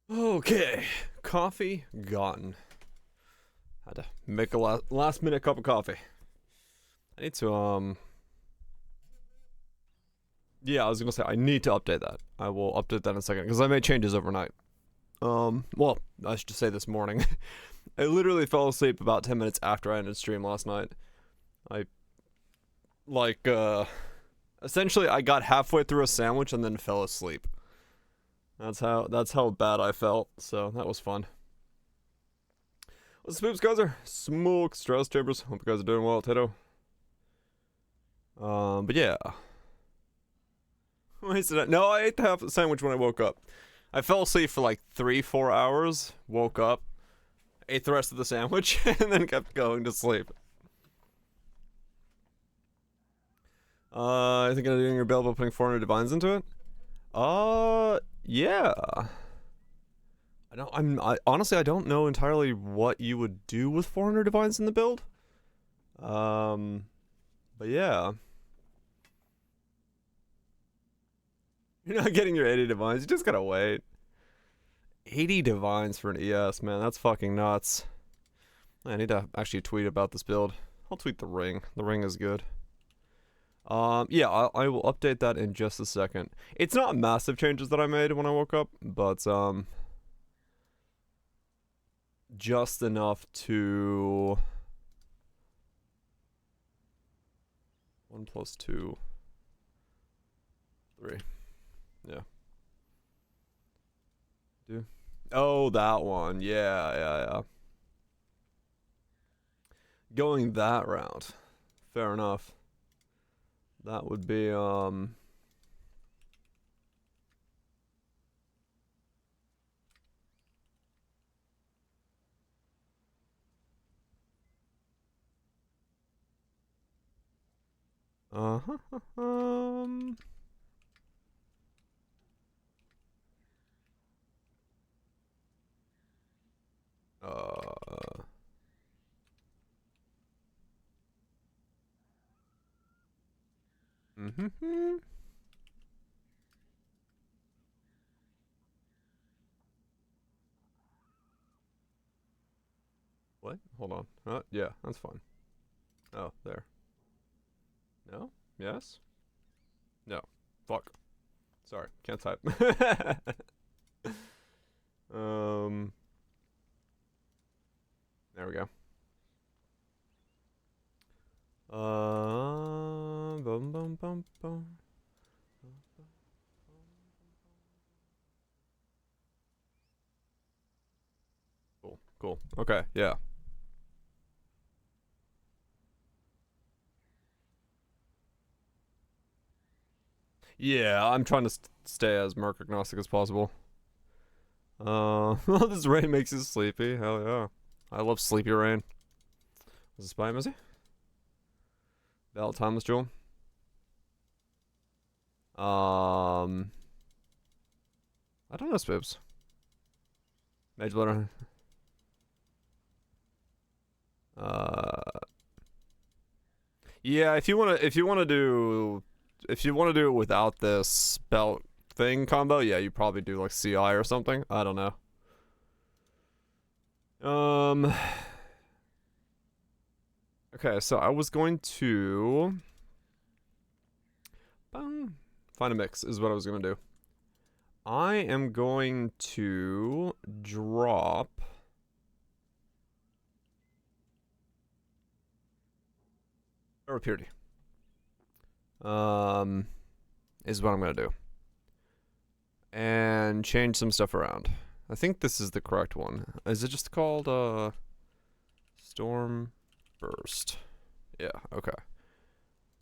Okay, coffee gone. Had to make a last minute cup of coffee. I need to yeah, I was gonna say I need to update that. I will update that in a second because I made changes overnight. Well, I should say this morning. I literally fell asleep about 10 minutes after I ended stream last night. I like essentially I got halfway through a sandwich and then fell asleep. That's how bad I felt. So that was fun. What's the spoops, guys? Are smoke stress chambers. Hope you guys are doing well, Tato. But yeah. No, I ate the half sandwich when I woke up. I fell asleep for like 3-4 hours. Woke up, ate the rest of the sandwich, and then kept going to sleep. I think I'm doing your bill about putting 400 divines into it. Yeah. Honestly I don't know entirely what you would do with 400 divines in the build. But yeah. You're not getting your 80 divines. You just gotta wait. 80 divines for an ES, man. That's fucking nuts. I need to actually tweet about this build. I'll tweet the ring. The ring is good. Yeah, I will update that in just a second. It's not massive changes that I made when I woke up, but just enough to 1 plus 2 3. Yeah. Oh, that one. Yeah. Going that route. Fair enough. That would be uh-huh. Mm-hmm. What? Hold on. Yeah, that's fine. Oh, there. No? Yes? No. Fuck. Sorry, can't type. There we go. Bum bum bum bum. Cool. Okay, yeah. Yeah, I'm trying to stay as merc agnostic as possible. This rain makes you sleepy. Hell yeah. I love sleepy rain. Is it Spy Missy? Valid timeless jewel. I don't know, Spibs. Mage Blood. Yeah, if you wanna do it without this belt thing combo, yeah, you probably do like CI or something. I don't know. Okay, so I was going to find a mix is what I was gonna do. I am going to drop Power Purity. Is what I'm gonna do. And change some stuff around. I think this is the correct one. Is it just called Storm Burst? Yeah, okay.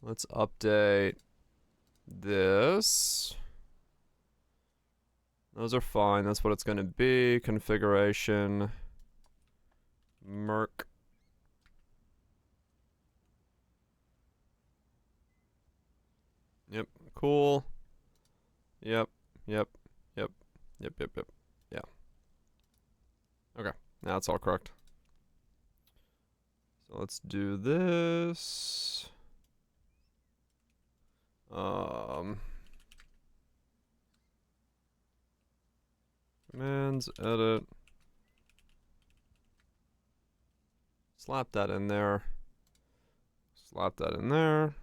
Let's update this. Those are fine. That's what it's going to be. Configuration. Merc. Yep. Cool. Yep. Yeah. Okay. Now it's all correct. So let's do this. Commands, edit. Slap that in there. Slap that in there.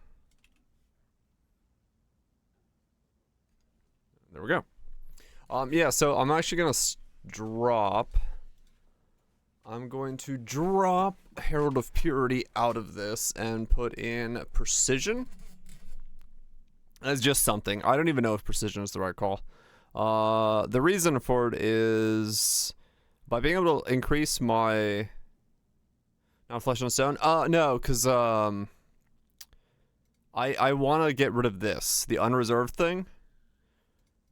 There we go. Yeah, so I'm actually gonna drop. I'm going to drop Herald of Purity out of this and put in Precision. That's just something. I don't even know if Precision is the right call. The reason for it is by being able to increase my not Flesh and Stone. No, because I want to get rid of this, the unreserved thing,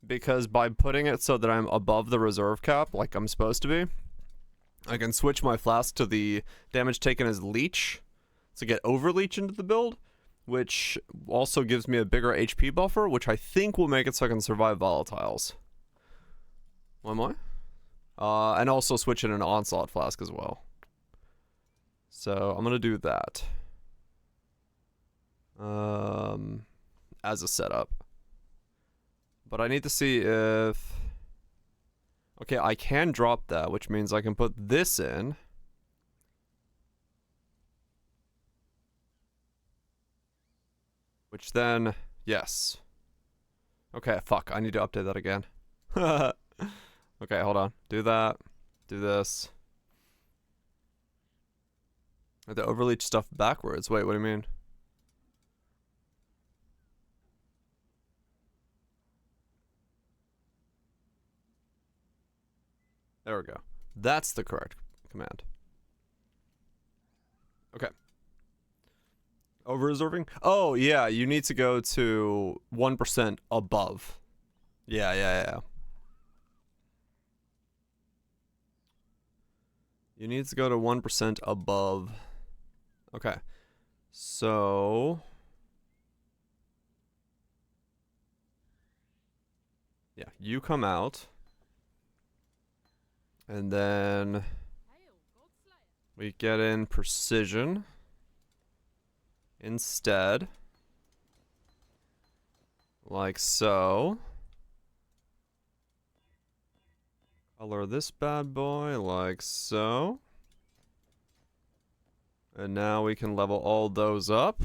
because by putting it so that I'm above the reserve cap, like I'm supposed to be, I can switch my flask to the damage taken as leech to get overleech into the build, which also gives me a bigger HP buffer, which I think will make it so I can survive volatiles. One more. And also switch in an onslaught flask as well. So I'm gonna do that. As a setup. But I need to see if... Okay, I can drop that, which means I can put this in. Which then... Yes. Okay, fuck. I need to update that again. Okay, hold on. Do that. Do this. The overleach stuff backwards. Wait, what do you mean? There we go. That's the correct command. Okay. Over-reserving? Oh, yeah, you need to go to 1% above. Yeah. You need to go to 1% above. Okay. So... yeah, you come out. And then... we get in Precision. Instead. Like so. Color this bad boy like so. And now we can level all those up.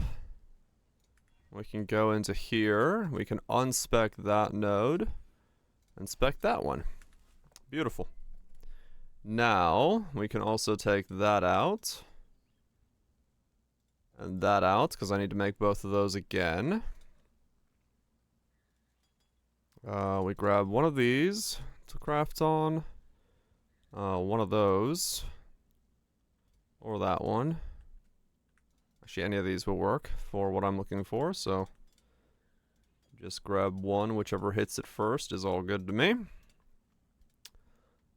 We can go into here. We can unspec that node. And spec that one. Beautiful. Now, we can also take that out. And that out, because I need to make both of those again. We grab one of these to craft on. One of those. Or that one. Actually, any of these will work for what I'm looking for, so... just grab one, whichever hits it first is all good to me.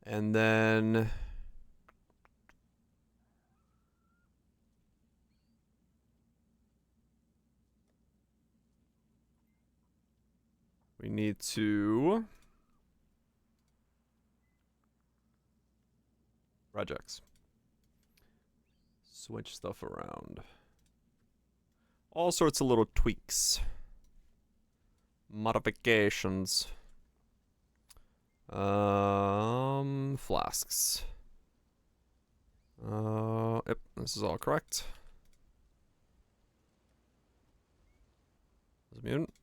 And then... we need to... regex. Switch stuff around. All sorts of little tweaks. Modifications. Flasks. Yep, this is all correct. Mutant.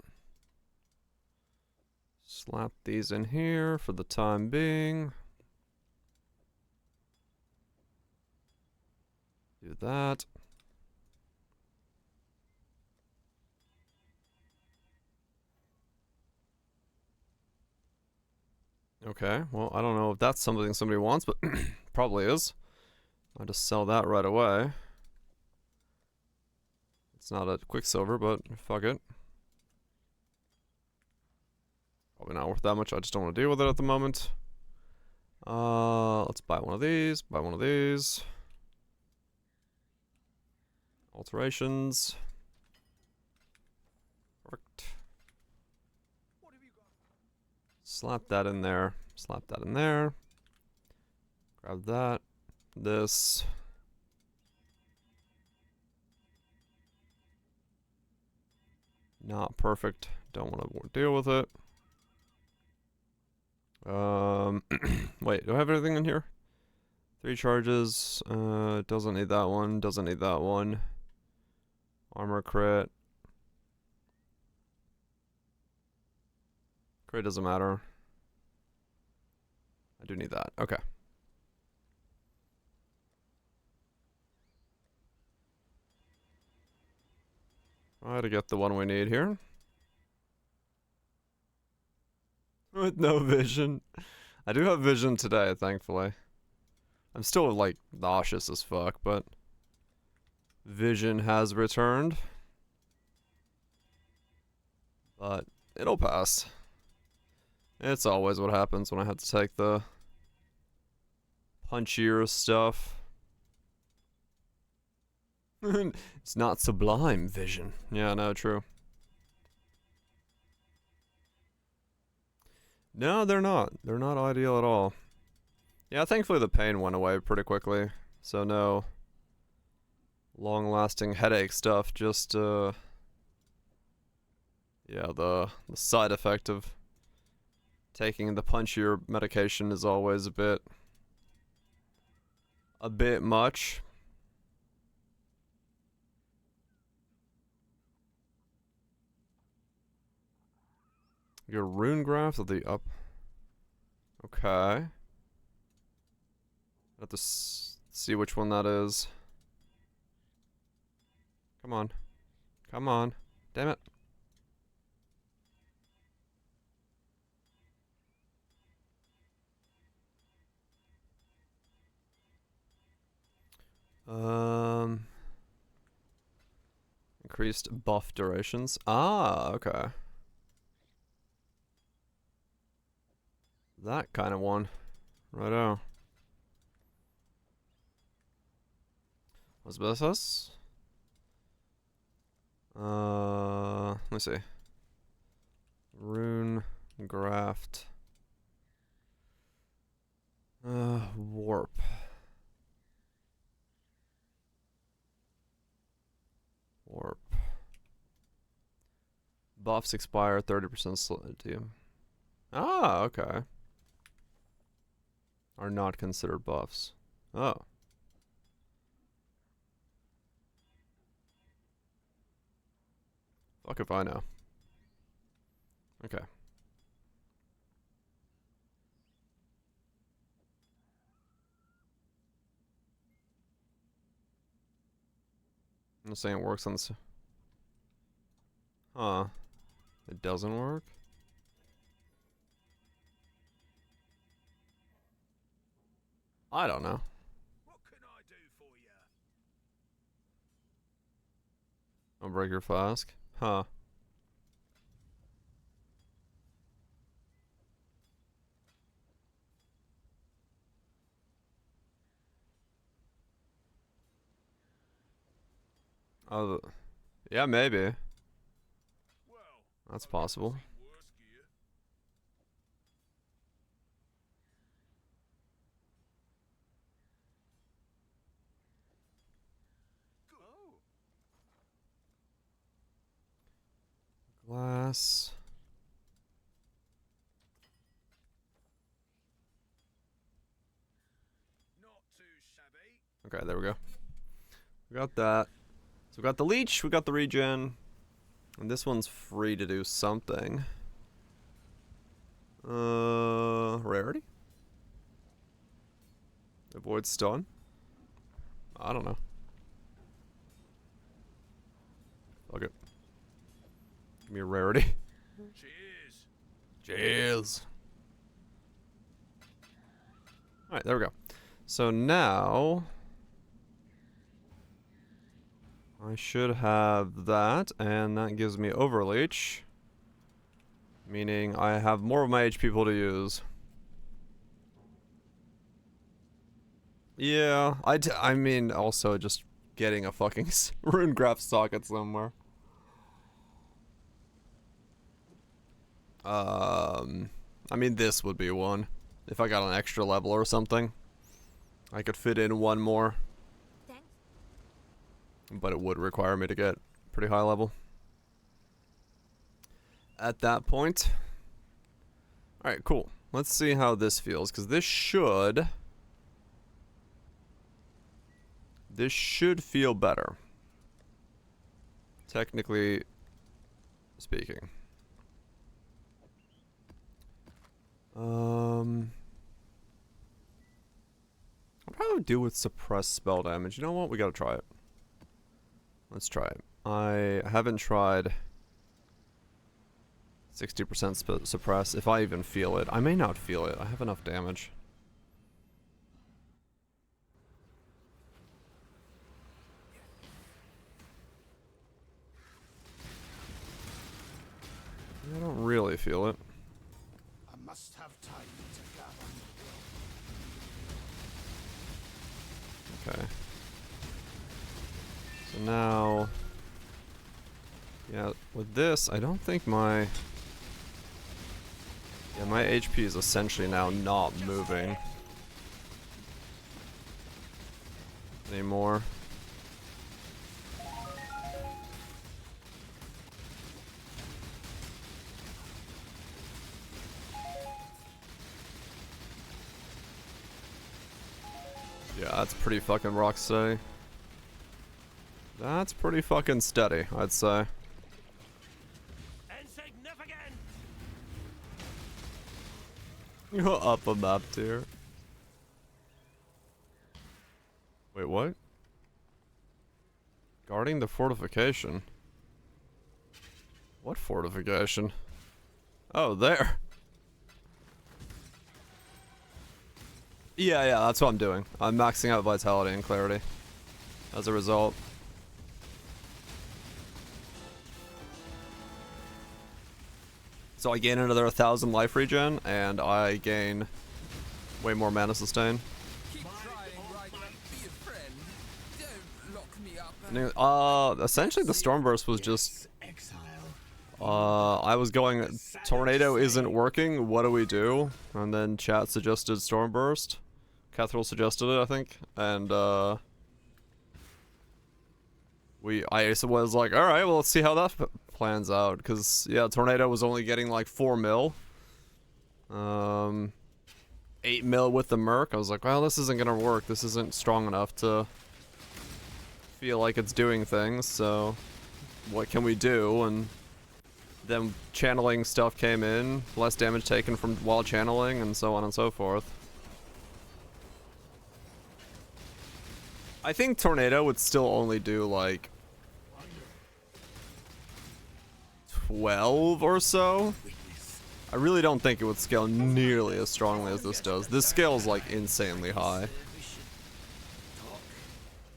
Slap these in here for the time being. Do that. Okay, well, I don't know if that's something somebody wants, but probably is. I'll just sell that right away. It's not a Quicksilver, but fuck it. Probably not worth that much. I just don't want to deal with it at the moment. Let's buy one of these. Buy one of these. Alterations. Perfect. Slap that in there. Slap that in there. Grab that. This. Not perfect. Don't want to deal with it. Wait, do I have everything in here? 3 charges. Doesn't need that one. Doesn't need that one. Armor crit. Crit doesn't matter. I do need that. Okay. Try to get the one we need here. With no vision. I do have vision today, thankfully. I'm still, like, nauseous as fuck, but vision has returned. But it'll pass. It's always what happens when I have to take the punchier stuff. It's not sublime vision. Yeah, no, true. No, they're not. They're not ideal at all. Yeah, thankfully the pain went away pretty quickly. So no long-lasting headache stuff, just yeah, the side effect of taking the punchier medication is always a bit much. Your rune graph of the up. Okay. Have to see which one that is. Come on. Come on. Damn it. Increased buff durations. Ah, okay. That kind of one. Righto. What's this? Let me see. Rune graft. Warp. Warp. Buffs expire 30% DM. Ah, okay. Are not considered buffs. Oh. Fuck if I know. Okay. I'm not saying it works on this. Huh. It doesn't work? I don't know. What can I do for you? I'll break your flask. Huh. Oh, yeah, maybe. Well, That's possible. worse gear. Oh. Glass. Not too shabby. Okay, there we go. We got that. So we got the leech, we got the regen. And this one's free to do something. Rarity? Avoid stun? I don't know. Fuck it. Give me a rarity. Cheers. Cheers. Alright, there we go. So now I should have that, and that gives me overleech. Meaning I have more of my HP pool to use. Yeah, I mean also just getting a fucking rune graph socket somewhere. I mean this would be one. If I got an extra level or something. I could fit in one more. Thanks. But it would require me to get pretty high level. At that point. Alright, cool. let's see how this feels, because this should feel better, technically speaking. What do I do with suppressed spell damage? You know what? We gotta try it. Let's try it. I haven't tried 60% suppress, if I even feel it. I may not feel it. I have enough damage. I don't really feel it. I must have time to gather. Okay. So now... yeah, with this, I don't think my... yeah, my HP is essentially now not moving anymore. Yeah, that's pretty fucking rock steady. That's pretty fucking steady, I'd say. Insignificant! You're up a map tier. Wait, what? Guarding the fortification? What fortification? Oh, there. Yeah, that's what I'm doing. I'm maxing out vitality and clarity as a result. So I gain another 1,000 life regen, and I gain way more mana sustain. Keep trying, right? Be a friend. Don't lock me up. Essentially the Stormburst was just... I was going, Tornado isn't working, what do we do? And then chat suggested Stormburst. Catherall suggested it, I think. And, I was like, alright, well, let's see how that plans out. Because, yeah, Tornado was only getting like 4 mil. 8 mil with the Merc. I was like, well, this isn't gonna work. This isn't strong enough to feel like it's doing things, so what can we do? And then channeling stuff came in, less damage taken from while channeling, and so on and so forth. I think Tornado would still only do like 12 or so. I really don't think it would scale nearly as strongly as this does. This scales like insanely high.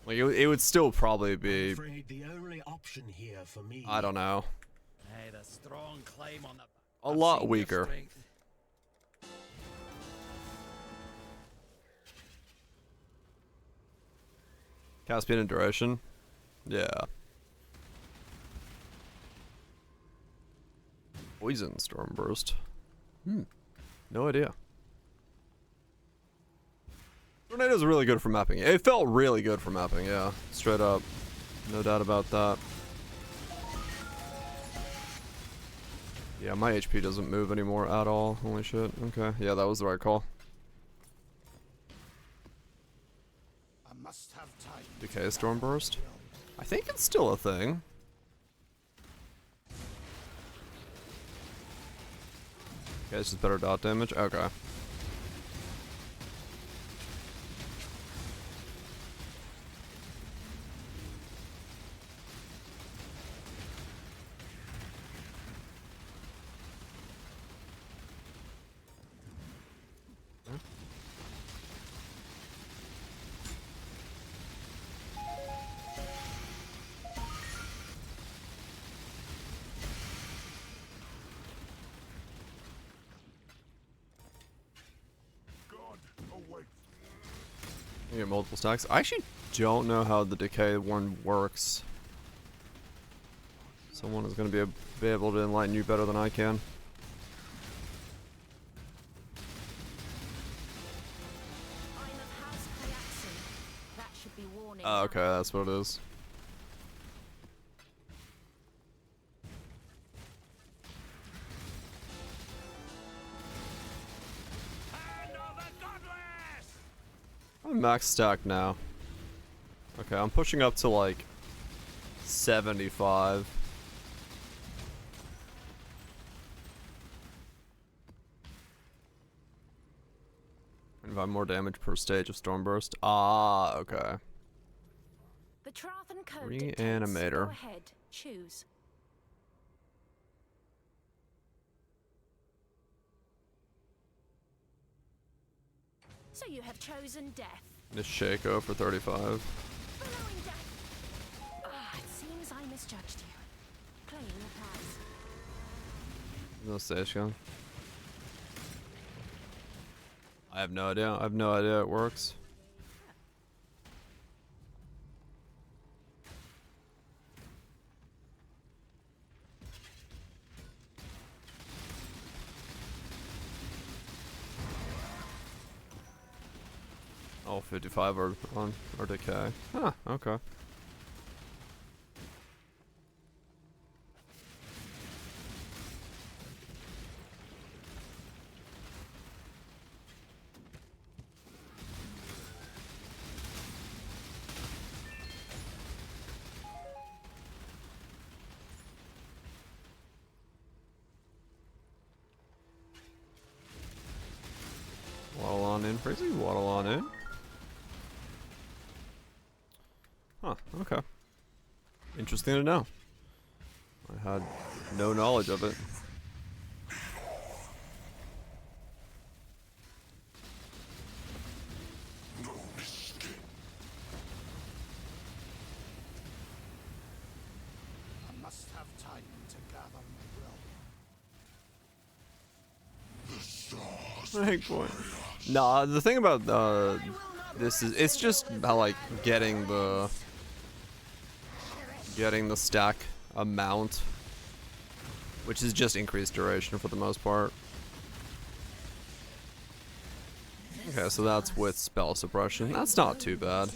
Like it would still probably be, I don't know, a lot weaker. Caspian and duration? Yeah. Poison Stormburst. No idea. Tornado's really good for mapping. It felt really good for mapping, yeah. Straight up. No doubt about that. Yeah, my HP doesn't move anymore at all. Holy shit. Okay. Yeah, that was the right call. Must have time. Decay Stormburst? I think it's still a thing. Okay, it's just better dot damage? Okay. You get multiple stacks. I actually don't know how the decay one works. Someone is going to be able to enlighten you better than I can. Oh, okay, that's what it is. I'm max stack now. Okay, I'm pushing up to like 75. 25 more damage per stage of Stormburst. Ah, okay. The Trathan code Reanimator. dictates. Go ahead, choose. So you have chosen death. This Shaco for 35. Following death. Ah, it seems I misjudged you. Playing a pass. No stage gun. I have no idea. I have no idea it works. Oh, 55 or decay. Huh, okay. Waddle on in, Crazy. Waddle on in. Huh, okay. Interesting to know. I had no knowledge of it. I must have time to gather my will. Egg point. Nah, the thing about this is it's just how like getting the stack amount, which is just increased duration for the most part. Okay, so that's with spell suppression. That's not too bad.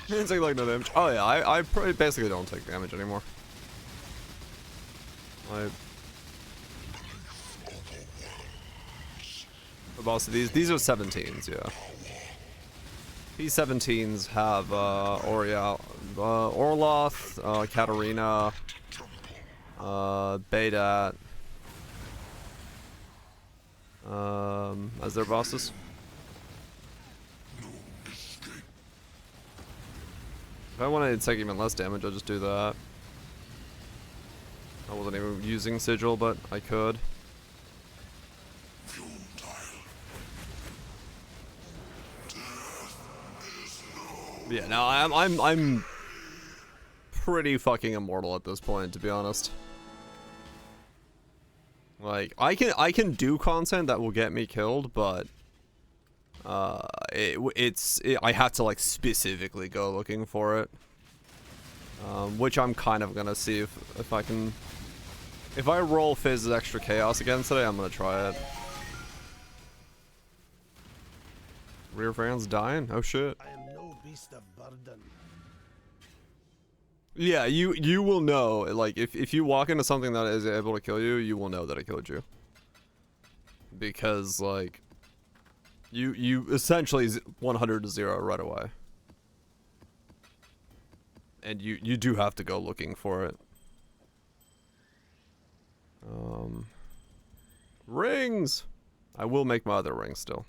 Didn't take like no damage. Oh yeah, I probably basically don't take damage anymore. Boss, these are 17s, yeah. These 17s have Orloth, Katarina, Bedat, as their bosses. If I wanted to take even less damage, I'll just do that. I wasn't even using Sigil, but I could. Yeah, no, I'm pretty fucking immortal at this point, to be honest. Like, I can do content that will get me killed, but I have to like specifically go looking for it, which I'm kind of gonna see if I can. If I roll Fizz's extra chaos again today, I'm gonna try it. Rear fan's dying. Oh shit. I am no beast of burden. Yeah, you will know. Like if you walk into something that is able to kill you, you will know that it killed you. Because like. You essentially 100 to 0 right away. And you do have to go looking for it. Rings! I will make my other rings still.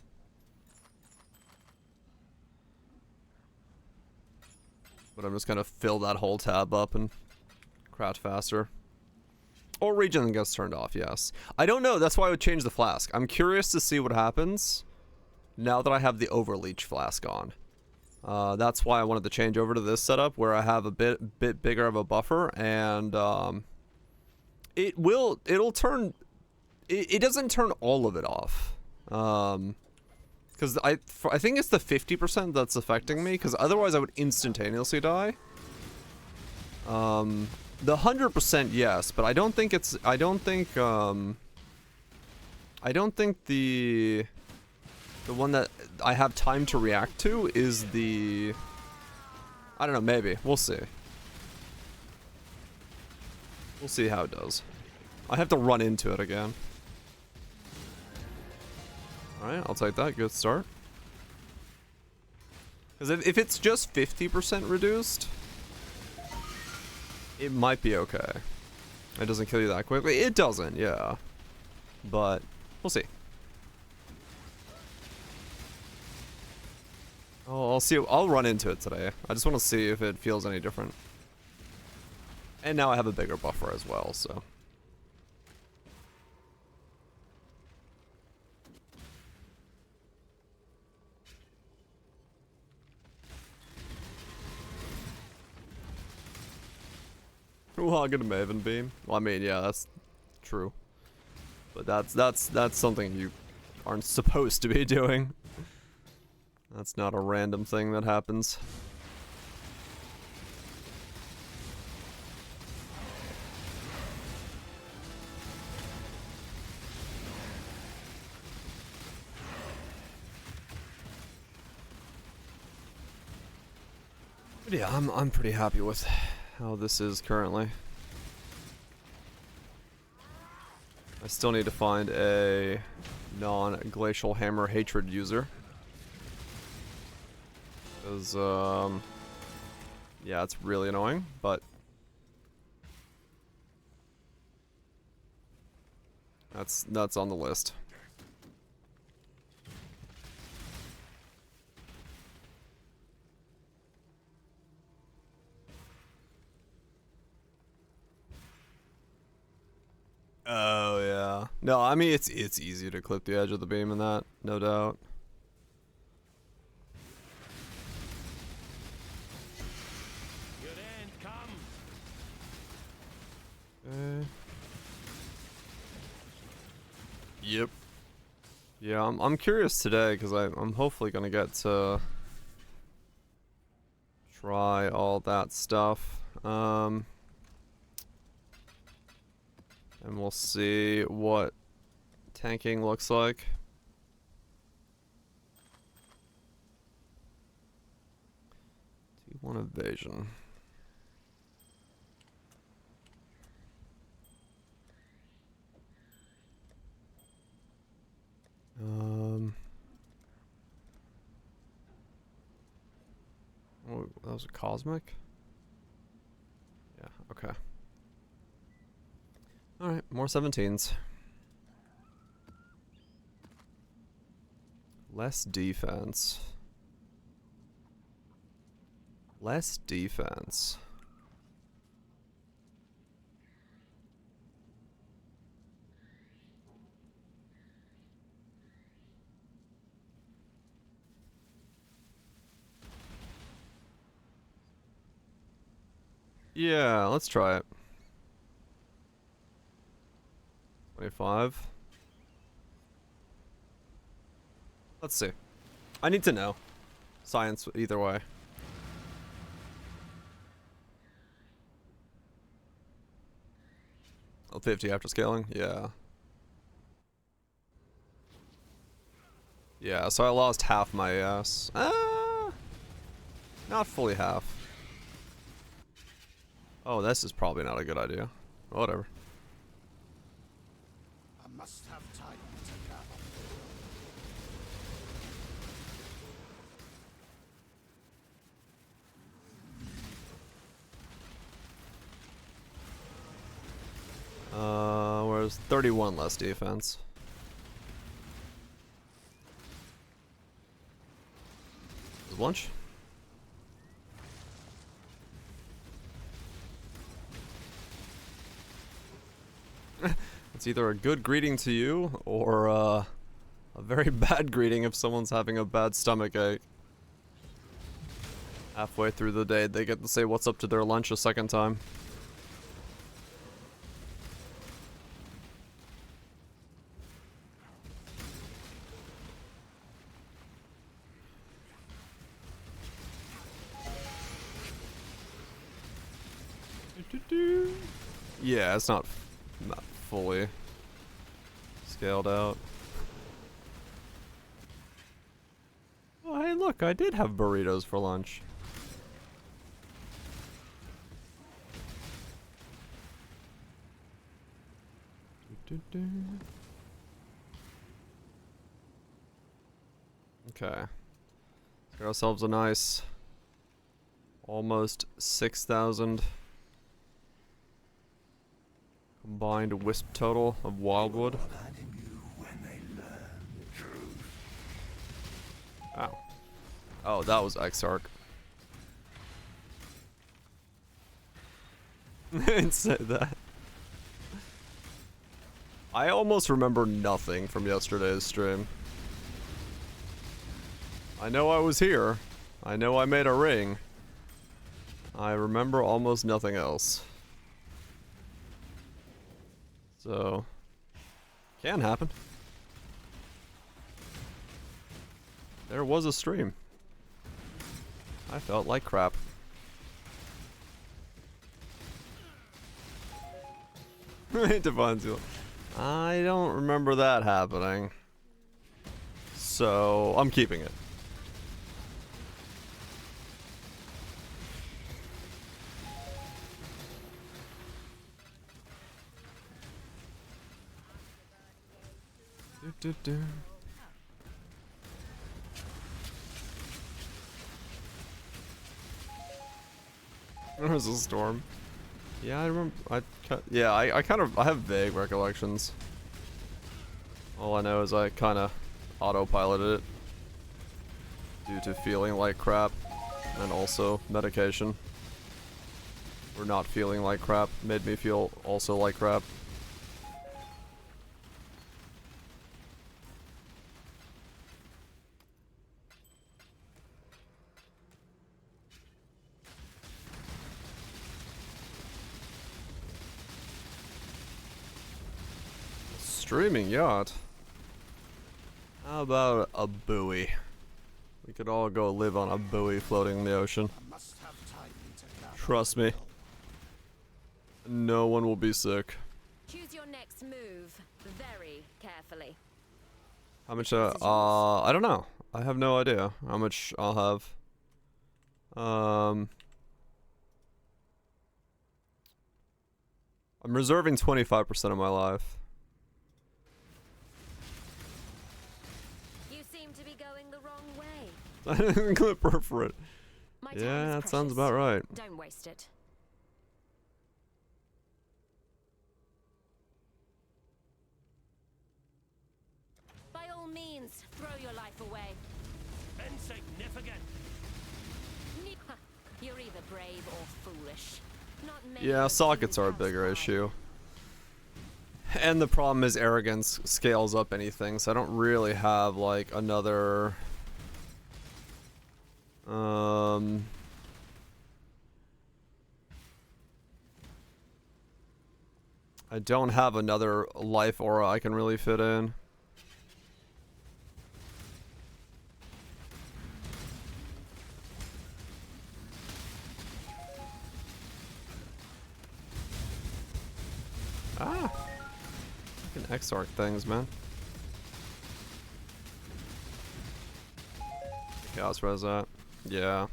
But I'm just gonna fill that whole tab up and craft faster. Or regen gets turned off, yes. I don't know, that's why I would change the flask. I'm curious to see what happens now that I have the Overleach flask on. That's why I wanted to change over to this setup where I have a bit bigger of a buffer, and it'll turn. It doesn't turn all of it off, because I think it's the 50% that's affecting me, because otherwise I would instantaneously die. The 100% yes, but I don't think it's. I don't think the one that I have time to react to is the. I don't know. Maybe we'll see. We'll see how it does. I have to run into it again. All right, I'll take that. Good start. Because if it's just 50% reduced, it might be okay. It doesn't kill you that quickly. It doesn't, yeah. But we'll see. Oh, I'll see. I'll run into it today. I just want to see if it feels any different. And now I have a bigger buffer as well, so. Ooh, I'll get a Maven Beam. Well, I mean, yeah, that's true. But that's something you aren't supposed to be doing. That's not a random thing that happens. But yeah, I'm pretty happy with how this is currently. I still need to find a non-glacial hammer hatred user. Because, yeah, it's really annoying, but that's on the list. Oh yeah. No, I mean it's easy to clip the edge of the beam in that, no doubt. Your end come. Yep. Yeah, I'm curious today because I'm hopefully gonna get to try all that stuff. And we'll see what tanking looks like. T1 evasion. Oh, that was a cosmic? Yeah, okay. Alright, more 17s. Less defense. Less defense. Yeah, let's try it. 25. Let's see. I need to know. Science either way. Oh, 50 after scaling? Yeah. Yeah, so I lost half my AS. Not fully half. Oh, this is probably not a good idea. Whatever. I must have time to gather. Whereas 31 less defense. Lunch? It's either a good greeting to you or a very bad greeting if someone's having a bad stomach ache. Halfway through the day, they get to say what's up to their lunch a second time. Yeah, it's not fully scaled out. Oh, hey, look, I did have burritos for lunch. Okay. Let's get ourselves a nice almost 6,000 combined wisp total of wildwood. Ow. Oh, that was Exarch. I didn't say that. I almost remember nothing from yesterday's stream. I know I was here. I know I made a ring. I remember almost nothing else. So, can happen. There was a stream. I felt like crap. Divine Zeal. I don't remember that happening. So, I'm keeping it. There was a storm. Yeah, I remember. I kind of have vague recollections. All I know is I kind of autopiloted it due to feeling like crap, and also medication. Or not feeling like crap made me feel also like crap. Streaming yacht? How about a buoy? We could all go live on a buoy floating in the ocean. Must have time to gather. Trust me. No one will be sick. Choose your next move very carefully. How much, I don't know. I have no idea how much I'll have. I'm reserving 25% of my life. You seem to be going the wrong way. I didn't clip her for it. My time Yeah, is that sounds precious. about right. Don't waste it. By all means, throw your life away. Insignificant. You're either brave or foolish. Not many Yeah, of sockets you are a have bigger pride. issue. And the problem is arrogance scales up anything, so I don't really have like another I don't have another life aura I can really fit in. Ah! Fucking Exarch things, man. Chaos res that. Yeah.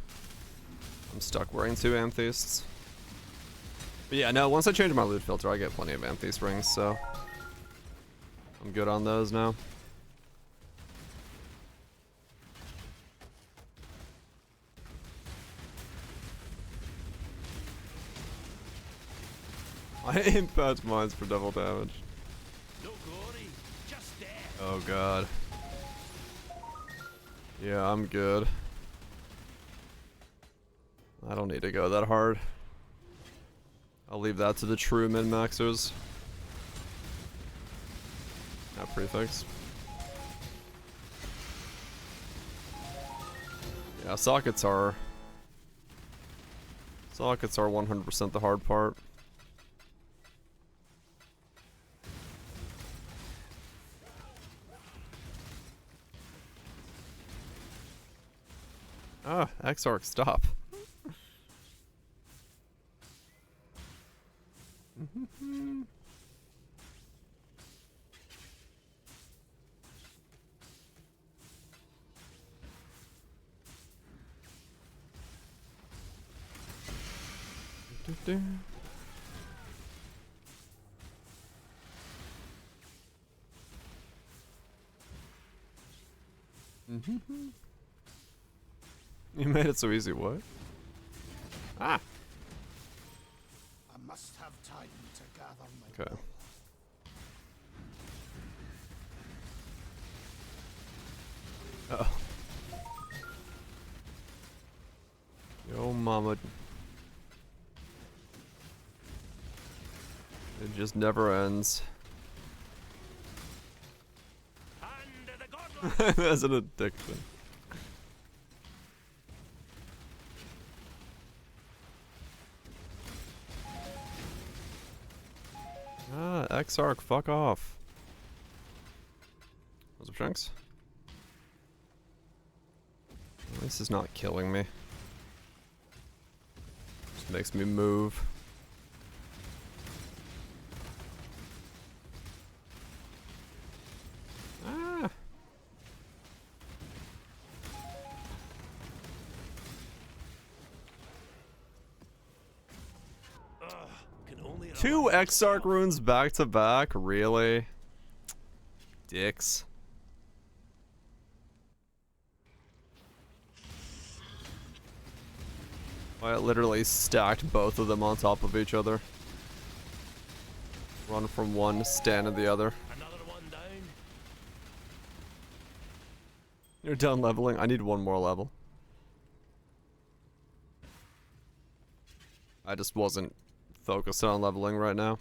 I'm stuck wearing 2 Amethysts. But yeah, no, once I change my loot filter, I get plenty of Amethyst rings, so I'm good on those now. I impact mines for double damage. No glory, just death. Oh god. Yeah, I'm good. I don't need to go that hard. I'll leave that to the true min-maxers. Not prefix. Yeah, sockets are 100% the hard part. Ah, Exarch, stop. do. You made it so easy, what? Ah! I must have time to gather my Okay. Oh. Yo, mama. It just never ends. Hand of the godlike. That's an addiction. Ah, Exarch, fuck off. What's up, Shanks? This is not killing me. Just makes me move. Ah. Can only Two Exarch runes back to back? Really? Dicks. I literally stacked both of them on top of each other. Run from one, stand in the other. Another one down. You're done leveling? I need one more level. I just wasn't focused on leveling right now.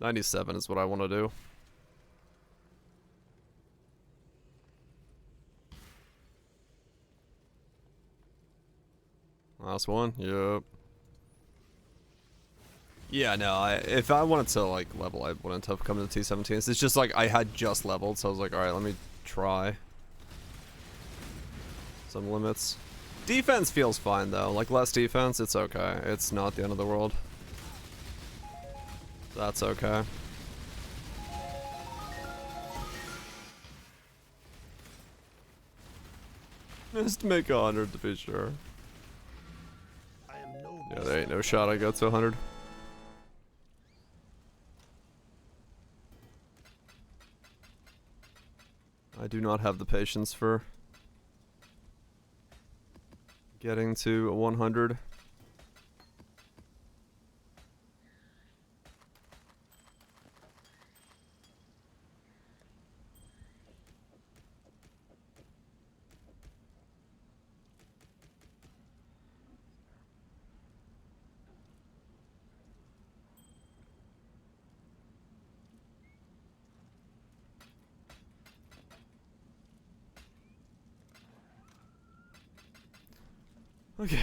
97 is what I want to do. Last one? Yep. Yeah, no, if I wanted to, like, level, I wouldn't have come to the T17s. It's just, like, I had just leveled, so I was like, alright, let me try some limits. Defense feels fine, though. Like, less defense, it's okay. It's not the end of the world. That's okay. Just make 100 to be sure. I am no Yeah, there ain't no shot I go to 100. I do not have the patience for getting to 100. Okay.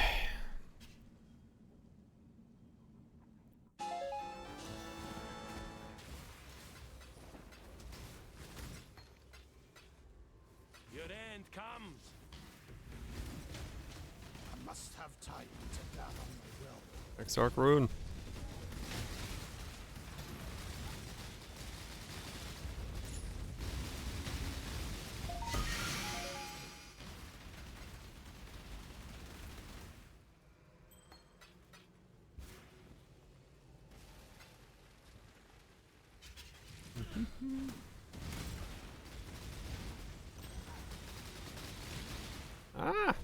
Your end comes. I must have time to gather my will. Exarch rune. Ah!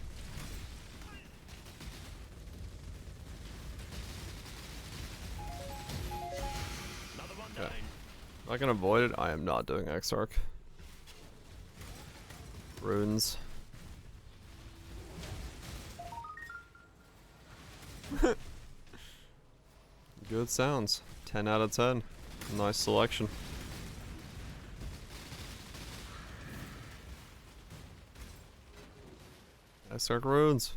Another one Okay. down. If I can avoid it, I am not doing Exarch. Runes. Good sounds. 10 out of 10. Nice selection. Exarch runes.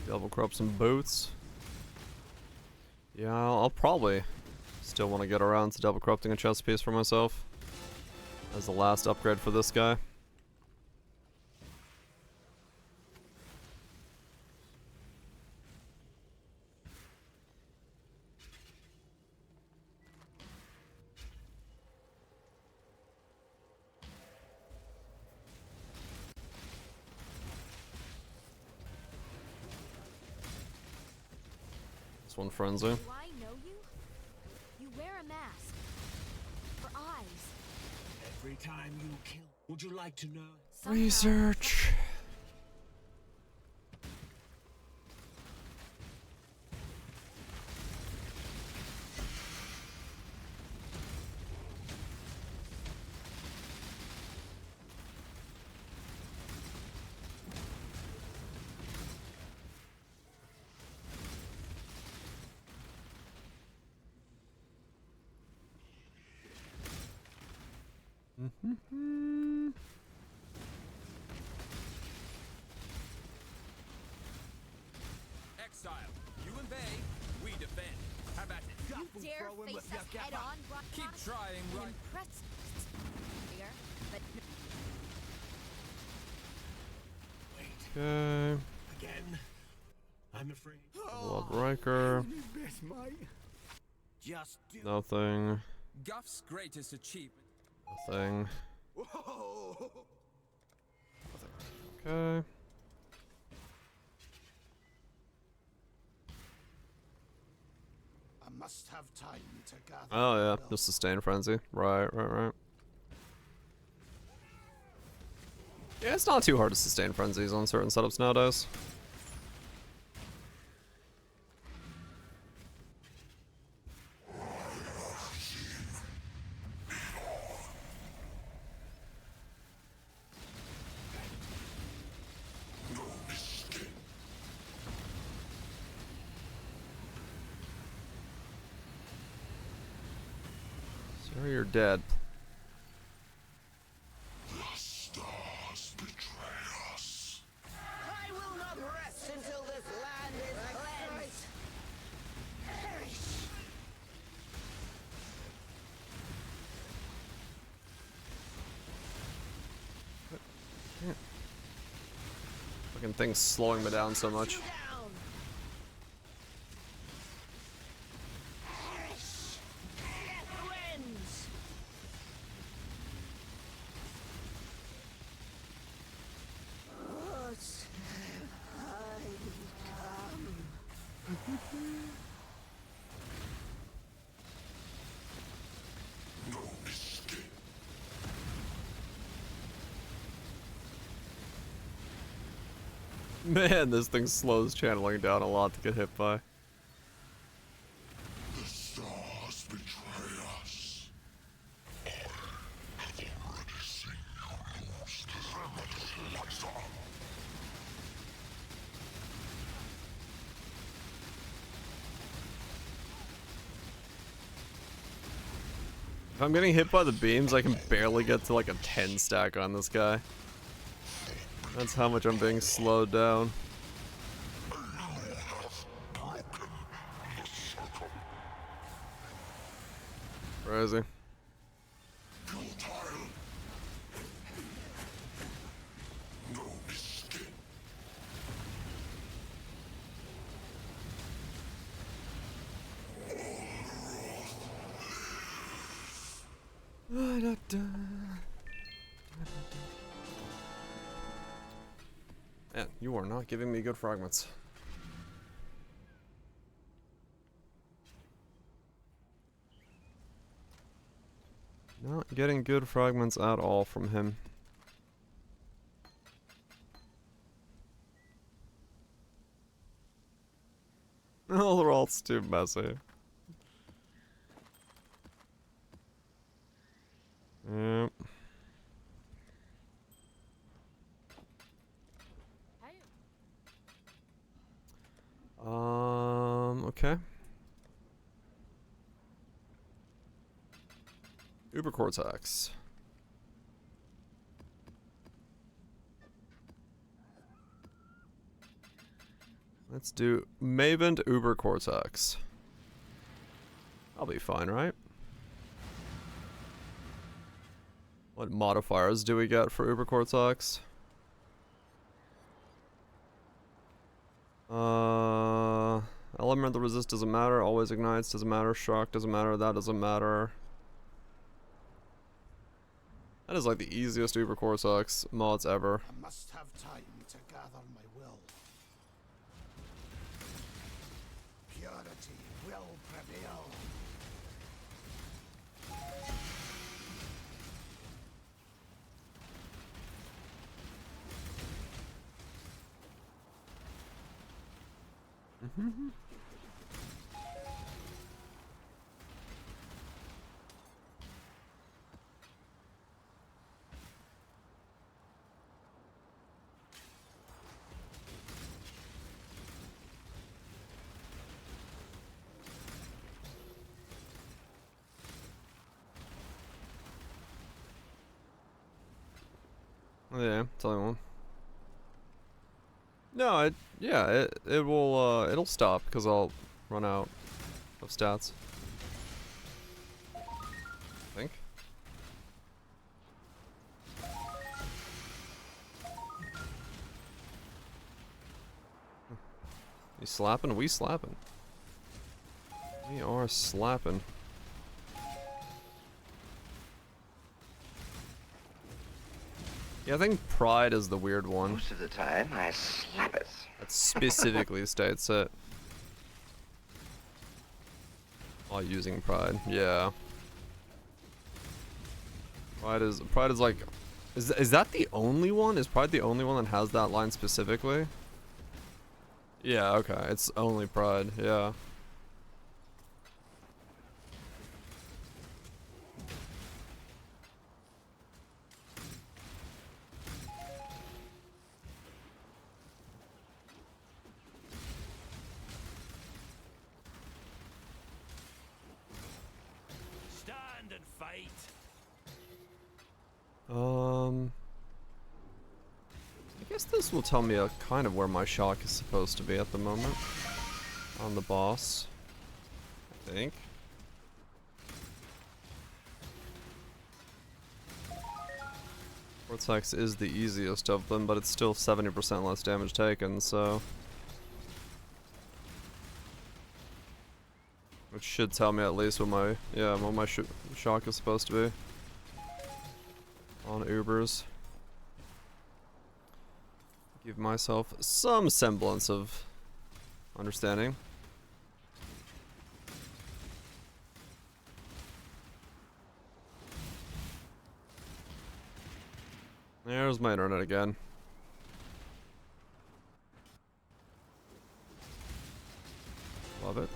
Double crop some boots. Yeah, I'll probably still want to get around to double corrupting a chest piece for myself as the last upgrade for this guy. This one frenzy. Do I know you? You wear a mask. For eyes. Every time you kill, would you like to know? Somehow- Research. Exile, you invade, we defend. How about it? You dare face us head on, Keep trying, right? Impressed. Here, but Wait, Okay. again? I'm afraid. Blood Riker. Best mate. Just do. Nothing. Guff's greatest achievement. Nothing. Whoa. Okay. I must have time to gather. Oh yeah, myself. the sustain frenzy. Right. Yeah, it's not too hard to sustain frenzies on certain setups nowadays. Sir, you're dead. I will not rest until this land is cleansed. Perish. Fucking thing's slowing me down so much. You down. Perish. Death wins. What have I become? Man, this thing slows channeling down a lot to get hit by. If I'm getting hit by the beams, I can barely get to like a 10 stack on this guy. That's how much I'm being slowed down. Where is he? Man, you are not giving me good fragments. Not getting good fragments at all from him. Oh, they're all too messy. Yep. hey, Okay. Uber Cortex. Let's do Maven to Uber Cortex. I'll be fine, right? What modifiers do we get for Uber Cortex? Elemental resist doesn't matter, always ignites doesn't matter, shock doesn't matter, that doesn't matter. That is like the easiest Uber Cortex mods ever. I must have time to gather my will. Purity will prevail. Yeah, tell me one. No, it will it'll stop because I'll run out of stats. I think. You slapping? We slapping. We are slapping. Yeah, I think pride is the weird one. Most of the time, I slap it. That specifically states it. While using pride, yeah. Pride is like, is that the only one? Is pride the only one that has that line specifically? Yeah, okay, it's only pride, yeah. Stand and fight. I guess this will tell me kind of where my shock is supposed to be at the moment. On the boss, I think. Vortex is the easiest of them, but it's still 70% less damage taken, so... Which should tell me at least what my, shock is supposed to be. On Ubers. Give myself some semblance of understanding. There's my internet again. Love it.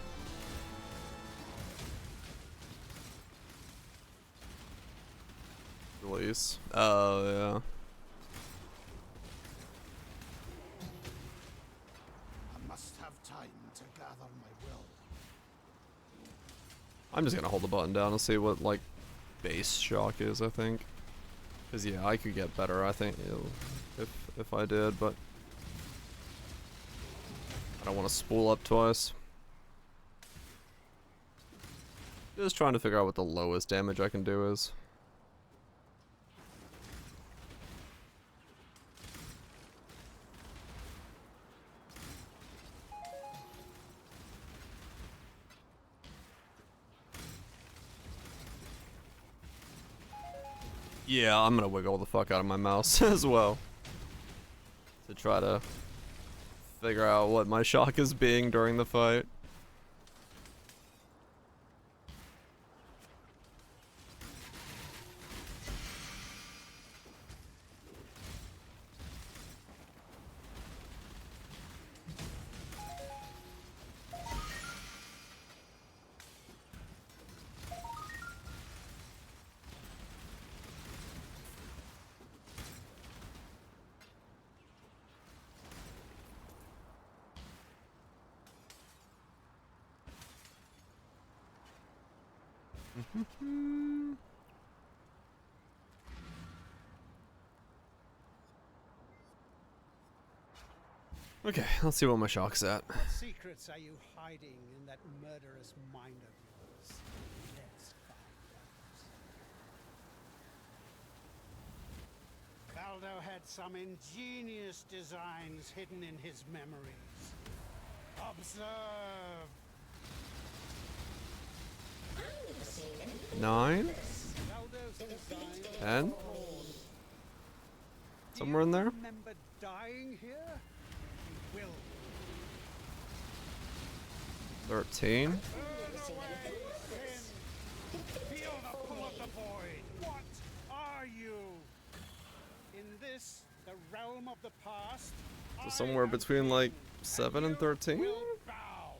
Release. Oh, yeah. I must have time to gather my will. I'm just gonna hold the button down and see what, like, base shock is, I think. Cause yeah, I could get better, I think, if I did, but I don't want to spool up twice. Just trying to figure out what the lowest damage I can do is. Yeah, I'm gonna wiggle the fuck out of my mouse as well. To try to figure out what my shock is being during the fight. Okay, let's see what my shock's at. What secrets are you hiding in that murderous mind of yours? Baldo had some ingenious designs hidden in his memories. Observe. 9, Baldo's design. 10, somewhere in there. Remember dying here? You will. 13. Burn away sin. Feel the pull of the void. What are you? In this, the realm of the past. So somewhere between like 7 and 13. Will bow.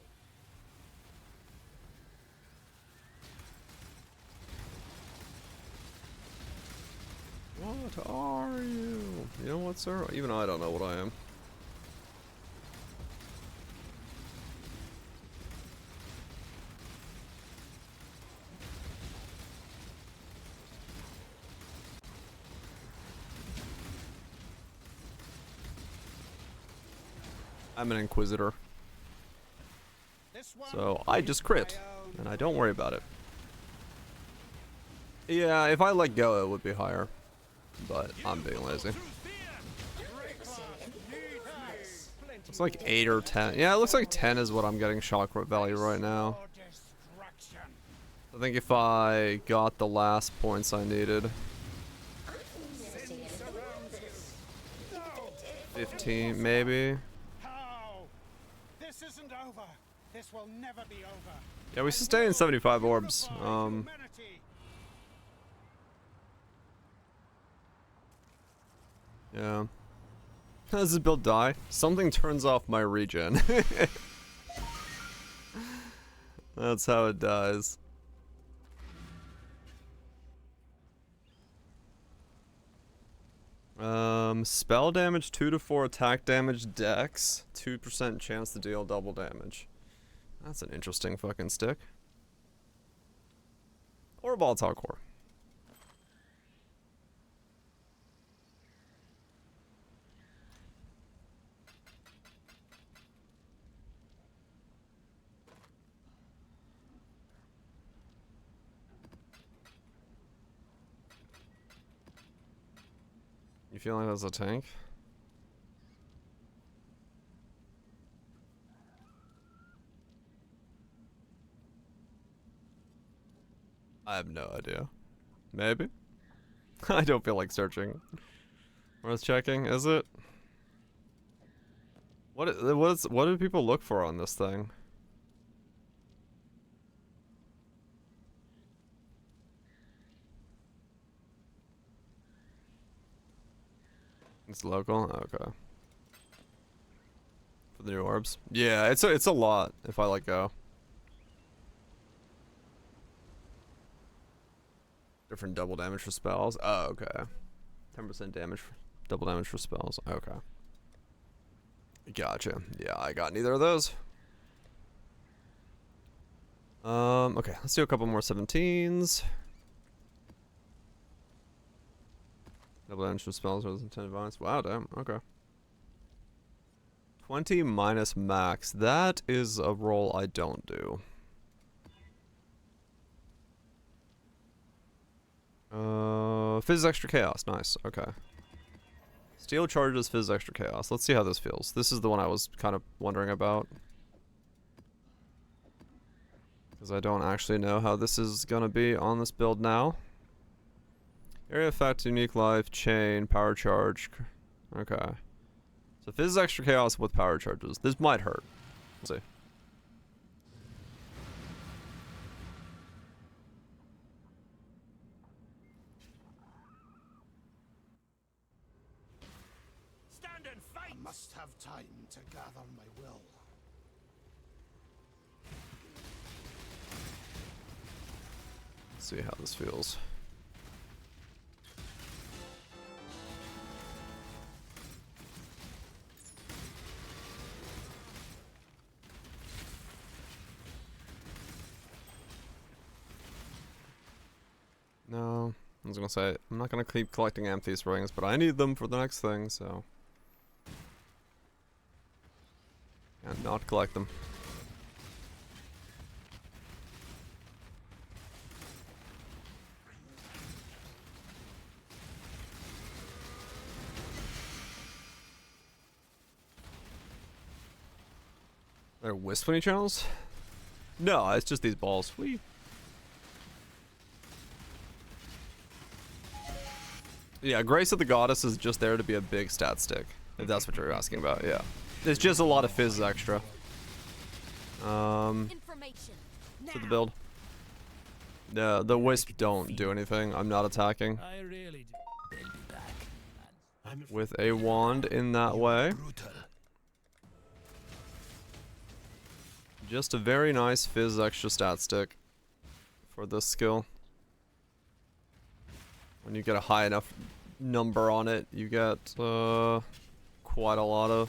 What are you? You know what, sir? Even I don't know what I am. I'm an Inquisitor, This one so I just crit, my own and I don't worry about it. Yeah, if I let go, it would be higher, but I'm being lazy. It's like 8 or 10. Yeah, it looks like 10 is what I'm getting shock value right now. for destruction. I think if I got the last points I needed, Sin surrounds you. No! 15 maybe. How? This isn't over. This will never be over. Yeah, we sustained 75 orbs. Humanity. Yeah. How does this build die? Something turns off my regen. That's how it dies. Spell damage 2 to 4 attack damage dex, 2% chance to deal double damage. That's an interesting fucking stick. Or volatile core. You feel like that's a tank? I have no idea. Maybe? I don't feel like searching. Worth checking, is it? What do people look for on this thing? It's local? Okay. For the new orbs? Yeah, it's a lot if I let go. Different double damage for spells. Oh, okay. 10% damage for double damage for spells. Okay. Gotcha. Yeah, I got neither of those. Okay, let's do a couple more 17s. Double damage for spells with intended violence. Wow, damn. Okay. 20 minus max. That is a roll I don't do. Fizz extra chaos. Nice. Okay. Steel charges fizz extra chaos. Let's see how this feels. This is the one I was kind of wondering about. Because I don't actually know how this is going to be on this build now. Area effect, unique life, chain, power charge. Okay. So fizz extra chaos with power charges. This might hurt. Let's see. Stand and I fight! must have time to gather my will. Let's see how this feels. No, I was gonna say, I'm not gonna keep collecting Amethyst rings, but I need them for the next thing, so. And not collect them. They're Wispony channels? No, it's just these balls. Yeah, Grace of the Goddess is just there to be a big stat stick, if that's what you're asking about, yeah. It's just a lot of fizz extra. Information. For the build. The Wisp don't do anything. I'm not attacking I really do. They'll be back. I'm with a wand in that way. brutal. Just a very nice fizz extra stat stick for this skill. When you get a high enough number on it, you get quite a lot of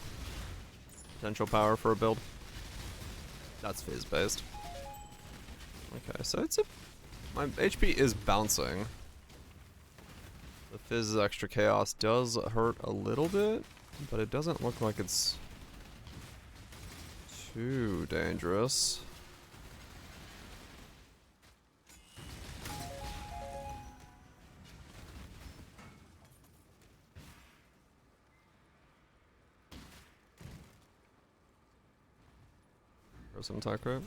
potential power for a build. That's fizz based. Okay, so it's a... my HP is bouncing. The fizz extra chaos does hurt a little bit, but it doesn't look like it's too dangerous. There's some attack rate.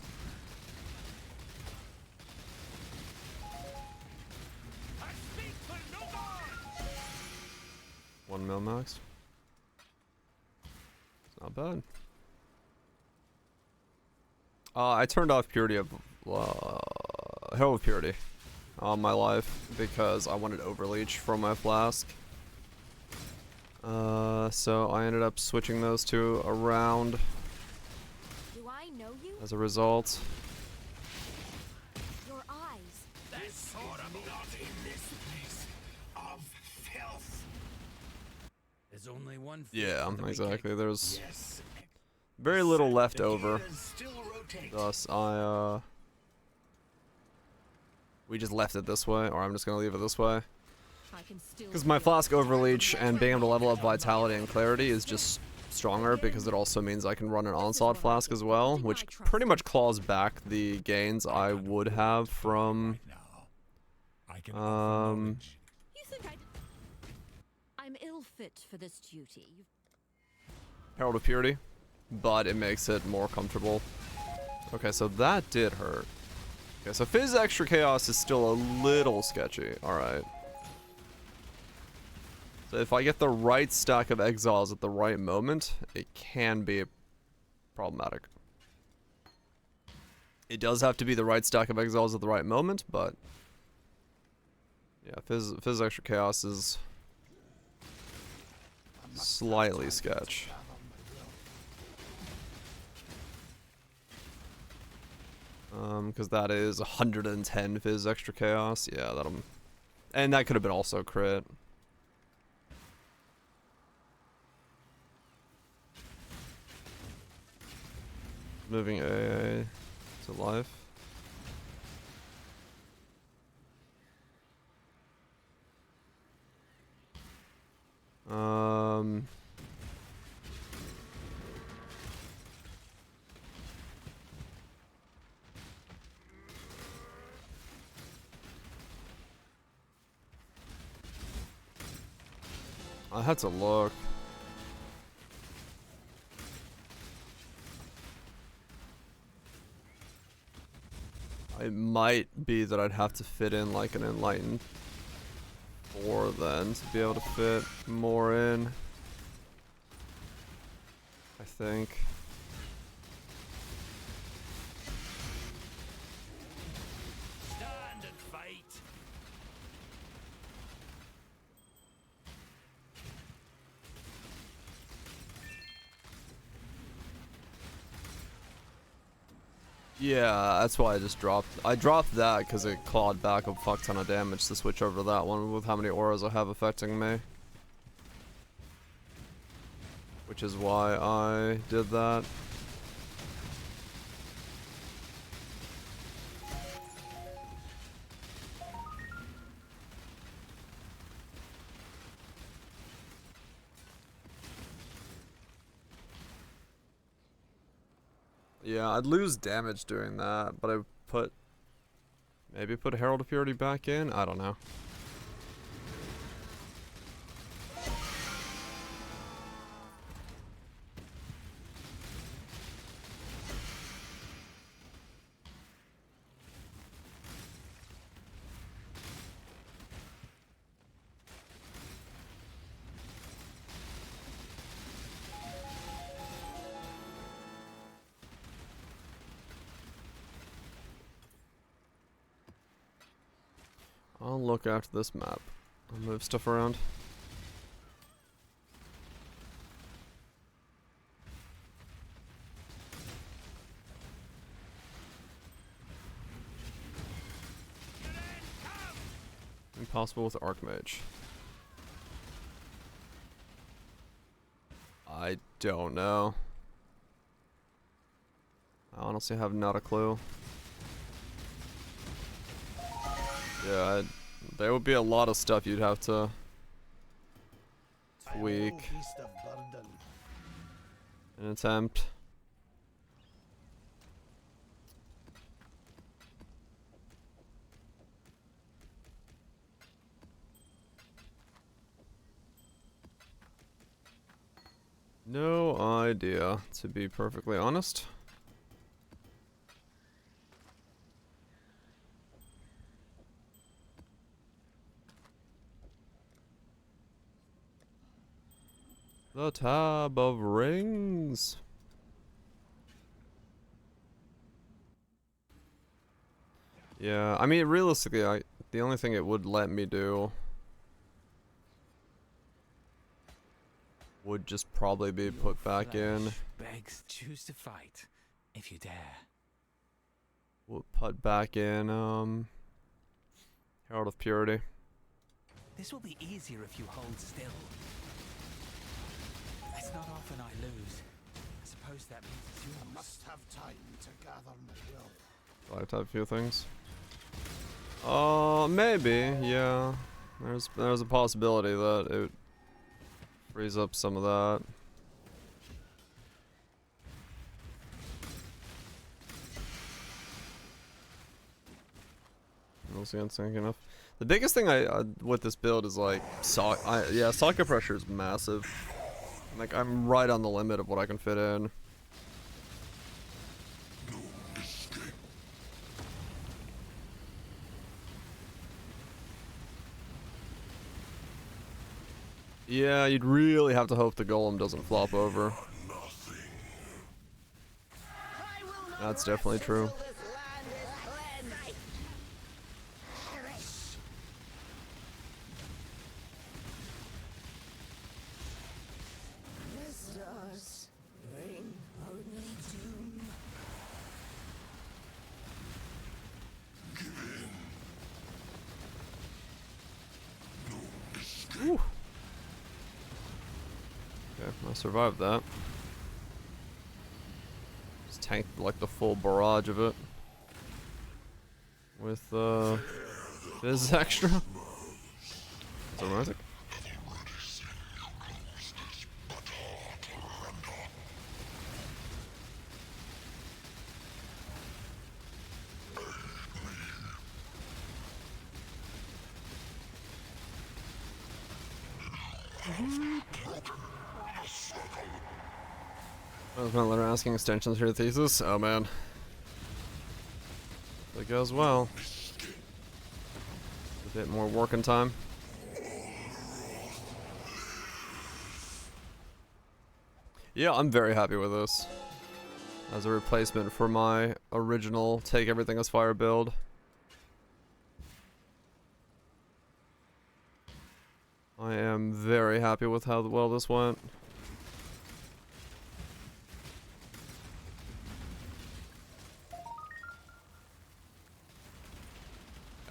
I speak for no God. 1 mil max. It's not bad. I turned off Purity of Herald of Purity on my life because I wanted Overleech from my flask. So I ended up switching those two around Do I know you? as a result. Your eyes. That's horrible. Not in this place of filth. There's only one. Yeah, filth that we exactly. can- There's Yes. very little left The over. gears still rotate. Thus, we just left it this way, or I'm just gonna leave it this way. I can still. Because my Flask Overleech and being able to level up Vitality and Clarity is just stronger because it also means I can run an Onslaught Flask as well, which pretty much claws back the gains I would have from, Now, I can You think I'm ill fit for this duty. Herald of Purity, but it makes it more comfortable. Okay, so that did hurt. Okay, so Fizz Extra Chaos is still a little sketchy. Alright. So if I get the right stack of Exiles at the right moment, it can be problematic. It does have to be the right stack of Exiles at the right moment, but... yeah, Fizz Extra Chaos is... slightly sketch. Because that is 110 Fizz Extra Chaos. Yeah, that'll... and that could have been also crit. Moving AA to life. I had to look. It might be that I'd have to fit in like an Enlightened 4 then to be able to fit more in. I think. Stand and fight. Yeah, that's why I just dropped. I dropped that because it clawed back a fuck ton of damage to switch over to that one with how many auras I have affecting me. Which is why I did that. Yeah, I'd lose damage doing that, but I maybe put Herald of Purity back in? I don't know. I'll look after this map. I'll move stuff around. Impossible with Archmage. I don't know. I honestly have not a clue. Yeah, there would be a lot of stuff you'd have to tweak and attempt. No idea, to be perfectly honest. The Tab of Rings. Yeah, I mean, realistically, the only thing it would let me do would just probably be put back in. Begs, choose to fight, if you dare. We'll put back in, Herald of Purity. This will be easier if you hold still. It's not often I lose. I suppose that means it's yours. I must have time to gather my will. I have to have a few things. Maybe, yeah. There's a possibility that it frees up some of that. Mostly unsync enough. The biggest thing with this build is like socket pressure is massive. Like I'm right on the limit of what I can fit in. Yeah, you'd really have to hope the golem doesn't flop over. That's definitely true. Whew. Okay, I survived that. Just tanked like the full barrage of it. With Fizz extra. Is that romantic? I was gonna let her asking extensions for your thesis. Oh man. It goes well. A bit more working time. Yeah, I'm very happy with this. As a replacement for my original take everything as fire build. I am very happy with how well this went.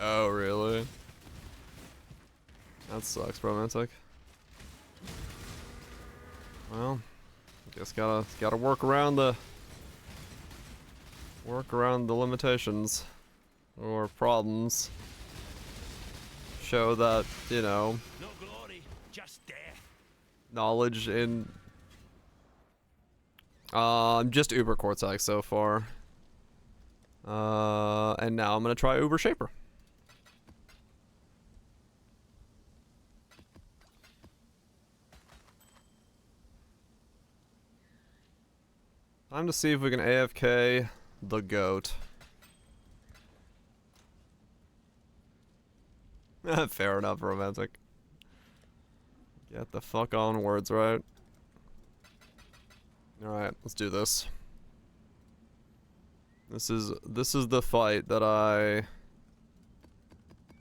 Oh, really? That sucks, romantic. Well, I guess gotta work around the limitations or problems. Show that, you know, No glory, just death. knowledge in just Uber Cortex so far. And now I'm gonna try Uber Shaper. Time to see if we can AFK the goat. Fair enough, romantic. Get the fuck on words right. Alright, let's do this. This is the fight that I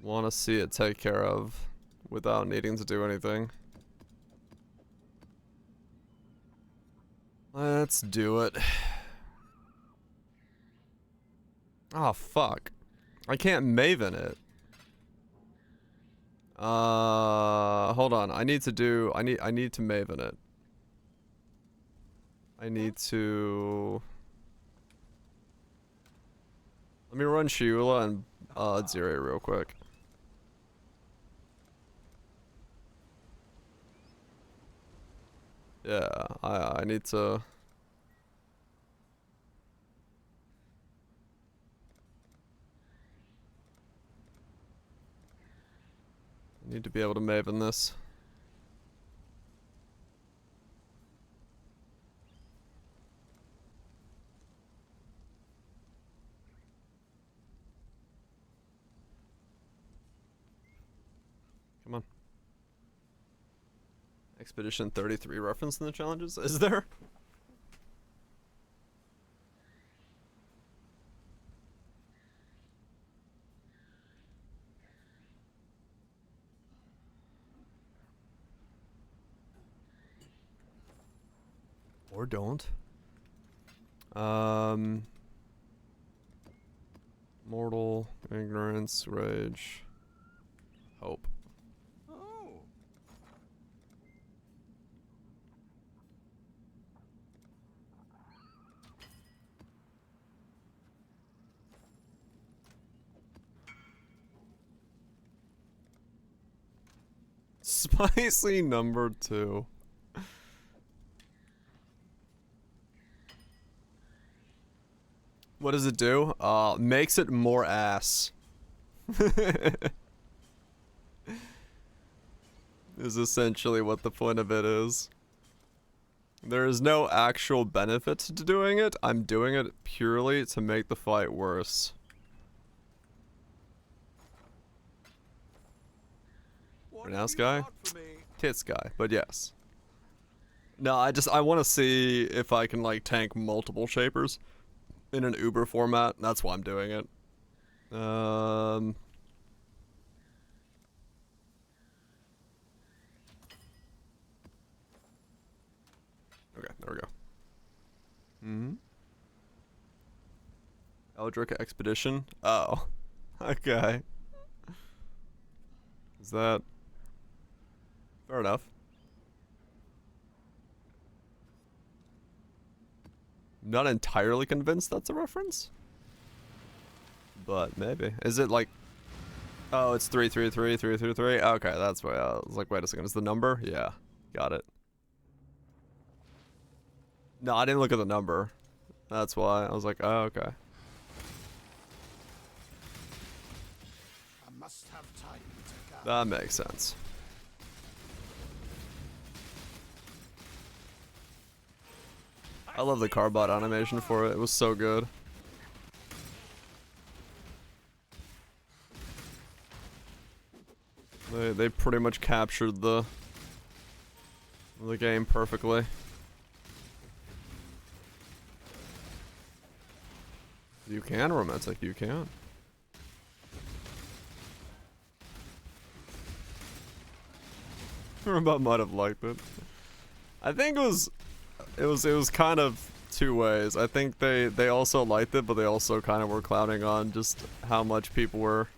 want to see it take care of without needing to do anything. Let's do it. Oh, fuck. I can't Maven it. Hold on. I need to Maven it. I need to... Let me run Shiula and Ziri real quick. Yeah, I need to... I need to be able to Maven this. Come on. Expedition 33 reference in the challenges? Is there? Or don't. Mortal, ignorance, rage, hope. Oh. Spicy number 2. What does it do? Makes it more ass. Is essentially what the point of it is. There is no actual benefit to doing it. I'm doing it purely to make the fight worse. Pronounce guy? Tits guy, but yes. No, I want to see if I can like tank multiple shapers in an Uber format. That's why I'm doing it. Okay, there we go. Eldrick Expedition. Oh. Okay. Is that... Fair enough. Not entirely convinced that's a reference. But maybe. Is it like... Oh, it's 333, 333. Okay, that's why I was like, wait a second. Is the number? Yeah. Got it. No, I didn't look at the number. That's why. I was like, oh, okay. I must have time to gather. That makes sense. I love the Carbot animation for it. It was so good. They pretty much captured the game perfectly. You can, Romantic, you can. Robot might have liked it. I think it was kind of two ways. I think they also liked it, but they also kind of were clowning on just how much people were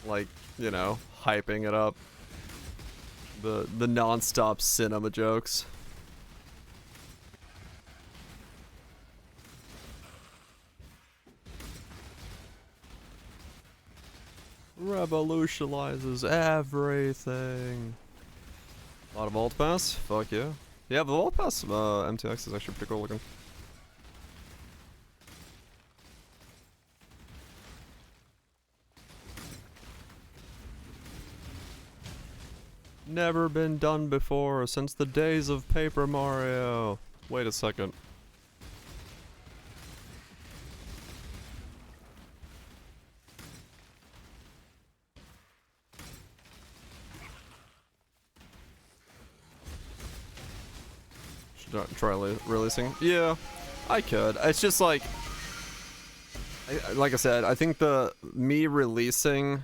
like, you know, hyping it up. The non-stop cinema jokes. Revolutionizes everything. A lot of Vault Pass? Fuck yeah. Yeah, the Vault Pass MTX is actually pretty cool looking. Never been done before since the days of Paper Mario. Wait a second. Should I try releasing? Yeah, I could. It's just like... Like I said, I think me releasing,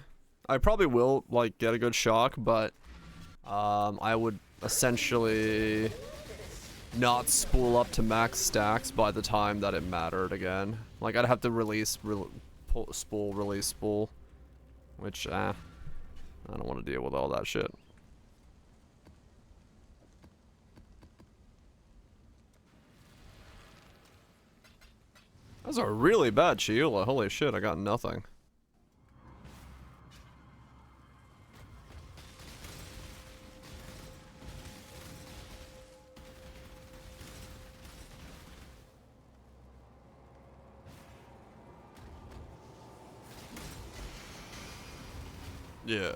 I probably will like get a good shock, but I would essentially not spool up to max stacks by the time that it mattered again. Like I'd have to release spool, release spool, which I don't want to deal with all that shit. That's a really bad Sheila. Holy shit, I got nothing. Yeah.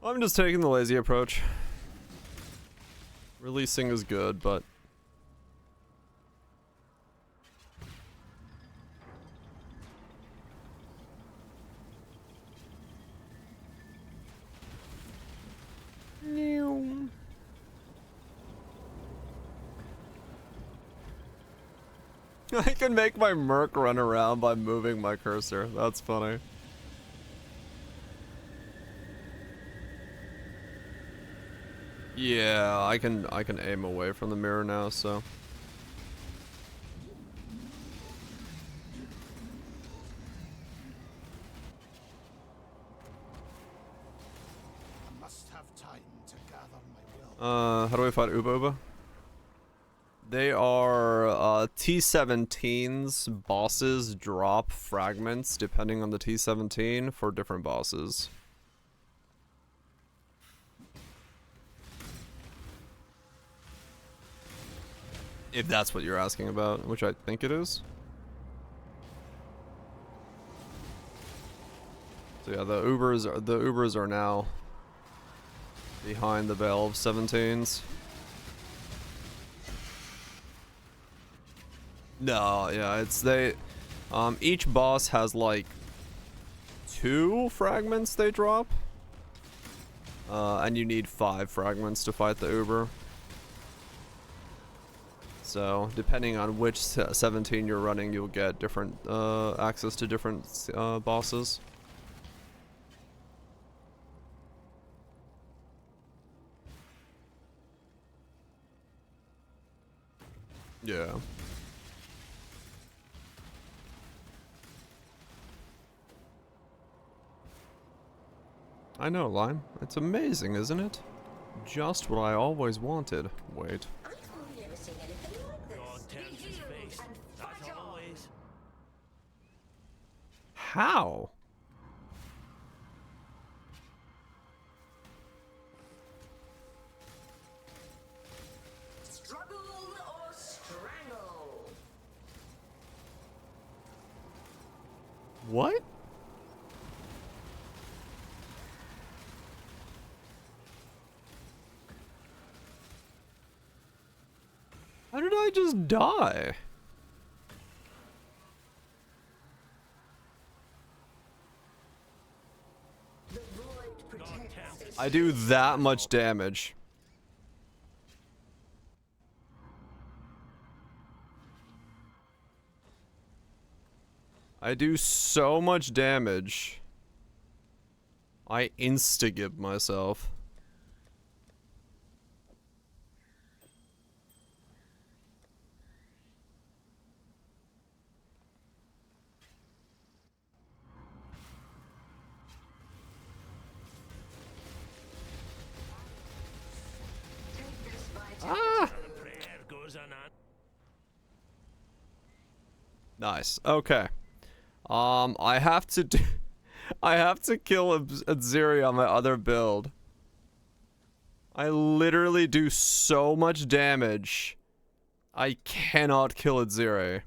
I'm just taking the lazy approach. Releasing is good, but I can make my Merc run around by moving my cursor. That's funny. Yeah, I can aim away from the mirror now, so. I must have time to gather my will. How do I fight Uba Uba? They are T-17's bosses drop fragments depending on the T-17 for different bosses. If that's what you're asking about, which I think it is. So yeah, the Ubers are now behind the veil of 17s. No, yeah, it's each boss has like 2 fragments they drop. And you need 5 fragments to fight the Uber. So, depending on which 17 you're running, you'll get different access to different bosses. Yeah. I know, Lime. It's amazing, isn't it? Just what I always wanted. Wait. How? Struggle or strangle? What? How did I just die? The void protects. I do that much damage. I do so much damage. I insta-gib myself. Ah! Nice. Okay. I have to do I have to kill Aziri on my other build. I literally do so much damage. I cannot kill Aziri.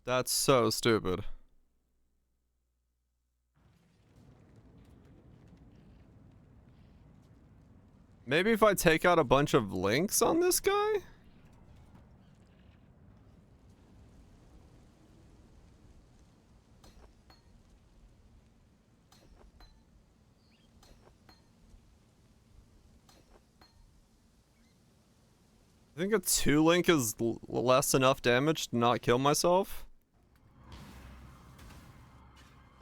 That's so stupid. Maybe if I take out a bunch of links on this guy? I think a 2 link is less enough damage to not kill myself.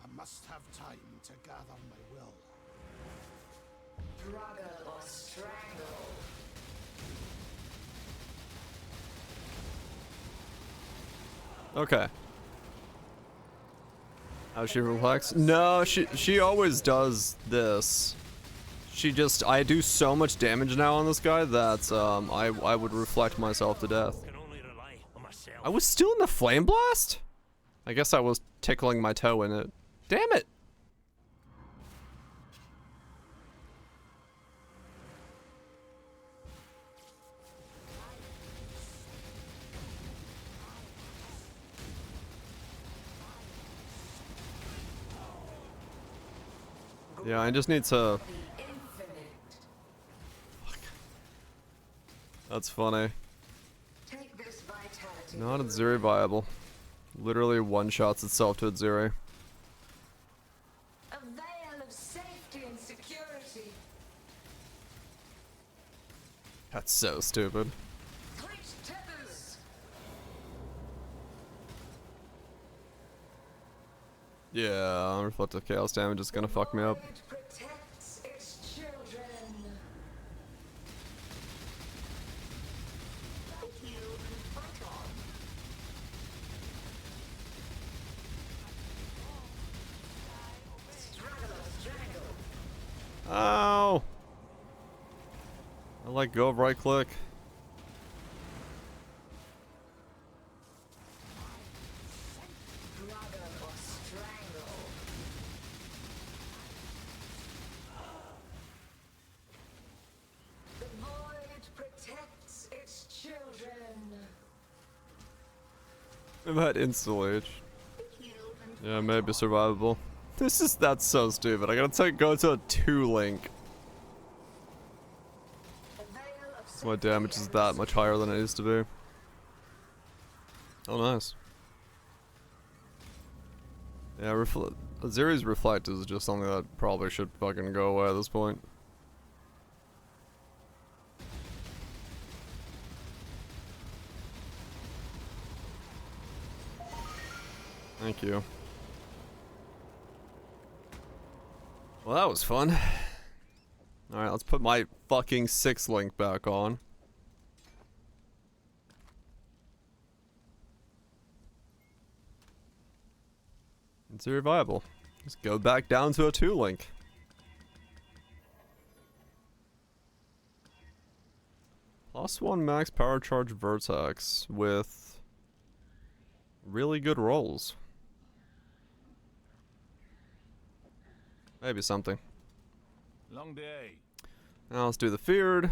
I must have time to gather my will. Struggle or strangle. Okay. How she reflects? No, she always does this. She just, I do so much damage now on this guy that I would reflect myself to death. Can only rely on myself. I was still in the flame blast? I guess I was tickling my toe in it. Damn it. Yeah, I just need to... Fuck. That's funny. Take this vitality. Not at zero viable. Literally one-shots itself to its zero. A veil of safety and security. That's so stupid. Tight tethers. Yeah, reflective chaos damage is gonna fuck me up. It protects its children. Struggle or strangle. Ow! I let go of right click. Struggle or strangle. The void protects its children. I've had insta-age. Yeah, maybe survivable. That's so stupid. I gotta go to a 2 link. A veil of So my damage is that much higher than it used to be. Oh, nice. Yeah, Aziri's Reflect is just something that probably should fucking go away at this point. Thank you. Well, that was fun. Alright, let's put my fucking 6 link back on. It's very viable. Just go back down to a 2 link. +1 max power charge Vertex with really good rolls. Maybe something. Long day. Now let's do the feared.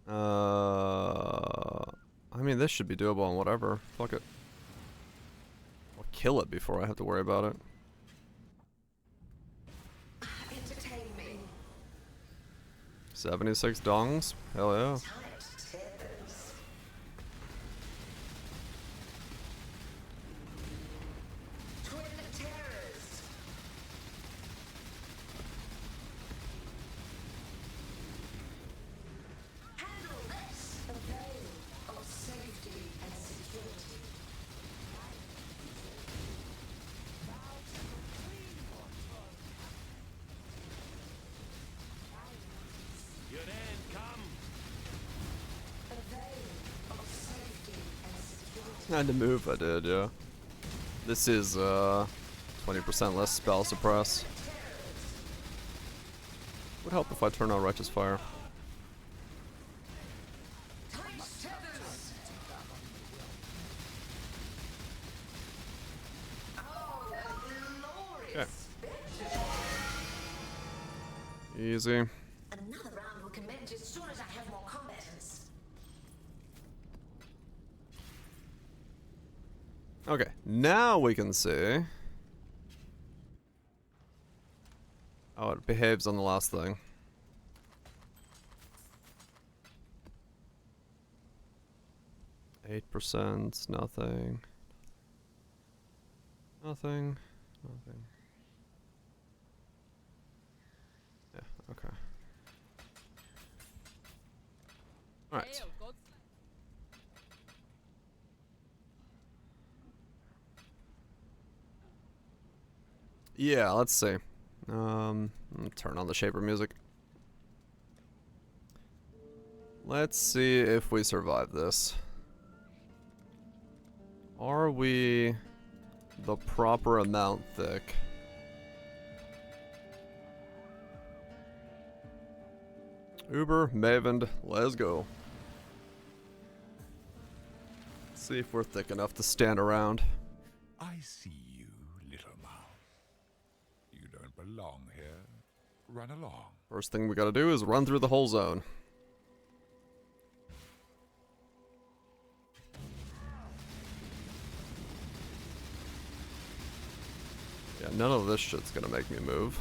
I mean, this should be doable on whatever. Fuck it. I'll kill it before I have to worry about it. entertain me. 76 dongs? Hell yeah. Tight tethers. Twin terrors. Handle this. A veil of safety and security. Your end come. A veil of safety and security. Had to move, I did, yeah. This is 20% less spell suppress. Would help if I turn on Righteous Fire. Tight tethers. Oh, a glorious Easy. Another round will commence as soon as I have more combatants. Okay, now we can see how it behaves on the last thing. 8%, nothing. Nothing. Nothing. Yeah, okay. Alright. Hail, gods. Yeah, let's see. Turn on the Shaper music. Let's see if we survive this. Are we the proper amount thick? Uber, Maven, let's go. See if we're thick enough to stand around. I see you, little mouse. You don't belong here. Run along. First thing we gotta do is run through the whole zone. Yeah, none of this shit's gonna make me move.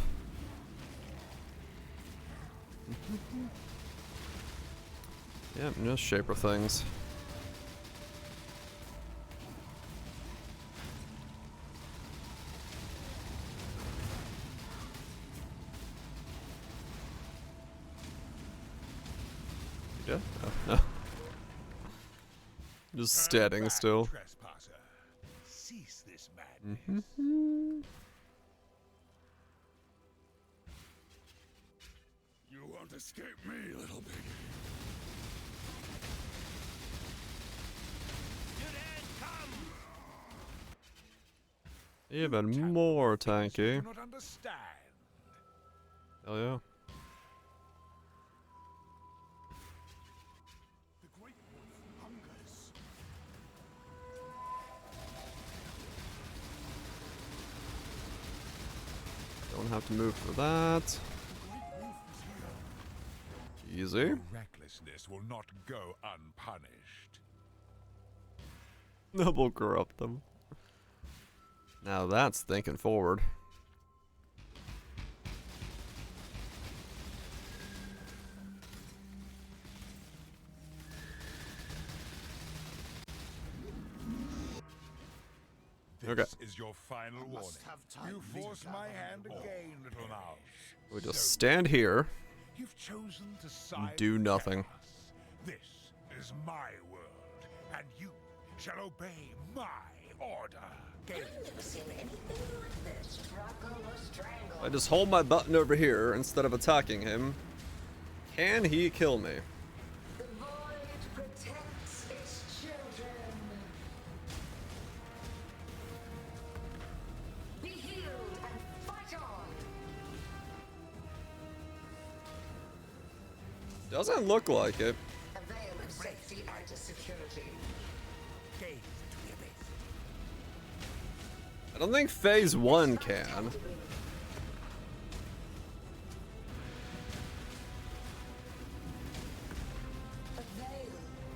Yeah, just Shaper things. Yeah? Oh, no. Just standing Back, still. trespasser. Cease this madness. You won't escape me, little baby. Even more tanky. You do not understand. Hell yeah. The great wolf hungers. Don't have to move for that. Easy. Your recklessness will not go unpunished. Double corrupt them. Now that's thinking forward. Okay. This is your final warning. Must have time You to force my gather hand more. again, little mouse. We just stand here. You've chosen to side do with nothing. chaos. This is my world, and you shall obey my order. I just hold my button over here instead of attacking him. Can he kill me? The void protects its children. Be healed and fight on. Doesn't look like it. A veil of safety and security. Gaze into the abyss. I don't think phase 1 can. A veil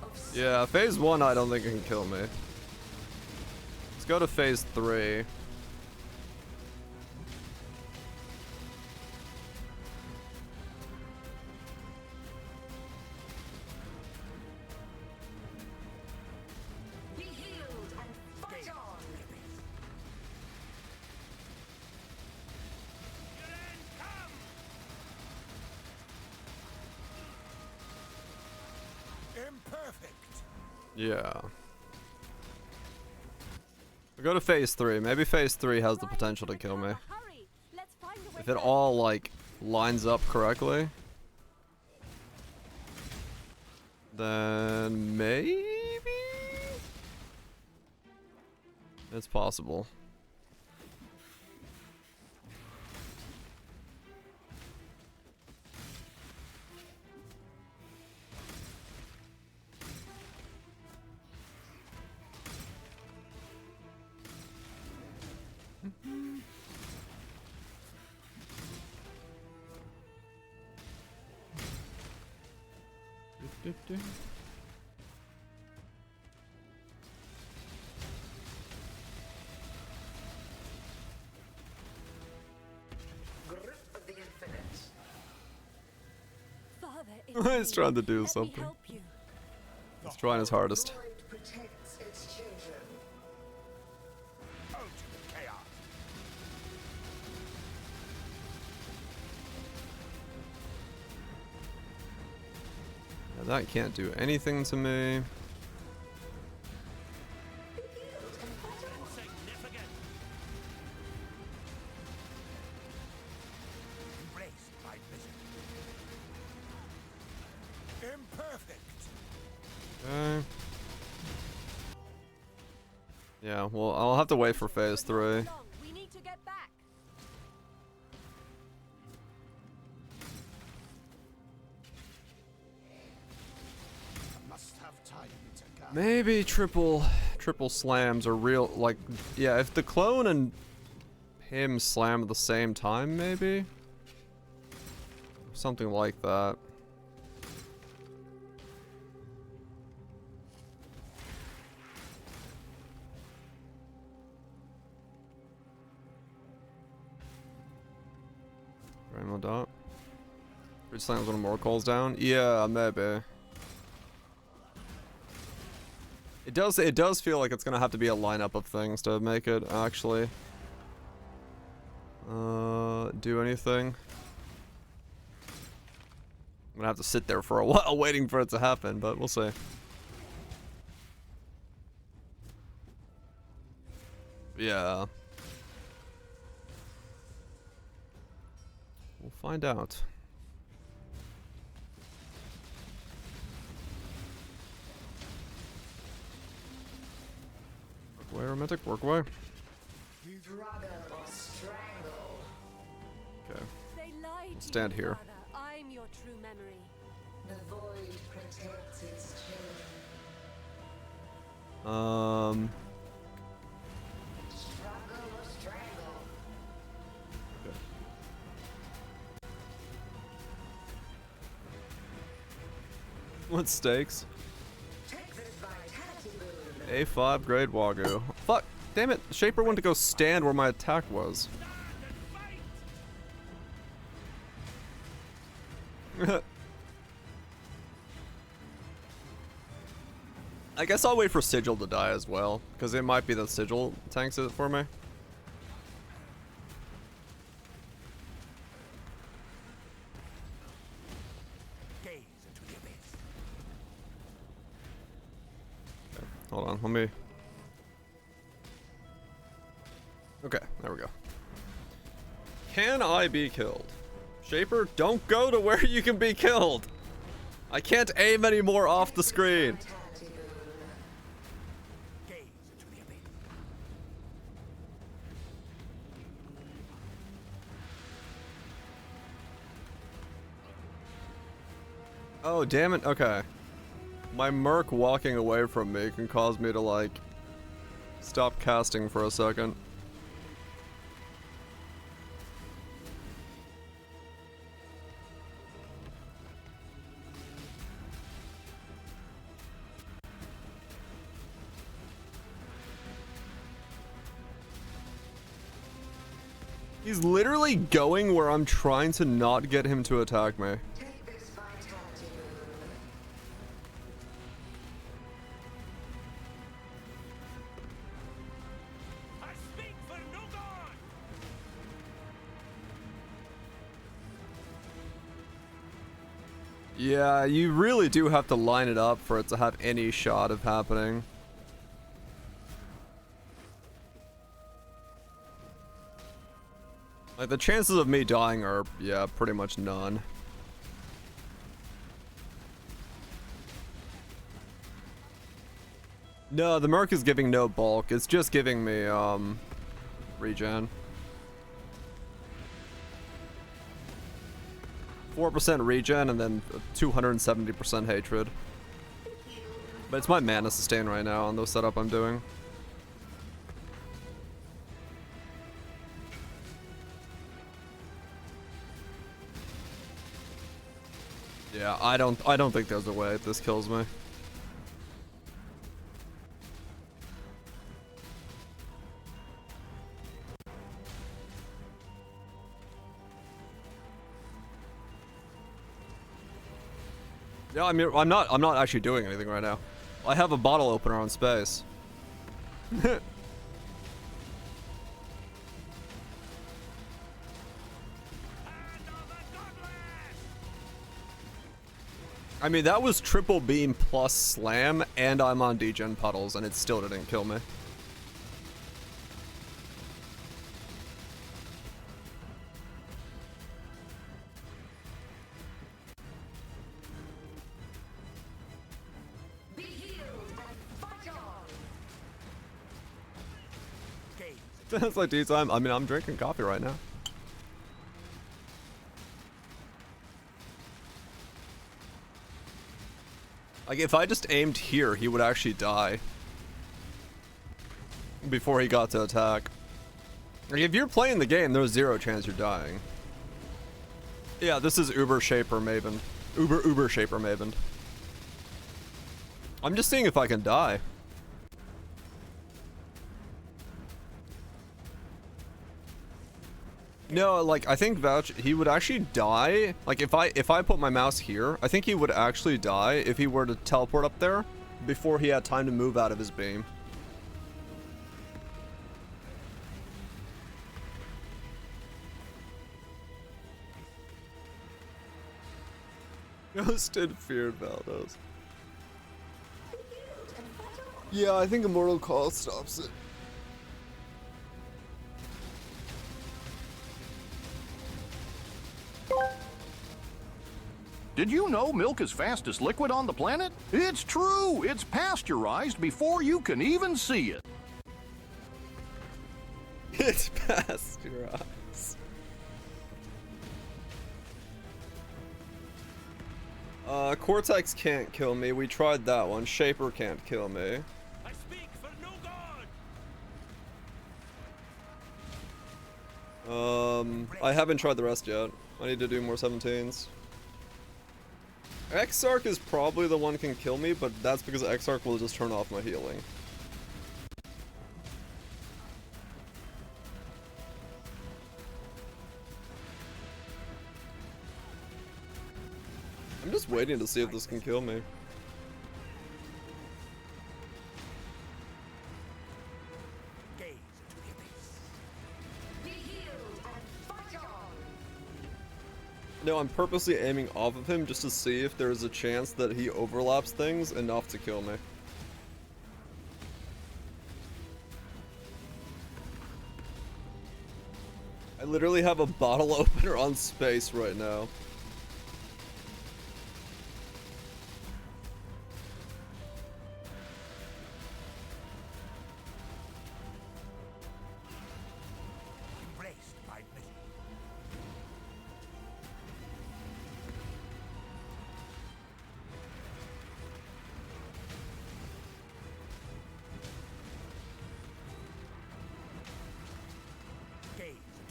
of Yeah, phase 1 I don't think it can kill me. Let's go to phase 3. be healed and fight on. Imperfect. Yeah. We'll go to phase 3. Maybe phase 3 has the potential to kill me. Hurry! Let's find a way If it back. all, like, lines up correctly. Then maybe? It's possible. Grip of the infinite. Father, He's trying to do let me something. help you. He's trying his hardest. Void protects its children. Out of chaos. Yeah, That can't do anything to me. Insignificant. Embrace my vision. Imperfect. Okay. Yeah, well, I'll have to wait for phase 3. We need to get back. Must have time to gather. Maybe triple slams are real, like, yeah, if the clone and him slam at the same time, maybe? Something like that. Rainbow dot. Three slams when more calls down? Yeah, maybe. It does feel like it's gonna have to be a lineup of things to make it actually do anything. I'm gonna have to sit there for a while waiting for it to happen, but we'll see. Yeah. We'll find out. Work away, romantic, work away. Struggle or strangle. Okay. They lied to stand you, here. Father. I'm your true memory. The void protects its children. Struggle or strangle. Okay. What stakes? Take this vitality boon. A5 grade Wagyu. Fuck! Damn it! Shaper went to go stand where my attack was. I guess I'll wait for Sigil to die as well, because it might be that Sigil tanks it for me. Gaze into the abyss. Okay, hold on, let me... Okay, there we go. Can I be killed? Shaper, don't go to where you can be killed! I can't aim anymore off the screen! Vitality boon. Gaze into the abyss. Oh, damn it, okay. My Merc walking away from me can cause me to, like, stop casting for a second. He's literally going where I'm trying to not get him to attack me. Take this vitality boon. I speak for Nugon! Yeah, you really do have to line it up for it to have any shot of happening. Like, the chances of me dying are, yeah, pretty much none. No, the Merc is giving no bulk. It's just giving me, regen. 4% regen and then 270% hatred. But it's my mana sustain right now on the setup I'm doing. Yeah, I don't think there's a way this kills me. Yeah, I mean, I'm not actually doing anything right now. I have a bottle opener on space. I mean, that was triple beam plus slam, and I'm on degen puddles, and it still didn't kill me. Be healed and fight on. Sounds like tea time. I mean, I'm drinking coffee right now. Like, if I just aimed here, he would actually die. Before he got to attack. Like, if you're playing the game, there's zero chance you're dying. Yeah, this is Uber Shaper Maven. Uber Shaper Maven. I'm just seeing if I can die. No, like, I think Vouch, he would actually die. Like, if I put my mouse here, I think he would actually die if he were to teleport up there before he had time to move out of his beam. Ghosted feared Valdos. Yeah, I think Immortal Call stops it. Did you know milk is fastest liquid on the planet? It's true! It's pasteurized before you can even see it. It's pasteurized. Cortex can't kill me. We tried that one. Shaper can't kill me. I speak for no god! I haven't tried the rest yet. I need to do more 17s. Exarch is probably the one who can kill me, but that's because Exarch will just turn off my healing. I'm just waiting to see if this can kill me. Be healed and fight on. No, I'm purposely aiming off of him just to see if there's a chance that he overlaps things enough to kill me. I literally have a bottle opener on space right now.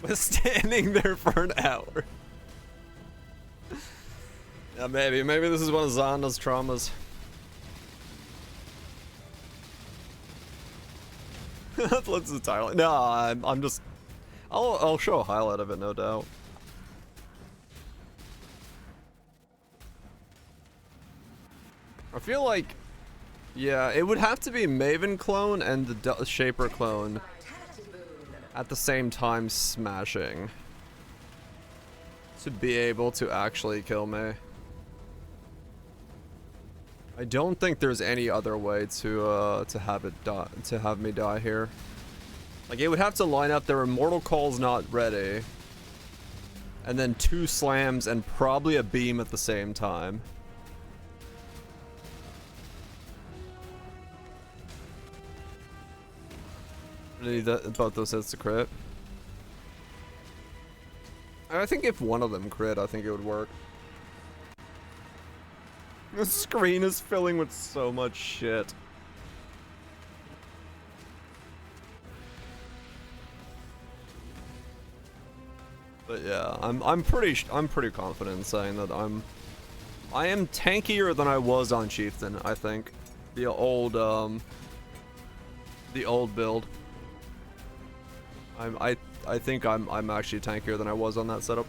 Was standing there for an hour. Yeah, maybe this is one of Zanda's traumas. Let's entirely. No, I'm just. I'll show a highlight of it, no doubt. I feel like, yeah, it would have to be Maven clone and the Shaper clone at the same time smashing to be able to actually kill me. I don't think there's any other way to have it die, to have me die here. Like, it would have to line up their Immortal Call's not ready, and then 2 slams and probably a beam at the same time. Need both those hits to crit. I think if one of them crit, I think it would work. The screen is filling with so much shit. But yeah, I'm pretty confident in saying that I am tankier than I was on Chieftain. I think the old build. I think I'm actually tankier than I was on that setup.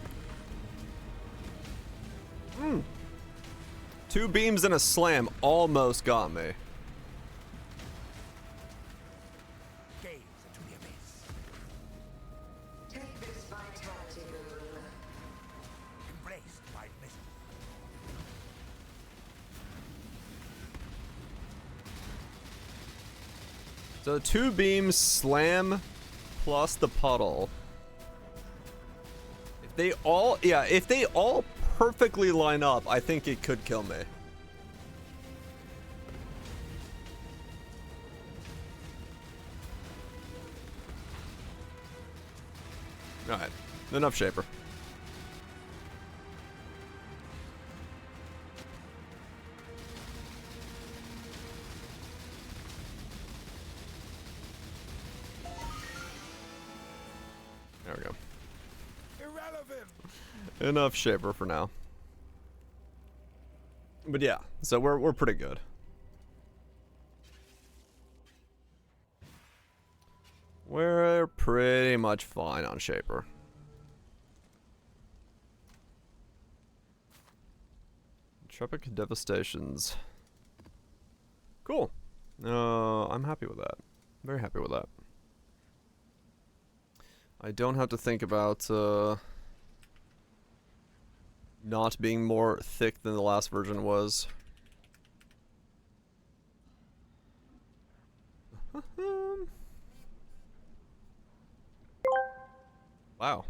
2 beams and a slam almost got me. Take this vitality boon. Embraced by mission. So 2 beams, slam, plus the puddle. If they all perfectly line up, I think it could kill me. Alright, enough Shaper. There we go. Irrelevant. Enough Shaper for now. But yeah, so we're pretty good. We're pretty much fine on Shaper. Tropic Devastations. Cool. I'm happy with that. Very happy with that. I don't have to think about not being more thick than the last version was. Wow.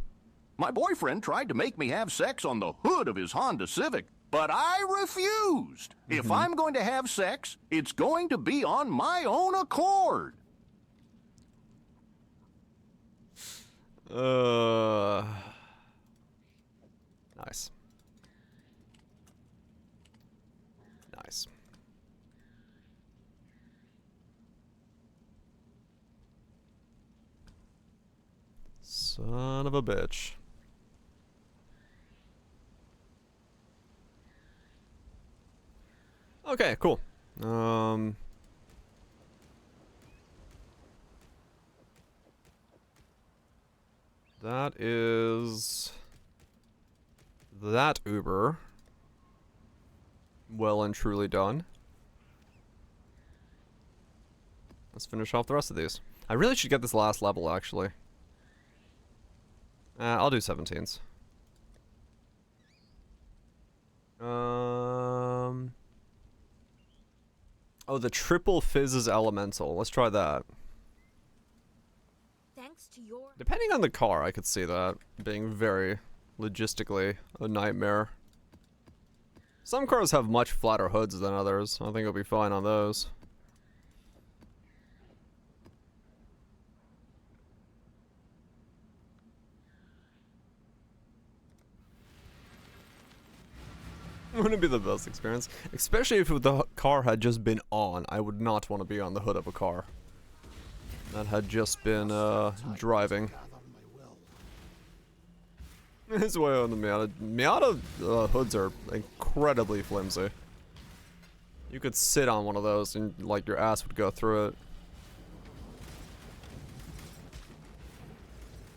My boyfriend tried to make me have sex on the hood of his Honda Civic, but I refused. If I'm going to have sex, it's going to be on my own accord. Nice. Nice. Son of a bitch. Okay, cool. That is that Uber. Well and truly done. Let's finish off the rest of these. I really should get this last level, actually. I'll do 17s. Oh, the triple fizzes elemental. Let's try that. Thanks to your Depending on the car, I could see that being very logistically a nightmare. Some cars have much flatter hoods than others. I think it'll be fine on those. Wouldn't be the best experience, especially if the car had just been on. I would not want to be on the hood of a car that had just been driving. It's way on the Miata. Miata hoods are incredibly flimsy. You could sit on one of those and like your ass would go through it.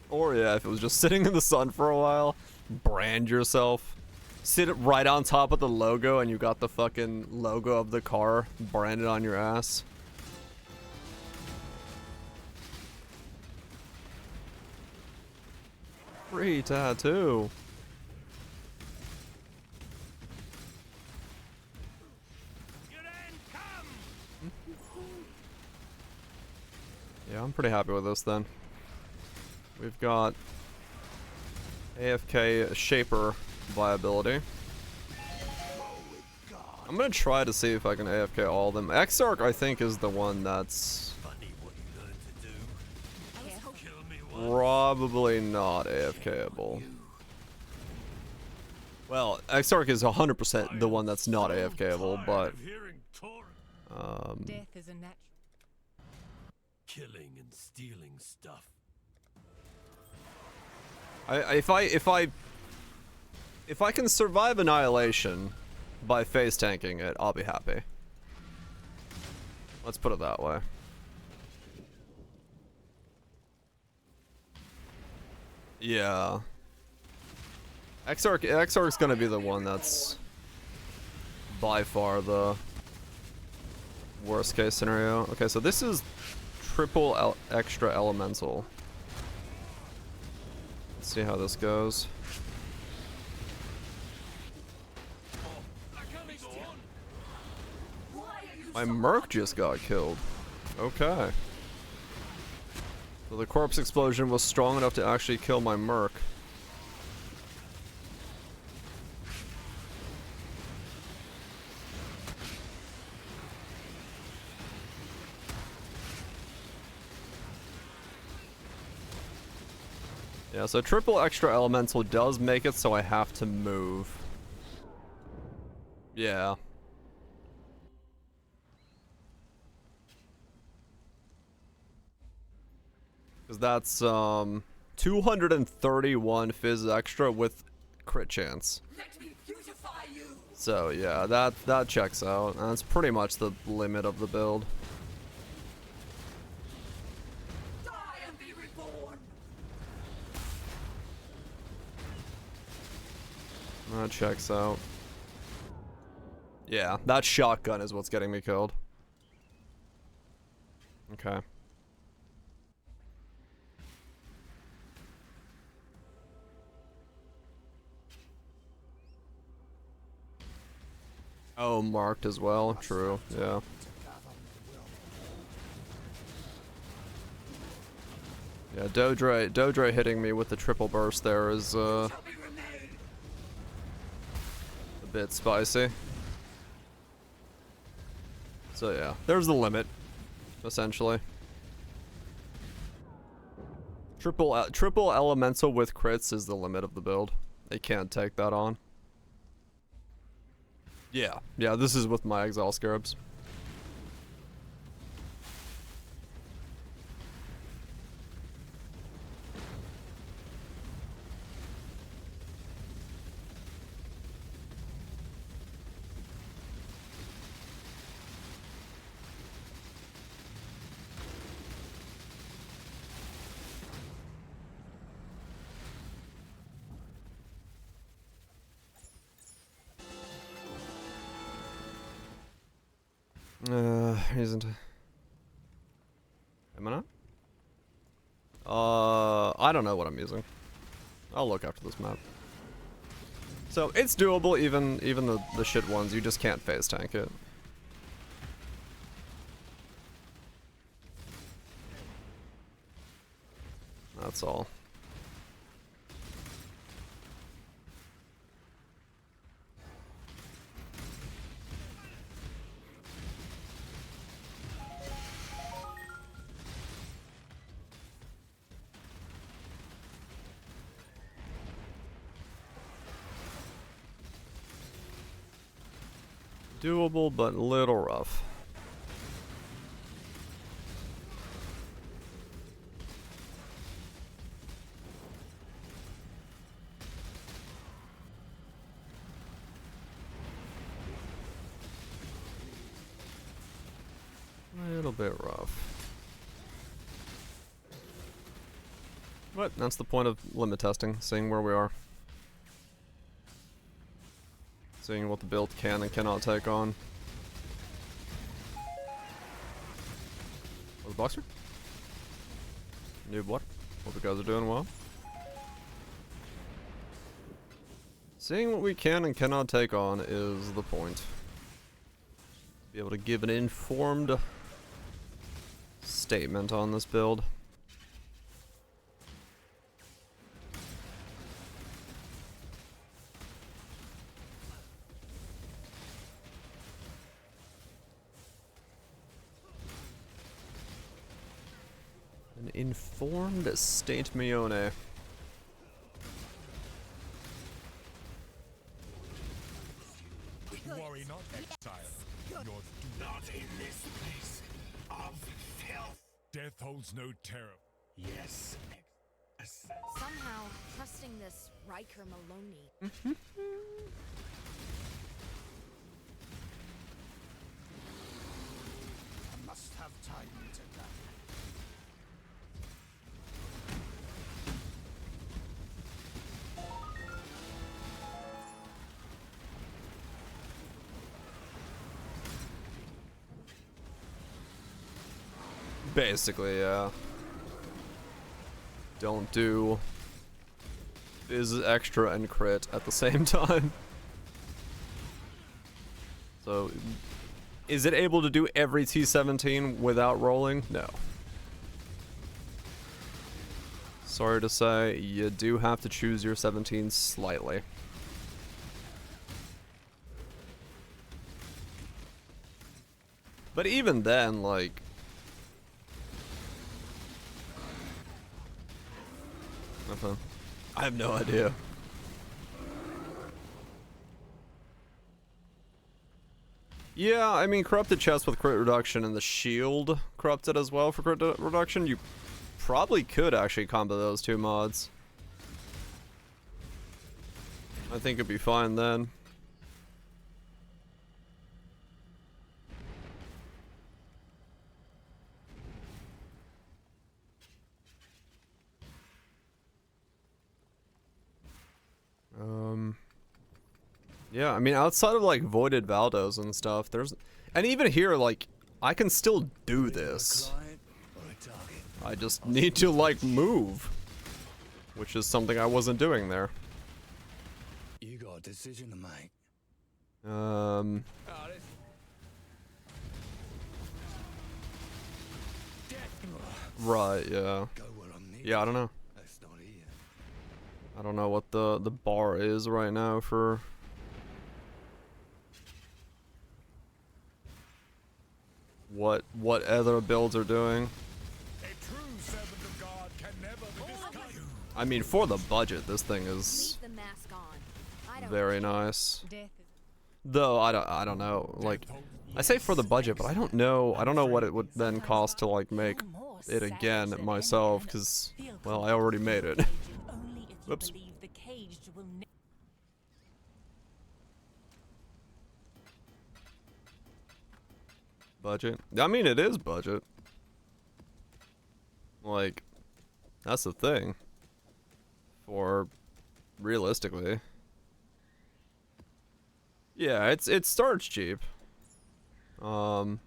Or yeah, if it was just sitting in the sun for a while, brand yourself. Sit right on top of the logo and you got the fucking logo of the car branded on your ass. Free tattoo. Yeah, I'm pretty happy with this then. We've got AFK Shaper viability. I'm gonna try to see if I can AFK all of them. Exarch, I think, is the one that's probably not AFKable. Well, Exarch is 100% the one that's not AFKable, but death is a natural killing and stealing stuff. If I can survive Annihilation by phase tanking it, I'll be happy. Let's put it that way. Yeah. Exarch's gonna be the one that's by far the worst case scenario. Okay, so this is triple extra elemental. Let's see how this goes. My Merc just got killed. Okay. So the corpse explosion was strong enough to actually kill my merc. Yeah, so triple extra elemental does make it so I have to move. Yeah. Because that's 231 fizz extra with crit chance. So yeah, that checks out. That's pretty much the limit of the build. That checks out. Yeah, that shotgun is what's getting me killed. Okay. Oh, marked as well. True. Yeah. Yeah, Dodre hitting me with the triple burst there is a bit spicy. So yeah, there's the limit, essentially. Triple elemental with crits is the limit of the build. They can't take that on. Yeah, this is with my Exile Scarabs. Isn't. Am I not? I don't know what I'm using. I'll look after this map. So it's doable, even the shit ones. You just can't phase tank it. That's all. Doable, but a little rough. A little bit rough. But that's the point of limit testing, seeing where we are. Seeing what the build can and cannot take on. Oh, the boxer? Noob what? Hope you guys are doing well. Seeing what we can and cannot take on is the point. Be able to give an informed statement on this build. An informed state Mione. Worry not, exile. You're Not in this place of filth. death holds no terror. Yes. Somehow, trusting this Riker Maloney. I must have time to gather. Basically, yeah. Don't do is extra and crit at the same time. So, is it able to do every T17 without rolling? No. Sorry to say, you do have to choose your 17 slightly. But even then, like... I have no idea. Yeah, I mean, corrupted chest with crit reduction and the shield corrupted as well for crit reduction. You probably could actually combo those two mods. I think it'd be fine then. Yeah, I mean, outside of like voided Valdos and stuff, there's, and even here, like, I can still do this. I just need to like move, which is something I wasn't doing there. You got a decision to make. Right, yeah. Yeah, I don't know. I don't know what the bar is right now for... What other builds are doing. I mean, for the budget, this thing is very nice. Though I don't know. Like, I say for the budget, but I don't know what it would then cost to like make it again myself, because well, I already made it. Whoops. Budget? I mean, it is budget. Like, that's the thing. For realistically. Yeah, it starts cheap. And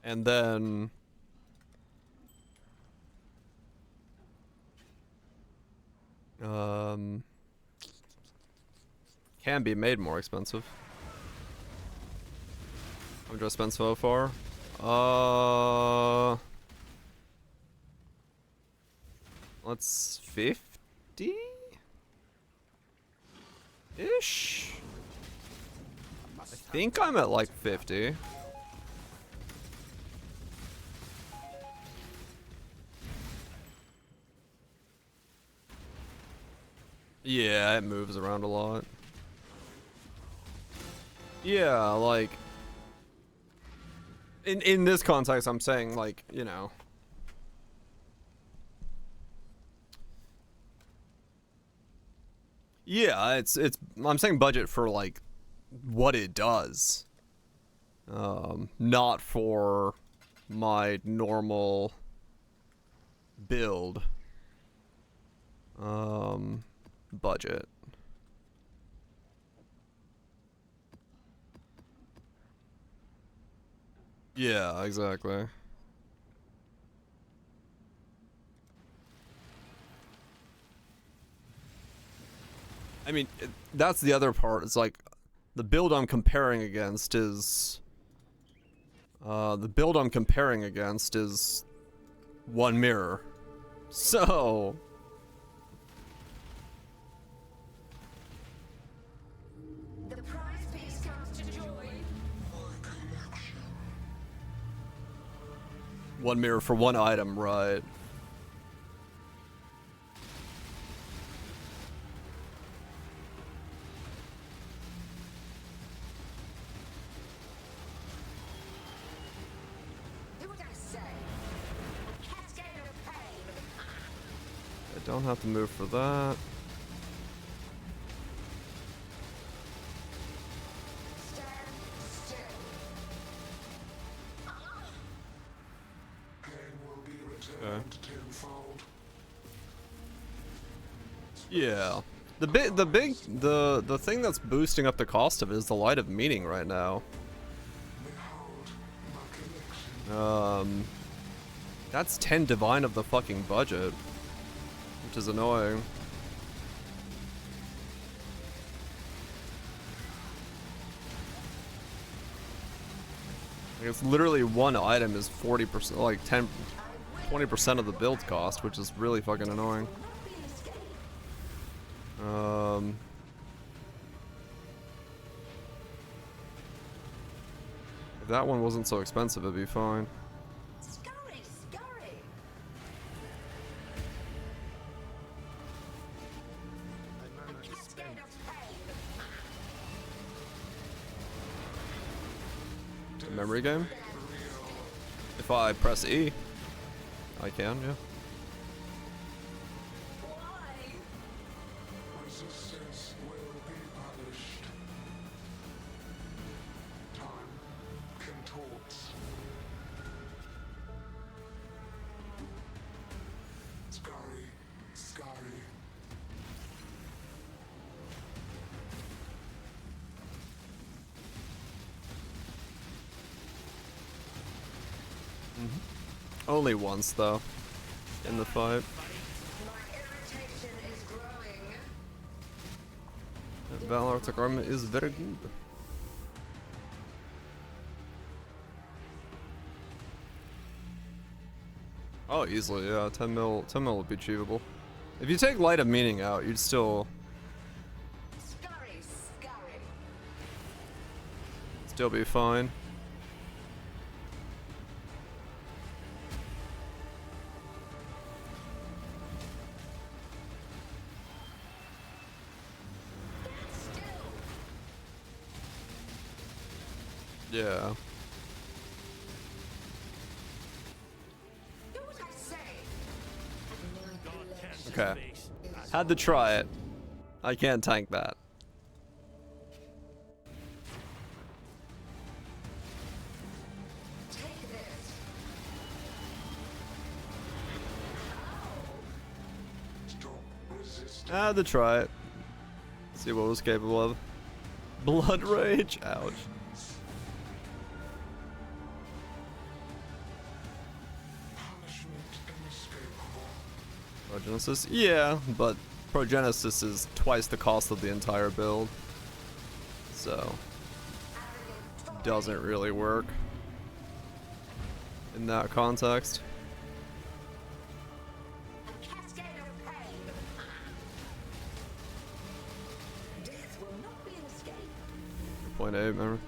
then can be made more expensive. How much I spent so far? Let's 50-ish? I think I'm at like 50. Yeah, it moves around a lot. Yeah, like in this context, I'm saying, like, you know, yeah, it's I'm saying budget for like what it does, not for my normal build budget. Yeah, exactly. I mean, that's the other part. It's like the build I'm comparing against is one mirror. So The prize piece comes to join. one mirror for one item, right? Do what I say. Cascade of pain. I don't have to move for that. Stand still. Yeah. The thing that's boosting up the cost of it is the Light of Meaning right now. That's 10 divine of the fucking budget, which is annoying. Like, it's literally one item is 40%, like 10. 20% of the build cost, which is really fucking annoying. If that one wasn't so expensive, it'd be fine. Scurry, scurry. Cascade of pain. A memory game? If I press E, I can, yeah. Resistance will be punished. Time contorts. Scurry, scurry. Only once, though, in the fight. My irritation is growing. That Valor Tech armor is very good. Oh, easily, yeah. 10 mil would be achievable. If you take Light of Meaning out, you'd still Scurry, scurry. be fine. Yeah. Do what I say. Okay. Had to try it. I can't tank that. Take this. Stop resisting. Had to try it. See what it was capable of. Blood Rage? Ouch. Punishment inescapable. Progenesis? Yeah, but Progenesis is twice the cost of the entire build. So, doesn't really work in that context. A cascade of pain. Death will not be an escape. 0.8, remember?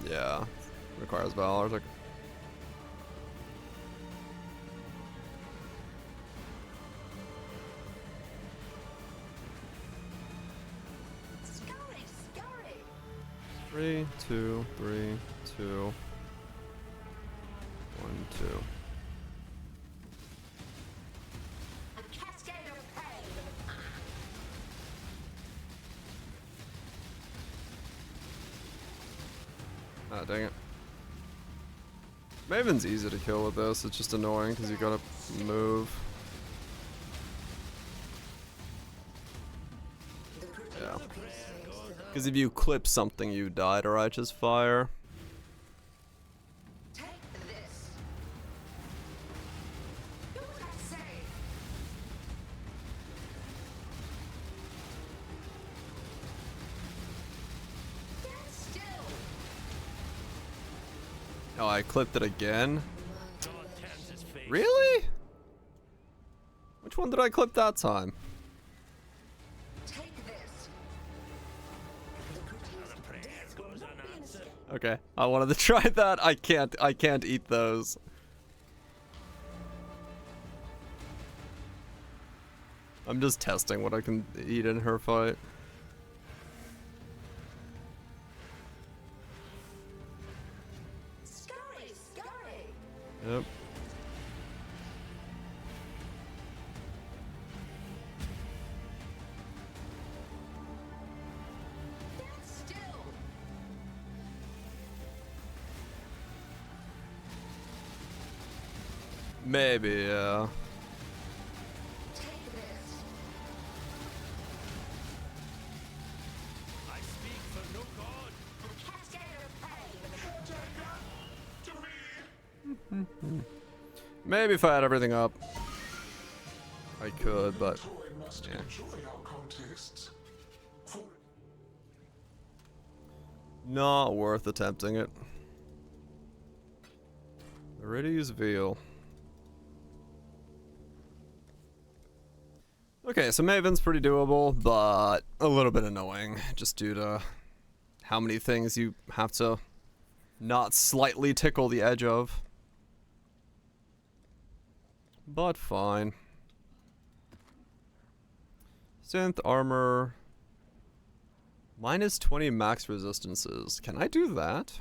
Yeah. Requires Valor. Like, Scurry, scurry. 3, 2, 3, 2, 1, 2. A cascade of pain. Ah, dang it. Maven's easy to kill with this, it's just annoying because you gotta move. Yeah. Because if you clip something, you die to Righteous Fire. Take this. Do what I say. Stand still. Oh, I clipped it again? Really? Which one did I clip that time? Take this. The prettiest will not be an escape. Okay, I wanted to try that. I can't eat those. I'm just testing what I can eat in her fight. Scurry, scurry. Yep. Stand still. Maybe, yeah. Take this. I speak for no god. A cascade of pain. Maybe if I had everything up, I could, but We must yeah. enjoy our contests. For Not worth attempting it. Ready to use veal. Okay, so Maven's pretty doable, but a little bit annoying, just due to how many things you have to not slightly tickle the edge of. But fine. Synth armor. Minus 20 max resistances. Can I do that?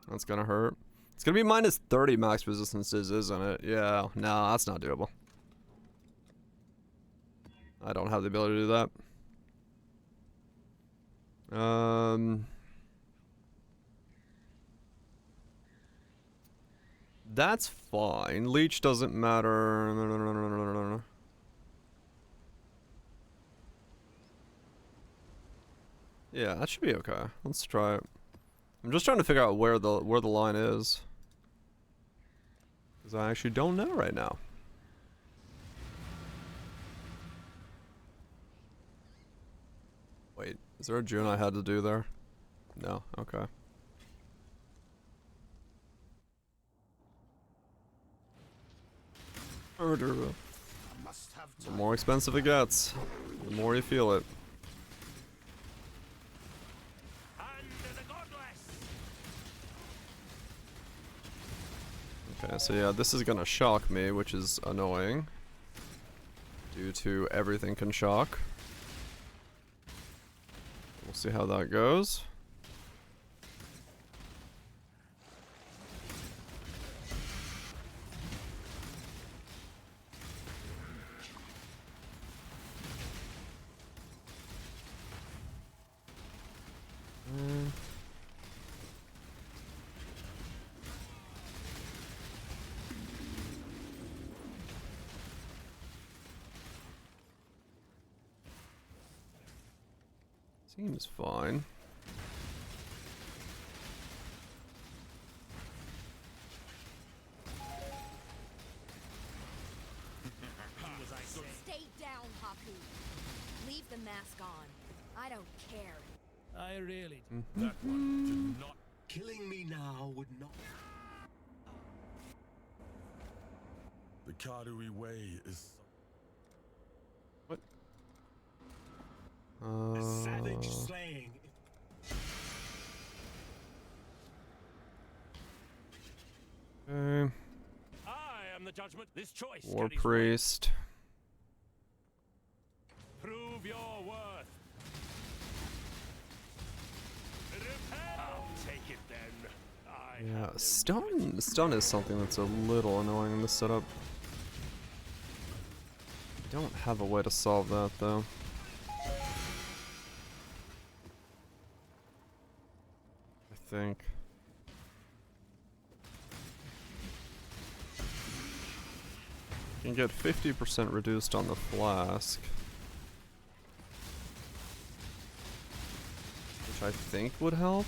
That's gonna hurt. It's gonna be minus 30 max resistances, isn't it? Yeah, no, that's not doable. I don't have the ability to do that. That's fine. Leech doesn't matter. Yeah, that should be okay. Let's try it. I'm just trying to figure out where the line is, because I actually don't know right now. Wait, is there a June I had to do there? No, okay. The more expensive it gets, the more you feel it. Okay, so yeah, this is gonna shock me, which is annoying, due to everything can shock. We'll see how that goes. Seems fine. Stay down, Haku. Leave the mask on. I don't care. I really that one did not. Killing me now would not. The Karui way is. What? Savage slaying. Okay. I am the judgment. This choice. War Priest. Prove your worth. I'll take it then. Yeah, stun is something that's a little annoying in this setup. I don't have a way to solve that though. I think. You can get 50% reduced on the flask, which I think would help.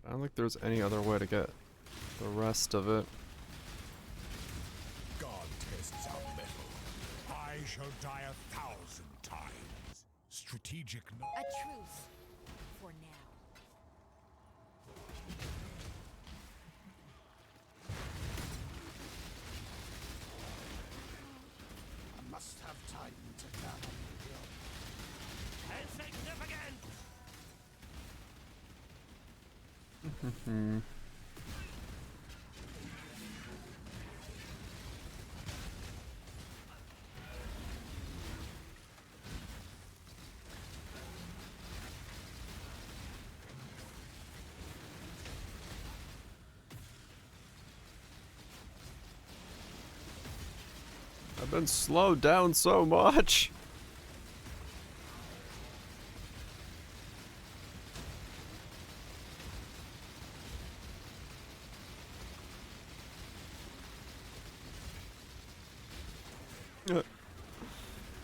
I don't think there's any other way to get the rest of it. God tests our metal. I shall die 1,000 times. Strategic A truce. For now. I must have time to gather. Insignificant. I've been slowed down so much.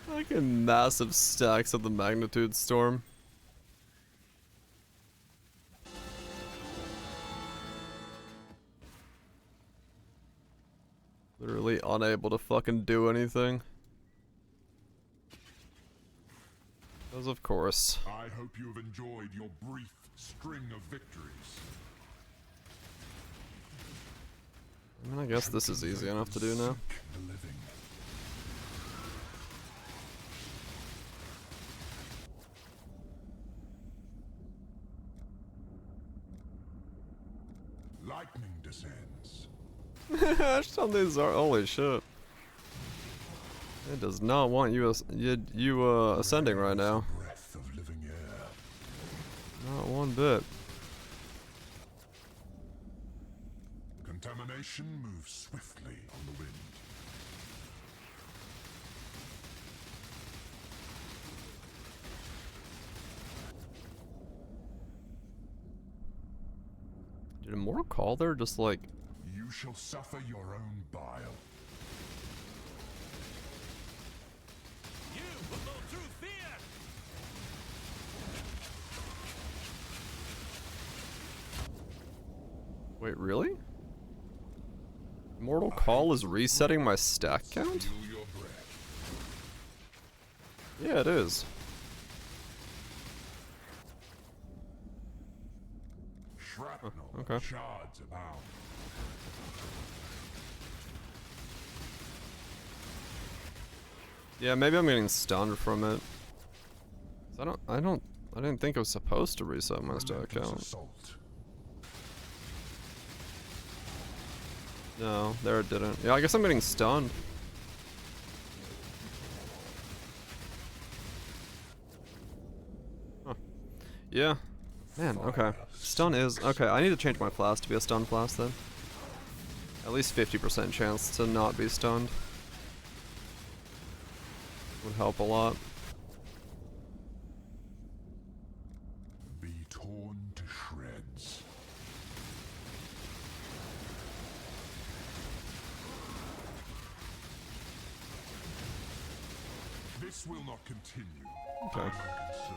Fucking massive stacks of the magnitude storm. Literally unable to fucking do anything. Because of course. I hope you have enjoyed your brief string of victories. I mean, I guess this is easy enough to do now. The living. Lightning descends. Some of these are holy shit. It does not want you ascending right now. Breath of living air. Not one bit. Contamination moves swiftly on the wind. Did Immortal Call there just like... You shall suffer your own bile. You will go through fear. Wait, really? Immortal Call is resetting my stack count? Feel your breath. Yeah, it is. Shrapnel. okay. Shards abound. Yeah, maybe I'm getting stunned from it. I didn't think I was supposed to reset my stack Relentless count. assault. No, there it didn't. Yeah, I guess I'm getting stunned. Huh. Yeah. Man, okay. Stun is... Okay, I need to change my class to be a stun class then. At least 50% chance to not be stunned. Would help a lot. Be torn to shreds. This will not continue. Okay. I'm unconcerned.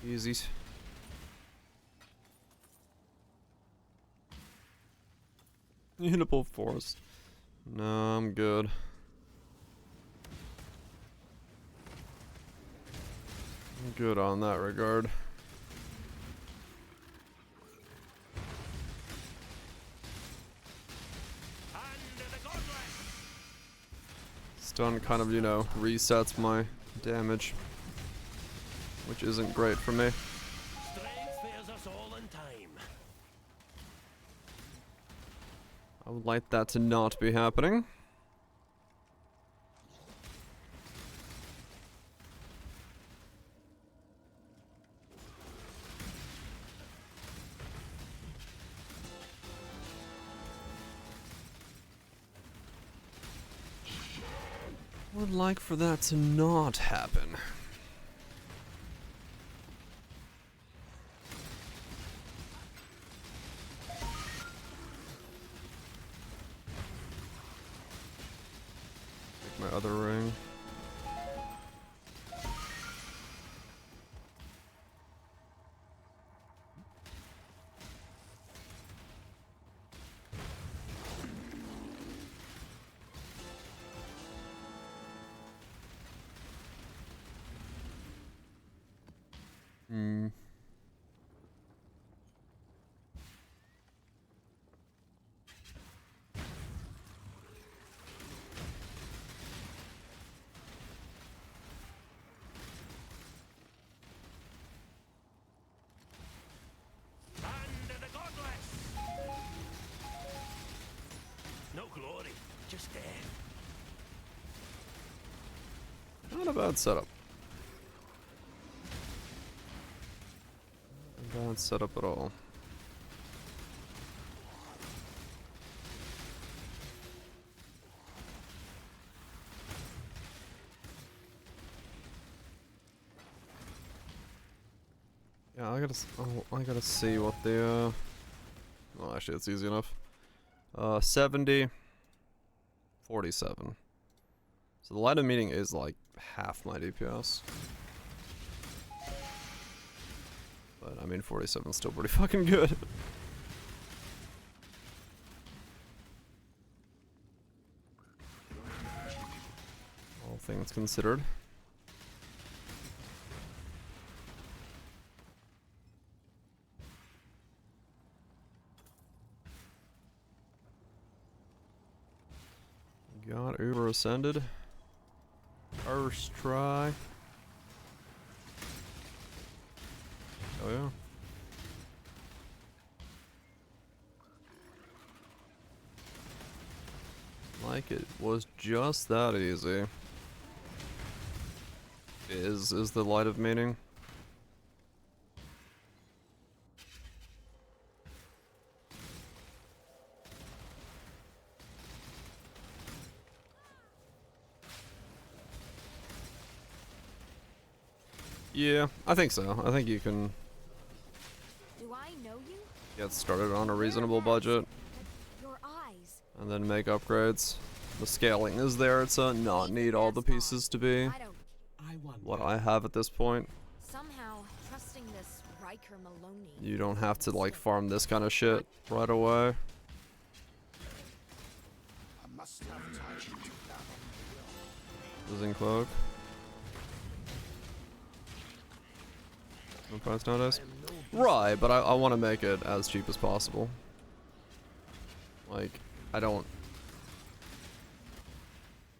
Easy. Unable force. No, I'm good. I'm good on that regard. Stun kind of, you know, resets my damage, which isn't great for me. Strength fails us all in time. I would like that to not be happening. Would like for that to not happen. Take my other ring. Hmm. Hand of the godless. No glory, just death. Not a bad setup. Not a bad setup at all. Yeah, I gotta see what the, well, actually, it's easy enough. 70, 47. So the light of meaning is like half my DPS. But I mean 47 is still pretty fucking good. All things considered. Got Uber ascended. First try. Oh yeah. Like it was just that easy. Is the light of meaning? Yeah, I think so. I think you can Do I know you? get started on a reasonable budget Your eyes. and then make upgrades. The scaling is there to not need all the pieces to be I don't. what I have at this point. Somehow, trusting this Riker Maloney. You don't have to like farm this kind of shit right away. I must have time to Losing cloak. No price nowadays. Right, but I want to make it as cheap as possible. Like, I don't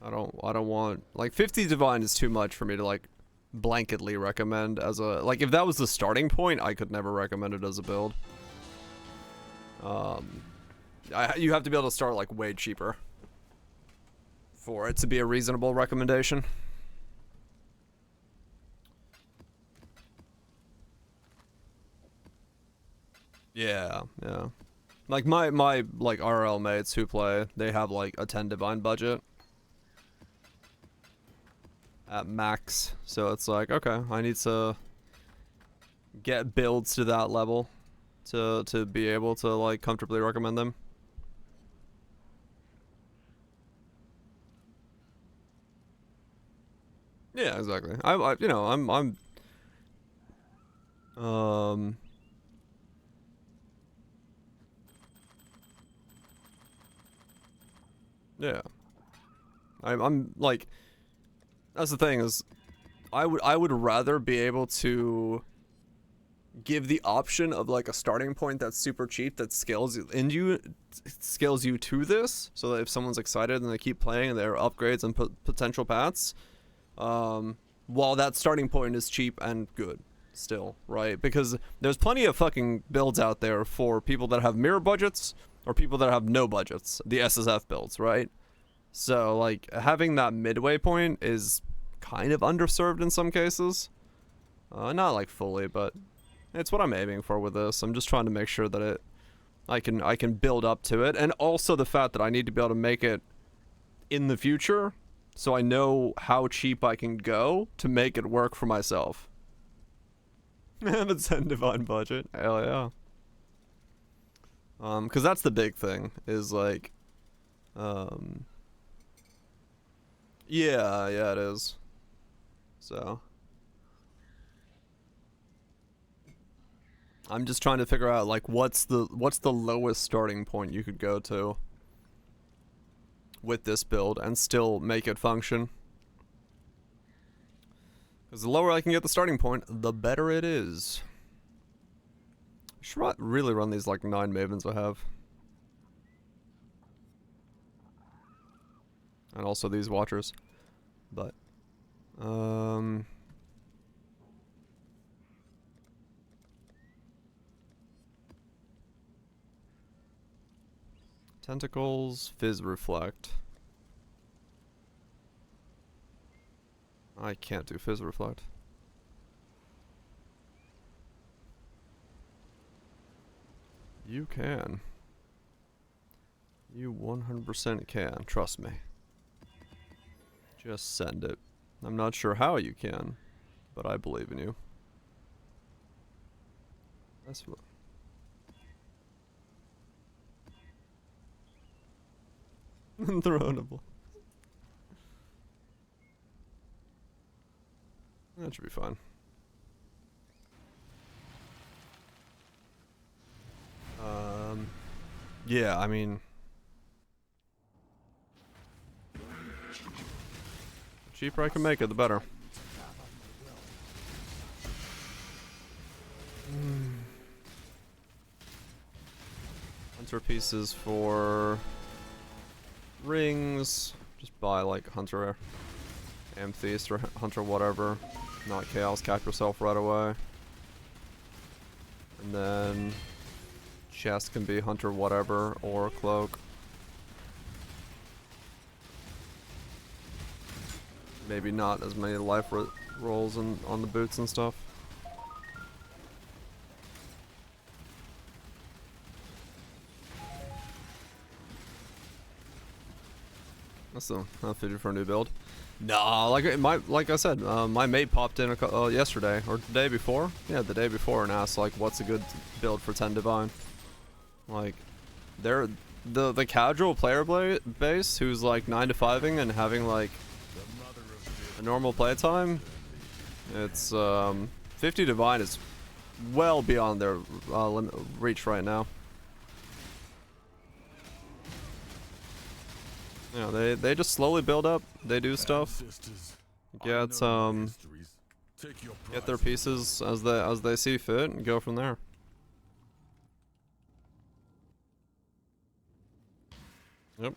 want, like 50 divine is too much for me to like blanketly recommend as a, like if that was the starting point, I could never recommend it as a build. You have to be able to start like way cheaper for it to be a reasonable recommendation. Yeah, yeah. Like my like RL mates who play, they have like a 10 divine budget at max. So it's like, okay, I need to get builds to that level to be able to like comfortably recommend them. Yeah, exactly. I you know, I'm yeah. I'm like, that's the thing is, I would rather be able to give the option of like a starting point that's super cheap that scales you to this, so that if someone's excited and they keep playing and there are upgrades and potential paths, while that starting point is cheap and good still, right? Because there's plenty of fucking builds out there for people that have mirror budgets or people that have no budgets, the SSF builds, right? So like having that midway point is kind of underserved in some cases. Not like fully, but it's what I'm aiming for with this. I'm just trying to make sure that I can build up to it, and also the fact that I need to be able to make it in the future, so I know how cheap I can go to make it work for myself. Have a 10 divine budget. Hell yeah. Cause that's the big thing, is like, yeah, it is. So I'm just trying to figure out like what's the lowest starting point you could go to with this build and still make it function. Because the lower I can get the starting point, the better it is. I should really run these like 9 Mavens I have. And also these Watchers. But, Tentacles, Fizz Reflect. I can't do Fizz Reflect. You can. You 100% can, trust me. Just send it. I'm not sure how you can, but I believe in you. That's what. Thrownable. That should be fine. Yeah, I mean, the cheaper I can make it, the better. Hunter pieces for rings. Just buy like Hunter Amethyst or Hunter whatever. Not Chaos, cap yourself right away. And then chest can be Hunter whatever or Cloak. Maybe not as many life rolls on the boots and stuff. That's the fidget for a new build. Nah, like I said, my mate popped in yesterday or the day before. Yeah, the day before, and asked like, "What's a good build for 10 Divine?" Like, they're the casual player base who's like 9 to 5ing and having like a normal playtime. It's 50 Divine is well beyond their reach right now. You know, they just slowly build up. They do stuff. Get get their pieces as they see fit and go from there. Yep.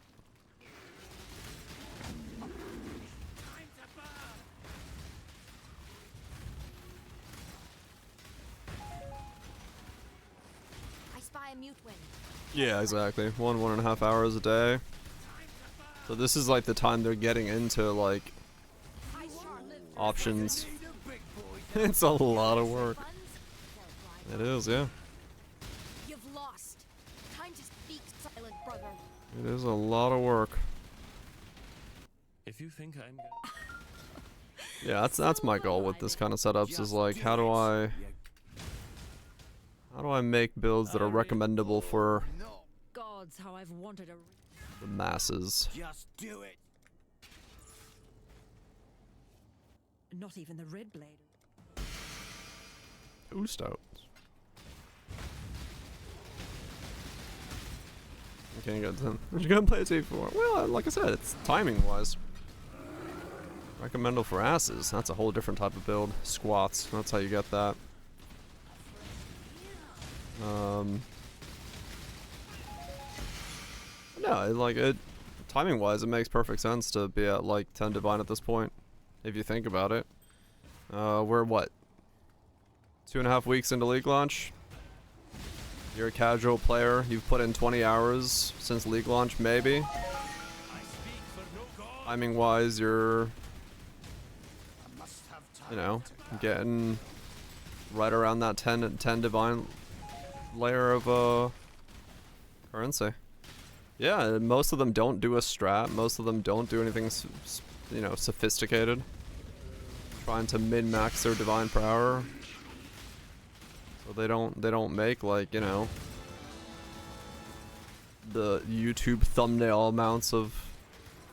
I spy a mute wind. Yeah, exactly. 1.5 hours a day. So this is like the time they're getting into like options. It's a lot of work. It is, yeah. You've lost. Time to speak, silent brother. It is a lot of work. If you think I'm Yeah, that's my goal with this kind of setups is like how do I make builds that are recommendable for Gods, how I've wanted a the masses. Just do it. not even the red blade. Ooh, stouts. Okay, good then. You're gonna play T4. Well, like I said, it's timing wise. Recommendable for asses. That's a whole different type of build. Squats. That's how you get that. No, like it. Timing wise, it makes perfect sense to be at like 10 Divine at this point, if you think about it. We're what? 2.5 weeks into League launch. You're a casual player. You've put in 20 hours since League launch, maybe. Timing wise, you're, you know, getting right around that 10 Divine layer of currency. Yeah, most of them don't do a strat. Most of them don't do anything, you know, sophisticated. Trying to min-max their Divine per hour. So they don't make like, you know, the YouTube thumbnail amounts of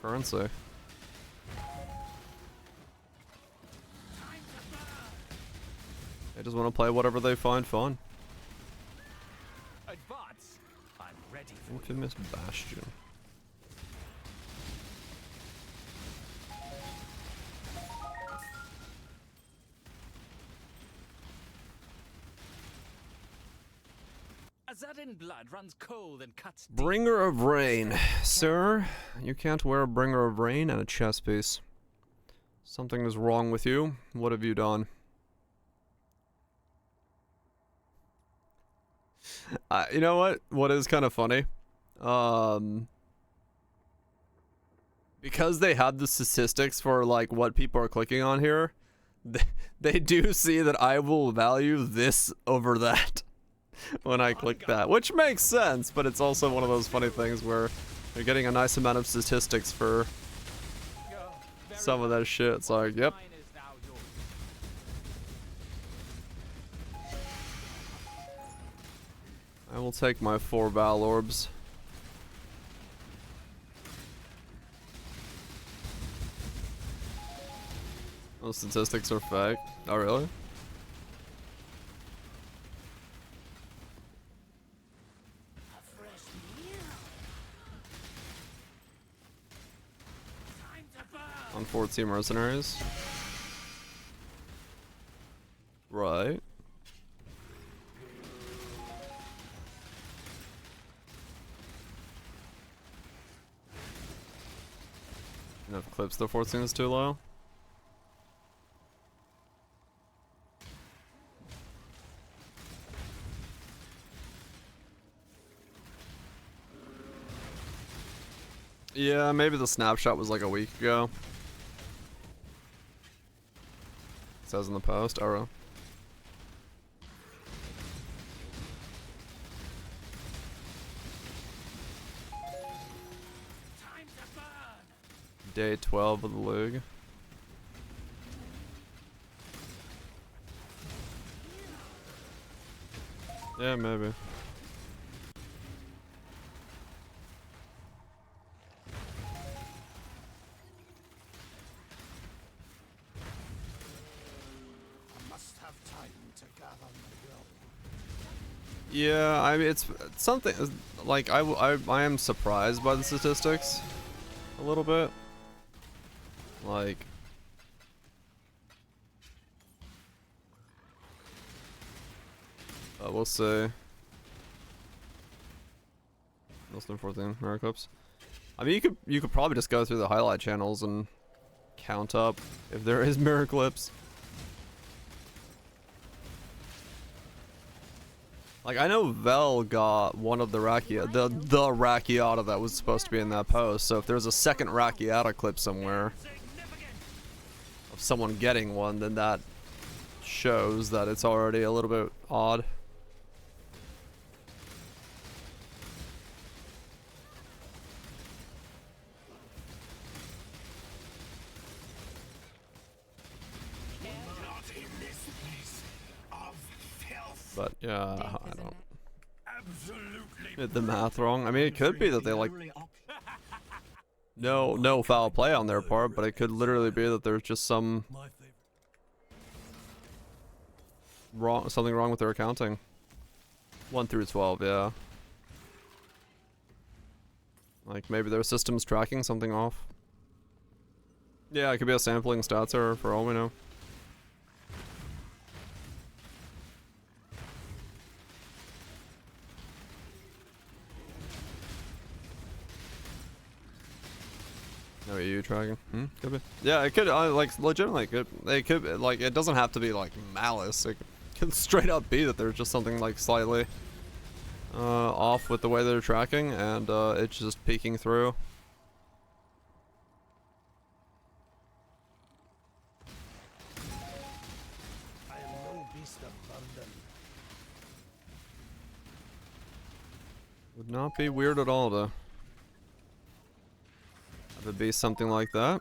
currency. They just want to play whatever they find fun. advance, I'm ready for Infamous Bastion. Azadin blood runs cold and cuts deep. Bringer of Rain. Sir, you can't wear a Bringer of Rain and a chest piece. Something is wrong with you. What have you done? You know what? What is kind of funny? Because they have the statistics for like what people are clicking on here, they do see that I will value this over that when I click that, which makes sense, but it's also one of those funny things where they're getting a nice amount of statistics for some of that shit. It's like, yep. I will take my 4 Val Orbs. Those statistics are fake. Oh, really? On 14 mercenaries. Right. Enough clips though 14 is too low. Yeah, maybe the snapshot was like a week ago. It says in the post. Oh, Day 12 of the league. Yeah, maybe. Yeah, I mean, it's something like I am surprised by the statistics a little bit. Like, we'll see. Less than 14 mirror clips. I mean, you could probably just go through the highlight channels and count up if there is mirror clips. Like, I know Vel got one of the the Rakiata that was supposed to be in that post, so if there's a second Rakiata clip somewhere of someone getting one, then that shows that it's already a little bit odd. But yeah, I don't did the math wrong. I mean, it could be that they like no foul play on their part, but it could literally be that there's just something wrong with their accounting. 1 through 12, yeah. Like maybe their system's tracking something off. Yeah, it could be a sampling stats error for all we know. No, are you tracking? Could be. Yeah, it could. Like, legitimately, it could. Like, it doesn't have to be like malice. It could straight up be that there's just something like slightly off with the way they're tracking, and it's just peeking through. I am no beast of burden. Would not be weird at all to have it be something like that.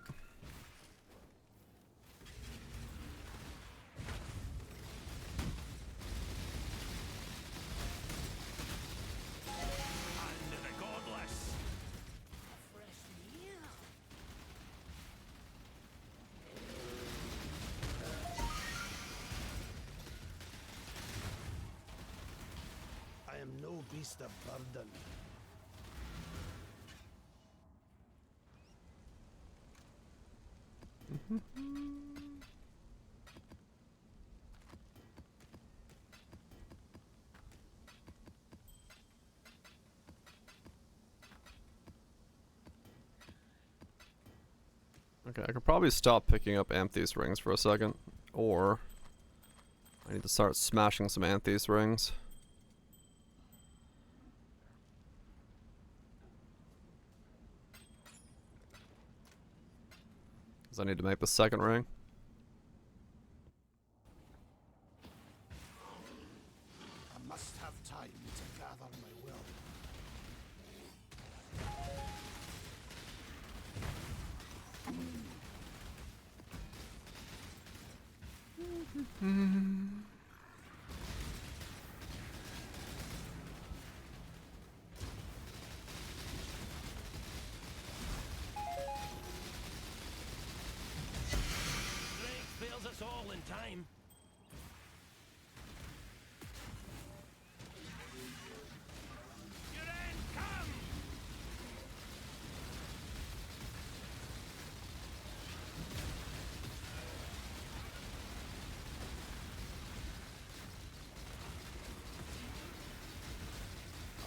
I am no beast of burden. Okay, I could probably stop picking up Anthys rings for a second, or I need to start smashing some Anthys rings. Because I need to make the second ring. I must have time to gather my will. in time. Your end come!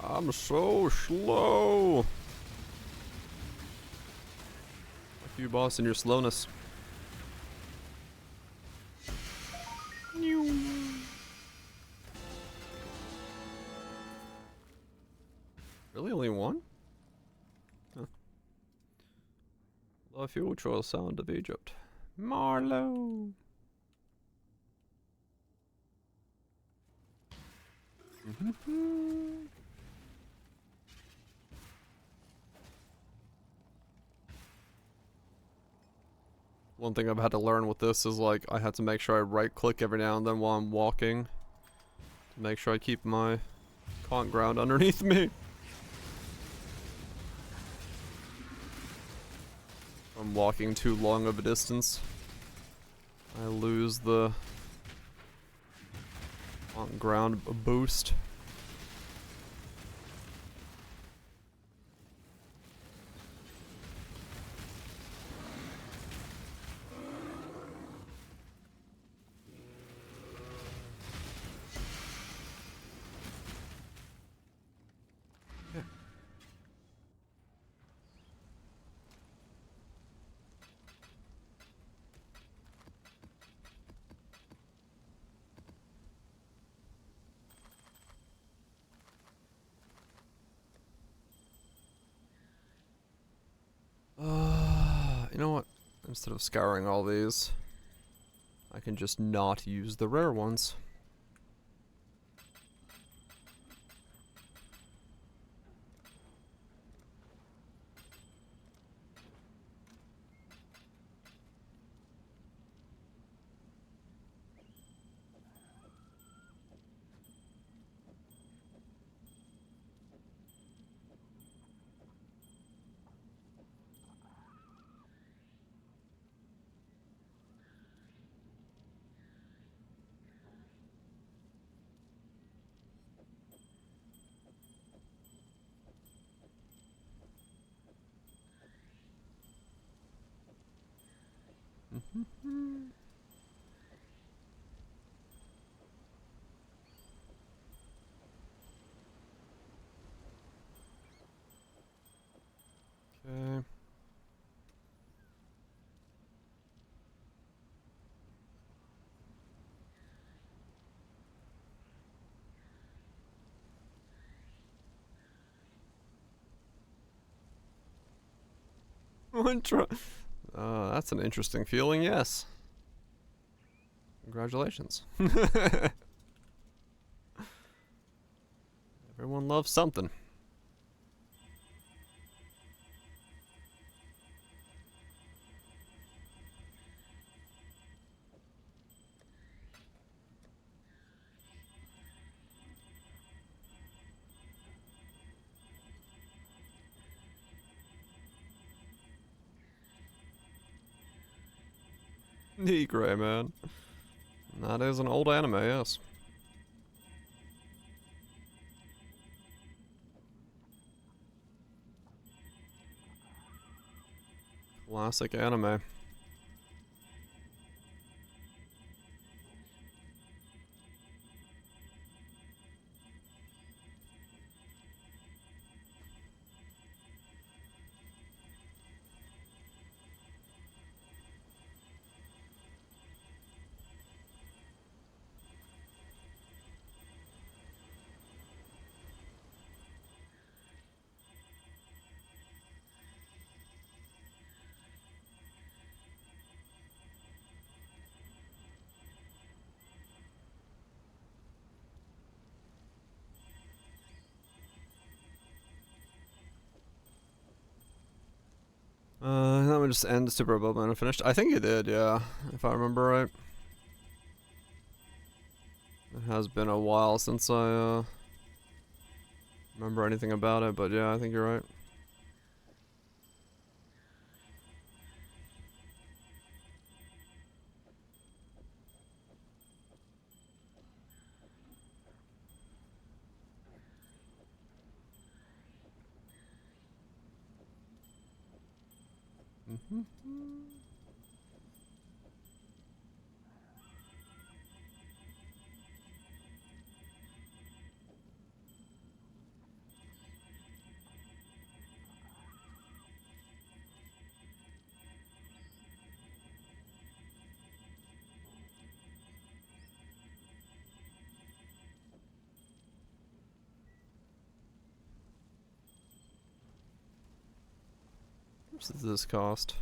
I'm so slow. Fuck you, boss, and your slowness. Really, only one? Huh. The future sound of Egypt. Marlowe. One thing I've had to learn with this is like I have to make sure I right click every now and then while I'm walking to make sure I keep my con ground underneath me. If I'm walking too long of a distance, I lose the on ground boost. You know what? Instead of scouring all these, I can just not use the rare ones. Okay. That's an interesting feeling, yes. Congratulations. Everyone loves something. Negre, man. That is an old anime, yes. Classic anime. That would just end Super Boba finished. I think it did, yeah, if I remember right. It has been a while since I remember anything about it, but yeah, I think you're right. How much does this cost?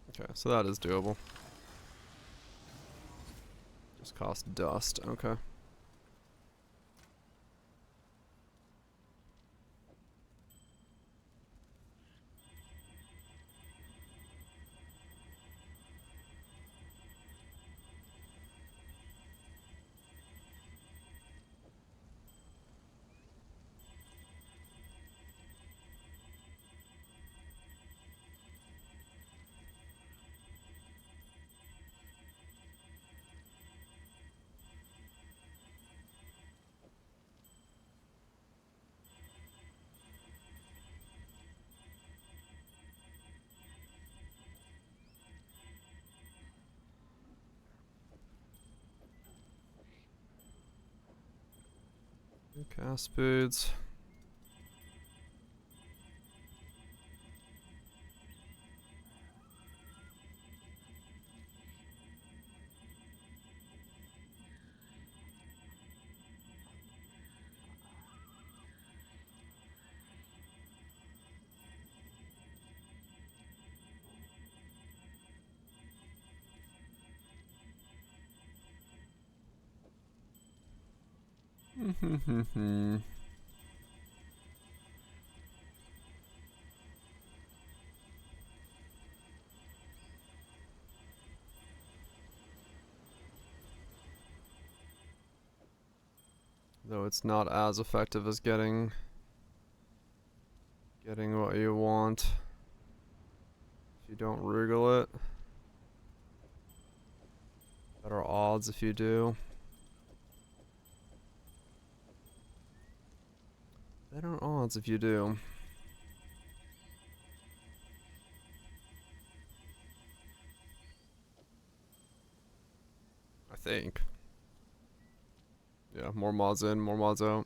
Okay, so that is doable. Just cost dust, okay. Caspids. Though it's not as effective as getting what you want if you don't wriggle it. Better odds if you do. Better odds if you do. I think. Yeah, more mods in, more mods out.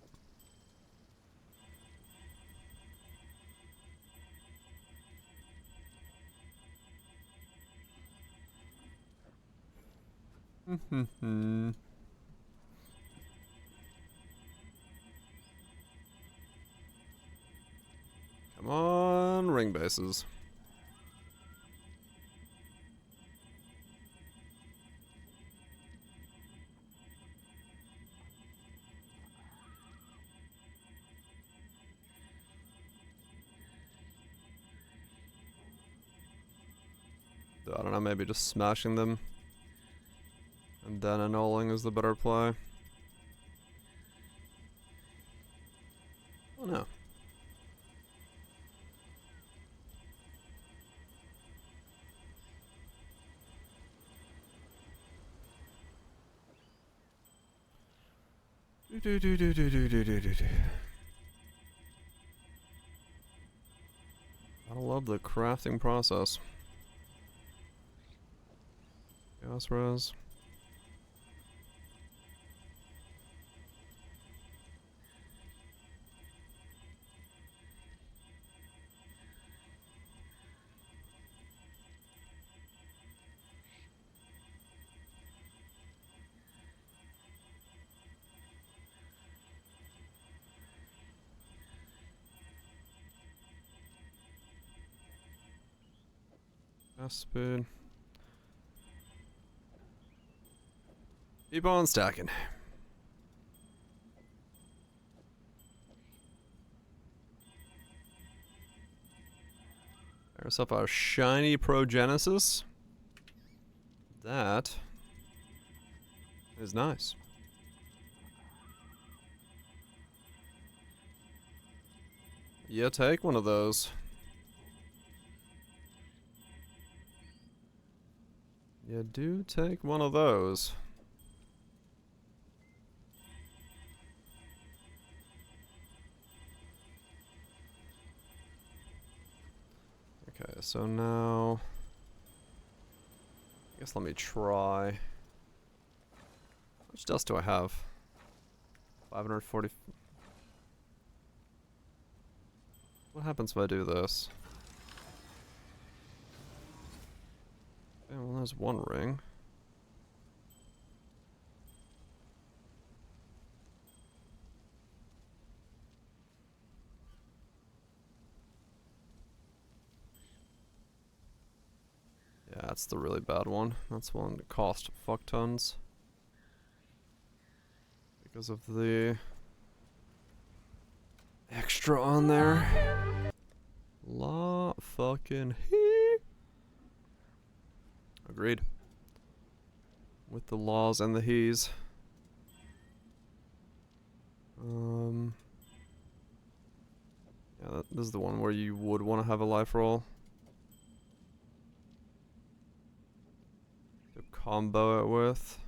Come on, ring bases. I don't know, maybe just smashing them and then annulling is the better play. Oh no. I love the crafting process. Chaos res. Speed. Keep on stacking. There's up our shiny Progenesis. That is nice. Yeah, take one of those. You do take one of those. so now... I guess let me try... How much dust do I have? 540... What happens if I do this? Okay, well there's one ring. Yeah, that's the really bad one. That's one that cost fuck tons. Because of the extra on there. La fucking he. Agreed. With the laws and the he's. Yeah, this is the one where you would want to have a life roll. To combo it with.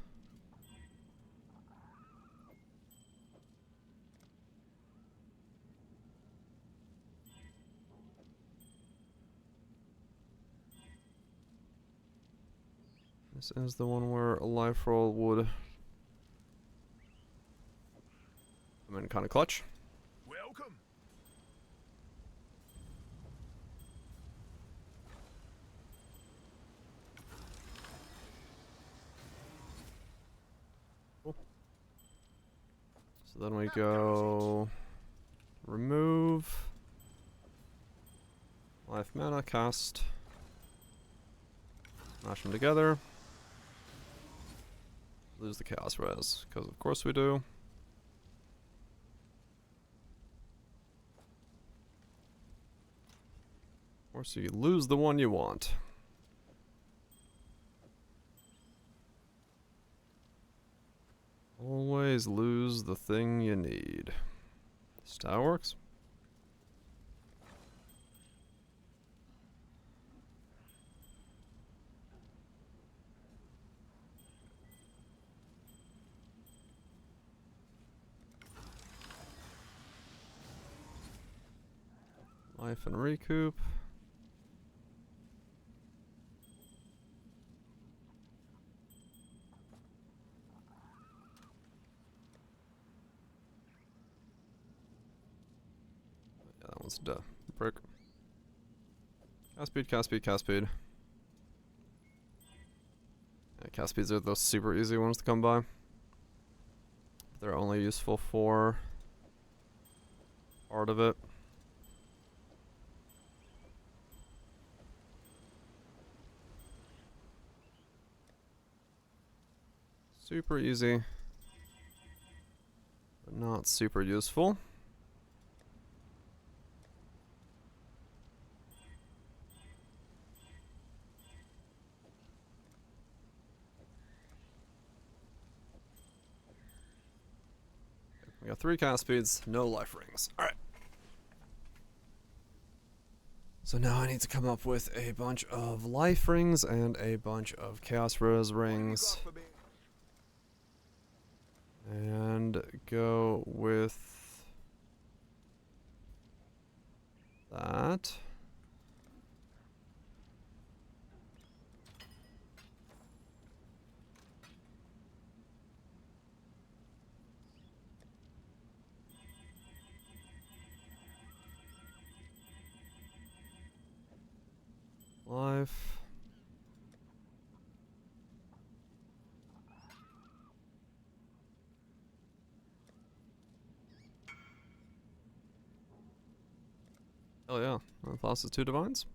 This is the one where a life roll would come in kind of clutch. Welcome. Cool. So then we go remove life mana, cast, mash them together. Lose the chaos res, because of course we do. Or so you lose the one you want. Always lose the thing you need. This how it works. Life and recoup. Yeah, that one's a brick. Cast speed, cast speed, cast speed. Yeah, cast speeds are those super easy ones to come by. They're only useful for part of it. Super easy, but not super useful. We got 3 cast speeds, no life rings. Alright. So now I need to come up with a bunch of life rings and a bunch of chaos res rings. And go with that. Life. Oh yeah, that lost his 2 divines.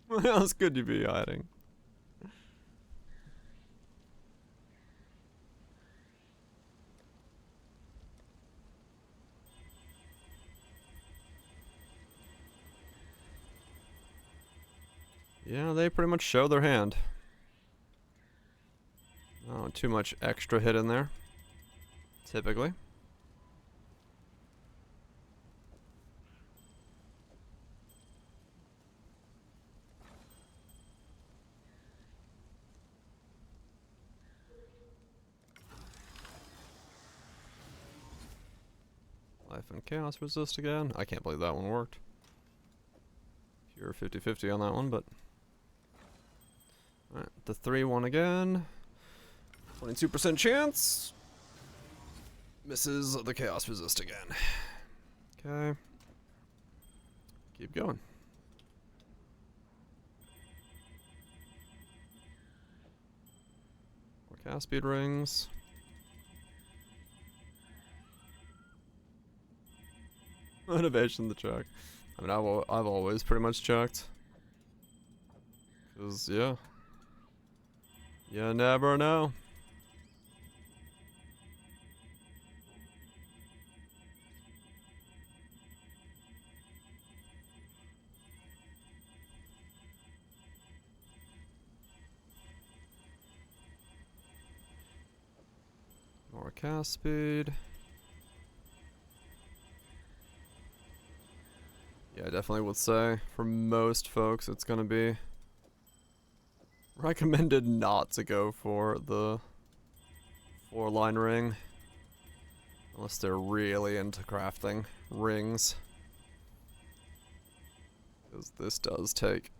What else could you be hiding? Yeah, they pretty much show their hand. Oh, too much extra hit in there. Typically. Life and chaos resist again. I can't believe that one worked. You're 50-50 on that one, but... Alright, the 3-1 again. 22% chance. Misses the Chaos Resist again. Okay. Keep going. More cast speed rings. Motivation to check. I mean, I've always pretty much checked. Cause yeah, you never know. More cast speed. Yeah, I definitely would say for most folks it's gonna be recommended not to go for the 4-line ring unless they're really into crafting rings, because this does take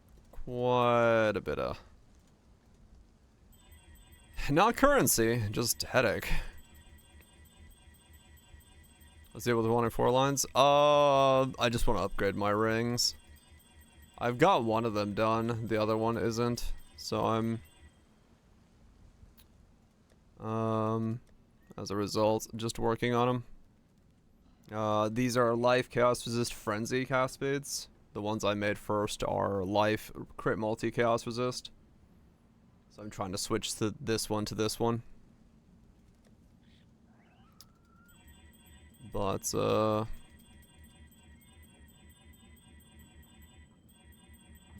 quite a bit of not currency, just headache. Let's deal with wanting 4 lines. I just want to upgrade my rings. I've got one of them done, the other one isn't. So I'm, as a result, just working on them. These are Life Chaos Resist Frenzy cast speeds. The ones I made first are Life Crit Multi Chaos Resist. So I'm trying to switch to this one to this one. But,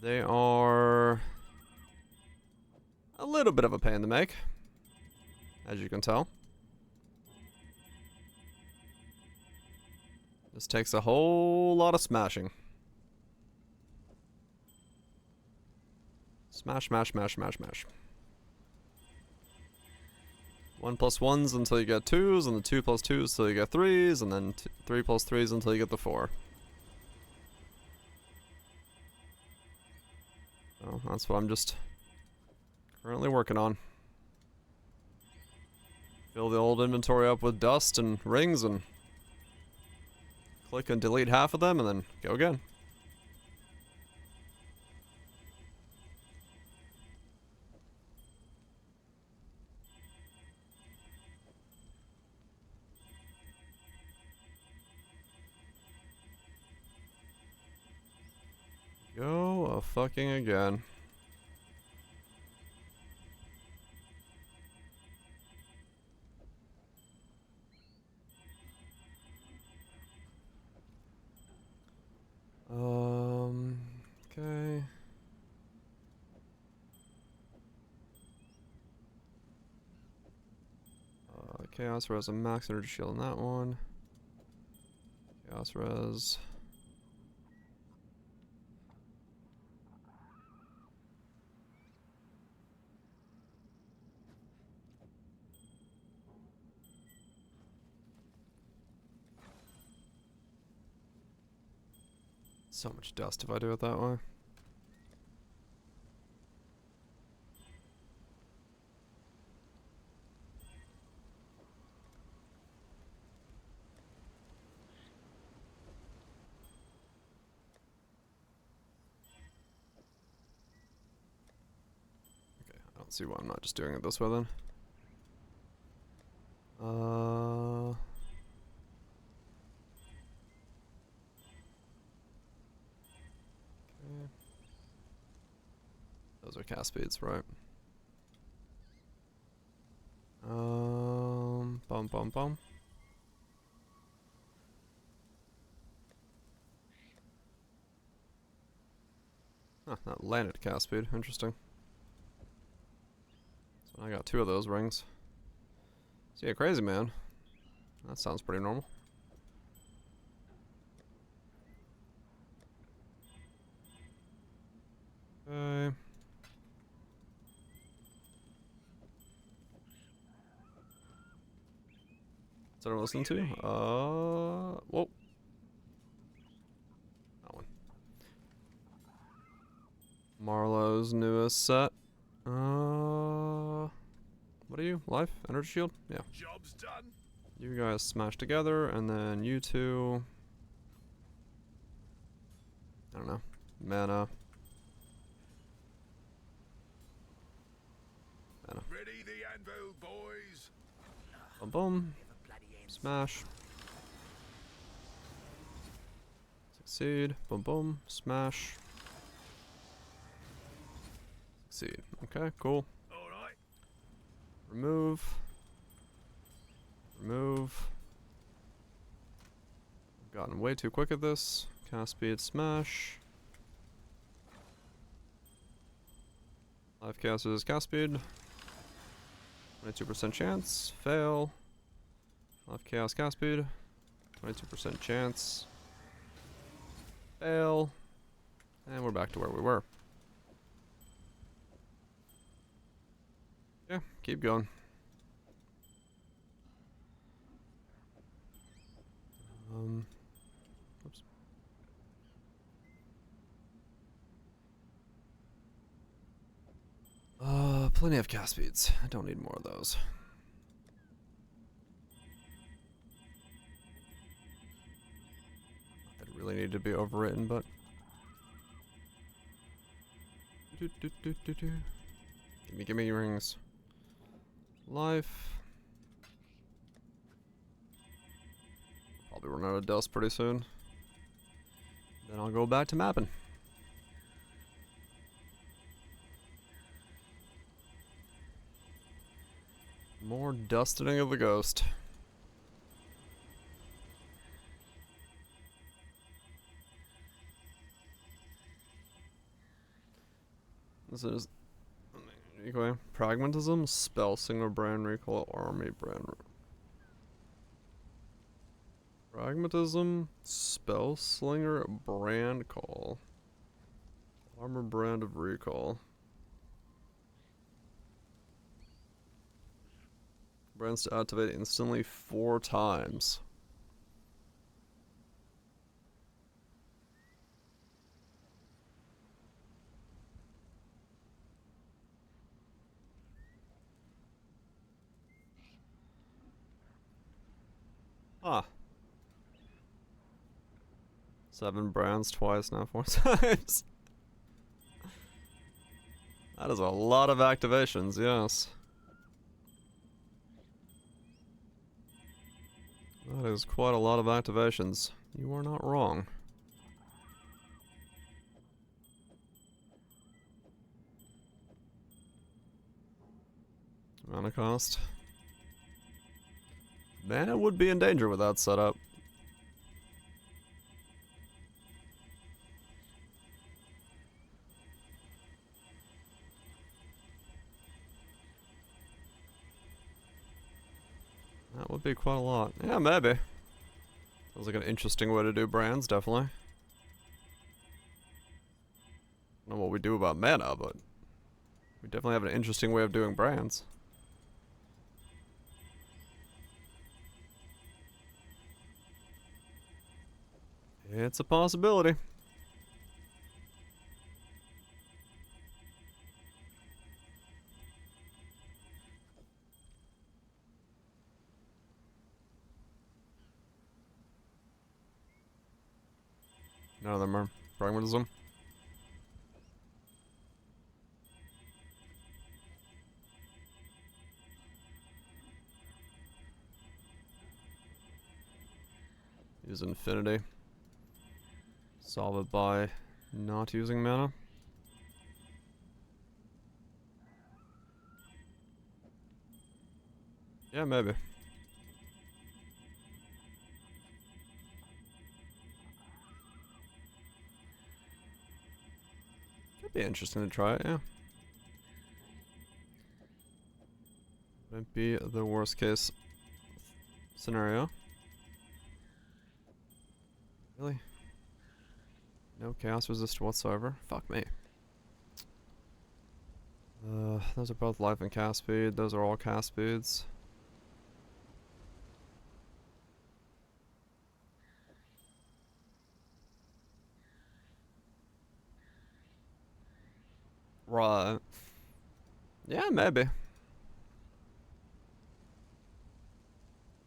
they are a little bit of a pain to make, as you can tell. This takes a whole lot of smashing. Smash, smash, smash, smash, smash. 1+1s until you get 2s, and the 2+2s until you get 3s, and then 3+3s until you get the 4. So that's what I'm just currently working on. Fill the old inventory up with dust and rings, and click and delete half of them, and then go again. Go fucking again. Okay. Chaos Res and max energy shield on that one. Chaos Res. So much dust if I do it that way. Okay, I don't see why I'm not just doing it this way then. Those are cast speeds, right? Bum bum bum. Huh, that landed cast speed. Interesting. So I got 2 of those rings. So yeah, crazy man. That sounds pretty normal. Okay. Is that what I'm listening to? Whoa. That one. his newest set. What are you? Life? Energy shield? Yeah. Job's done. You guys smash together, and then you two. I don't know. Mana. Ready the anvil, boys. Boom, boom. Smash. Succeed. Boom, boom. Smash. Succeed. Okay, cool. All right. Remove. Remove. I've gotten way too quick at this. Cast speed, smash. Life casters, cast speed. 22% chance. Fail. Life chaos, cast speed. 22% chance. Fail. And we're back to where we were. Yeah, keep going. Oops. Plenty of cast speeds. I don't need more of those. Not that it really needed to be overwritten, but gimme rings. Life. Probably run out of dust pretty soon. Then I'll go back to mapping. More dusting of the ghost. This is okay. Pragmatism, spell singer brand recall, army brand. Pragmatism, spell slinger brand call, armor brand of recall. Brands to activate instantly 4 times. Ah. 7 brands twice, now 4 times. That is a lot of activations, yes. That is quite a lot of activations. You are not wrong. Mana cost. Mana would be in danger with that setup. That would be quite a lot. Yeah, maybe. Sounds like an interesting way to do brands, definitely. I don't know what we do about mana, but we definitely have an interesting way of doing brands. It's a possibility. None of them are pragmatism. Use infinity. Solve it by not using mana. Yeah, maybe. Could be interesting to try it, yeah. Wouldn't be the worst case scenario. Really? No chaos resist whatsoever? Fuck me. Those are both life and cast speed. Those are all cast speeds. Right. Yeah, maybe.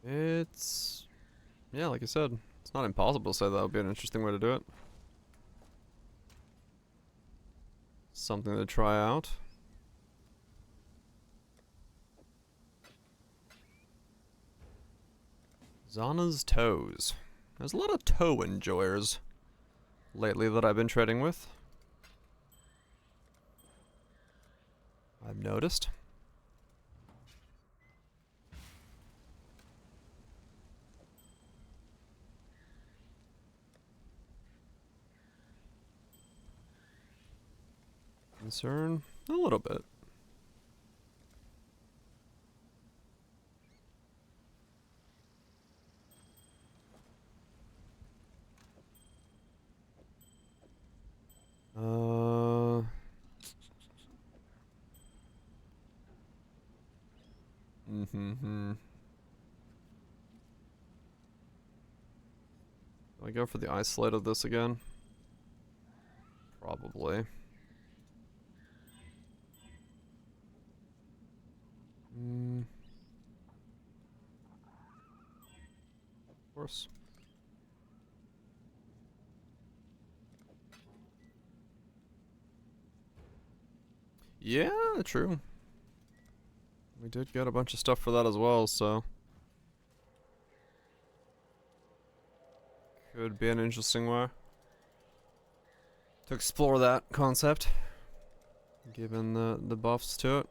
It's... Yeah, like I said, it's not impossible to say that would be an interesting way to do it. Something to try out. Zana's Toes. There's a lot of toe enjoyers lately that I've been trading with. I've noticed. Concern? A little bit. Do I go for the isolate of this again? Probably. Of course. Yeah, true. We did get a bunch of stuff for that as well, so could be an interesting way to explore that concept, given the buffs to it.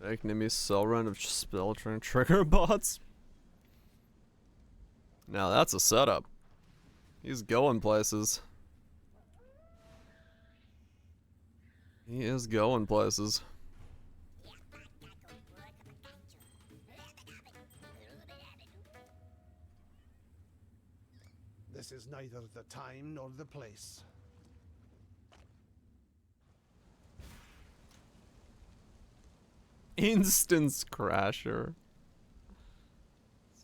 Fake Nimi cell run of spell train trigger bots. Now that's a setup. He's going places. He is going places. This is neither the time nor the place. Instance Crasher.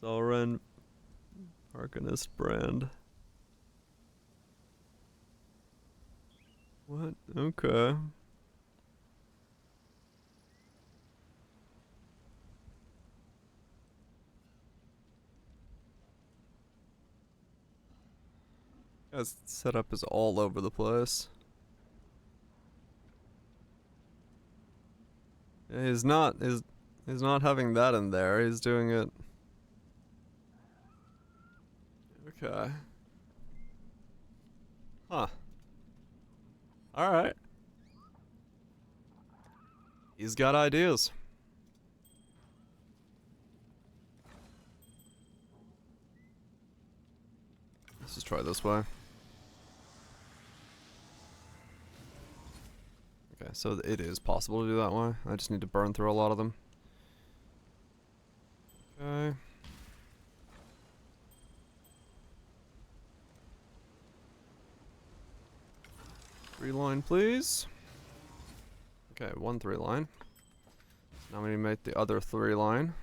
Soren Arcanist brand. What? Okay. Guy's setup is all over the place. He's not having that in there. He's doing it. Okay. Huh. All right. He's got ideas. Let's just try this way. Okay, so it is possible to do that way. I just need to burn through a lot of them. Okay. Three line, please. Okay, 1 3 line. Now we need to make the other 3 line.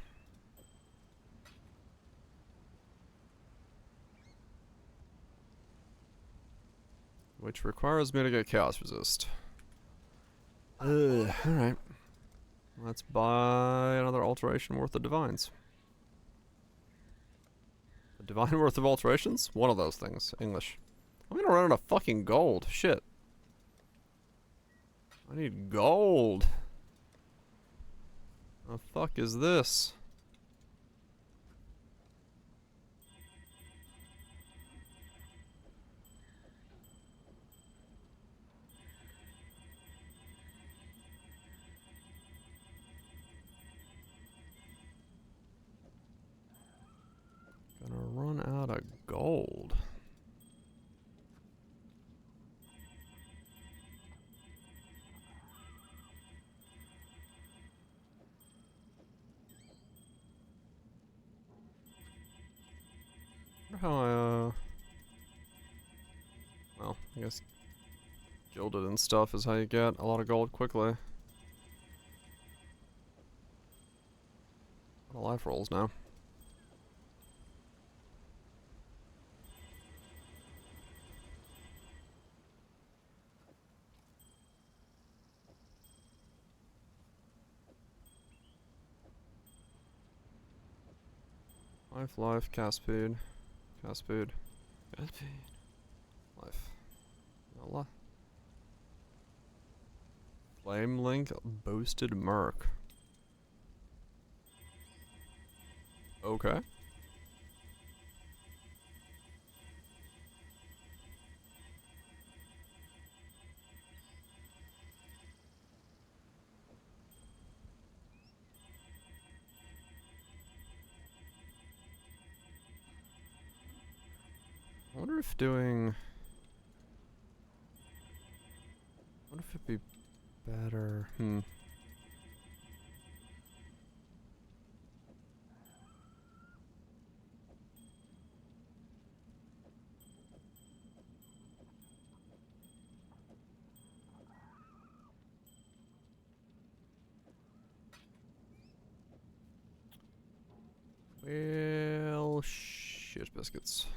Which requires me to get chaos resist. Alright. Let's buy another alteration worth of divines. A divine worth of alterations? One of those things. English. I'm gonna run out of fucking gold. Shit. I need gold. The fuck is this? Gonna run out of gold. how well, I guess gilded and stuff is how you get a lot of gold quickly. A lot of life rolls now. Life, cast speed, cast speed, cast speed, life. No life. Flame link boosted merc. Okay. I wonder if doing... I wonder if it'd be better... Well, shit biscuits.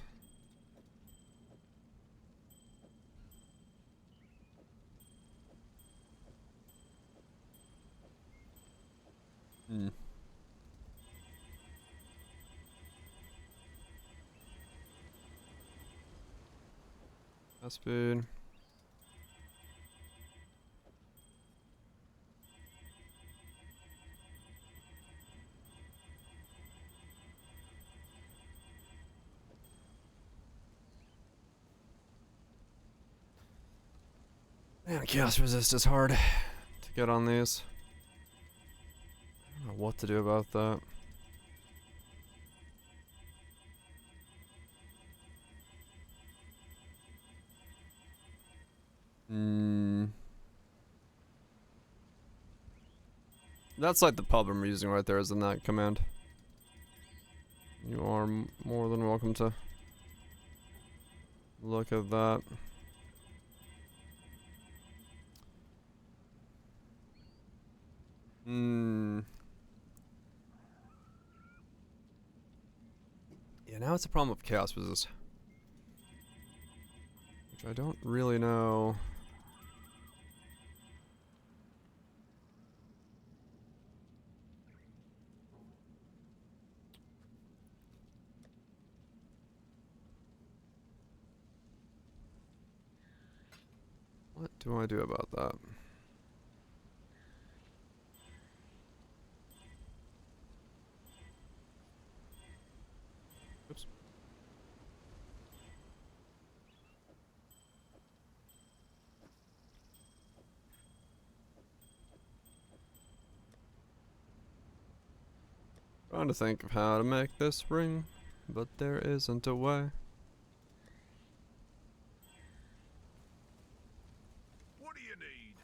That's good. Man, chaos resist is hard to get on these. I don't know what to do about that. That's like the pub I'm using right there, isn't that command? You are more than welcome to look at that. Yeah, now it's a problem of chaos resist. Which I don't really know. What do I do about that? Oops. Trying to think of how to make this ring, but there isn't a way. What do you need?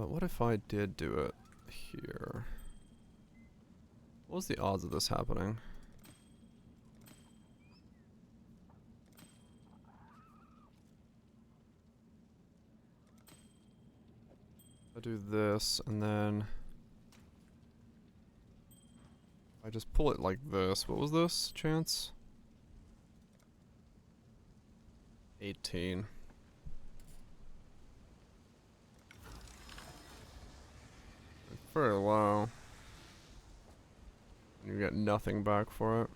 What if I did do it here? What was the odds of this happening? I do this, and then I just pull it like this. What was this chance? 18. Very low. You get nothing back for it.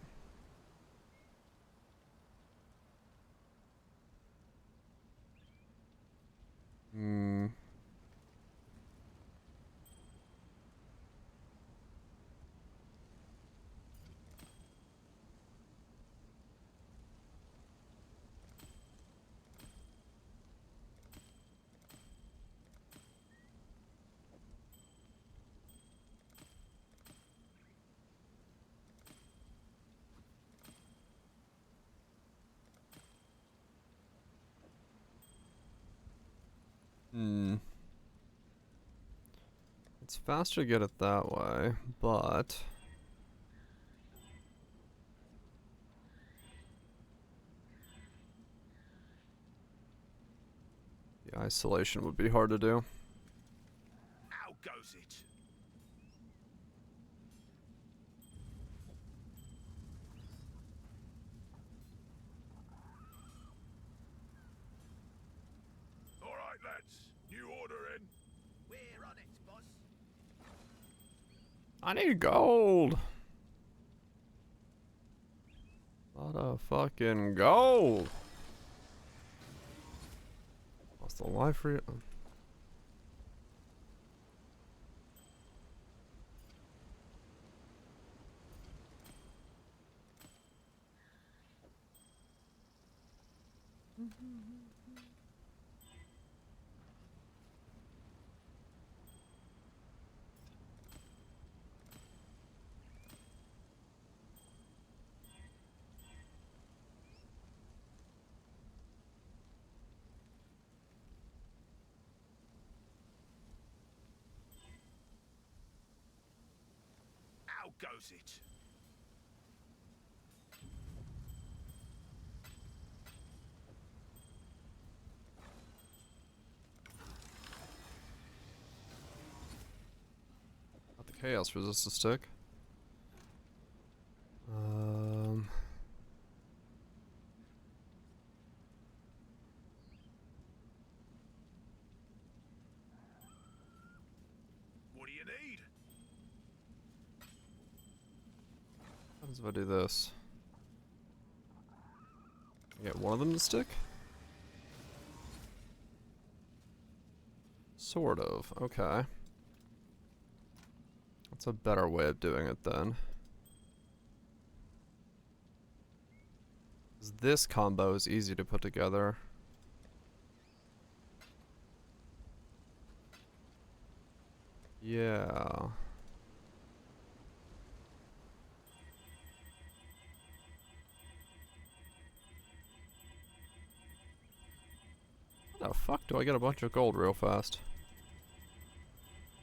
It's faster to get it that way, but the isolation would be hard to do. How goes it? All right, lads. New order in. We're on it, boss. I need gold. Lot of fucking gold. Lost the life for you. How goes it? Got the chaos resistor stick. What do you need? What happens if I do this? Get one of them to stick? Sort of, okay. That's a better way of doing it then. 'Cause this combo is easy to put together. Yeah. How the fuck do I get a bunch of gold real fast?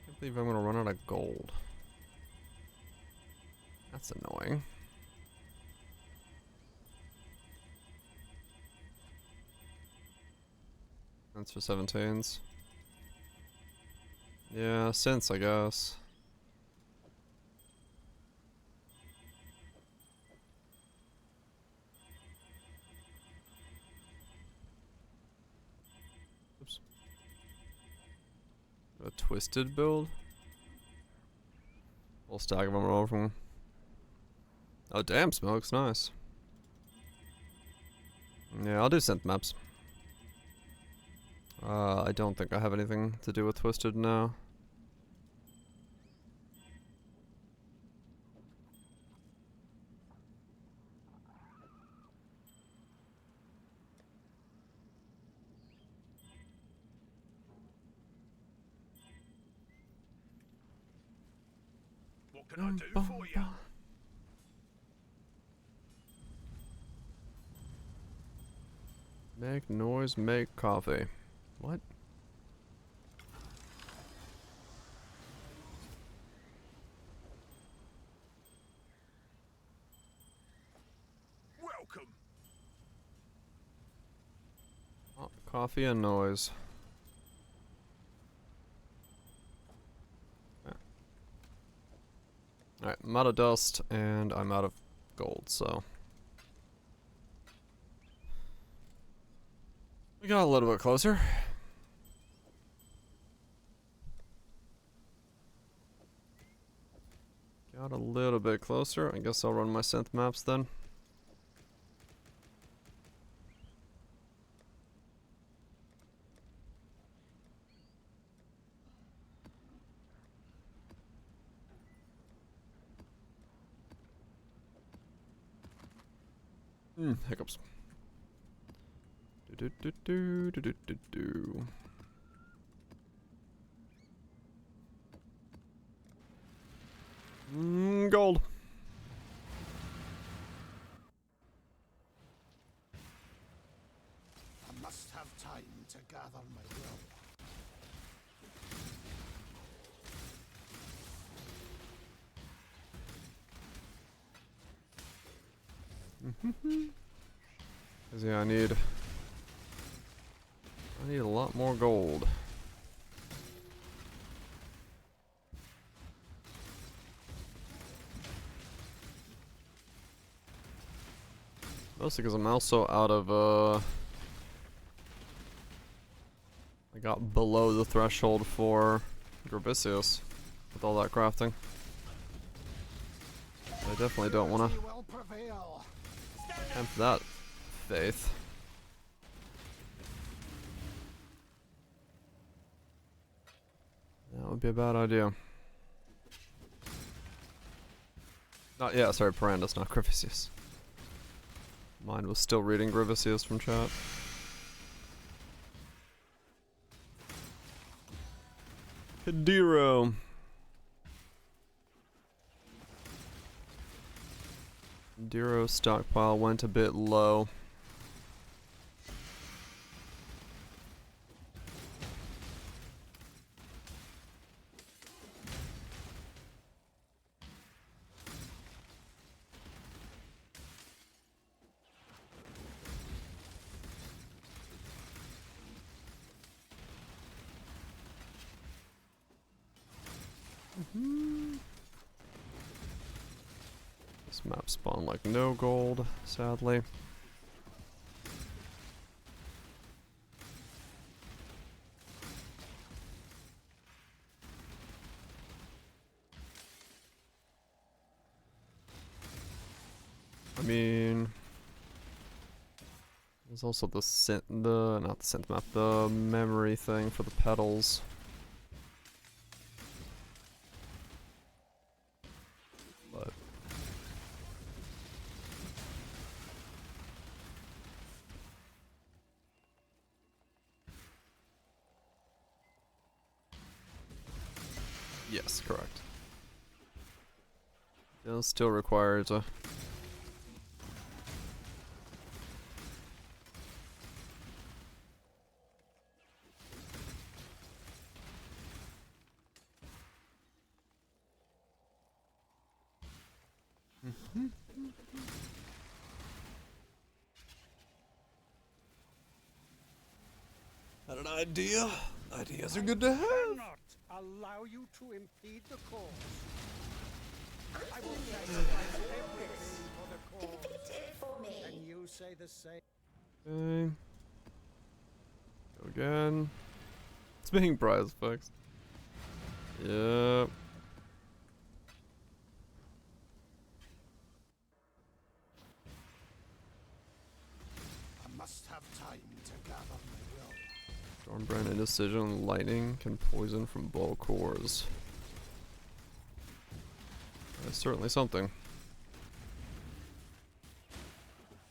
Can't believe I'm gonna run out of gold. That's annoying. That's for 17s. Yeah, since I guess. Oops. A twisted build? Whole stack of them are all from. Oh damn, smokes, nice. Yeah, I'll do synth maps. I don't think I have anything to do with twisted now. What can I do for you? Make noise, make coffee. What? Welcome. Oh, coffee and noise. Yeah. Alright, I'm out of dust and I'm out of gold, so. We got a little bit closer. Got a little bit closer. I guess I'll run my synth maps then. Hiccups. Do do do do do do do. Gold. I must have time to gather my will. Cause yeah, I need a lot more gold. Mostly because I'm also out of I got below the threshold for Gravicius with all that crafting. I definitely don't want to tempt that faith. That would be a bad idea. Not, yeah, sorry, Parandus, not Gravicius. Mine was still reading Gravicius from chat. Hidiro. Hidiro's stockpile went a bit low. This map spawned like no gold, sadly. I mean, there's also the not the synth map, the memory thing for the petals. But yes, correct. It's still required to Had an idea. Ideas are good to have. Cannot allow you to impede the cause. I will sacrifice everything for the cause. Defeat it for me. And you say the same. Okay. Go again. It's being prize fixed. Yep. I must have time to gather my will. Stormbrand Indecision. Lightning can poison from bow cores. That's certainly something.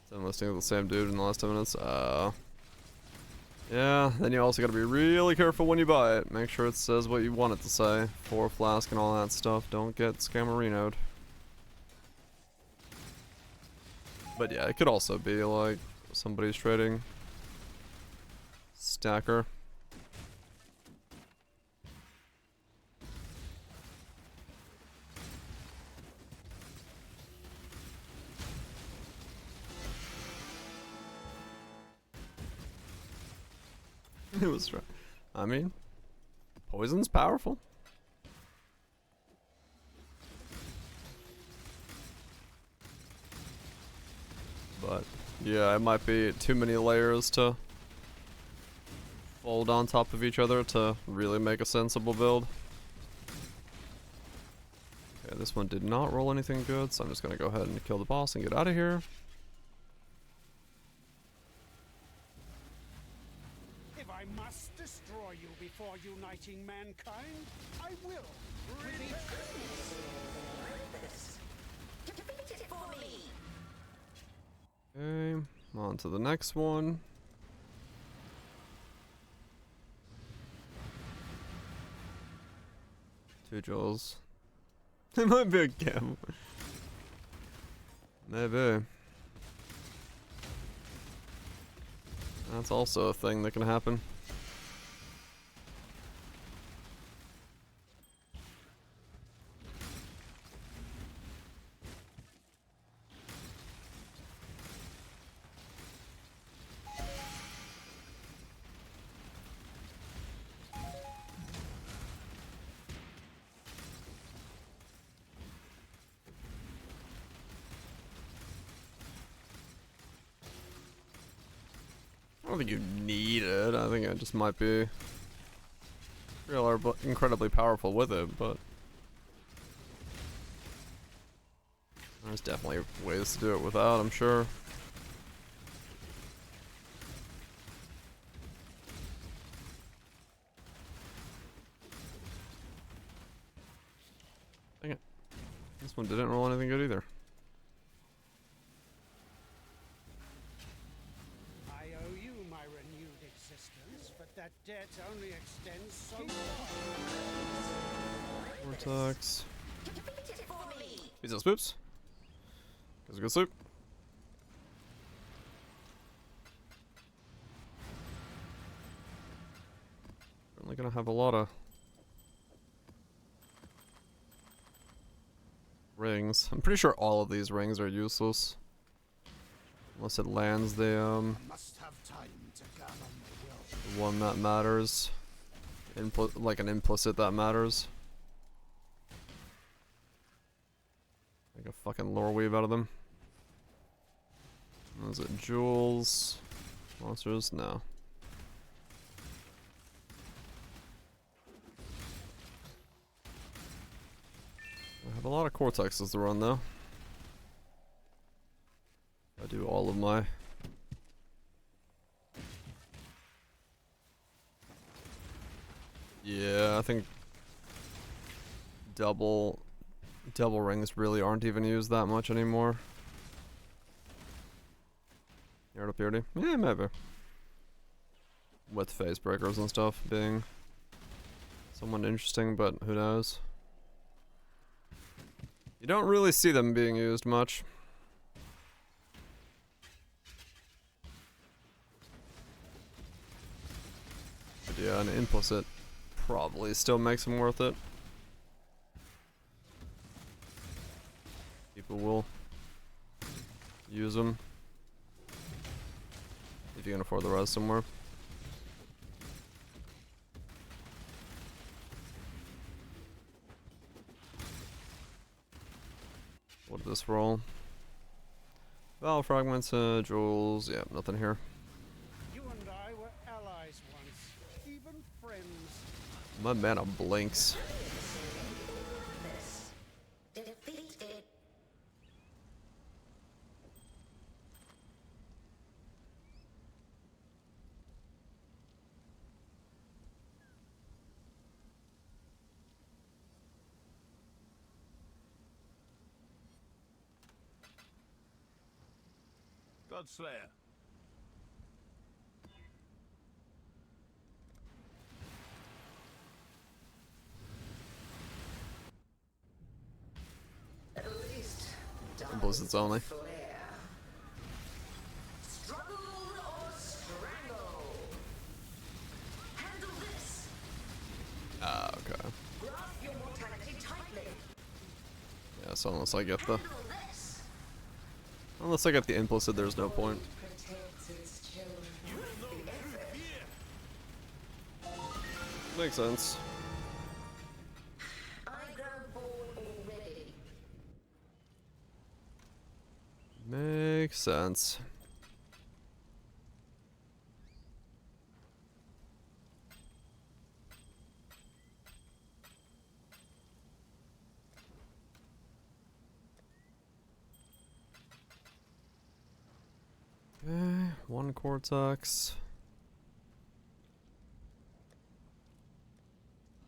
So I'm listening to the same dude in the last 10 minutes. Yeah, then you also gotta be really careful when you buy it. Make sure it says what you want it to say. 4 flask and all that stuff. Don't get scammerinoed. But yeah, it could also be like somebody's trading stacker. It was right. I mean, poison's powerful. But yeah, it might be too many layers to fold on top of each other to really make a sensible build. Okay, this one did not roll anything good, so I'm just gonna go ahead and kill the boss and get out of here. If I must destroy you before uniting mankind, I will. Defeat it for me. Okay, on to the next one. Two jewels. It might be a gamble. Maybe. That's also a thing that can happen. I don't think you need it. I think it just might be incredibly powerful with it, but there's definitely ways to do it without, I'm sure. Dang it. This one didn't roll anything good either. I owe you my renewed existence, but that debt only extends so far. Vortex. Pizza spoops. Goes a good soup. Certainly gonna have a lot of rings. I'm pretty sure all of these rings are useless. Unless it lands the Must have time to gather my will. the one that matters. Like an implicit that matters. Make a fucking lore weave out of them. Was it jewels? Monsters? No. I have a lot of cortexes to run though. I do all of my yeah, I think double rings really aren't even used that much anymore. Yard of Purity? Yeah, maybe. With face breakers and stuff being somewhat interesting, but who knows? You don't really see them being used much. But yeah, an implicit probably still makes them worth it. People will use them if you can afford the rest somewhere. What did this roll? Valve fragments, jewels. Yeah, nothing here. You and I were allies once, even friends. My mana blinks. Defeated. Godslayer. At least. Blizzards only. Flare. Struggle or strangle. Handle this. Ah, okay. Grasp your mortality tightly. Yeah, so unless I get the Handle this. implicit, there's no point. Protects its children. Makes sense. I grow bored already. Makes sense. Okay, one cortex.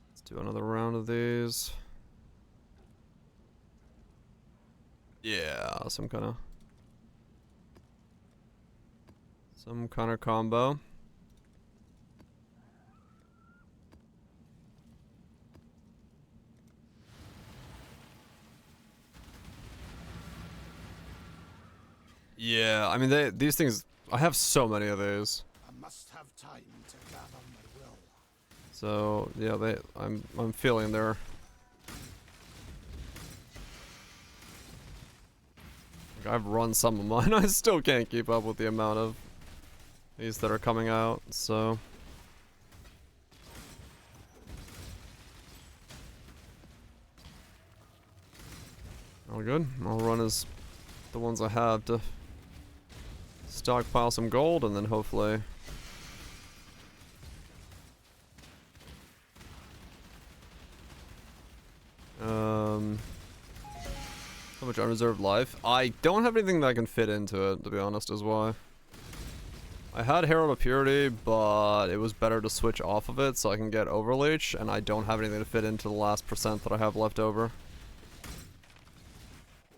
Let's do another round of these. Yeah, some kind of combo. Yeah, I mean these things. I have so many of these. I must have time to gather my will. So yeah, I'm feeling their. Like, I've run some of mine. I still can't keep up with the amount of these that are coming out. So. All good. I'll run as the ones I have to stockpile some gold, and then hopefully So much unreserved life. I don't have anything that can fit into it, to be honest, is why. I had Herald of Purity, but it was better to switch off of it so I can get Overleech, and I don't have anything to fit into the last percent that I have left over.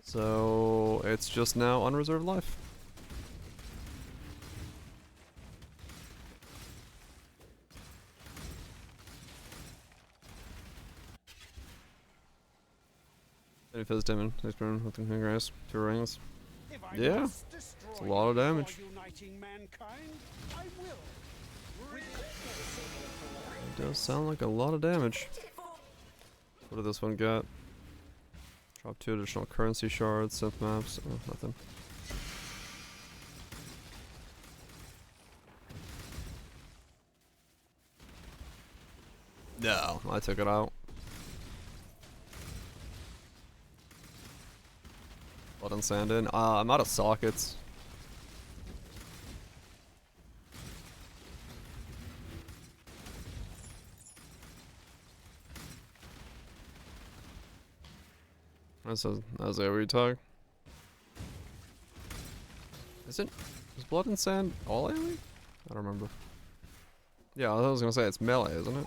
So it's just now unreserved life. Any Fizz Demon, thanks for with the congrats. 2 rings. If I Yeah, must it's destroy a lot of you damage. for uniting mankind, I will. It does sound like a lot of damage. What did this one get? Drop 2 additional currency shards, synth maps, oh, nothing. No, I took it out. Blood and sand in. I'm out of sockets. That's a retog. Is blood and sand all AoE? I don't remember. Yeah, I was gonna say it's melee, isn't it?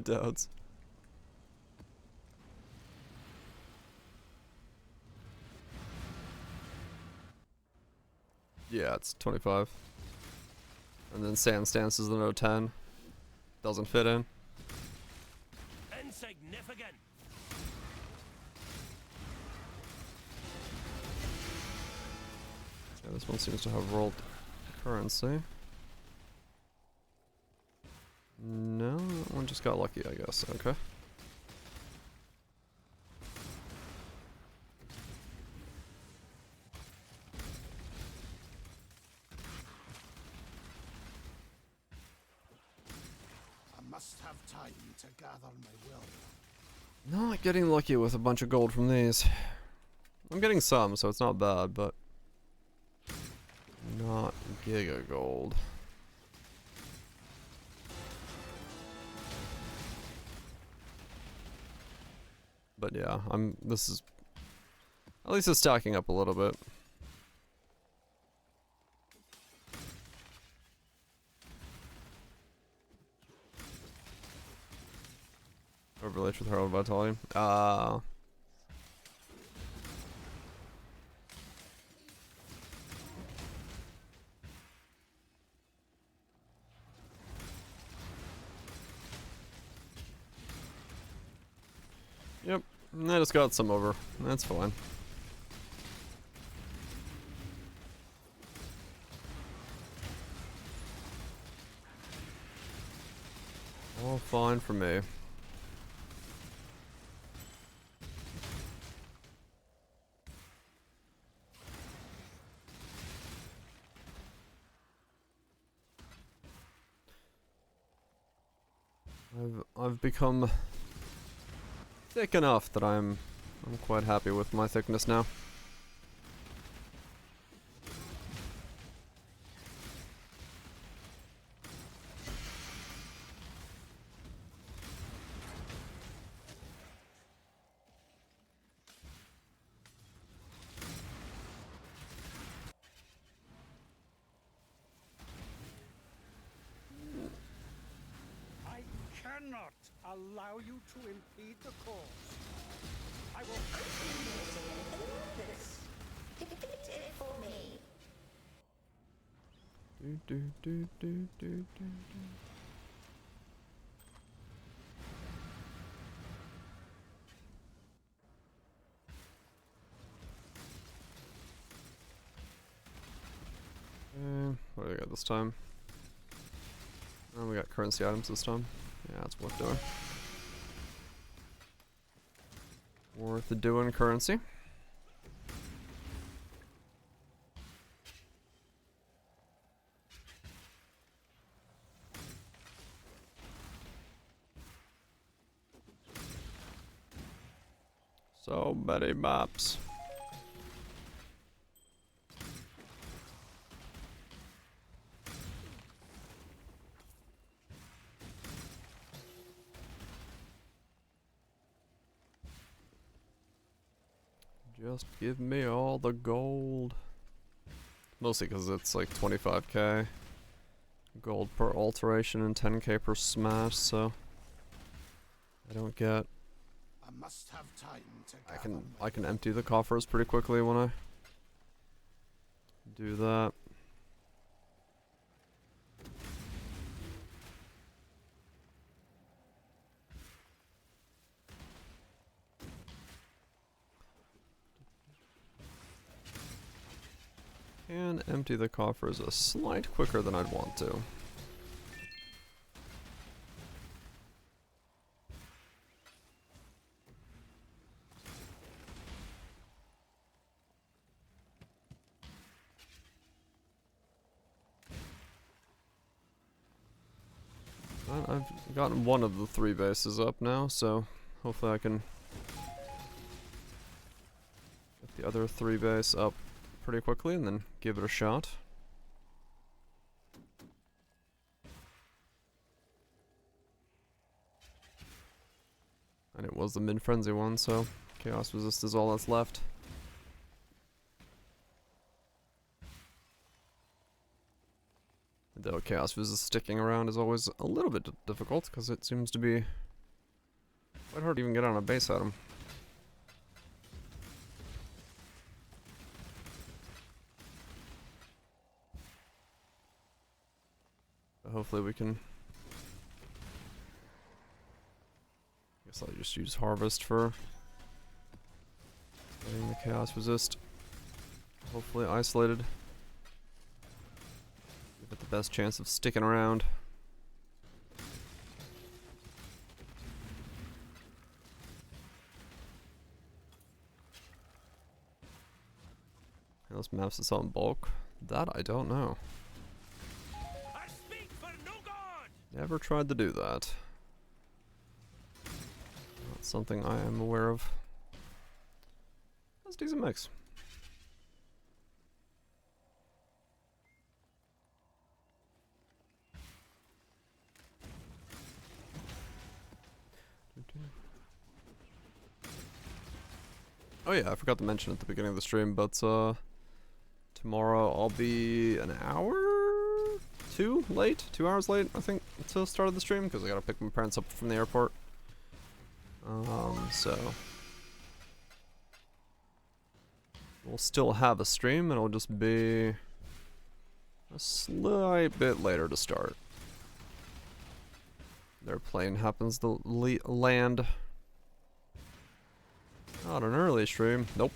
Doubts. Yeah, it's 25. And then Sand Stance is the no 10. Doesn't fit in. Insignificant. Yeah, this one seems to have rolled currency. No, that one just got lucky, I guess. Okay. I must have time to gather my will. Not getting lucky with a bunch of gold from these. I'm getting some, so it's not bad, but not giga gold. But yeah, this is at least it's stacking up a little bit. Overlay with Herald Vitality. Yep, I just got some over. That's fine. All fine for me. I've become thick enough that I'm quite happy with my thickness now. I cannot allow you to impede the cause. I will. Defeat it for me. Do. What do we got this time? Oh, we got currency items this time. Yeah, that's worth doing. Worth doing currency. So many maps. Just give me all the gold. Mostly because it's like 25k gold per alteration and 10k per smash, so I don't get. I must have time to I can empty the coffers pretty quickly when I do that. And empty the coffers a slight quicker than I'd want to. But I've gotten one of the 3 bases up now, so hopefully I can get the other 3 base up pretty quickly and then give it a shot. And it was the mid-frenzy one, so Chaos Resist is all that's left. Though Chaos Resist sticking around is always a little bit difficult, because it seems to be quite hard to even get on a base at him. Hopefully we can. Guess I'll just use Harvest for getting the Chaos Resist hopefully isolated. Give it the best chance of sticking around. And those maps is on bulk? That I don't know. Never tried to do that. Not something I am aware of. That's a decent mix. Oh yeah, I forgot to mention at the beginning of the stream, but tomorrow I'll be an hour? 2 hours late, I think, until the start of the stream, because I gotta pick my parents up from the airport. So we'll still have a stream, and it'll just be a slight bit later to start. Their plane happens to land. Not an early stream. Nope.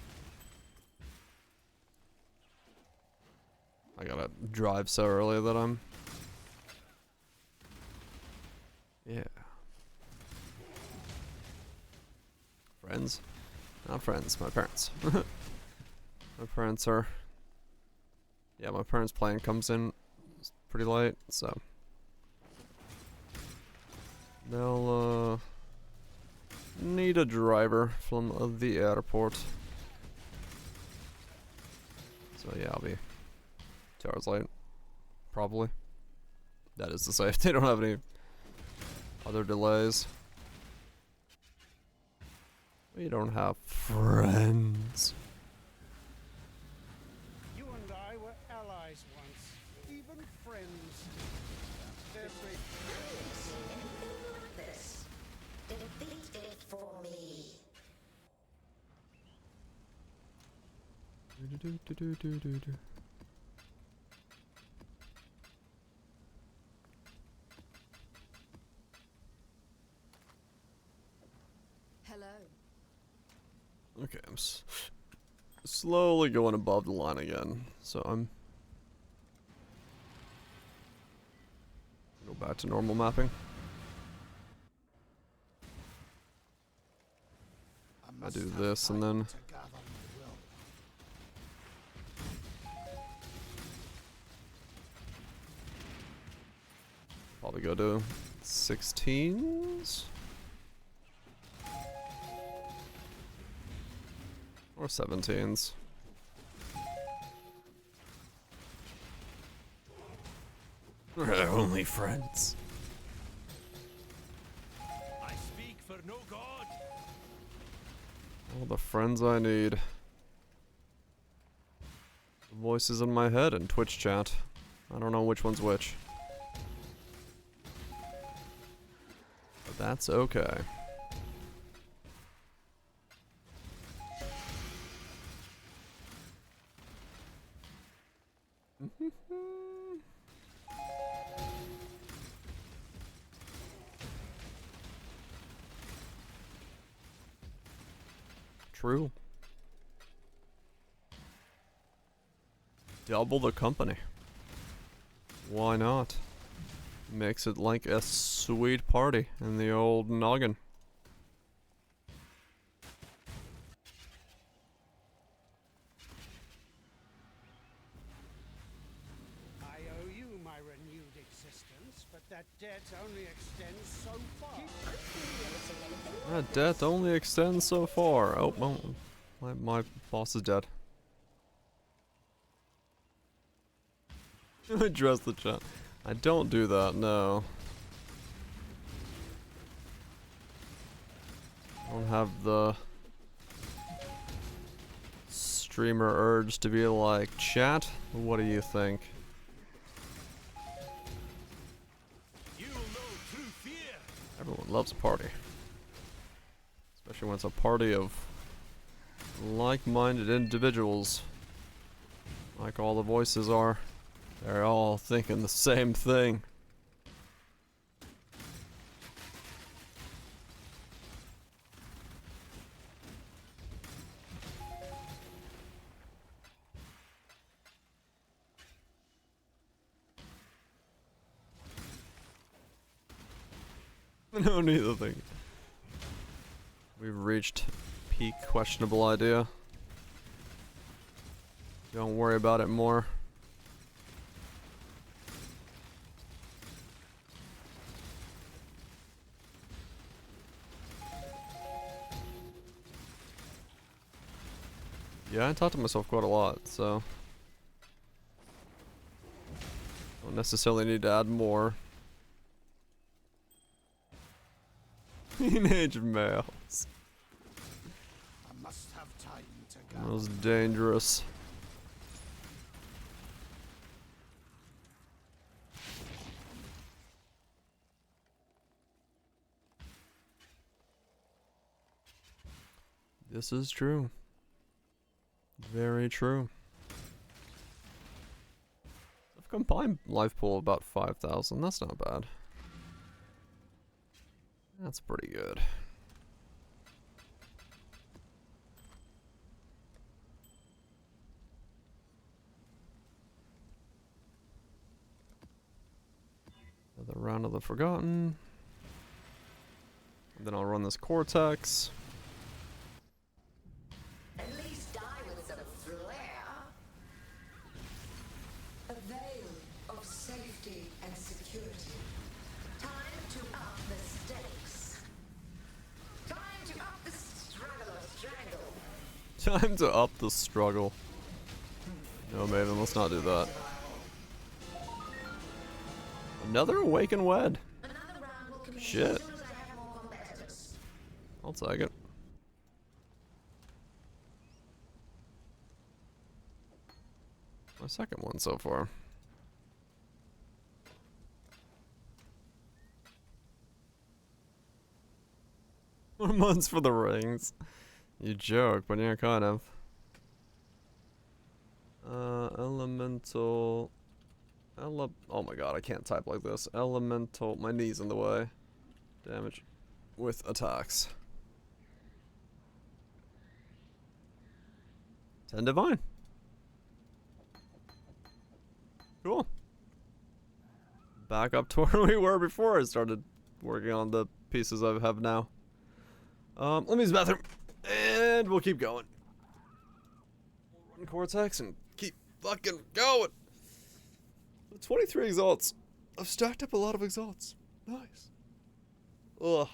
I gotta drive so early that I'm. Yeah. Friends? Not friends, my parents. My parents are. Yeah, my parents' plane comes in pretty late, so. They'll, need a driver from the airport. So, yeah, I'll be 2 hours late. Probably. That is to say, if they don't have any other delays. We don't have friends. You and I were allies once, even friends. This. Defeat it for me. Hello. Okay, I'm slowly going above the line again, so I'm go back to normal mapping. I do this and then probably go to 16s. Or 17s. We're only friends. I speak for no god. All the friends I need. Voices in my head and Twitch chat. I don't know which one's which. But that's okay. True. Double the company. Why not? Makes it like a sweet party in the old noggin. I owe you my renewed existence, but that debt only extends so far. That debt only extends so far. Oh, well, my boss is dead. Address the chat. I don't do that, no. I don't have the streamer urge to be like, chat, what do you think? You will know true fear. Everyone loves a party. Especially when it's a party of like-minded individuals. Like all the voices are. They're all thinking the same thing. No, neither thing. We've reached peak questionable idea. Don't worry about it more. Yeah, I talk to myself quite a lot, so don't necessarily need to add more. Teenage males. I must have time to go. Most dangerous. This is true. Very true. I've combined life pool about 5,000. That's not bad. That's pretty good. Another round of the Forgotten. And then I'll run this Cortex. At least die with some flair. A veil of safety and security. Time to up the stakes. Time to up the struggle or strangle. Time to up the struggle. No, Maven, let's not do that. Another Awaken Wed. Another round will commence Shit. as soon as I have more competitors. I'll take it. My second one so far. More months for the rings. You joke, but yeah, kind of. Elemental. Oh my god, I can't type like this. Elemental. My knee's in the way. Damage with attacks. 10 divine. Cool. Back up to where we were before I started working on the pieces I have now. Let me use the bathroom. And we'll keep going. We'll run Cortex and keep fucking going. 23 exalts. I've stacked up a lot of exalts. Nice. Ugh.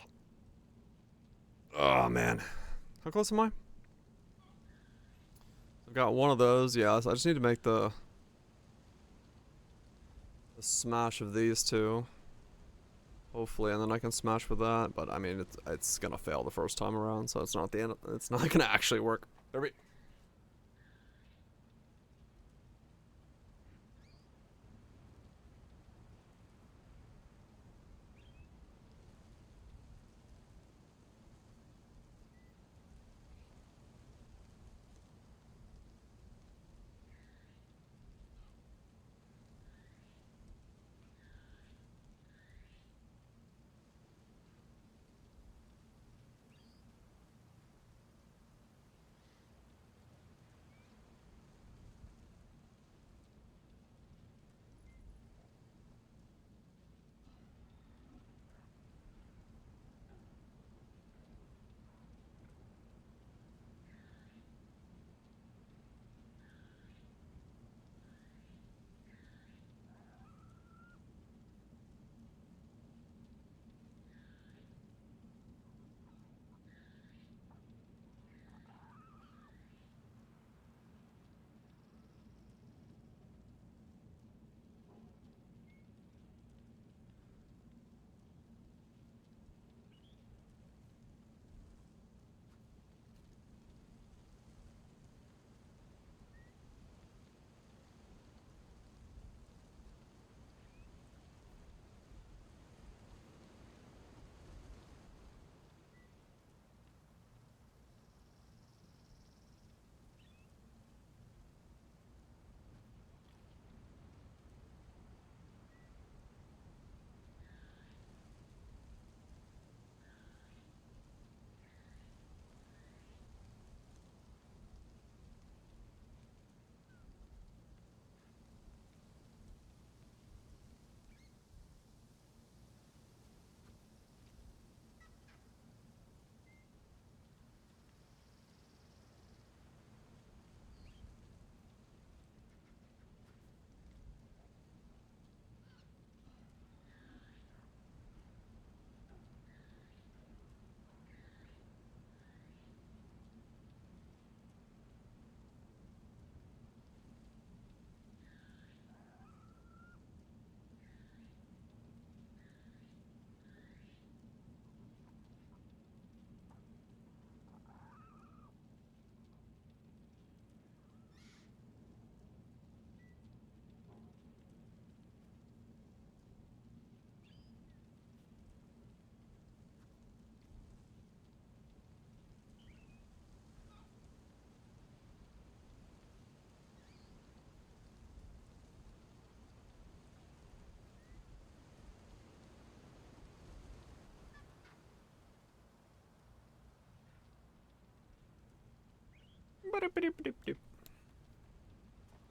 Oh, man. How close am I? I've got one of those, yeah, so I just need to make the smash of these two. Hopefully, and then I can smash with that, but I mean, it's gonna fail the first time around, so it's not the end, it's not gonna actually work. There we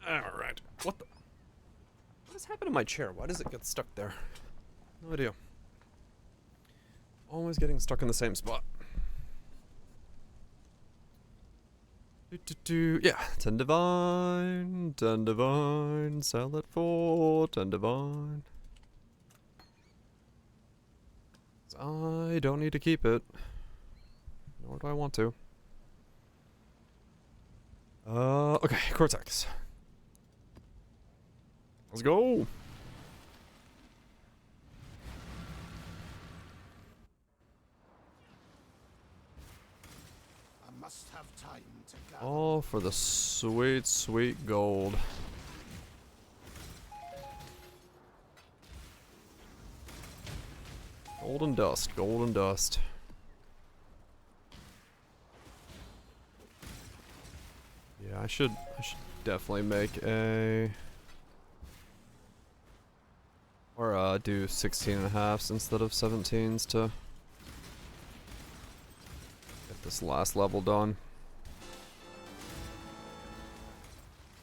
Alright. What has happened to my chair? Why does it get stuck there? No idea. Always getting stuck in the same spot. Yeah, 10 divine, 10 divine, sell it for 10 divine. I don't need to keep it. Nor do I want to. Okay, Cortex. Let's go! I must have time to gather. All for the sweet, sweet gold. Golden dust, golden dust. Yeah, I should definitely make a... Or do 16.5s instead of 17s to get this last level done.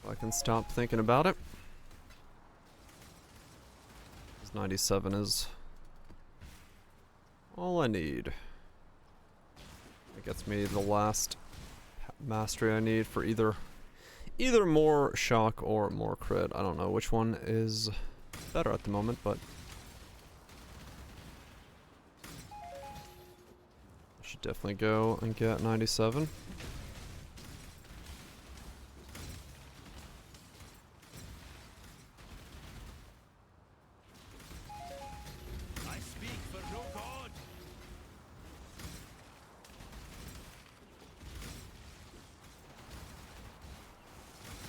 So I can stop thinking about it. 97 is all I need. It gets me the last mastery I need for either more shock or more crit. I don't know which one is better at the moment, but I should definitely go and get 97.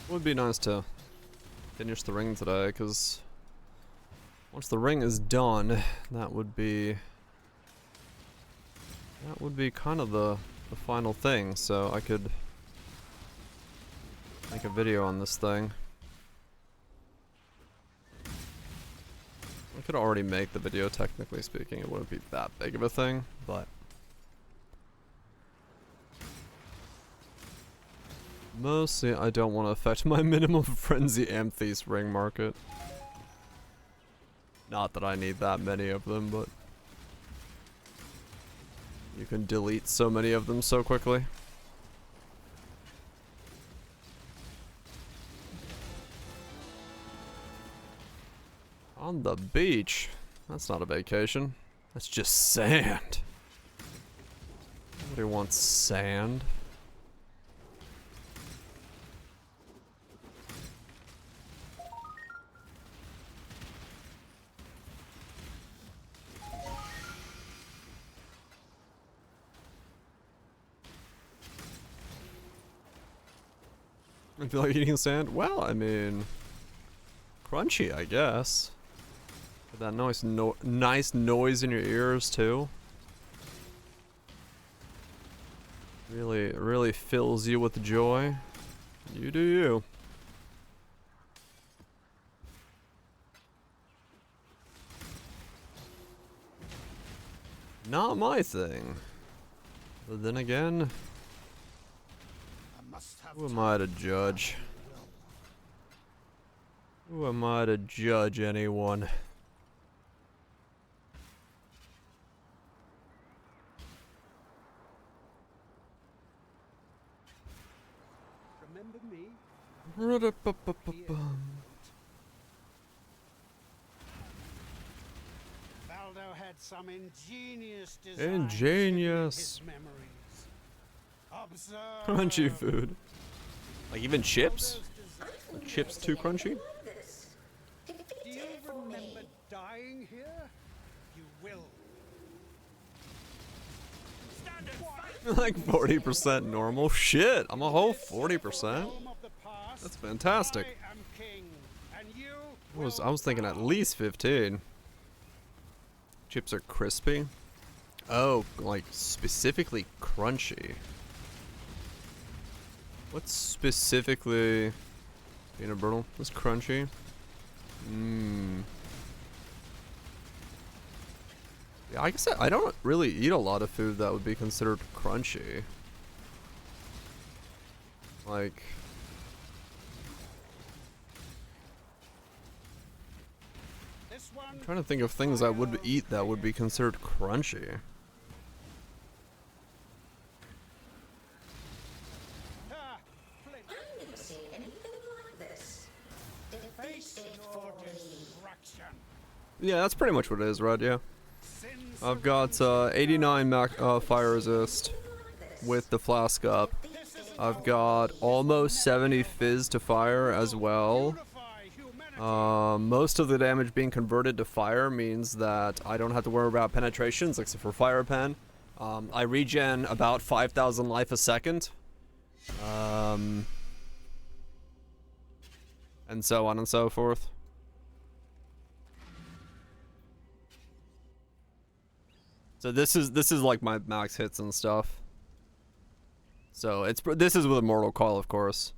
It would be nice to finish the ring today, because once the ring is done, that would be kind of the final thing, so I could make a video on this thing. I could already make the video, technically speaking. It wouldn't be that big of a thing, but mostly I don't want to affect my minimum frenzy Amthes ring market. Not that I need that many of them, but you can delete so many of them so quickly. On the beach? That's not a vacation. That's just sand. Nobody wants sand. I feel like eating sand? Well, I mean, crunchy, I guess. With that nice noise in your ears too. Really fills you with joy. You do you. Not my thing. But then again, who am I to judge? Who am I to judge anyone? Remember me? Valdo had some ingenious designs Ingenious. in his memories. Observe. Crunchy food. Like even chips? Are chips too crunchy? Do you remember dying here? You will. Like 40% normal? Shit, I'm a whole 40%? That's fantastic. I am king, and you I was thinking at least 15. Chips are crispy. Oh, like specifically crunchy. What's specifically peanut brittle? What's crunchy? Mmm. Yeah, I guess I don't really eat a lot of food that would be considered crunchy. Like, I'm trying to think of things I would eat that would be considered crunchy. I've never seen anything like this. Defeat it for me. Yeah, that's pretty much what it is, Red, yeah. I've got 89 fire resist with the flask up. I've got almost 70 fizz to fire as well. Most of the damage being converted to fire means that I don't have to worry about penetrations except for fire pen. I regen about 5,000 life a second. And so on and so forth. So this is like my max hits and stuff. So this is with Immortal Coil, of course.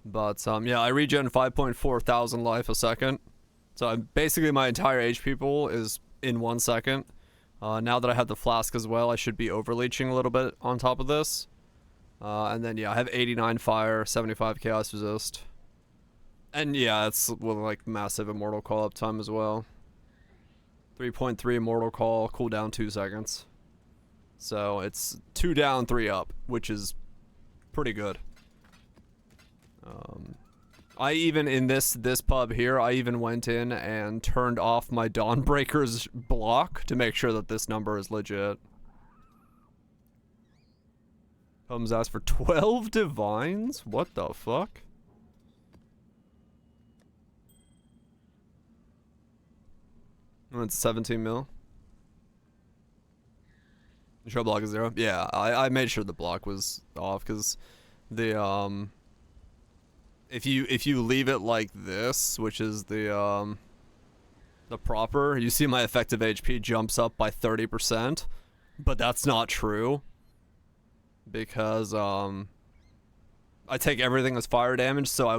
But yeah, I regen 5.4 thousand life a second. So basically my entire HP pool is in 1 second. Now that I have the flask as well, I should be overleeching a little bit on top of this. And then yeah, I have 89 fire, 75 chaos resist. And yeah, it's with like massive Immortal Call uptime as well. 3.3 Immortal Call, cooldown 2 seconds. So it's 2 down, 3 up, which is pretty good. I even, in this pub here, I even went in and turned off my Dawnbreaker's block to make sure that this number is legit. Comes asked for 12 divines? What the fuck? Oh, it's 17 mil. Show block is 0. Yeah, I made sure the block was off because the If you leave it like this, which is the proper, you see my effective HP jumps up by 30%, but that's not true because I take everything as fire damage, so I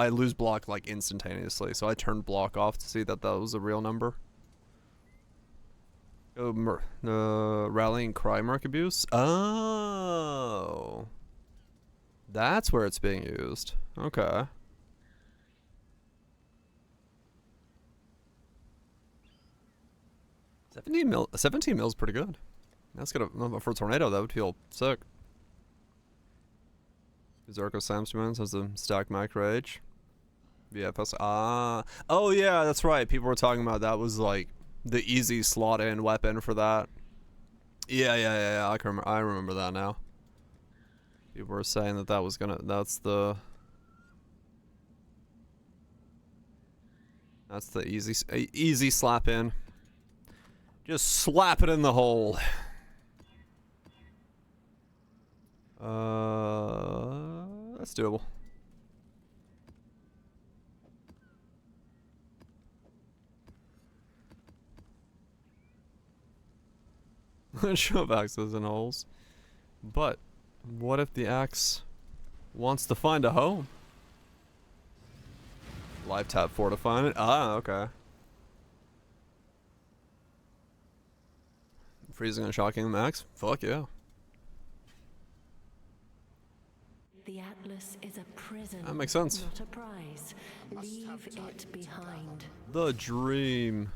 lose block like instantaneously. So I turned block off to see that was a real number. Rallying cry mark abuse. Oh, that's where it's being used. Okay. 17 mil is pretty good. That's gonna for a tornado. That would feel sick. Berserker Samsumans has the stack mic rage. VFS. Oh yeah, that's right. People were talking about that was like the easy slot in weapon for that. Yeah. I remember that now. People were saying that was gonna. That's the easy slap in. Just slap it in the hole. That's doable. Shove axes in holes. But what if the axe wants to find a home? Live tap 4 to find it. Ah, okay. Freezing and shocking the max? Fuck yeah. The Atlas is a prison. That makes sense. Not a prize. Leave it behind. The dream.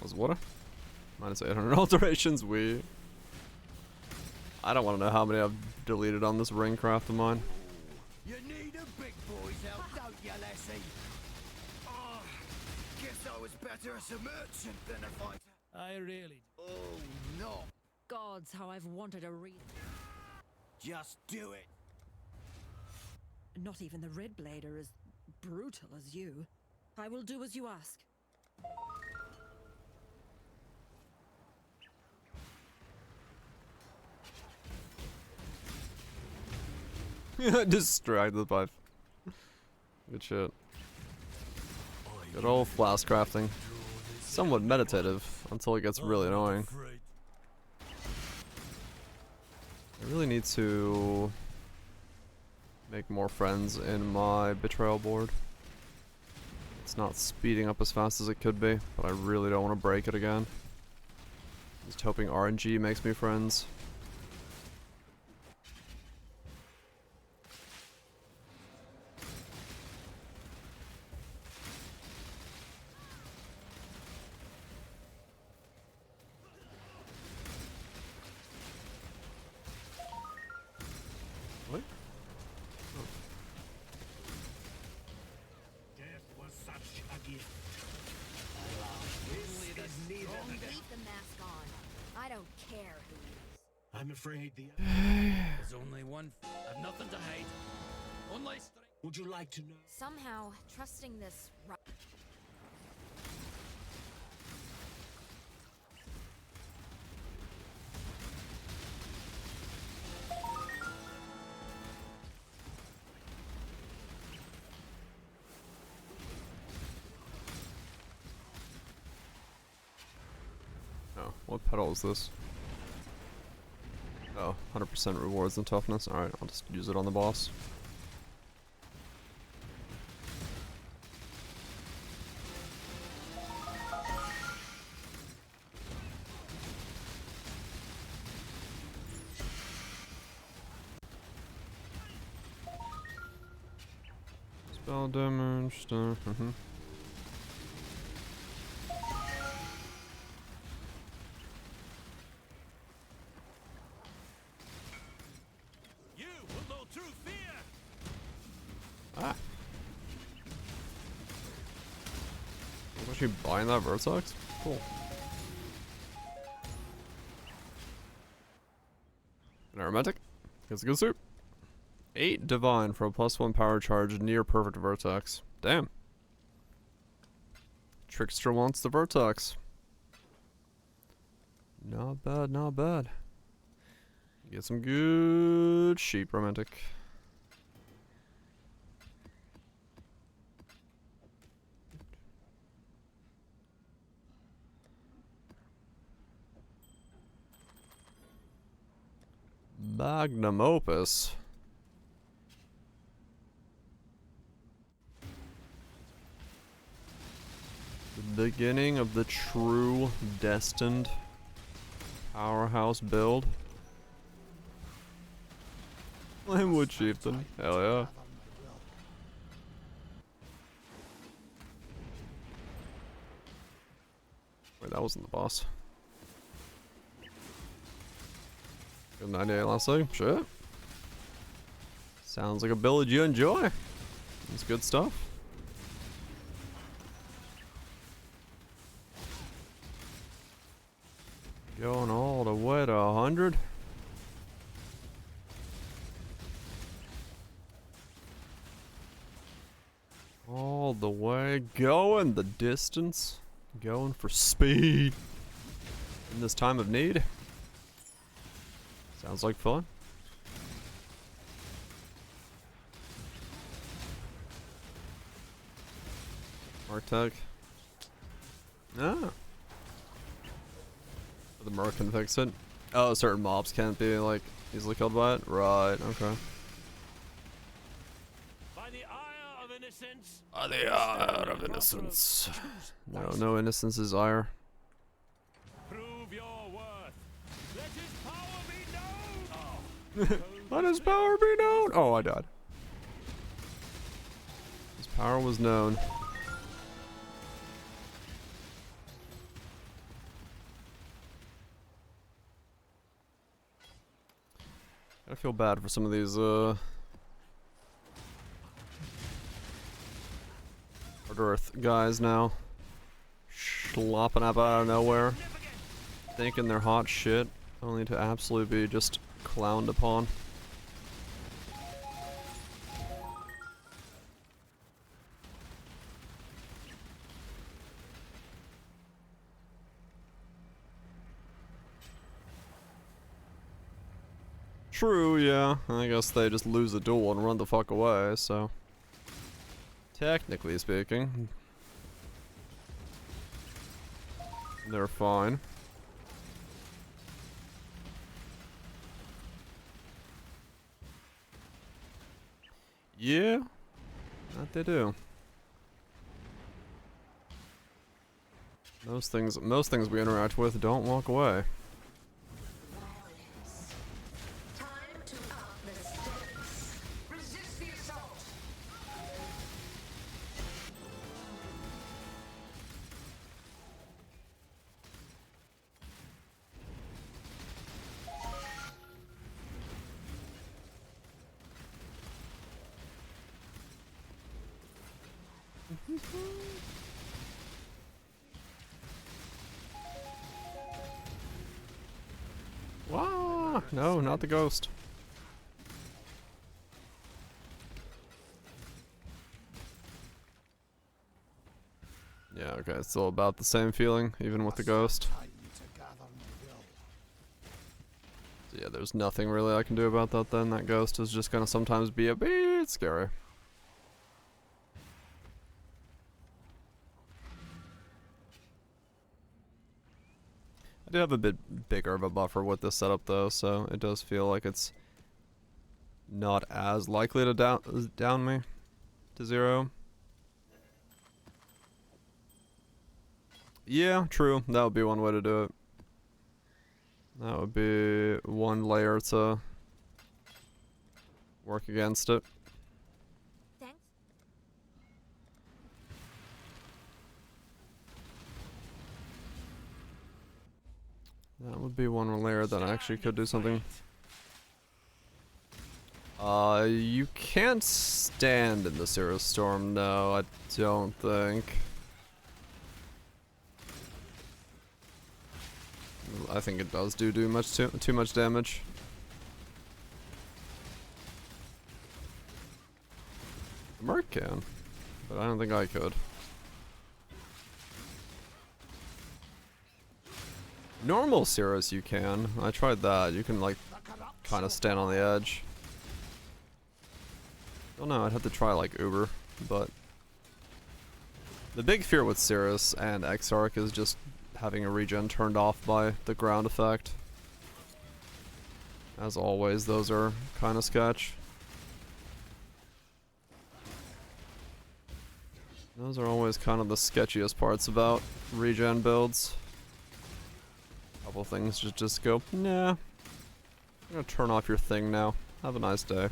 Was water? Minus 800 alterations. I don't want to know how many I've deleted on this ring craft of mine. You need a big boy's help, don't you, Lassie? Oh, guess I was better as a merchant than a fighter. I really. Oh, no. Gods, how I've wanted a read. Just do it. Not even the Red Blade are as brutal as you. I will do as you ask. Distracted by. Good shit. Good old flask crafting. Somewhat meditative until it gets really annoying. I really need to make more friends in my betrayal board. It's not speeding up as fast as it could be, but I really don't want to break it again. Just hoping RNG makes me friends. What? Oh. Death was such a gift. Keep the mask on. I don't care who he is. I'm afraid the. There's only one. I've nothing to hide. Only strength. Would you like to know? Somehow, trusting this. Oh, what pedal is this? Oh, 100% rewards and toughness. Alright, I'll just use it on the boss. Spell damage stuff. You will know true fear. Ah. I'm actually buying that Vertex? Cool. An aromatic? Gets a good soup. 8 divine for a +1 power charge near perfect Vertex. Damn. Trickster wants the Vertex. Not bad, not bad. Get some good sheep romantic. Magnum opus. The beginning of the true destined powerhouse build. Flamewood Chieftain. Hell yeah. Wait, that wasn't the boss. Good 98 last second. Shit. Sounds like a build you enjoy. It's good stuff. Going all the way to 100. All the way. Going the distance. Going for speed. In this time of need. Sounds like fun. Arctech. Ah. The Merc can fix it. Oh, certain mobs can't be like easily killed by it? Right, okay. By the ire of innocence. By the ire of innocence. No, no innocence is ire. Prove your worth. Let his power be known. Let his power be known. Oh, I died. His power was known. I feel bad for some of these Hard Earth guys now. Slopping up out of nowhere. Thinking they're hot shit. Only to absolutely be just clowned upon. True, yeah. I guess they just lose a duel and run the fuck away, so... Technically speaking... they're fine. Yeah, that they do. Most things we interact with don't walk away. Time to up the stakes. Resist the assault. Wow! No, not the ghost. Yeah, okay, it's still about the same feeling, even with the ghost. So yeah, there's nothing really I can do about that then. That ghost is just gonna sometimes be a bit scary. I do have a bit bigger of a buffer with this setup though, so it does feel like it's not as likely to down me to 0. Yeah, true. That would be one way to do it. That would be one layer to work against it. Thanks. That would be one layer that actually could do something. You can't stand in the Cirrus Storm, no, I don't think. I think it does do too much damage. Merc can, but I don't think I could. Normal Cirrus you can. I tried that. You can like kind of stand on the edge. I don't know, I'd have to try like Uber, but the big fear with Cirrus and Exarch is just having a regen turned off by the ground effect. As always, those are kind of sketch. Those are always kind of the sketchiest parts about regen builds. Couple things just go, nah. I'm gonna turn off your thing now. Have a nice day.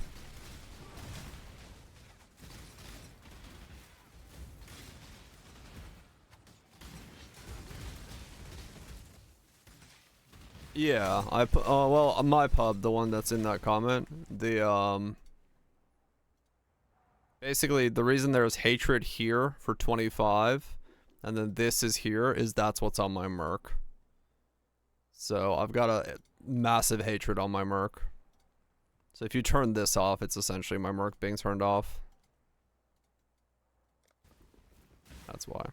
Yeah, well, my pub, the one that's in that comment, basically the reason there's hatred here for 25, and then this is here, is that's what's on my Merc. So I've got a massive hatred on my Merc. So if you turn this off, it's essentially my Merc being turned off. That's why.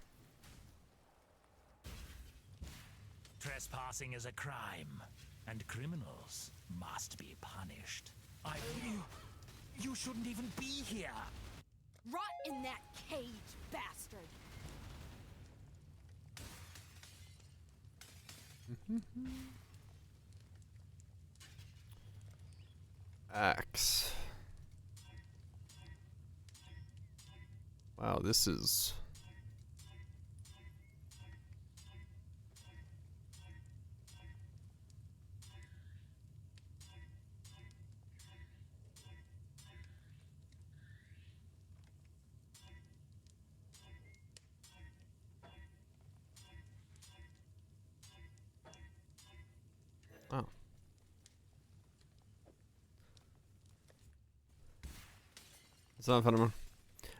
Trespassing is a crime, and criminals must be punished. You shouldn't even be here. Rot in that cage, bastard. Axe. Wow, this is... Oh. It's not found one.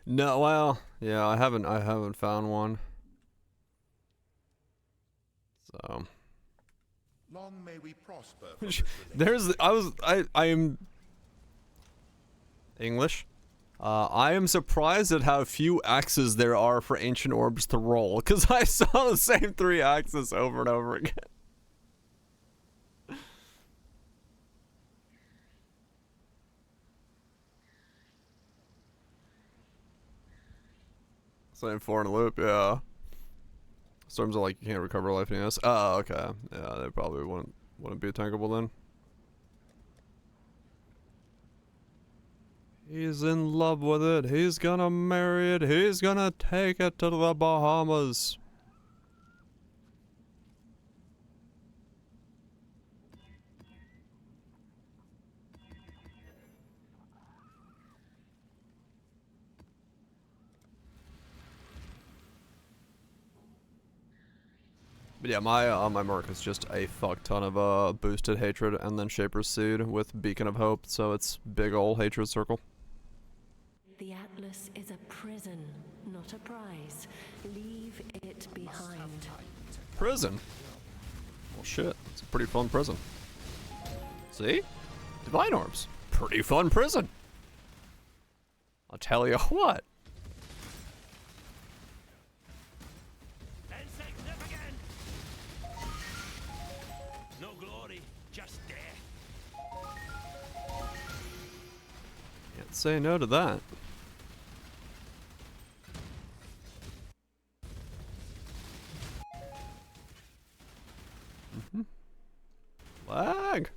No, well, yeah, I haven't found one. So Long may we prosper. I am English. I am surprised at how few axes there are for ancient orbs to roll, because I saw the same 3 axes over and over again. Same 4 in a loop, yeah. Storms are like you can't recover life in this. Oh, okay. Yeah, they probably wouldn't be tankable then. He's in love with it. He's gonna marry it. He's gonna take it to the Bahamas. But yeah, my Merc is just a fuck ton of boosted hatred and then Shaper's Seed with Beacon of Hope, so it's big ol' hatred circle. The Atlas is a prison, not a prize. Leave it behind. Prison? Well shit, it's a pretty fun prison. See? Divine Orbs. Pretty fun prison. I'll tell you what. No glory, just death. Can't say no to that. Lag.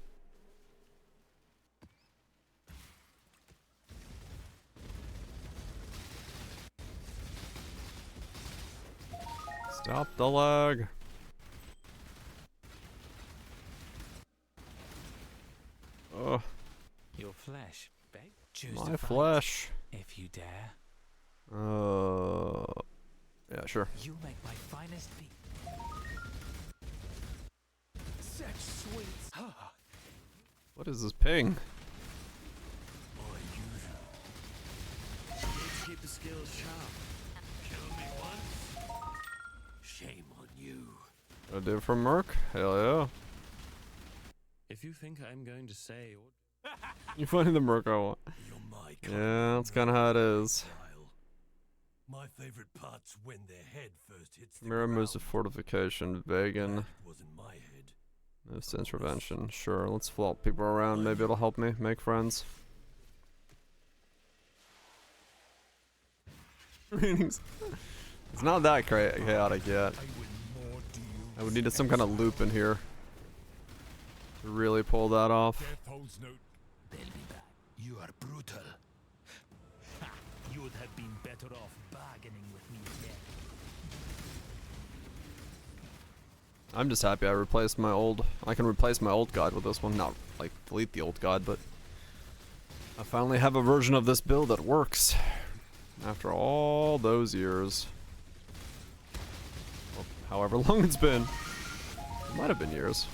Stop the lag. Oh. Your flesh, babe. Choose My to fight, flesh. if you dare. Yeah, sure. You make my finest beat. Such sweet. What is this ping? Let's keep the skills sharp. Kill me once. Shame on you. I do from Merc? Hell yeah. If you think I'm going to say or You finding the Merc I want. you're my Yeah, that's kinda how it is. My favorite part's when their head first hits the Mira moves to ground. fortification. Vegan. That wasn't my head. Moves to intervention. Sure, let's flop people around. Maybe it'll help me make friends. It's not that chaotic yet. I would need some kind of loop in here to really pull that off. They'll be back. You are brutal. Ha! You would have been better off bargaining with me again. I'm just happy I replaced my old. I can replace my old guide with this one. Not like delete the old guide, but I finally have a version of this build that works after all those years. Well, however long it's been. It might have been years.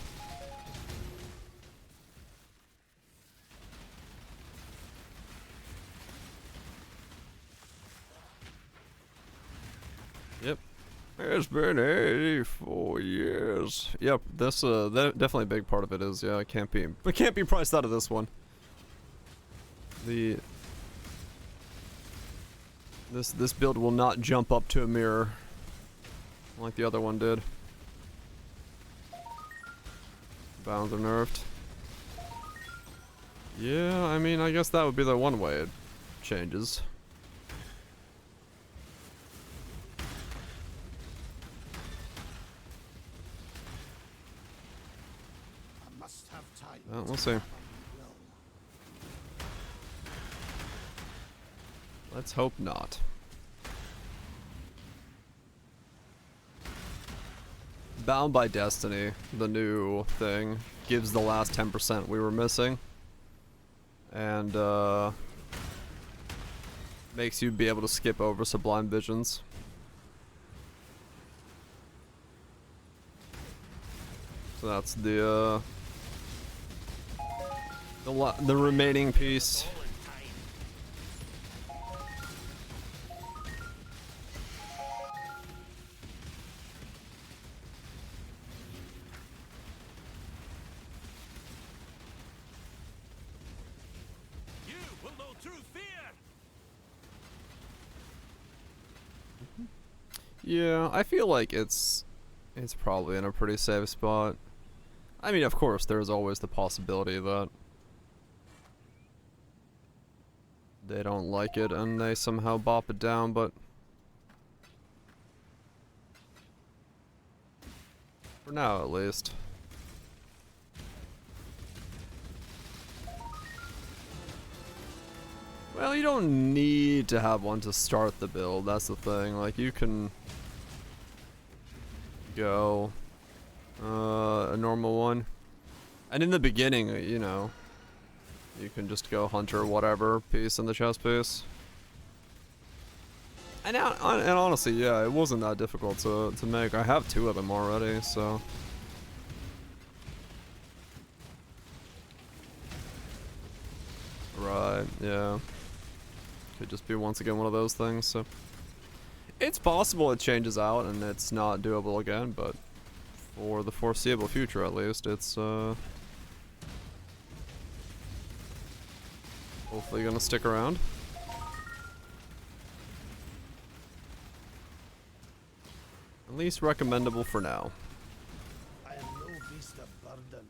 Yep. It's been 84 years. Yep, this definitely a big part of it is, yeah, it can't be priced out of this one. This build will not jump up to a mirror like the other one did. Bounds are nerfed. Yeah, I mean, I guess that would be the one way it changes. Well, we'll see. Let's hope not. Bound by Destiny, the new thing, gives the last 10% we were missing. And, makes you be able to skip over Sublime Visions. So that's the remaining piece. You will know true fear. Yeah, I feel like it's probably in a pretty safe spot. I mean, of course, there's always the possibility that they don't like it and they somehow bop it down, but for now, at least. Well, you don't need to have one to start the build, that's the thing. Like, you can go a normal one. And in the beginning, you know, you can just go hunter whatever piece in the chest piece. And honestly, yeah, it wasn't that difficult to make. I have 2 of them already, so. Right, yeah. Could just be once again one of those things, so. It's possible it changes out and it's not doable again, but for the foreseeable future at least, it's hopefully gonna stick around. At least recommendable for now. I am no beast of burden.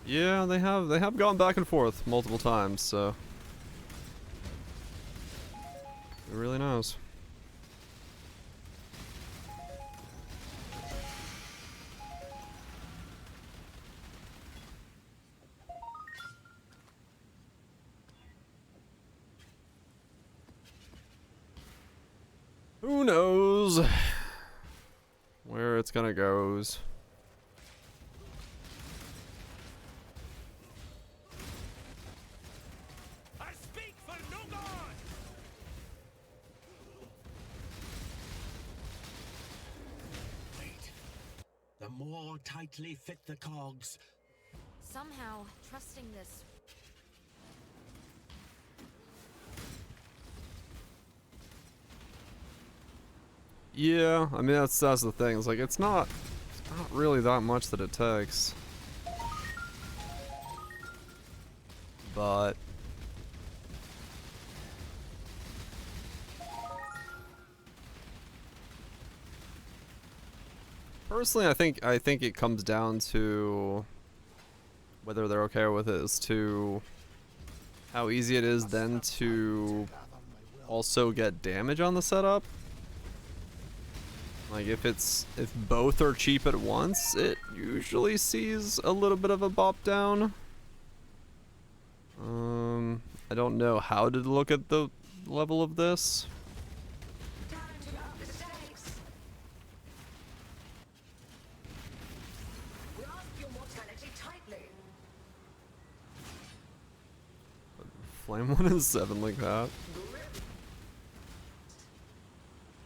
Yeah, they have gone back and forth multiple times, so who really knows? Who knows where it's gonna goes? I speak for no god. Wait. The more tightly fit the cogs. Somehow, trusting this. Yeah, I mean that's the thing. It's like it's not really that much that it takes. But Personally, I think it comes down to whether they're okay with it as to how easy it is then to also get damage on the setup. Like if both are cheap at once, it usually sees a little bit of a bop down. I don't know how to look at the level of this. Time to up the stakes. Grasp your mortality tightly. Flame 1 and 7 like that.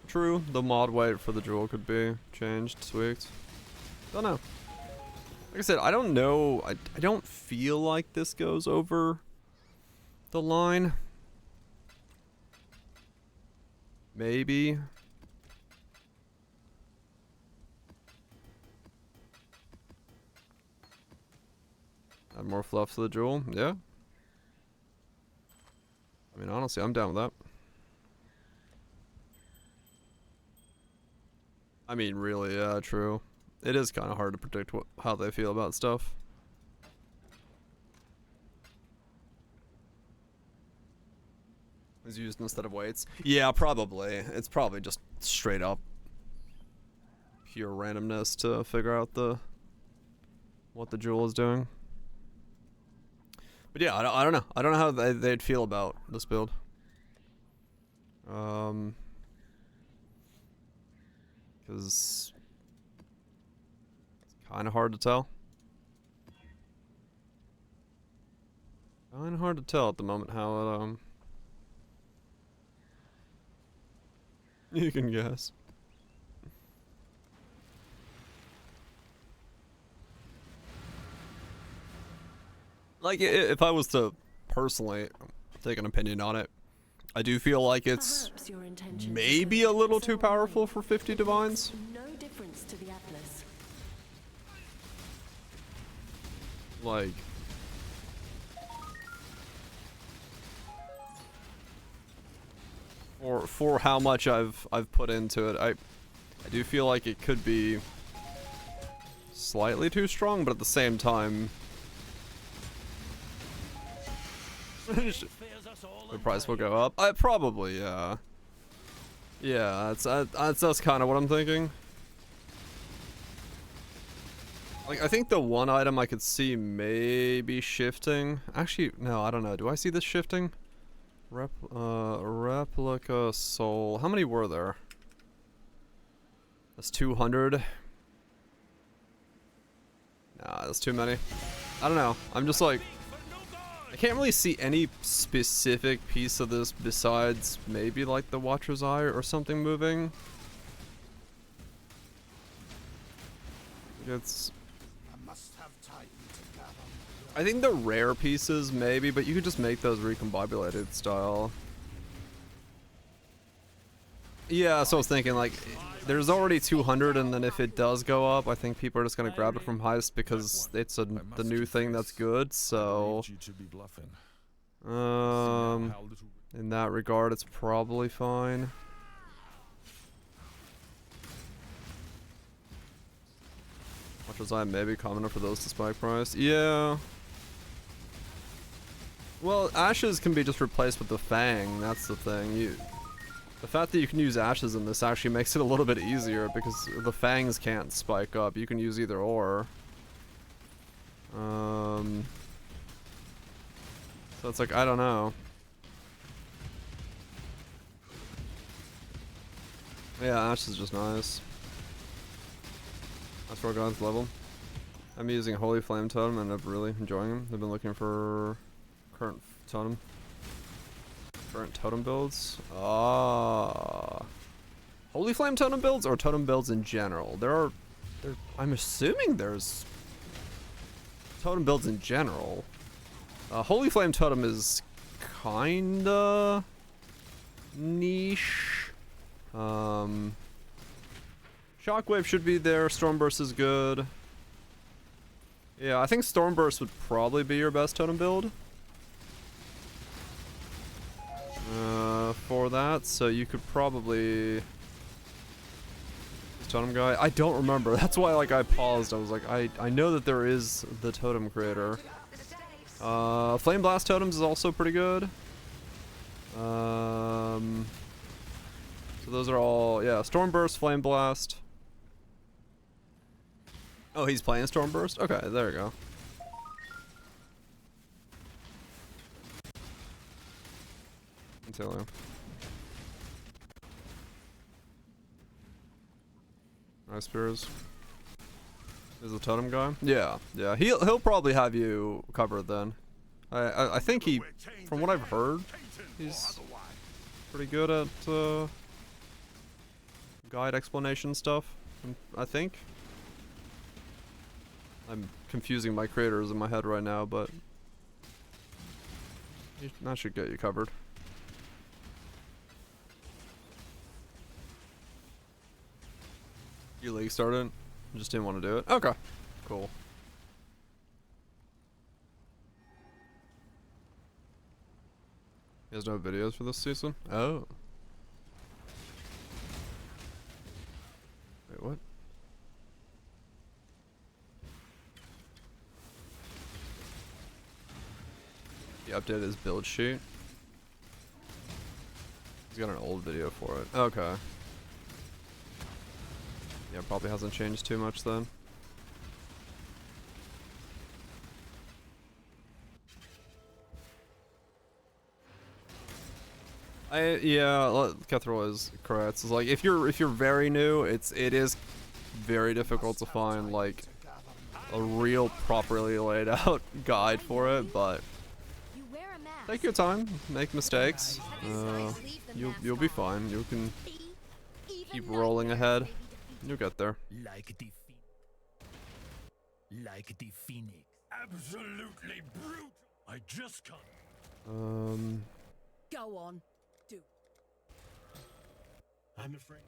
True, the mod weight for the jewel could be changed, tweaked. Don't know. Like I said, I don't know. I don't feel like this goes over the line. Maybe. Add more fluff to the jewel. Yeah. I mean, honestly, I'm down with that. I mean, really, yeah, true. It is kind of hard to predict how they feel about stuff. Is used instead of weights. Yeah, probably. It's probably just straight up pure randomness to figure out what the jewel is doing. But yeah, I don't know. I don't know how they'd feel about this build. Because it's kind of hard to tell. Kind of hard to tell at the moment how it, you can guess. Like, if I was to personally take an opinion on it, I do feel like it's maybe a little too powerful for 50 divines. No difference to the Atlas. Like, for how much I've put into it, I do feel like it could be slightly too strong, but at the same time, the price will go up. Probably, yeah. Yeah, that's kind of what I'm thinking. Like, I think the one item I could see maybe shifting. Actually, no, I don't know. Do I see this shifting? Replica soul. How many were there? That's 200. Nah, that's too many. I don't know. I'm just like, I can't really see any specific piece of this besides maybe like the Watcher's Eye or something moving. It's, I think the rare pieces maybe, but you could just make those recombobulated style. Yeah, so I was thinking like, there's already 200, and then if it does go up, I think people are just gonna grab it from Heist because it's the new thing that's good. So, in that regard, it's probably fine. Much as I maybe commenter for those to spike price. Yeah. Well, Ashes can be just replaced with the Fang. That's the thing. The fact that you can use Ashes in this actually makes it a little bit easier because the Fangs can't spike up. You can use either or. So it's like, I don't know. Yeah, Ashes is just nice. That's for God's level. I'm using Holy Flame Totem and I'm really enjoying them. I've been looking for current totem builds. Holy Flame totem builds or totem builds in general? I'm assuming there's totem builds in general. Holy Flame totem is kinda niche. Shockwave should be there. Stormburst is good. Yeah, I think Stormburst would probably be your best totem build. For that, so you could probably totem guy? I don't remember. That's why like I paused. I was like, I know that there is the totem creator. Flame Blast totems is also pretty good. So those are all, yeah, Stormburst, Flame Blast. Oh, he's playing Stormburst? Okay, there we go. Continue. Ice Spears. Is the totem guy? Yeah, yeah. He'll probably have you covered then. I think he, from what I've heard, he's pretty good at guide explanation stuff. I think. I'm confusing my creators in my head right now, but that should get you covered. You league started? Just didn't want to do it? Okay. Cool. He has no videos for this season? Oh. Wait, what? He updated his build sheet. He's got an old video for it. Okay. Yeah, probably hasn't changed too much then. Yeah, Kethral is correct. It's like if you're very new, it is very difficult to find like a real properly laid out guide for it, but take your time, make mistakes. You'll be fine. You can keep rolling ahead. You'll get there. Like the phoenix. Absolutely brutal. I just can't. Go on. Do. I'm afraid.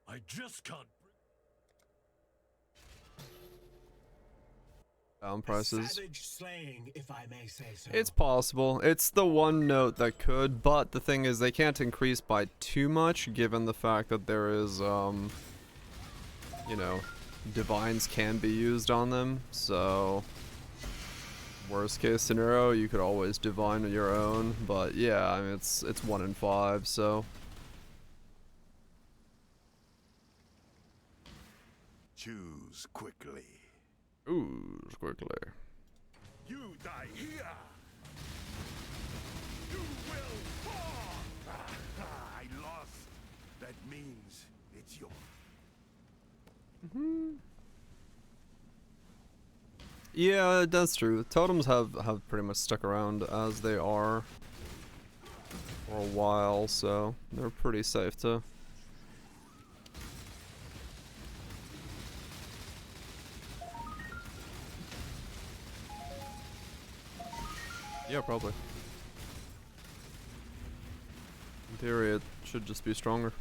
I just can't. Down prices. Savage slaying, if I may say so. It's possible. It's the one note that could, but the thing is they can't increase by too much given the fact that there is, you know, divines can be used on them, so worst case scenario, you could always divine your own, but yeah, I mean, it's 1 in 5, so. Choose quickly. Ooh, quickly. You die here. You will fall. I lost. That means it's yours. Yeah, that's true. Totems have pretty much stuck around as they are for a while, so they're pretty safe to. Yeah, probably. In theory, it should just be stronger.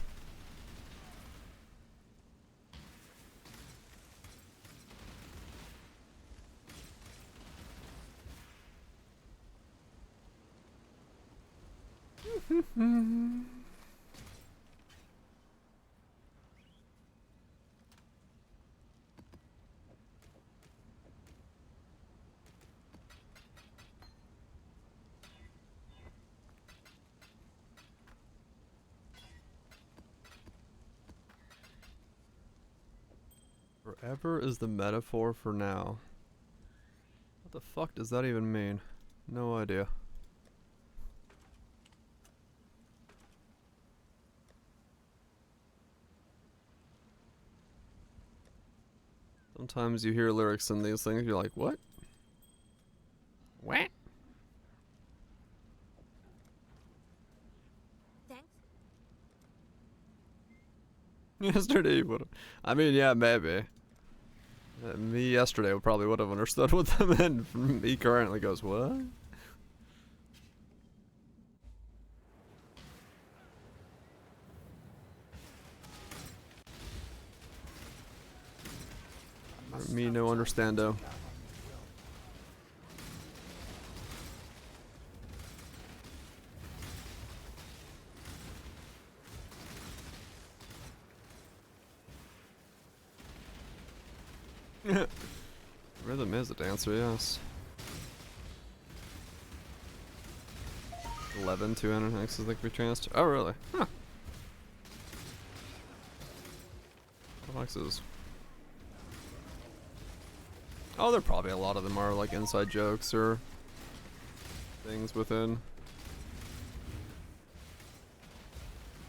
Forever is the metaphor for now. What the fuck does that even mean? No idea. Sometimes you hear lyrics in these things, you're like, what? What? Thanks. Yesterday you would've. I mean, yeah, maybe. Me yesterday probably would have understood what that meant. Me currently goes, what? Me no understando. Rhythm is a dancer, yes. 11, 200 hexes that can be transferred. Oh, really? Huh. What hexes? Oh, there probably a lot of them are like inside jokes or things within.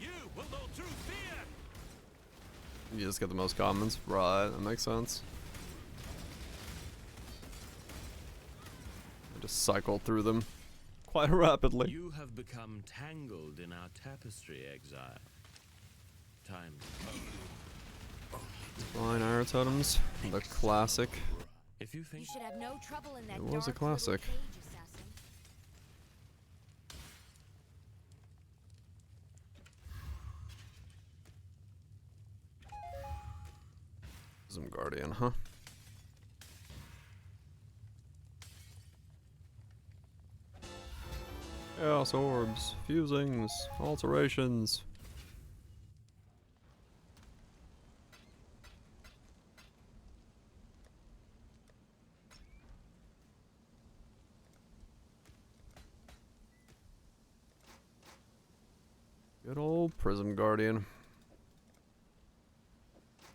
You will know true fear. You just get the most commons. Right, that makes sense. I just cycle through them quite rapidly. You have become tangled in our tapestry, exile. Time. Fine iron totems. The classic. If you think You should have no trouble in that It was a dark little classic. cage, assassin. Some guardian, huh? Chaos orbs, fusings, alterations. Good old Prism Guardian.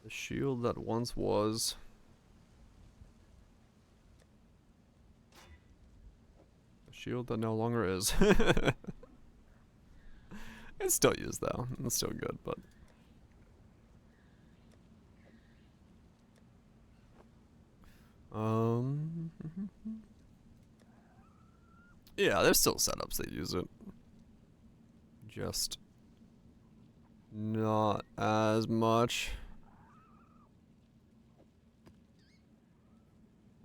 The shield that once was. The shield that no longer is. It's still used though. It's still good, but. Yeah, there's still setups that use it. Just not as much.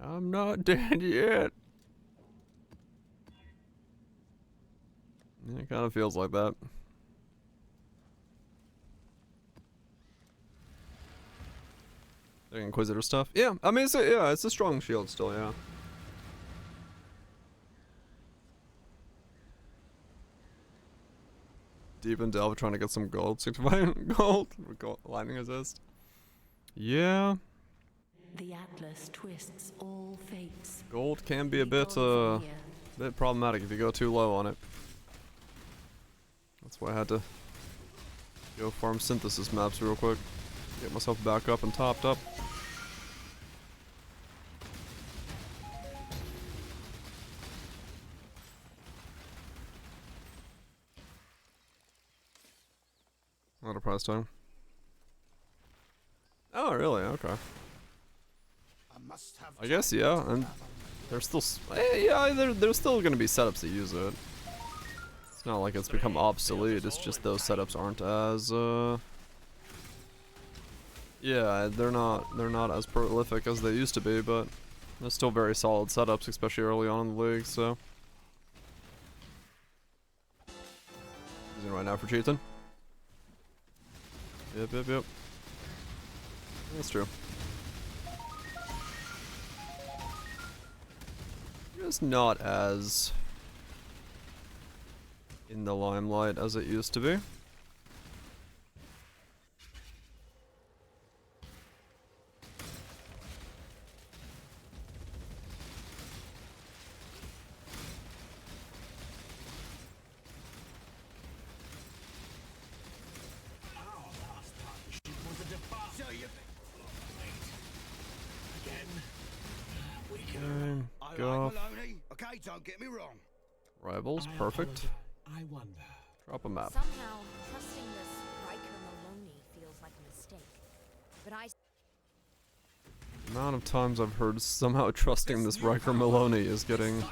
I'm not dead yet. It kind of feels like that. The Inquisitor stuff. Yeah, I mean, it's a strong shield still, yeah. Deep in Delve trying to get some gold, 65 gold, lightning resist. Yeah. The Atlas twists all fates. Gold can be a bit problematic if you go too low on it. That's why I had to go farm synthesis maps real quick. Get myself back up and topped up. Not a prize time. Oh, really? Okay. I guess, yeah, and there's still, yeah, there's still gonna be setups that use it. It's not like it's become obsolete, it's just those setups aren't as, yeah, they're not as prolific as they used to be, but they're still very solid setups, especially early on in the league, so. Using right now for cheating. Yep. That's true. It's not as in the limelight as it used to be. Go. Okay, don't get me wrong. Rivals, perfect. I wonder. Drop a map. Somehow, trusting this Riker Maloney feels like a mistake. But The amount of times I've heard somehow trusting this Riker Maloney is getting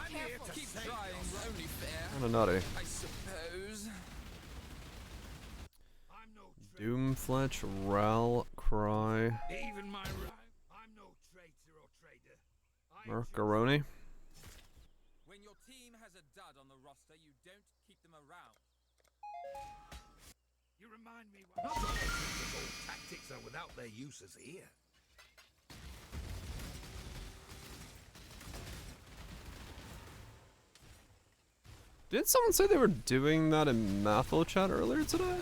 kinda nutty. I suppose. Doomfletch, Ral, Cry, Even my I'm no traitor or trader. Mercaroni. When your team has a dud on the roster, you don't keep them around. You remind me Not all typical tactics are without their uses here. Did someone say they were doing that in Mathil chat earlier today?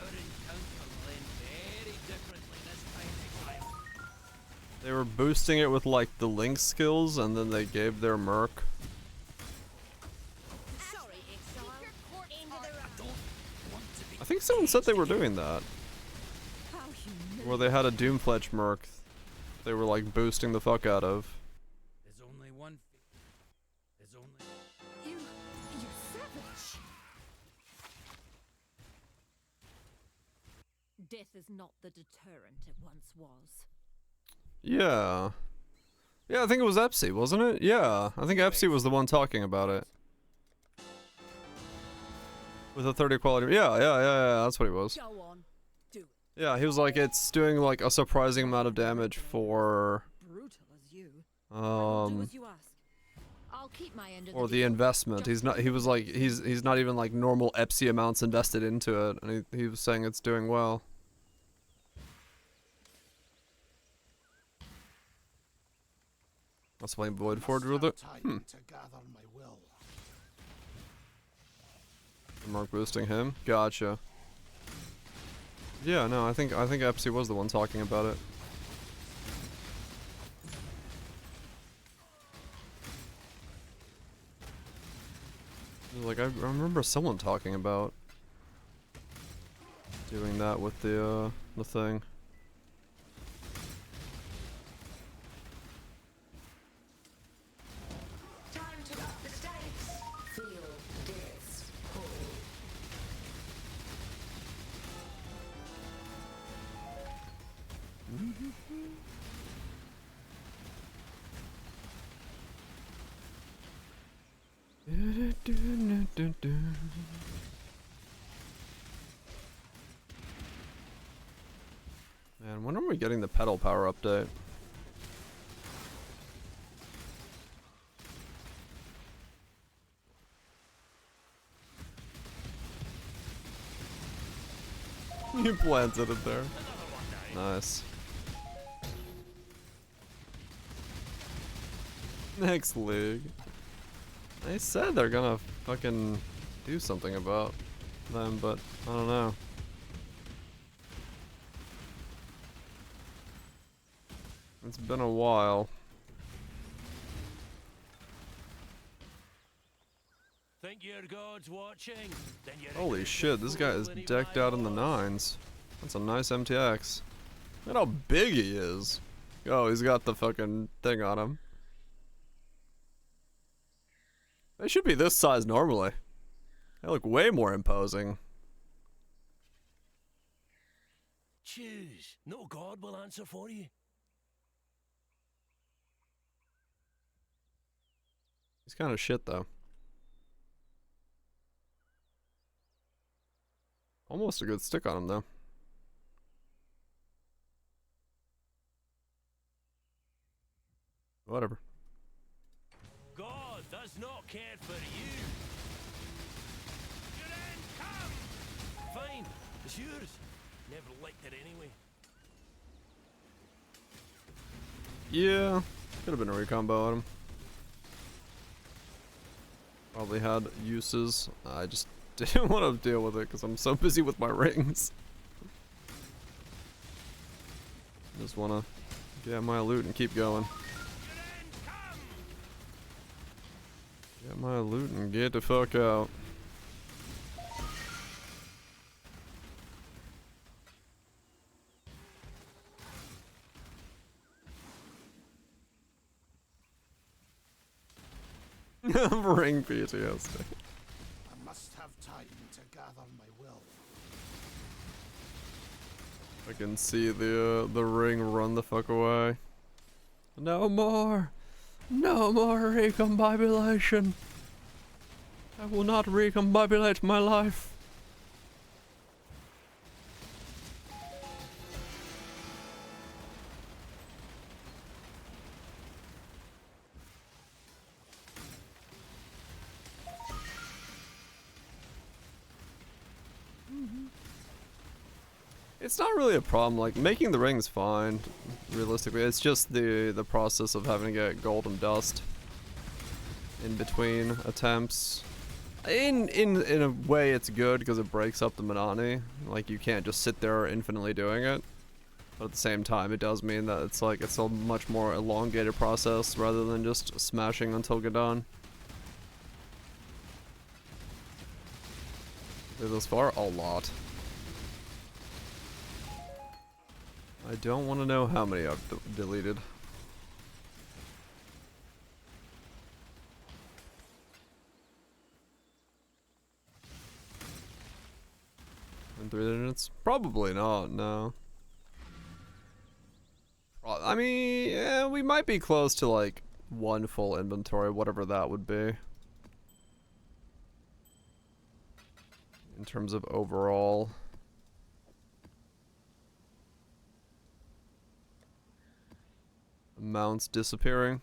They were boosting it with like the Link skills, and then they gave their Merc. I think someone said they were doing that. Where they had a Doomfletch Merc they were like boosting the fuck out of. There's only one. There's only. You savage. Death is not the deterrent it once was. Yeah. Yeah, I think it was Epsy, wasn't it? Yeah, I think Epsy was the one talking about it. With a 30 quality. Yeah, that's what he was. Go on. Do it. Yeah, he was like, it's doing like a surprising amount of damage for Brutal as you. Do as you ask. I'll keep my end of or the investment. He's not, he was like, he's not even like normal Epsy amounts invested into it, and he was saying it's doing well. That's playing Void Forge with it. Mark boosting him. Gotcha. Yeah, no, I think Epsy was the one talking about it. Like I remember someone talking about doing that with the thing. Man, when are we getting the pedal power update? You planted it there. Nice. Next league. They said they're gonna fucking do something about them, but I don't know. It's been a while. Think your God's watching? Then you're Holy shit, this guy is decked out in the 9s. That's a nice MTX. Look at how big he is. Oh, he's got the fucking thing on him. They should be this size normally. They look way more imposing. Choose. No God will answer for you. He's kind of shit though. Almost a good stick on him though. Whatever. God does not care for you. Your end come. Fine, it's yours. Never liked it anyway. Yeah, could have been a recombo on him. Probably had uses. I just didn't want to deal with it because I'm so busy with my rings. Just want to get my loot and keep going. Get my loot and get the fuck out. Ring PTSD. I must have time to gather my will. I can see the ring run the fuck away. No more! No more recombobulation! I will not recombobulate my life. It's not really a problem, like, making the ring's fine, realistically. It's just the process of having to get golden dust in between attempts. In a way, it's good, because it breaks up the monotony. Like, you can't just sit there infinitely doing it. But at the same time, it does mean that it's like it's a much more elongated process rather than just smashing until Gadon. Thus far, a lot. I don't want to know how many I've deleted. In 3 minutes? Probably not, no. I mean, yeah, we might be close to like 1 full inventory, whatever that would be. In terms of overall. Amounts disappearing.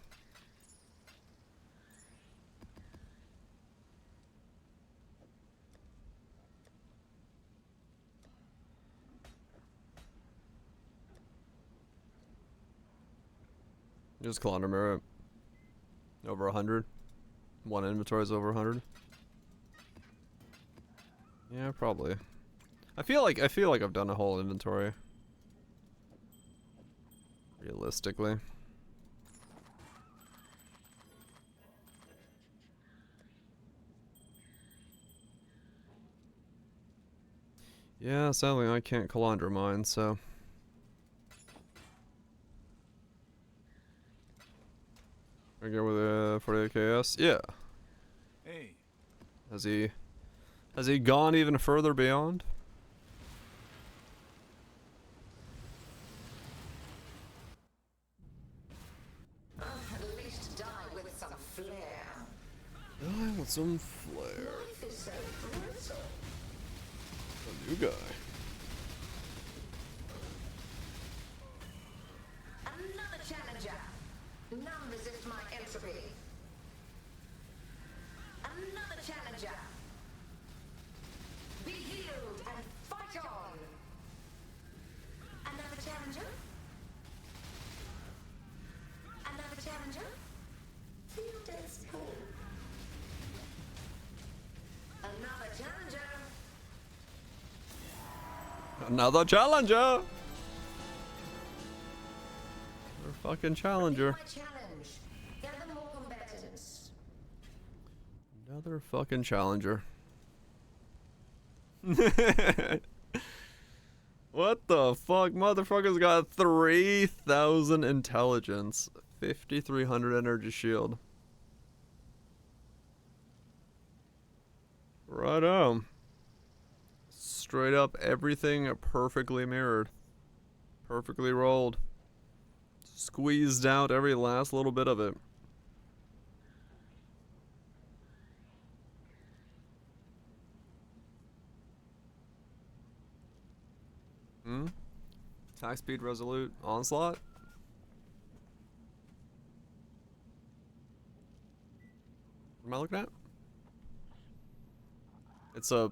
Just Calandra Mirror. Over 100. 1 inventory is over 100. Yeah, probably. I feel like I've done a whole inventory. Realistically. Yeah, sadly I can't Calandra mine, so. I go with 48KS? Yeah. Hey. Has he gone even further beyond? At least die with some flair. Die with some flair. Life is so brutal. A new guy. Another challenger. None resist my entropy. Another challenger. Be healed and fight on. Another challenger. Another challenger. Feel death's pull. Another challenger. Another challenger! Another fucking challenger. Challenge. Gather more combatants. Another fucking challenger. What the fuck? Motherfucker's got 3,000 intelligence. 5,300 energy shield. Righto. Straight up everything perfectly mirrored. Perfectly rolled. Squeezed out every last little bit of it. Attack speed resolute onslaught. What am I looking at? It's a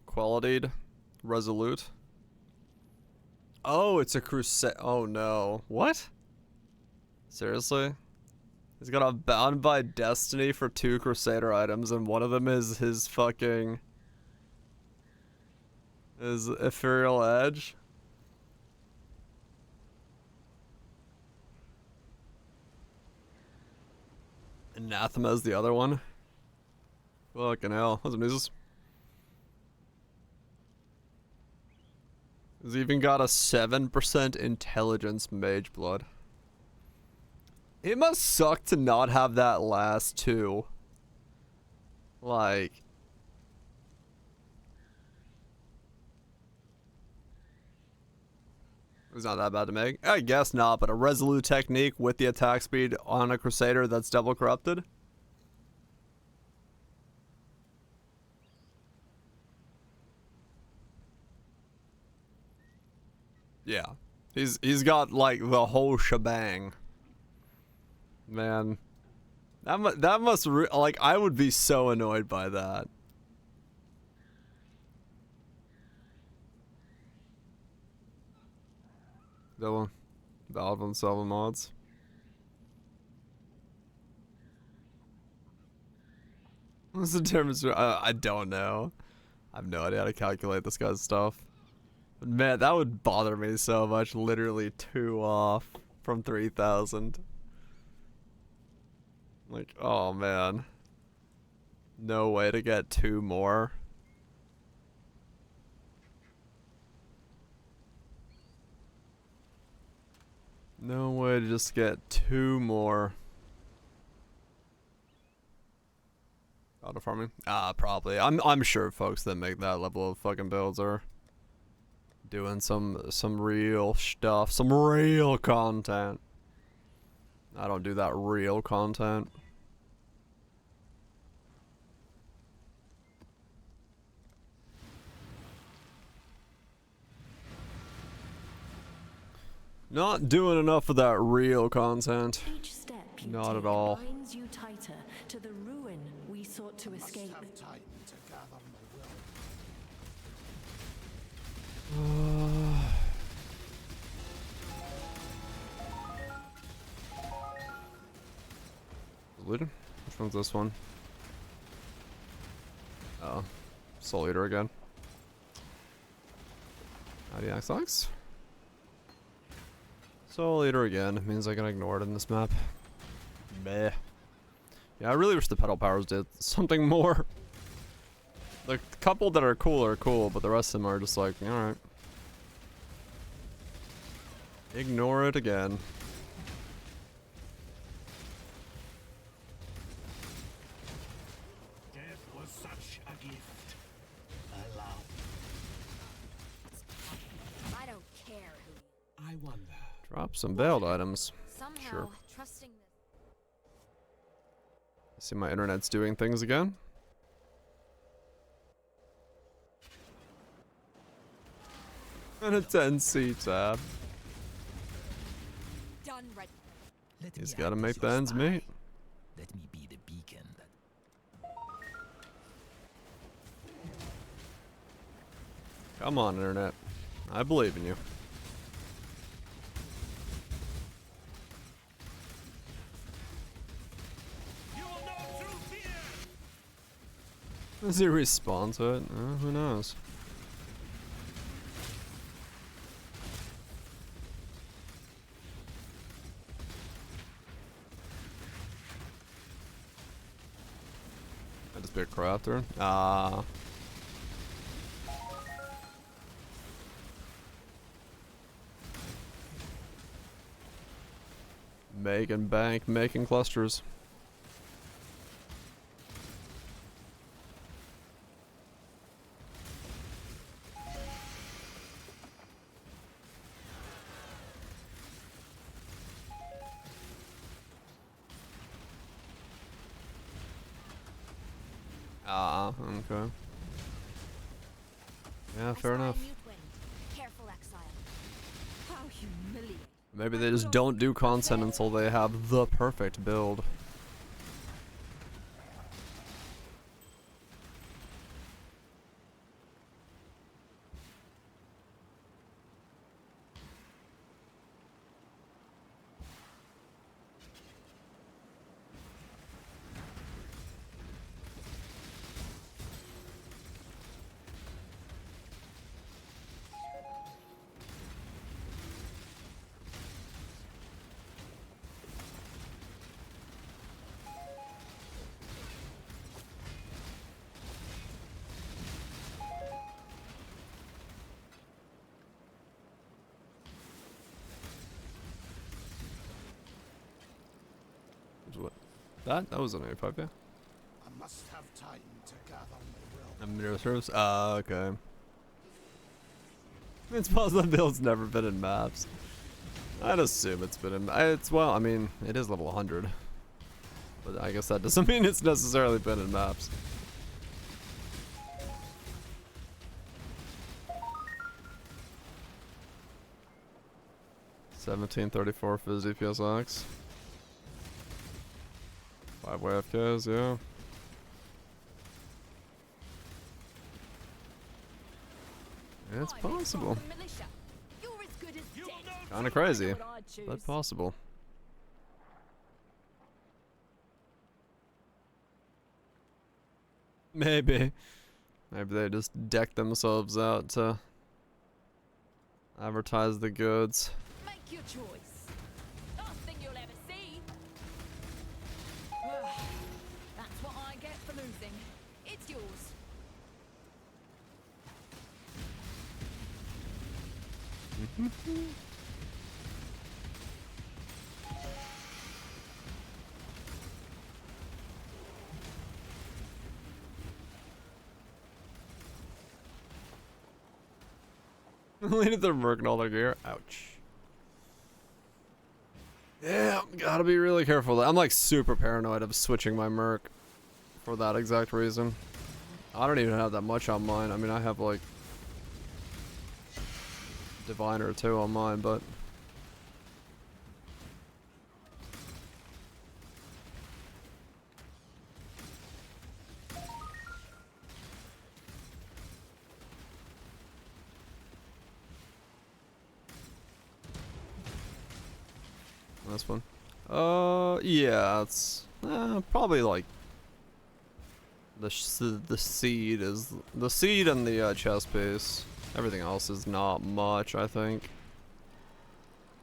qualityed resolute. Oh, it's a crusade. Oh no. What? Seriously? He's got a Bound by Destiny for 2 Crusader items, and one of them is his fucking... his Ethereal Edge. Anathema is the other one. Fucking hell. What's up, News? He's even got a 7% intelligence mage blood. It must suck to not have that last 2. Like... it's not that bad to make. I guess not, but a resolute technique with the attack speed on a Crusader that's double corrupted? Yeah. He's got like the whole shebang. Man. That must like I would be so annoyed by that. Valve on 7 mods. What's the difference? I don't know. I have no idea how to calculate this guy's stuff. Man, that would bother me so much. Literally 2 off from 3,000. Like, oh man. No way to get 2 more. No way to just get 2 more. Auto farming? Probably. I'm sure folks that make that level of fucking builds are doing some real stuff, some real content. I don't do that real content. Not doing enough of that real content. Each step you Not take at all. binds you tighter to the ruin we sought to escape. Have time to gather my will. Looted? Which one's this one? Oh. Soul Eater again. IDXX? Soul Eater again. Means I can ignore it in this map. Meh. Yeah, I really wish the pedal powers did something more. The couple that are cool, but the rest of them are just like, alright. Ignore it again. Death was such a gift. Allow. I don't care who. I wonder. Drop some veiled items. Somehow, Sure. trusting this. See, my internet's doing things again. And a 10C tab. Done right. He's gotta make the ends meet. Let me be the beacon that Come on, internet. I believe in you. Does he respond to it? Who knows? I just be a crafter. Making bank, making clusters. Okay. Yeah, fair enough. Careful, exile. How humiliating. Maybe they just don't do content until they have the perfect build. What? That was an A5, yeah. I must have time to gather my will. I'm near service. Okay. It's possible that build's never been in maps. I'd assume it's been in. Well, I mean, it is level 100, but I guess that doesn't mean it's necessarily been in maps. $17.34 for the ZPSX. 5-way FKs, yeah. Yeah, it's possible. Kinda crazy, but possible. Maybe. Maybe they just deck themselves out to Advertise the goods. Make your choice. Last thing you'll ever see. That's what I get for losing. It's yours. Leading their merc and all their gear. Ouch. Yeah, gotta be really careful. I'm like super paranoid of switching my merc for that exact reason. I don't even have that much on mine. I mean, I have like Diviner or 2 on mine, but this one. Yeah, it's probably like the seed is the seed and the chest piece. Everything else is not much, I think.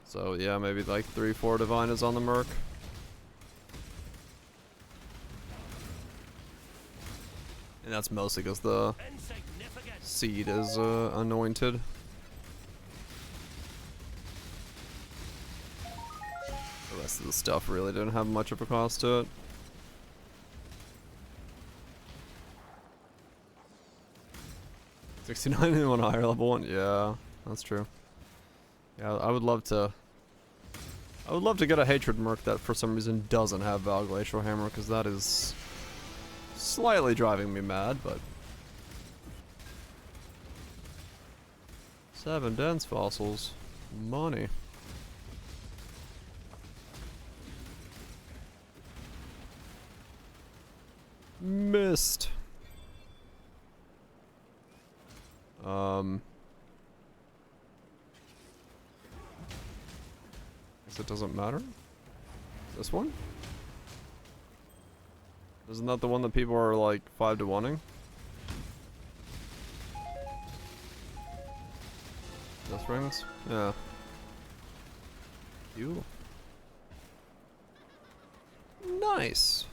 So yeah, maybe like 3-4 divine is on the merc. And that's mostly because the seed is anointed. The rest of the stuff really didn't have much of a cost to it. $69 in one higher level one, yeah, that's true. Yeah, I would love to get a hatred merc that for some reason doesn't have Val Glacial Hammer, because that is slightly driving me mad, but 7 dense fossils, money. Missed. Guess it doesn't matter. This one? Isn't that the one that people are like 5 to 1-ing? Death rings? Yeah. You. Nice.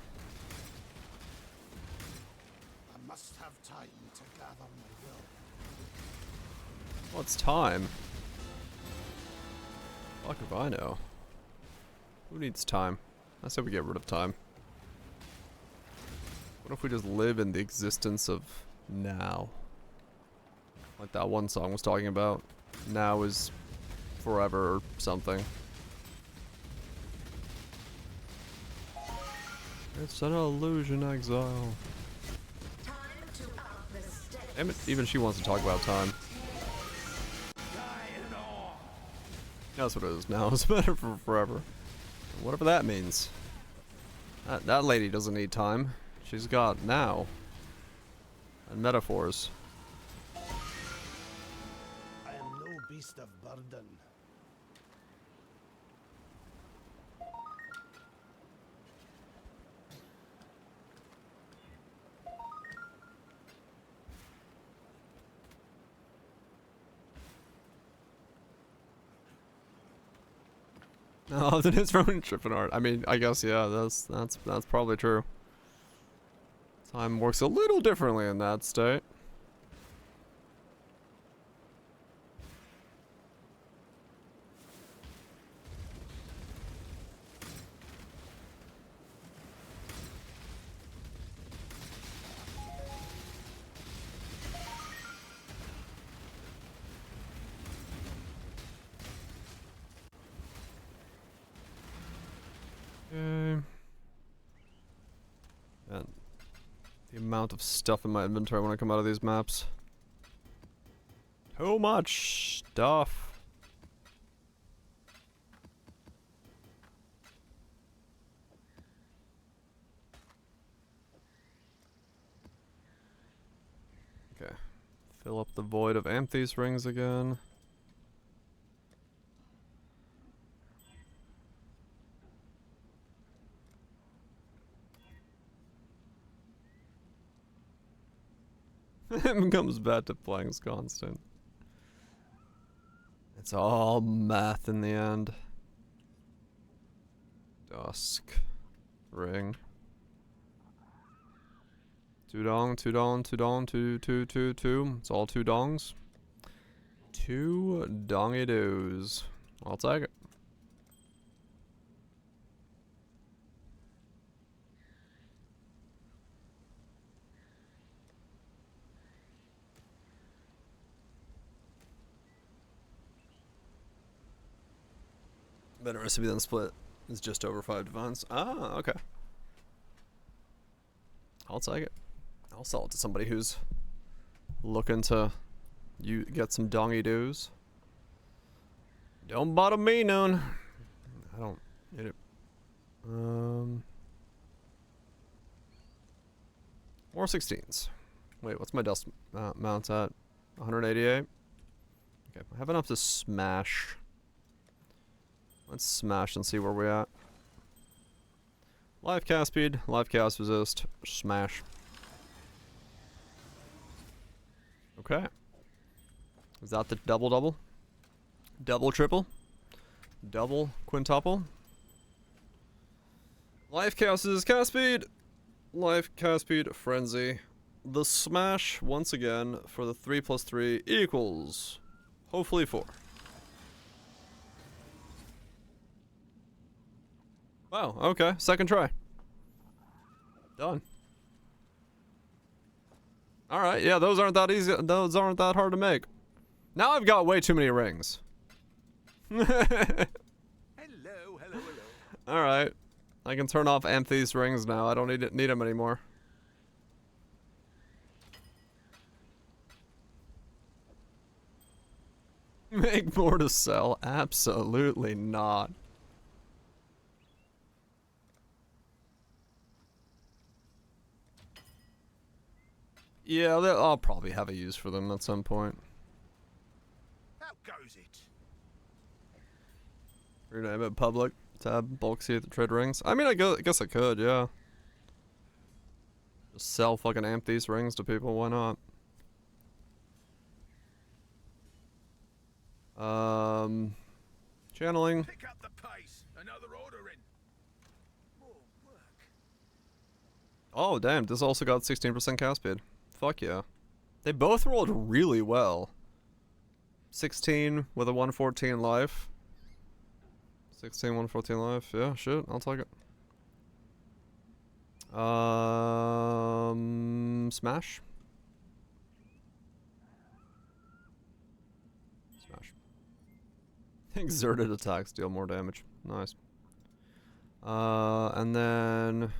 I must have time to gather my will. What's time? Fuck if I know. Who needs time? I said we get rid of time. What if we just live in the existence of now? Like that one song was talking about. Now is forever or something. It's an illusion, exile. Time to up the stakes. Damn it, even she wants to talk about time. That's what it is now. It's better for forever. Whatever that means. That lady doesn't need time. She's got now. And metaphors. I am no beast of burden. No, it is from Trippin' Art. I mean, I guess yeah, that's probably true. Time works a little differently in that state. Okay. And the amount of stuff in my inventory when I come out of these maps. Too much stuff. Okay. Fill up the void of Amthes rings again. It comes back to playing constant. It's all math in the end. Dusk. Ring. Two dong, two dong, two dong, two. It's all two dongs. Two dongy doos. I'll take it. Better recipe than split is just over 5 divines. Ah, okay. I'll take it. I'll sell it to somebody who's looking to get some dongy doos. Don't bottom me, none. I don't need it. More 16s. Wait, what's my dust mount at? 188? Okay, I have enough to smash. Let's smash and see where we're at. Life cast speed, life cast resist, smash. Okay. Is that the double? Double triple? Double quintuple? Life cast is cast speed! Life cast speed frenzy. The smash once again for the 3 + 3 equals hopefully 4. Wow, okay, second try. Done. Alright, yeah, those aren't that easy, those aren't that hard to make. Now I've got way too many rings. Hello. Alright. I can turn off Anthony's rings now, I don't need them anymore. Make more to sell? Absolutely not. Yeah, I'll probably have a use for them at some point. How goes it? Rename it public. Tab bulk see the trade rings. I mean, I guess I could, yeah. Just sell fucking these rings to people. Why not? Channeling. Pick up the pace. Another order in. More work. Oh damn! This also got 16% cast speed. Fuck yeah. They both rolled really well. 16 with a 114 life. 16, 114 life. Yeah, shit. I'll take it. Smash. Smash. Exerted attacks deal more damage. Nice. And then...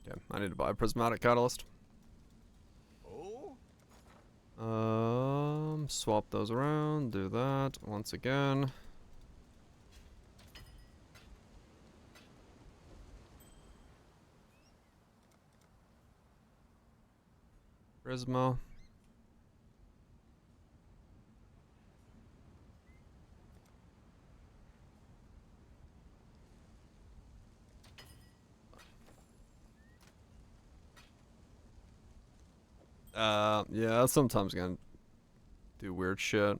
Okay, I need to buy a prismatic catalyst. Swap those around, do that once again. Prisma. Yeah, sometimes gonna do weird shit.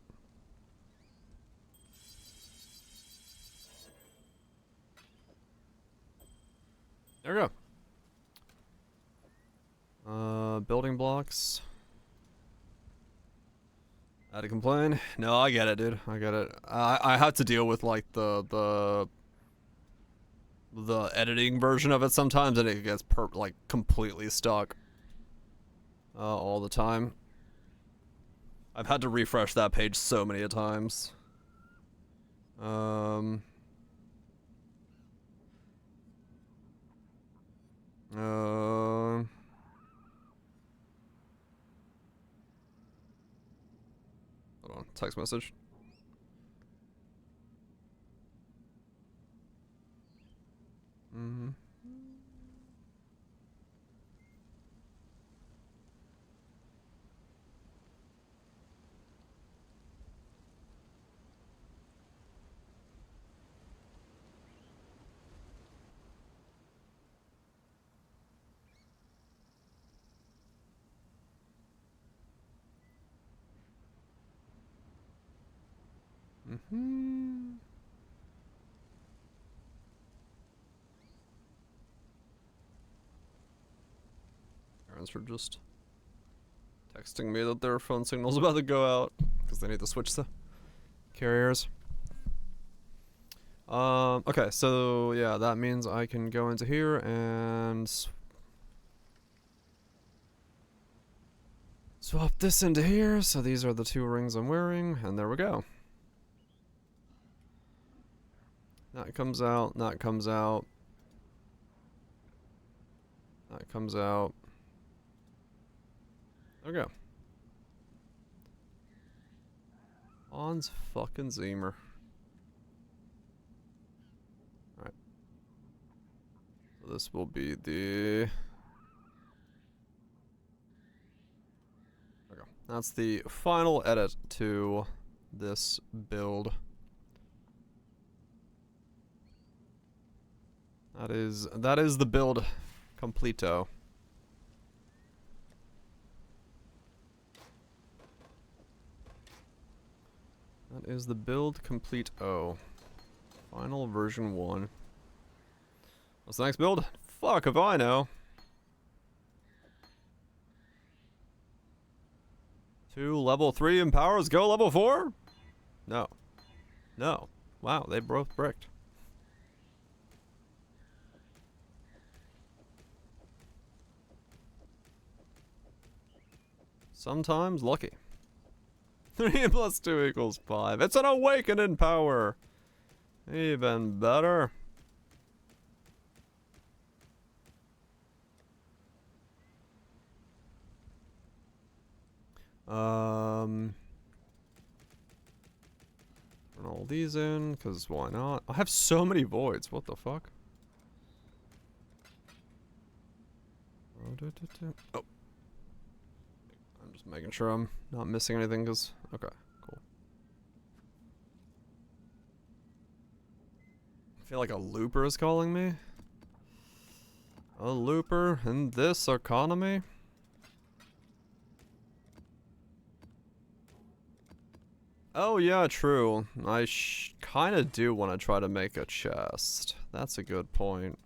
There we go. Building blocks. Had to complain? No, I get it, dude. I get it. I have to deal with like the editing version of it sometimes, and it gets like completely stuck. All the time. I've had to refresh that page so many times. Hold on, text message. Mm-hmm. Parents were just texting me that their phone signal's about to go out because they need to switch the carriers. Okay, so yeah, that means I can go into here and swap this into here. So these are the 2 rings I'm wearing, and there we go. That comes out, that comes out. That comes out. There we go. Hans fucking Zimmer. Alright. So this will be the... There we go. That's the final edit to this build. That is the build completo. That is the build complete O. Final version 1. What's the next build? Fuck if I know. 2 level 3 empowers go level 4? No. No. Wow, they both bricked. Sometimes lucky. 3 plus 2 equals 5. It's an awakening power. Even better. Turn all these in, because why not? I have so many voids. What the fuck? Oh. I'm just making sure I'm not missing anything, because... Okay, cool. I feel like a looper is calling me. A looper in this economy? Oh yeah, true. I kind of do want to try to make a chest. That's a good point.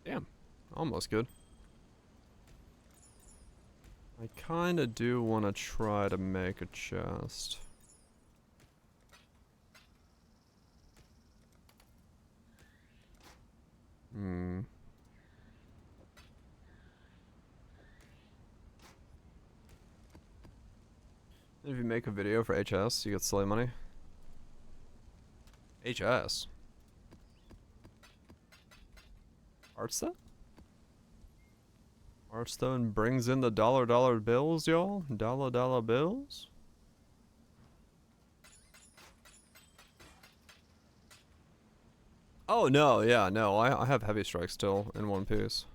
Damn, almost good. I kind of do want to try to make a chest. If you make a video for HS, you get silly money. HS? Hearthstone? Hearthstone brings in the dollar bills, y'all? Dollar bills? Oh, no, yeah, no. I have Heavy Strike still in One Piece.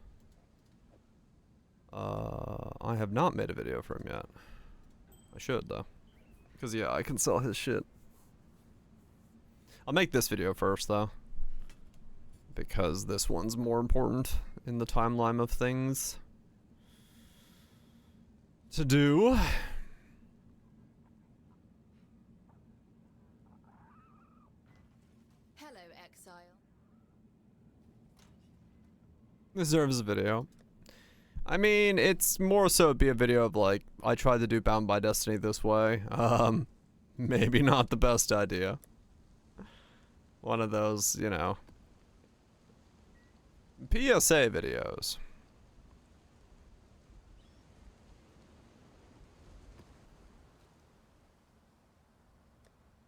I have not made a video for him yet. I should, though. Because, yeah, I can sell his shit. I'll make this video first, though. Because this one's more important in the timeline of things to do. Hello, exile. Deserves a video. I mean, it's more so be a video of like, I tried to do Bound by Destiny this way. Maybe not the best idea. One of those, you know, PSA videos.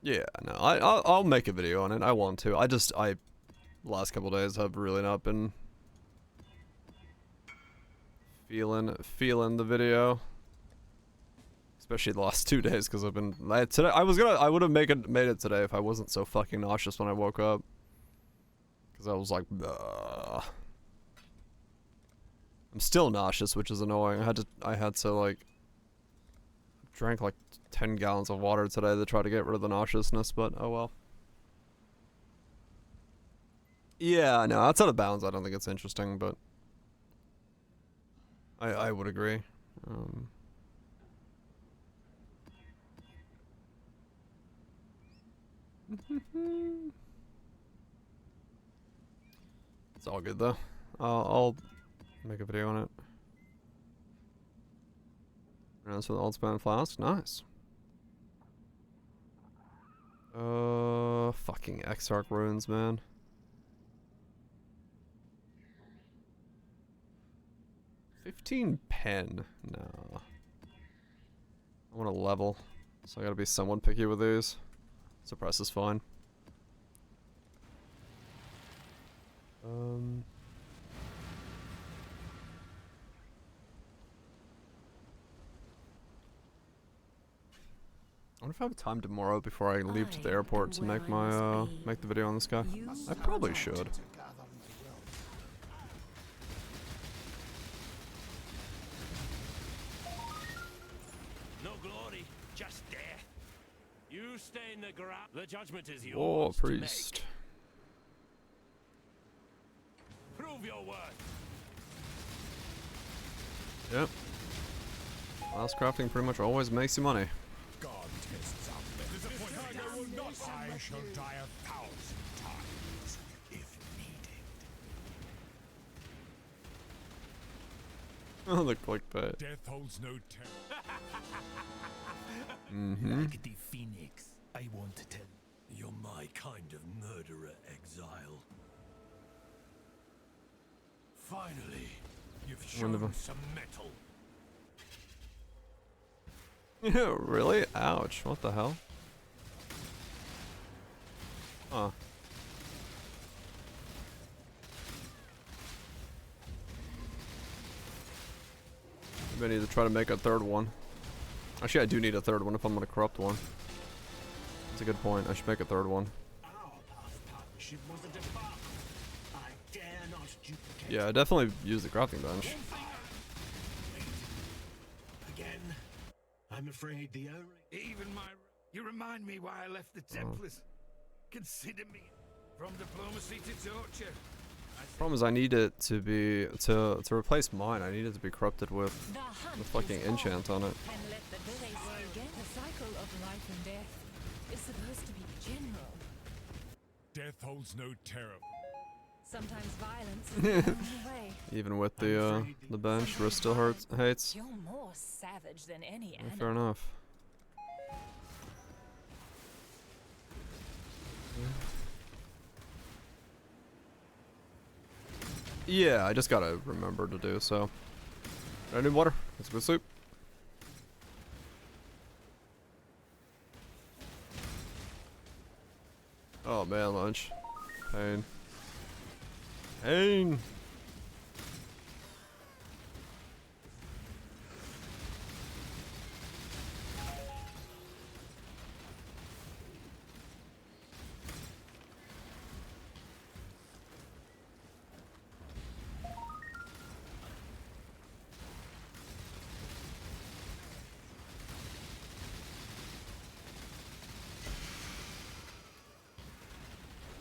Yeah, no, I'll make a video on it. I want to. Last couple days have really not been feeling the video, especially the last 2 days, because I've been today. I would have made it today if I wasn't so fucking nauseous when I woke up, because I was like, ugh. I'm still nauseous, which is annoying. I had to like drank like 10 gallons of water today to try to get rid of the nauseousness, but oh well. Yeah, no, outside of bounds, I don't think it's interesting, but I would agree. It's all good though. I'll make a video on it. Runs with Ultimate Flask. Nice. Fucking Exarch runes, man. $15 pen. No. I want to level, so I gotta be somewhat picky with these. Suppress is fine. I wonder if I have time tomorrow before I leave to the airport to make my make the video on this guy. I probably should. No glory, just death. You stay in the ground. The judgment is yours. Oh, to priest. make. Prove your worth. Yep. Last crafting pretty much always makes you money. God tests out the disappointment. I will not. I shall die 1,000 times if needed. Oh, the clickbait. Death holds no terror. Like the Phoenix, I want to tell. You're my kind of murderer, exile. Finally, you've shown Wonderful. some metal. Yeah, really? Ouch. What the hell? Huh. Maybe I need to try to make a third one. Actually, I do need a third one if I'm gonna corrupt one. That's a good point. I should make a third one. Our past partnership was a debacle. I dare not duplicate. Yeah, I definitely use the crafting bench. Again, I'm afraid the only. Even my... You remind me why I left the Templars. Consider me from diplomacy to torture. Problem is, I need it to be to replace mine. I need it to be corrupted with the fucking enchant on it. And let the day again. The cycle of life and death is supposed to be general. Death holds no terror. Sometimes violence is the only way. Even with the bench, Risk still hates. You're more savage than any Yeah, animal. fair enough. Yeah, I just gotta remember to do so. I need water. Let's go sleep. Oh man, lunch. Pain. Pain.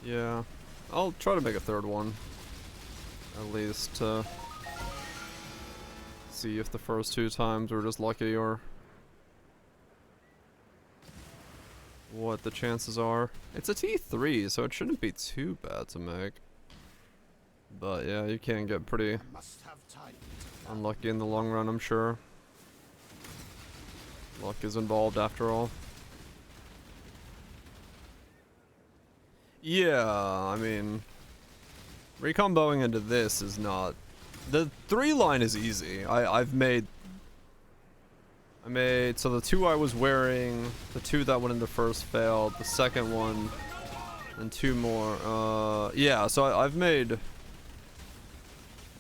Yeah, I'll try to make a third one. At least to see if the first two times were just lucky or what the chances are. It's a T3, so it shouldn't be too bad to make. But yeah, you can get pretty unlucky in the long run, I'm sure. Luck is involved after all. Yeah, I mean, recomboing into this is not... The 3-line is easy. I made, so the 2 I was wearing, the 2 that went into first failed, the second one, and 2 more. Yeah, so I've made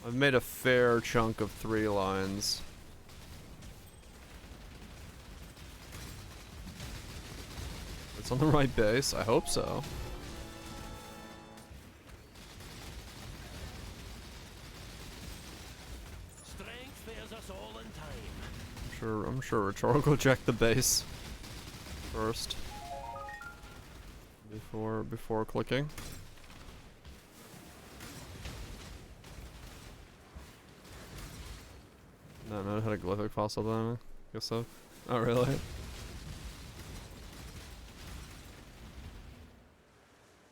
a fair chunk of 3 lines. It's on the right base, I hope so. I'm sure Richard will go check the base first before clicking. No, it had a glyphic fossil then, I guess so. Oh really?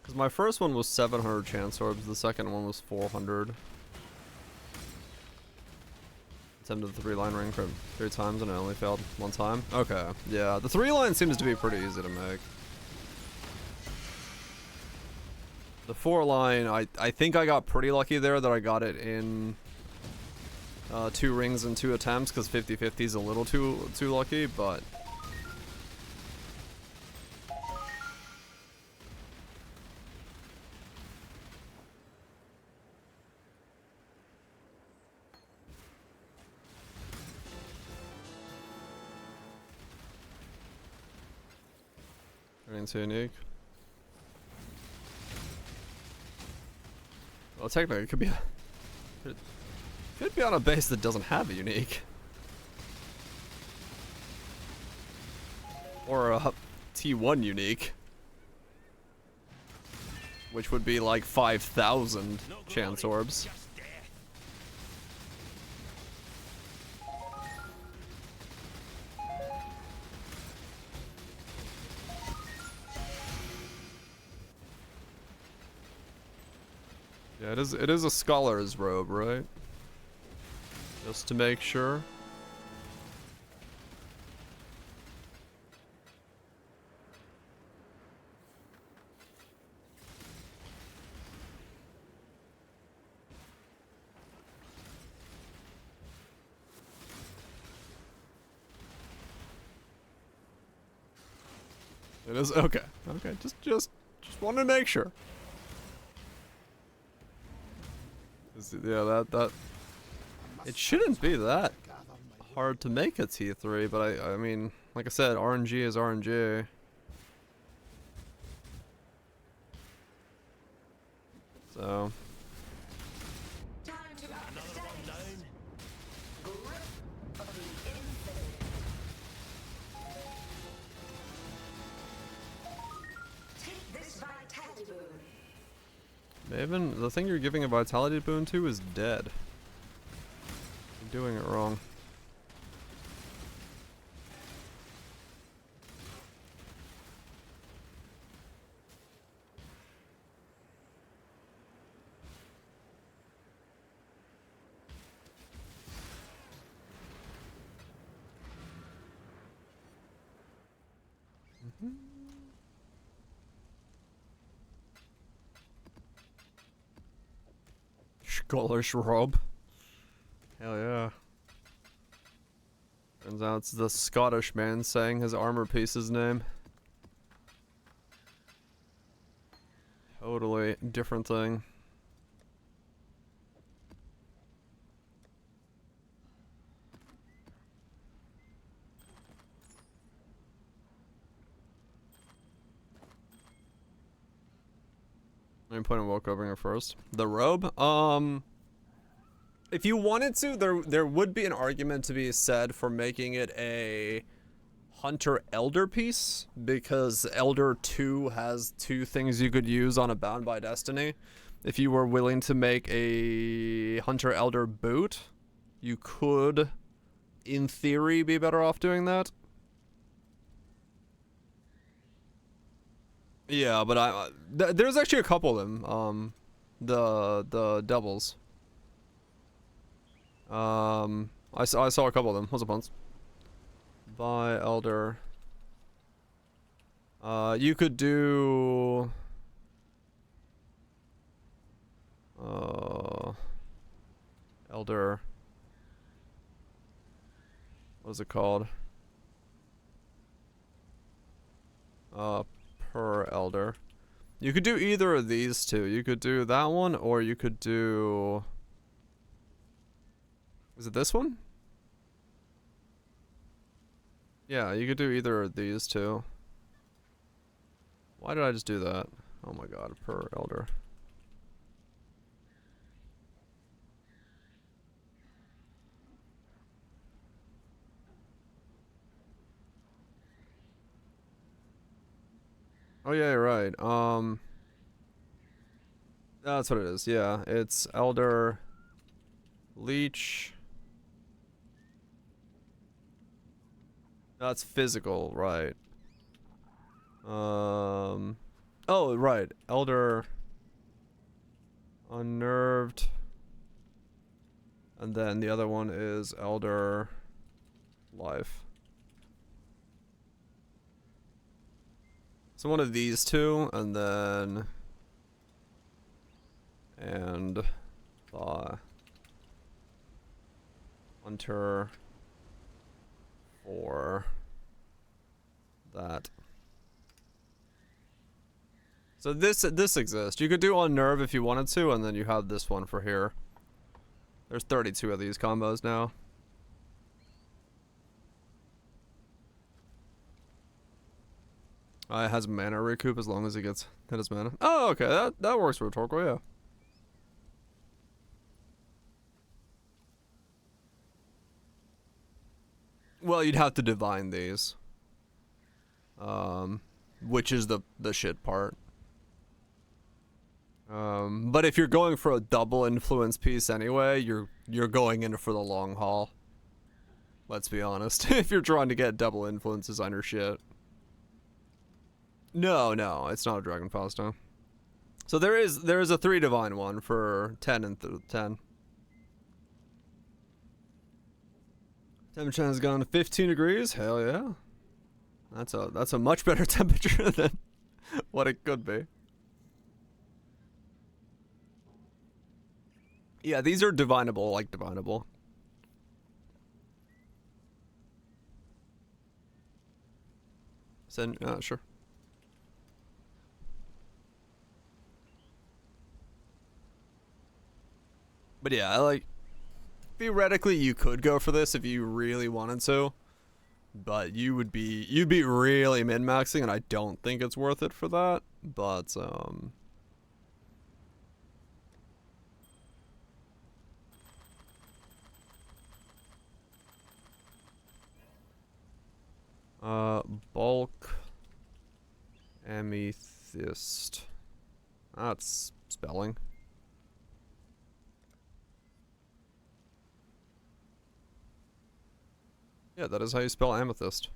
Because my first one was 700 chance orbs, the second one was 400. Attempted the 3-line ring crit 3 times and I only failed 1 time. Okay, yeah, the 3-line seems to be pretty easy to make. The 4-line, I think I got pretty lucky there that I got it in 2 rings and 2 attempts, because 50-50 is a little too lucky, but too unique. Well, technically, it could be on a base that doesn't have a unique, or a T1 unique, which would be like 5,000 chance orbs. Yeah, it is a scholar's robe, right? Just to make sure. It is okay. Okay, just wanted to make sure. Yeah, that it shouldn't be that hard to make a T3, but I mean, like I said, RNG is RNG. So Maven, the thing you're giving a vitality boon to is dead. You're doing it wrong. Scottish robe. Hell yeah. Turns out it's the Scottish man saying his armor piece's name. Totally different thing. Let me put in Woke Opener first. The robe? If you wanted to, there would be an argument to be said for making it a Hunter Elder piece, because Elder 2 has 2 things you could use on a Bound by Destiny. If you were willing to make a Hunter Elder boot, you could, in theory, be better off doing that. Yeah, but there's actually a couple of them. The doubles. I saw a couple of them. What's up, Pons? By Elder. You could do Elder. What is it called? Per Elder. You could do either of these two. You could do that one, or you could do... Is it this one? Yeah, you could do either of these two. Why did I just do that? Oh my god, per Elder. Oh yeah, you're right. That's what it is. Yeah, it's Elder, Leech. That's physical, right? Oh, Oh, right. Elder Unnerved. And then the other one is Elder Life. So one of these two, and then... And... Hunter... For... That. So this exists. You could do Unnerve if you wanted to, and then you have this one for here. There's 32 of these combos now. It has mana recoup as long as it gets hit his mana. Oh, okay, that works for Torquil, yeah. Well, you'd have to divine these. Which is the shit part. But if you're going for a double influence piece anyway, you're going in for the long haul. Let's be honest. If you're trying to get double influences on your shit. No, it's not a Dragon Fausto. So there is a 3 divine one for 10 and 10. Temperature has gone to 15 degrees. Hell yeah. That's a much better temperature than what it could be. Yeah, these are divinable, like divinable. Send, sure. But yeah, like, theoretically you could go for this if you really wanted to. But you'd be really min-maxing, and I don't think it's worth it for that. But bulk amethyst. That's spelling. Yeah, that is how you spell amethyst.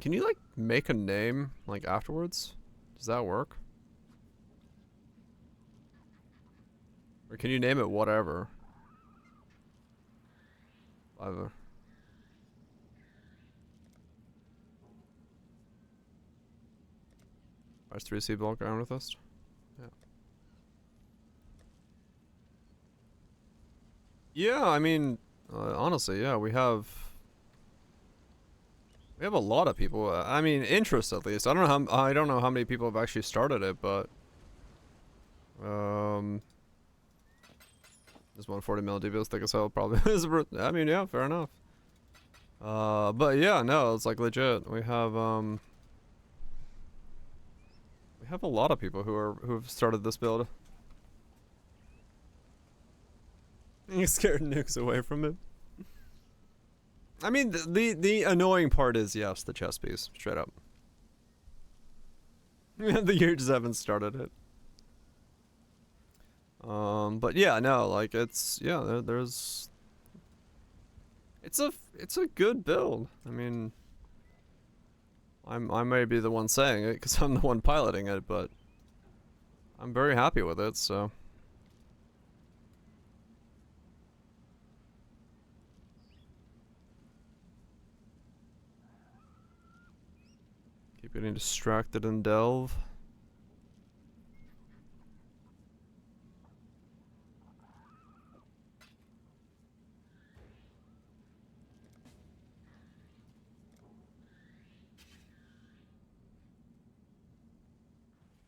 Can you like make a name like afterwards? Does that work? Or can you name it whatever? Either. Price 3C bulk amethyst. Yeah. Yeah, I mean, honestly, yeah, we have a lot of people. I mean, interest at least. I don't know how many people have actually started it, but this 140 mil DPS thick as hell probably is. I mean, yeah, fair enough. But yeah, no, it's like legit. We have a lot of people who've started this build. You scared nukes away from it. I mean, the annoying part is, yes, the chess piece, straight up. The year just haven't started it. But yeah, no, like it's a good build. I mean, I may be the one saying it because I'm the one piloting it, but I'm very happy with it. So. Keep getting distracted and delve.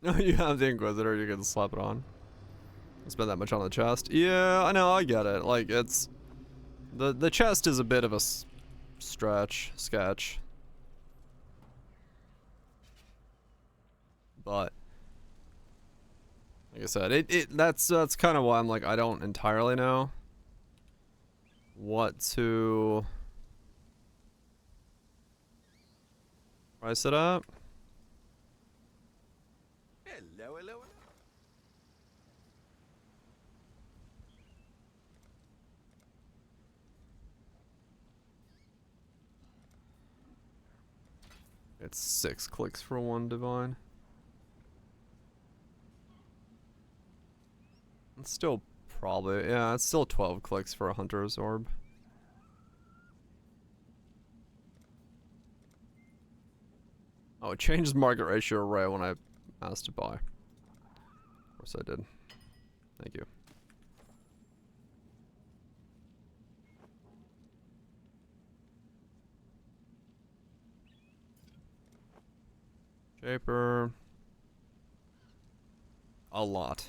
No, you have the Inquisitor, you can slap it on. Spend that much on the chest. Yeah, I know, I get it. Like, it's... The chest is a bit of a sketch. But... Like I said, that's kind of why I'm like, I don't entirely know what to Price it up. Hello, hello, hello. It's 6 clicks for 1 divine. It's still probably, yeah, it's still 12 clicks for a hunter's orb. Oh, it changes market ratio right when I asked to buy. Of course I did. Thank you. Shaper. A lot.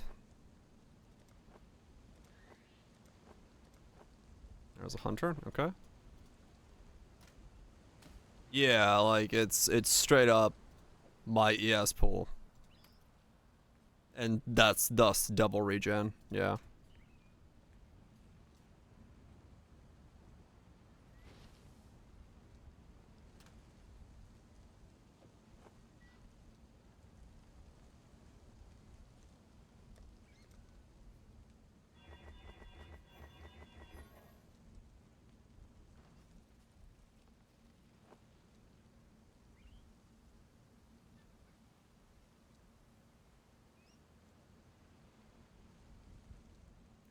There's a hunter, okay. Yeah, like it's straight up my ES pool. And that's thus double regen, yeah.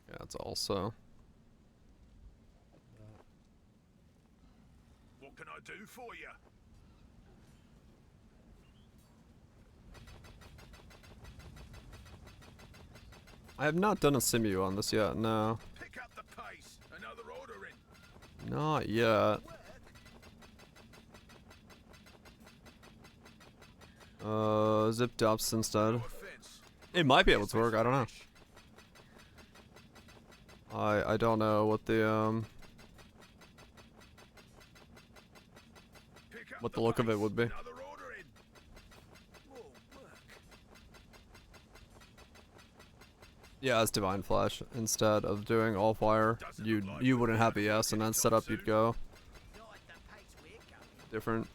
Yeah, it's also. What can I do for you? I have not done a simu on this yet, no. Pick up the pace. Another order in. Not yet. Zip dops instead. It might be able to work, I don't know. I don't know what the look of it would be. Yeah, it's Divine Flash. Instead of doing all fire, you wouldn't have ES, and then setup you'd go different.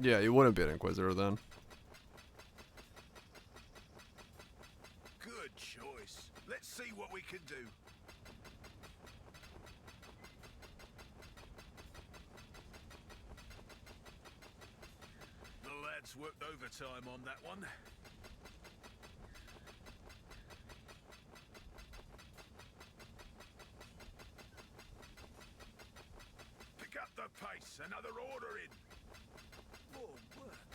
Yeah, you wouldn't be an Inquisitor then. Good choice. Let's see what we can do. The lads worked overtime on that one. Pick up the pace. Another order in. More work.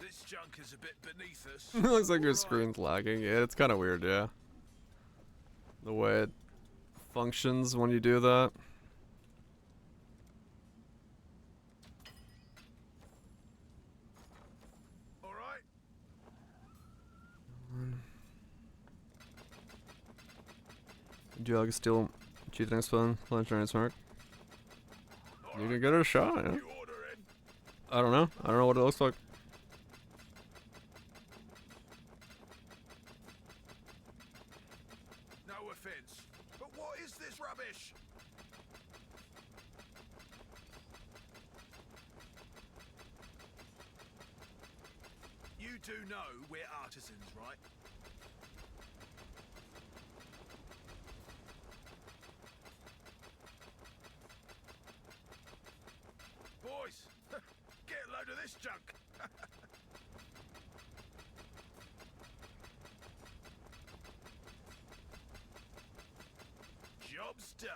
This junk is a bit beneath us. It looks like your screen's lagging. Yeah, it's kind of weird, yeah. The way it functions when you do that. All right. Jug still cheating explain legendary smirk. You can give it a shot, yeah. I don't know. I don't know what it looks like. No offense, but what is this rubbish? You do know we're artisans, right? Boys, get a load of this junk. Job's done.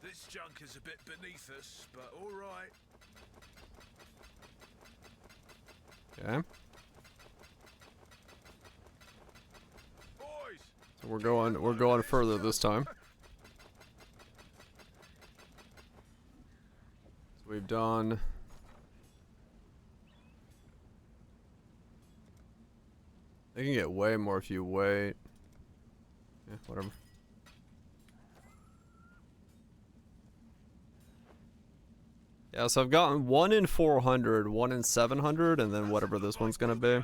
This junk is a bit beneath us, but all right. Okay. Boys, So we're going further this time. So we've done. They can get way more if you wait. Yeah, whatever. Yeah, so I've gotten 1 in 400, 1 in 700, and then whatever this one's gonna be.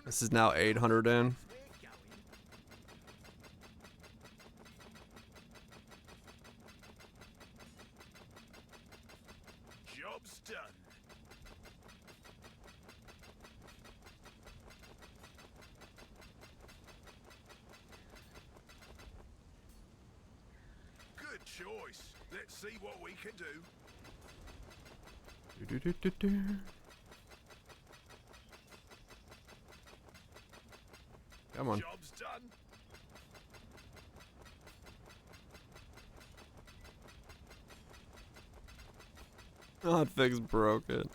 This is now 800 in. Job's done. Good choice. Let's see what we can do. Do-do-do-do-do. Come on. Job's done. Hotfix broke it.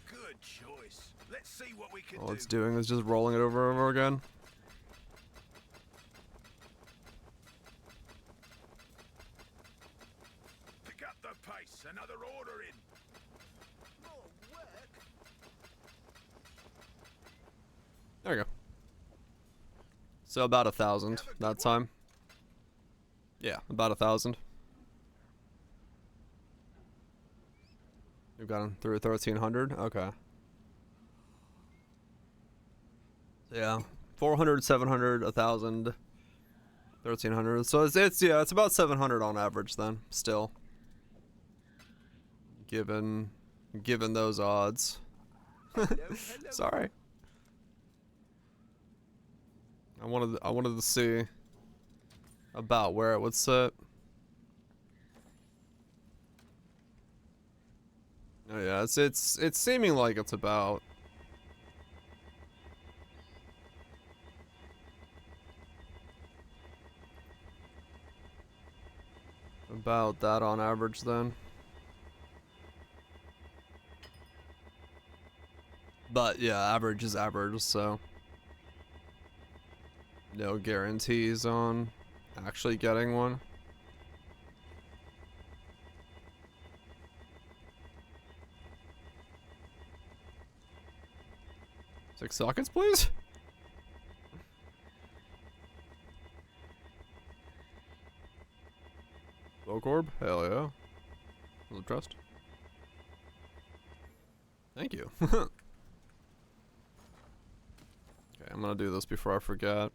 Good choice. Let's see what we can All do. it's doing is just rolling it over and over again. Pick up the pace. Another order in. More work? There you go. So about 1,000 that time. Yeah, about 1,000. We've gotten through 1,300. Okay. So yeah, 400, 700, 1,000, 1,300. So it's yeah, it's about 700 on average then. Still, given those odds. Sorry. I wanted to see about where it would sit. Oh yeah, it's seeming like it's about that on average then. But yeah, average is average, so no guarantees on actually getting one. 6 sockets, please? Smoke orb? Hell yeah. Was it trust? Thank you. Okay, I'm gonna do this before I forget.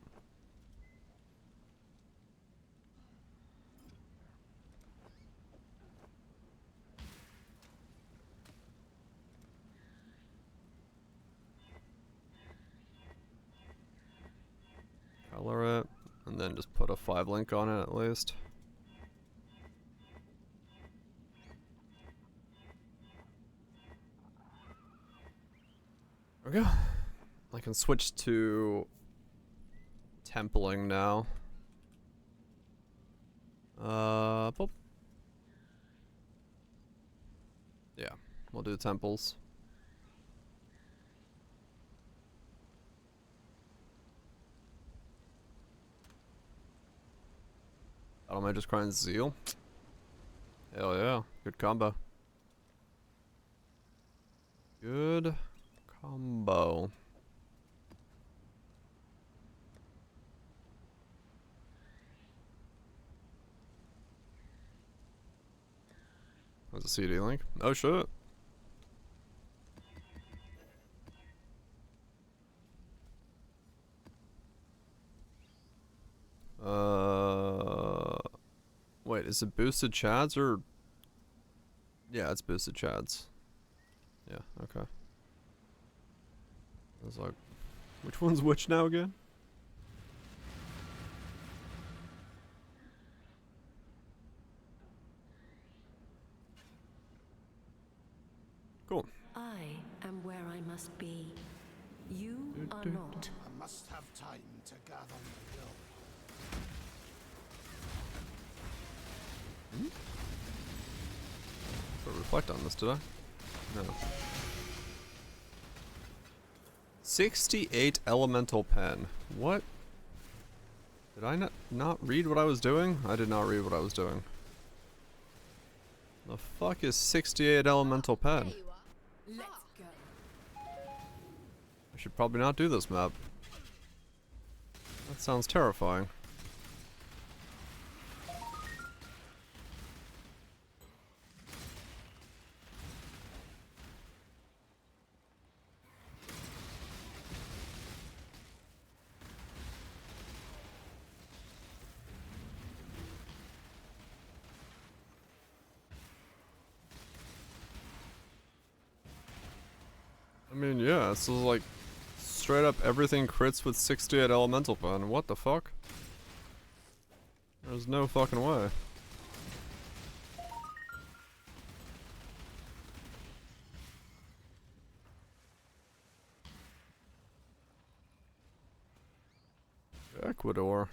Color it, and then just put a 5 link on it at least. There we go. I can switch to templing now. Boop. Yeah, we'll do temples. Battle Mage's Crying Zeal. Hell yeah, good combo. Good combo. There's a CD link. Oh shit. Wait, is it boosted chads or? Yeah, it's boosted chads. Yeah, okay. I was like, which one's which now again? Cool. I am where I must be. You are not. I must have time to gather my will. But reflect on this, did I? No. 68 elemental pen. What? Did I not read what I was doing? I did not read what I was doing. The fuck is 68 elemental pen? Let's go. I should probably not do this map. That sounds terrifying. mean, yeah, this is like straight up everything crits with 68 elemental pen. What the fuck? There's no fucking way. Ecuador.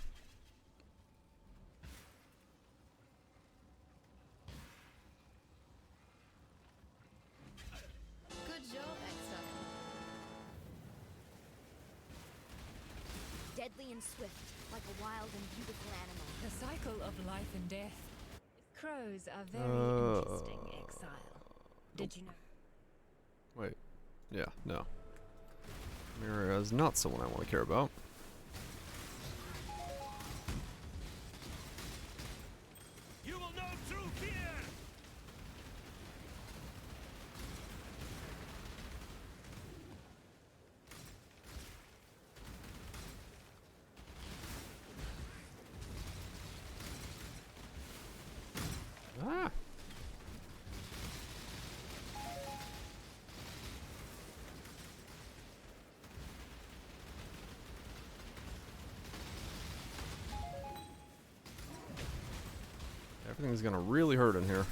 Good job, Exile. Deadly and swift, like a wild and beautiful animal. The cycle of life and death. Crows are very interesting, Exile. Did you know? Wait. Yeah, no. Mira is not someone I want to care about. You will know true fear! Ah. Everything's gonna really hurt in here.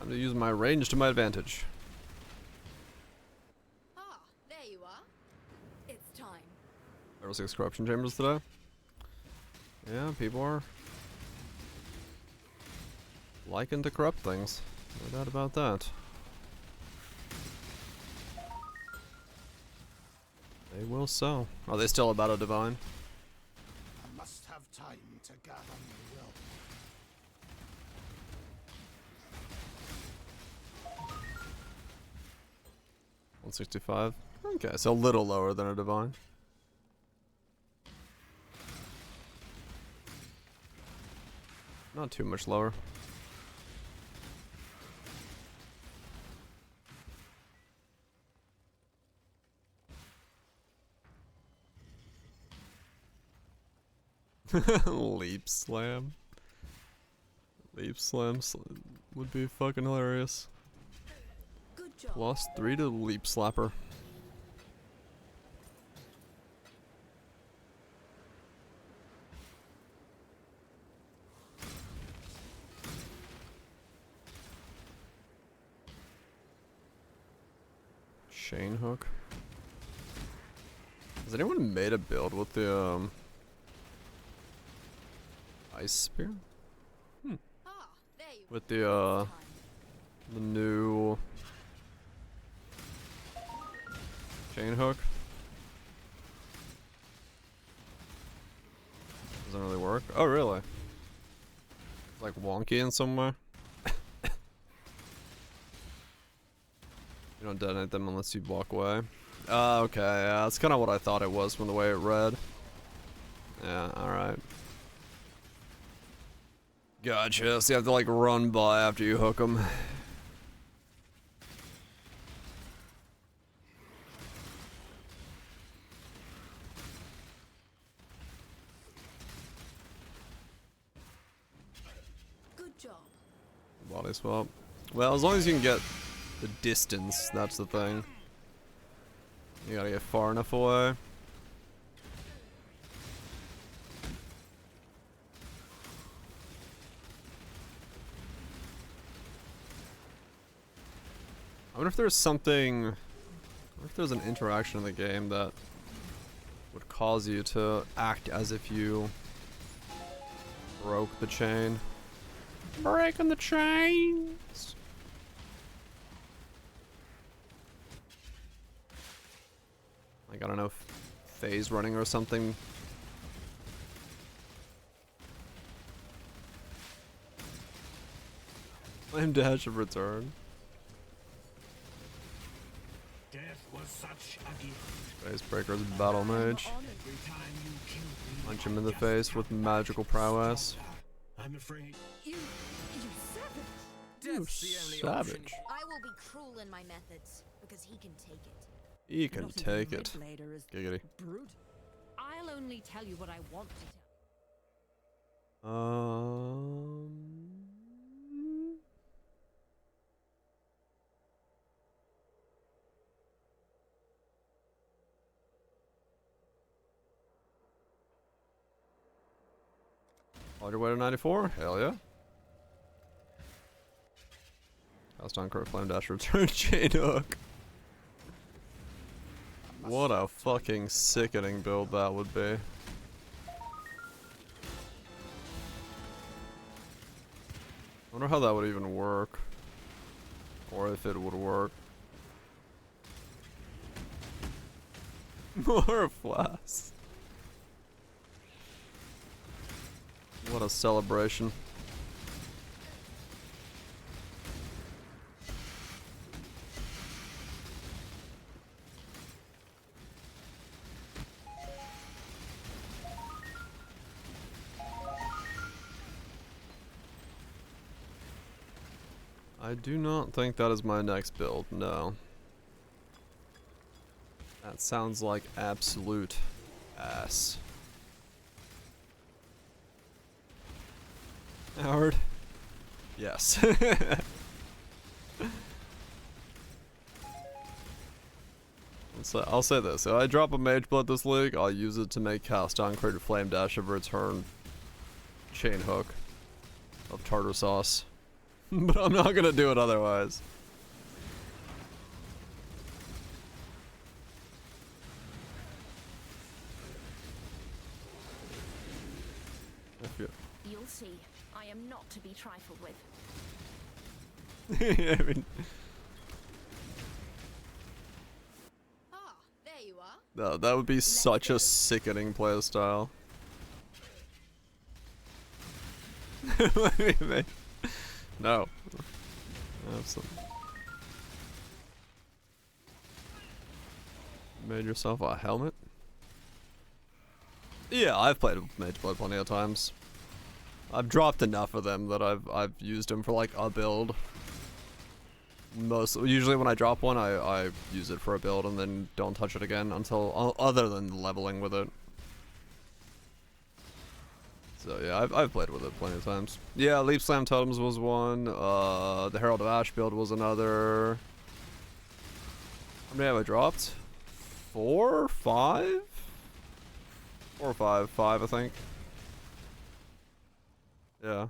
I'm gonna use my range to my advantage. Ah, there you are. It's time. Level 6 corruption chambers today. Yeah, people are liking to corrupt things. No doubt about that. They will so. Are they still about a divine? I must have time to gather my will. 165. Okay, so a little lower than a divine. Not too much lower. Leap slam. Leap slam would be fucking hilarious. Good job. +3 to leap slapper. Chain hook. Has anyone made a build with the ice spear? Ah, there you With the new chain hook? Doesn't really work. Oh really? It's like wonky in some way. You don't detonate them unless you walk away. Okay, yeah, that's kind of what I thought it was from the way it read. Yeah, alright. Gotcha, so you have to like run by after you hook them. Good job. Body swap. Well, as long as you can get the distance, that's the thing. You gotta get far enough away. I wonder if there's something... I wonder if there's an interaction in the game that would cause you to act as if you broke the chain. Breaking the chains! Like, I don't know, phase running or something. Flame dash of return. Death was such a gift. Face breaker's battle mage. Punch him in the face with magical prowess. I'm afraid. You savage. Death's the only option. Savage. I will be cruel in my methods because he can take it. You can Not even take Red it. Blader is Giggity. brute. I'll only tell you what I want to tell. On your way to 94? Hell yeah. Cast on Crit Flame Dash Return Chain Hook. What a fucking sickening build that would be. I wonder how that would even work. Or if it would work. More flasks. What a celebration. I do not think that is my next build, no. That sounds like absolute ass. Howard? Yes. I'll say this, if I drop a Mage Blood this league, I'll use it to make Cast on Crit Flame Dash of Return Chain Hook of Tartar Sauce. But I'm not gonna do it otherwise. You'll see. I am not to be trifled with. I mean, Ah, there you are. no, that would be such a sickening playstyle. What do you mean? No. Have some. Made yourself a helmet? Yeah, I've played with Mage Blood plenty of times. I've dropped enough of them that I've used them for like a build. Usually when I drop one, I use it for a build and then don't touch it again until other than leveling with it. So yeah, I've played with it plenty of times. Yeah, Leap Slam Totems was one. The Herald of Ash build was another. How many have I dropped? 4? 5? 4 or 5. 5, I think. Yeah.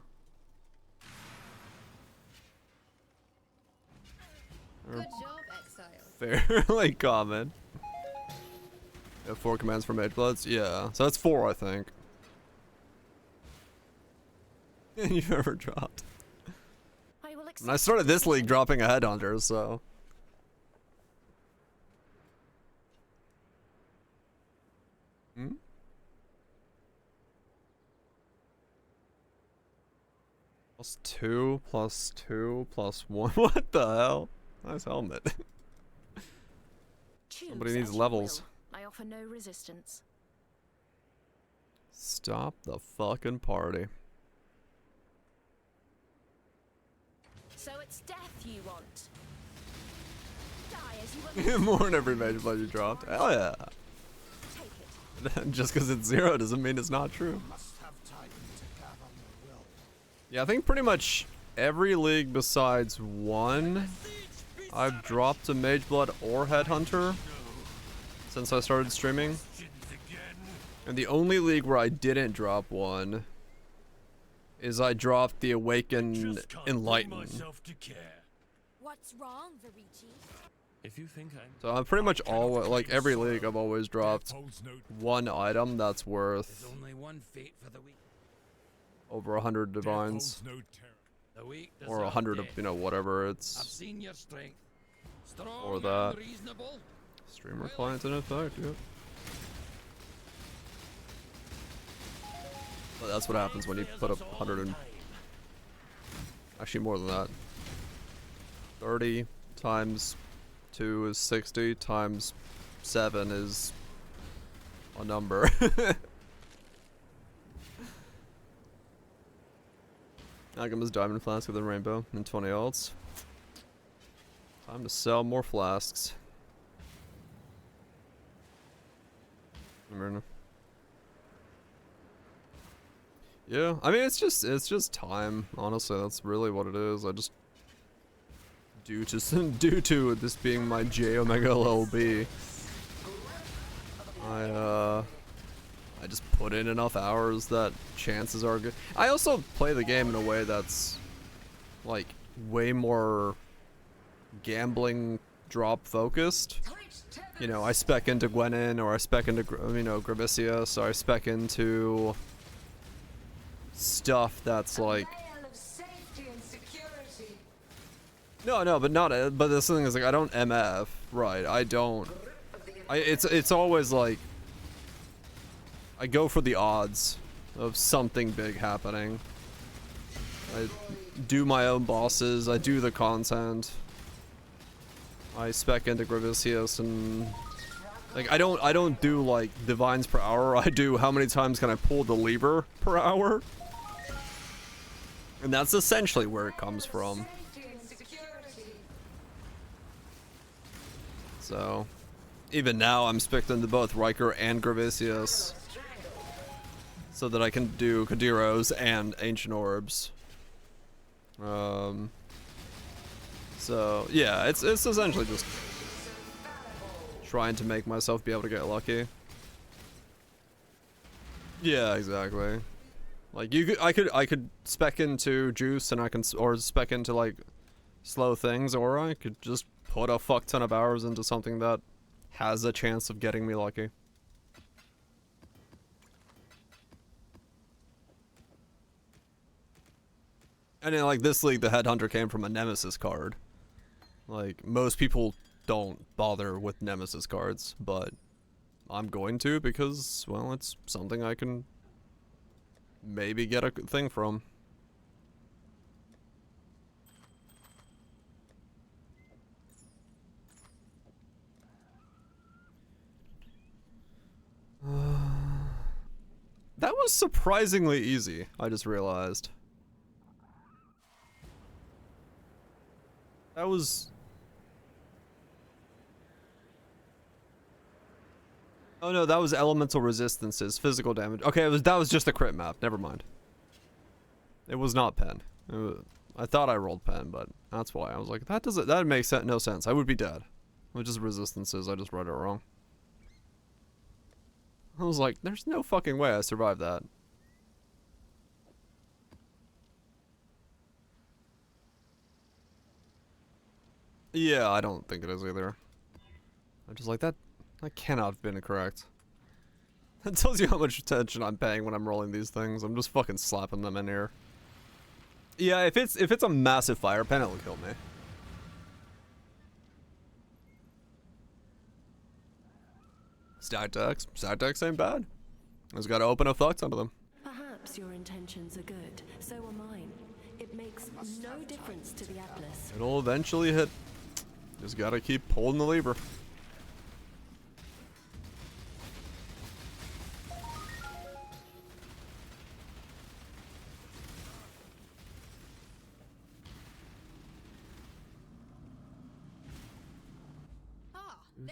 Good job, Exile. Fairly common. Yeah, 4 commands for Mage Bloods? Yeah. So that's 4, I think. You've ever dropped. And I started this league dropping a Headhunter, so. Hmm? +2, +2, +1. What the hell? Nice helmet. Somebody needs levels. I offer no resistance. Stop the fucking party. So it's death you want. Die as you were. More than every Mage Blood you dropped. Hell yeah. Take it. Just because it's 0 doesn't mean it's not true. Yeah, I think pretty much every league besides one, I've dropped a Mage Blood or Headhunter since I started streaming. And the only league where I didn't drop one is I dropped the Awaken Enlighten. What's wrong, Verici? If you think I'm So I'm pretty much always, like every league I've always dropped one item that's worth Only one fate for the weak. over 100 divines. The weak Or deserve 100 of, death. you know, whatever I've it's. seen your strength. Strong Or that. and reasonable. Streamer clients in effect, yep. But that's what happens when you put up 100 and... Actually more than that. 30 times 2 is 60, times 7 is a number. Alchemist Diamond Flask of the Rainbow and 20 alts. Time to sell more flasks. Yeah, I mean it's just time. Honestly, that's really what it is. I just due to this being my J Omega LLB, I just put in enough hours that chances are good. I also play the game in a way that's like way more gambling drop focused. You know, I spec into Gwenin, or I spec into, you know, Gravicius, or I spec into stuff that's like no, but not, but this thing is like I don't MF, right? I don't. It's always like I go for the odds of something big happening. I do my own bosses. I do the content. I spec into Gravicius, and like I don't do like divines per hour. I do how many times can I pull the lever per hour, and that's essentially where it comes from. So even now I'm spec'd into both Riker and Gravicius so that I can do Kadiros and Ancient Orbs. So yeah, it's essentially just trying to make myself be able to get lucky. Yeah, exactly. Like I could spec into Juice, and I can, or spec into like slow things, or I could just put a fuck ton of hours into something that has a chance of getting me lucky. And in like this league, the Headhunter came from a Nemesis card. Like most people don't bother with Nemesis cards, but I'm going to, because, well, it's something I can maybe get a thing from. That was surprisingly easy, I just realized. That was... Oh no, that was elemental resistances, physical damage. Okay, that was just a crit map, never mind. It was not pen. I thought I rolled pen, but that's why. I was like, that makes no sense. I would be dead. It was just resistances, I just read it wrong. I was like, there's no fucking way I survived that. Yeah, I don't think it is either. I'm just like, that cannot have been correct. That tells you how much attention I'm paying when I'm rolling these things. I'm just fucking slapping them in here. Yeah, if it's a massive fire pen, it'll kill me. Stat decks ain't bad. I just gotta open a fuck ton of them. Perhaps your intentions are good. So are mine. It makes no difference to the Atlas. It'll eventually hit. Just gotta keep pulling the lever.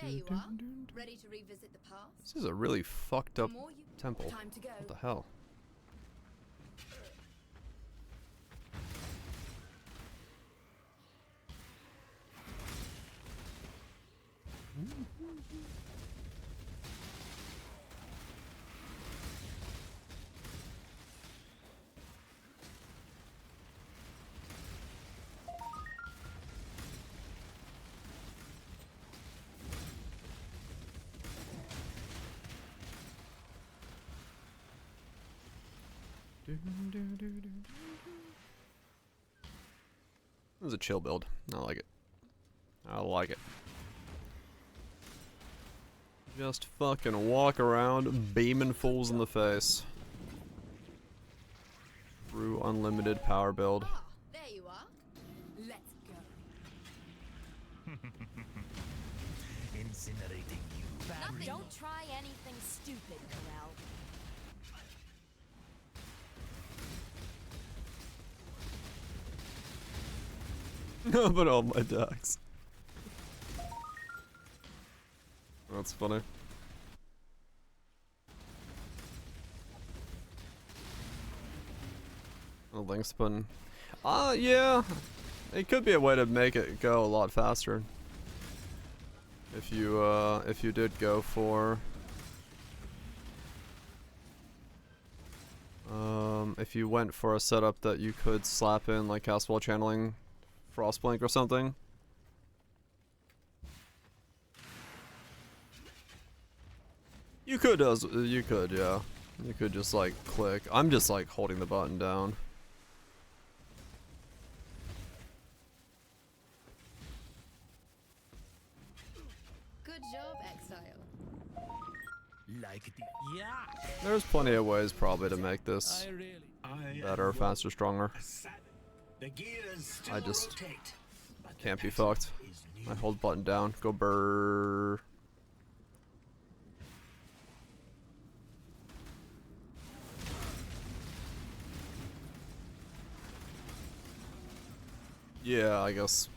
There you are, ready to revisit the past. This is a really fucked up temple. What the hell? This is a chill build. I like it. I like it. Just fucking walk around beaming fools in the face. True unlimited power build. There you are. Let's go. Incinerating you. Nothing. Don't try anything stupid, Corel. No, but all my decks. That's funny. link spin. Yeah. It could be a way to make it go a lot faster. If you did go for if you went for a setup that you could slap in like Castwell channeling Frostblink or something. You could, yeah. You could just like click. I'm just like holding the button down. Good job, Exile. Like the yeah. There's plenty of ways probably to make this better, faster, stronger. I just can't be fucked. I hold button down. Go brrrr. Yeah, I guess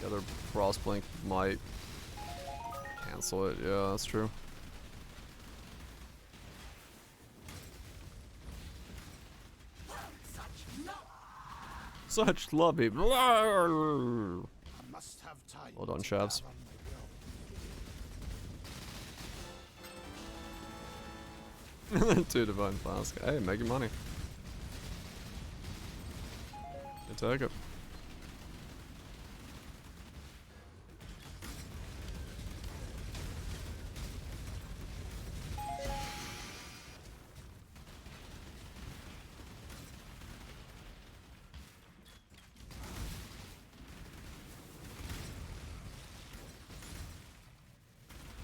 the other Frostblink might cancel it. Yeah, that's true. Such lovey. Well done, Shavs. Two Divine Flask. Hey, making money. You take it.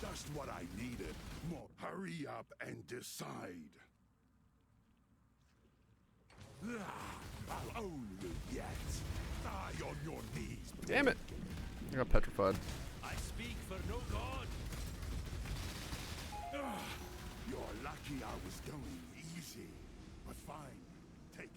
Just what I needed. More. Hurry up and decide. I'll own you yet. Die on your knees. Damn it! I got petrified. I speak for no god. You're lucky I was going easy. But fine. Take it.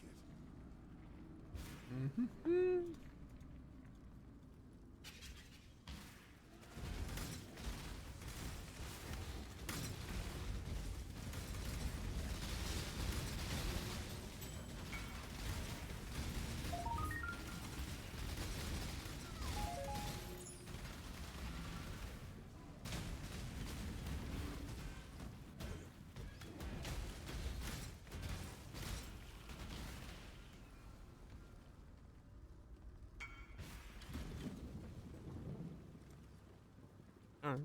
Alright.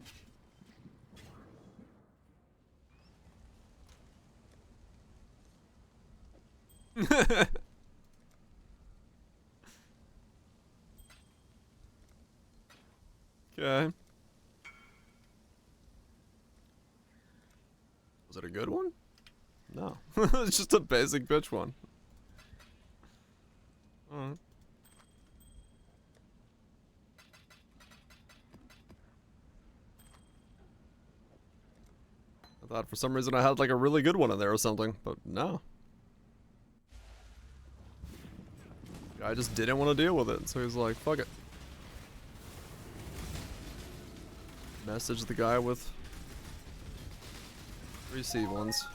Okay. Was it a good one? No. It's just a basic bitch one. Alright. I thought for some reason I had like a really good one in there or something, but no. I just didn't want to deal with it, so he's like, fuck it. Message the guy with 3 C1s.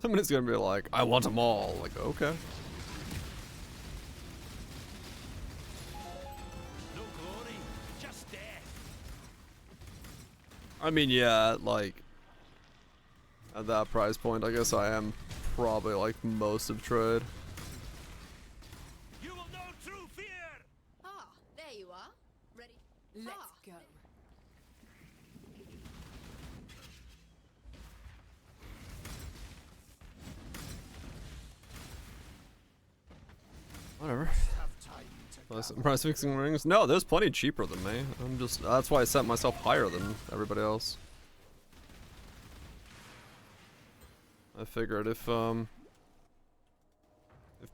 Somebody's gonna be like, I want them all. Like, okay. I mean, yeah, like, at that price point, I guess I am probably like most of trade. You will know true fear. Ah, there you are. Ready? Let's go. Whatever. Price fixing rings? No, there's plenty cheaper than me. I'm just, that's why I set myself higher than everybody else. I figured if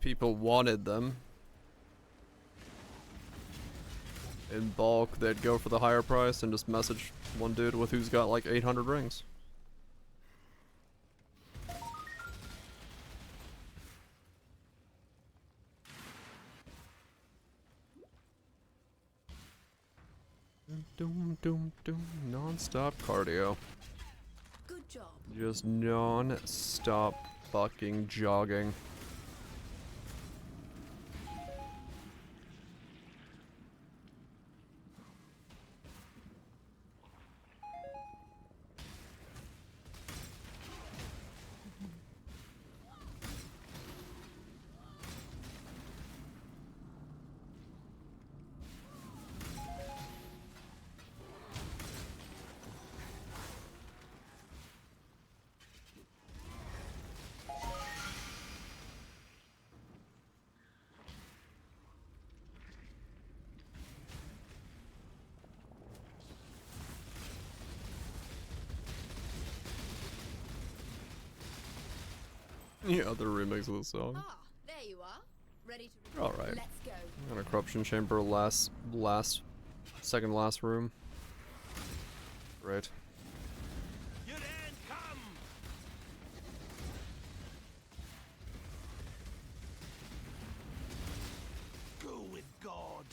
people wanted them in bulk, they'd go for the higher price and just message one dude with who's got like 800 rings. Doom, doom, doom. Non-stop cardio. Good job. Just non-stop fucking jogging. The other remix of the song. Ah, there you are. Ready to All right. Let's go. And a corruption chamber, second last room. Right. Your end come! Go with God.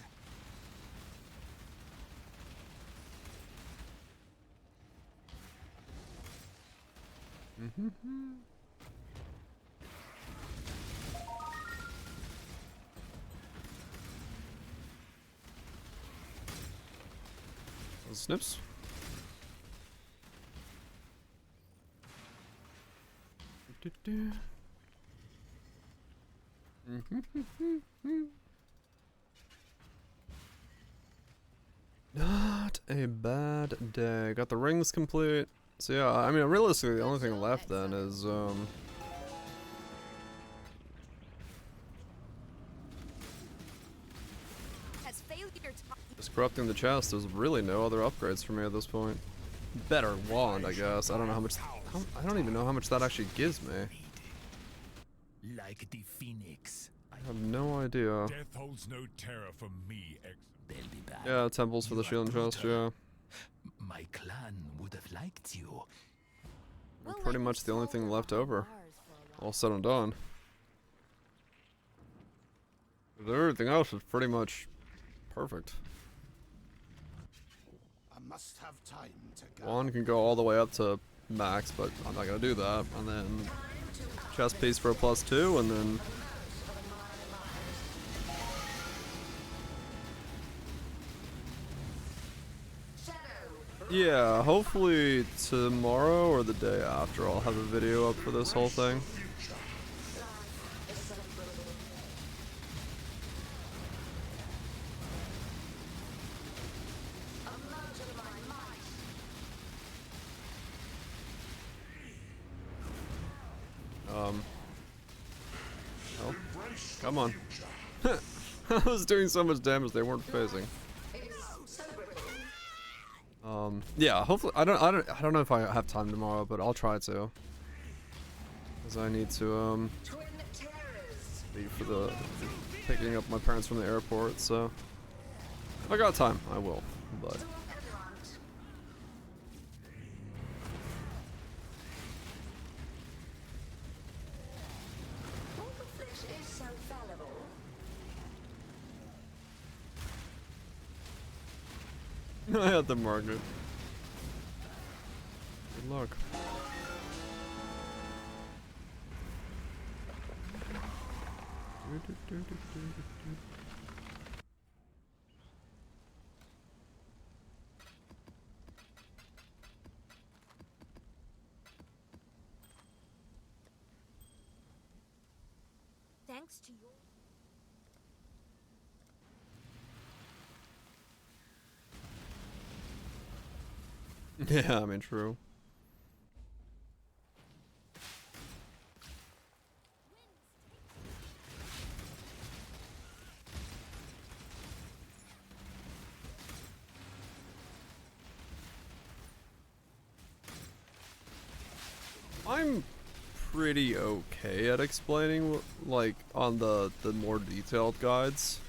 Snips. Not a bad day. Got the rings complete. So yeah, I mean realistically the only thing left then is Has failure just corrupting the chest. There's really no other upgrades for me at this point. Better wand, I guess. I don't know how much. I don't even know how much that actually gives me. Like the phoenix. I have no idea. Death holds no terror for me, They'll be back. Yeah, temples for the shield and chest. Yeah. My clan would have liked you. Pretty much the only thing left over. All said and done. Everything else is pretty much perfect. I must have time to go. Wand can go all the way up to max, but I'm not gonna do that. And then chest piece for a +2, and then yeah, hopefully tomorrow or the day after I'll have a video up for this whole thing. Oh, come on. I was doing so much damage they weren't phasing. Yeah, hopefully I don't know if I have time tomorrow, but I'll try to. Cuz I need to leave for the picking up my parents from the airport, so if I got time, I will. But I had to mark it. Good luck. Thanks to your Yeah, I mean, true. I'm pretty okay at explaining, like, on the more detailed guides,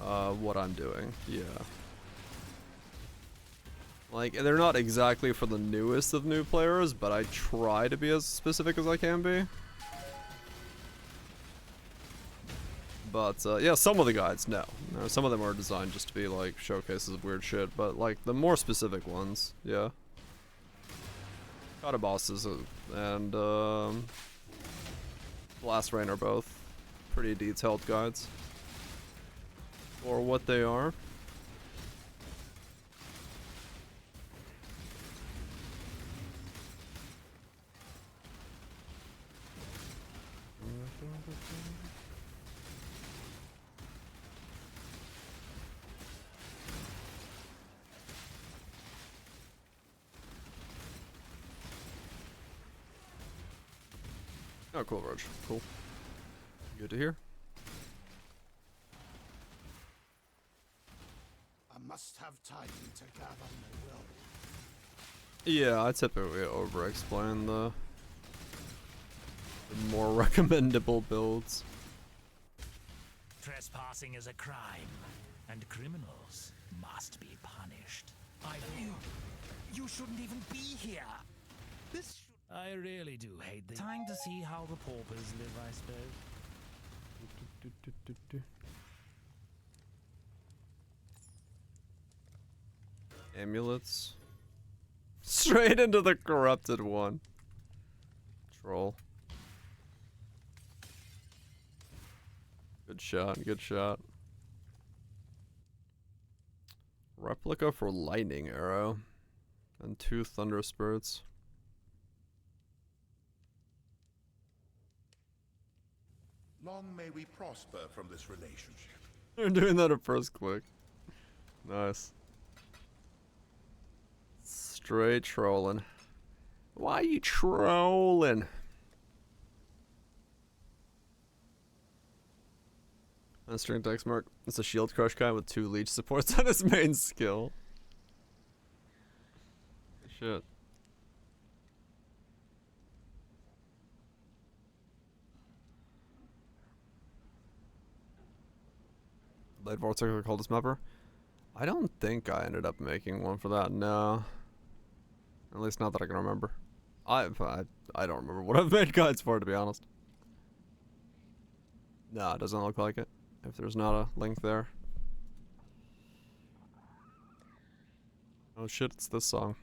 what I'm doing. Yeah. Like, they're not exactly for the newest of new players, but I try to be as specific as I can be. But yeah, some of the guides, no. Some of them are designed just to be like showcases of weird shit, but like the more specific ones, yeah. Kata bosses and Blast Rain are both pretty detailed guides for what they are. Oh, cool, Roach. Cool. Good to hear. I must have time to gather my will. Yeah, I typically over-explain the more recommendable builds. Trespassing is a crime, and criminals must be punished. You shouldn't even be here. I really do hate the time to see how the paupers live, I suppose. Amulets. Straight into the corrupted one. Troll. Good shot, good shot. Replica for lightning arrow. And 2 thunder spirits. Long may we prosper from this relationship. They're doing that at first click. Nice. Straight trolling. Why you trolling? On string dex mark. It's a shield crush guy with 2 leech supports on his main skill. Shit. Blade Vortex or Coldest Mapper? I don't think I ended up making one for that, no. At least not that I can remember. I don't remember what I've made guides for, to be honest. No, it doesn't look like it. If there's not a link there. Oh shit, it's this song.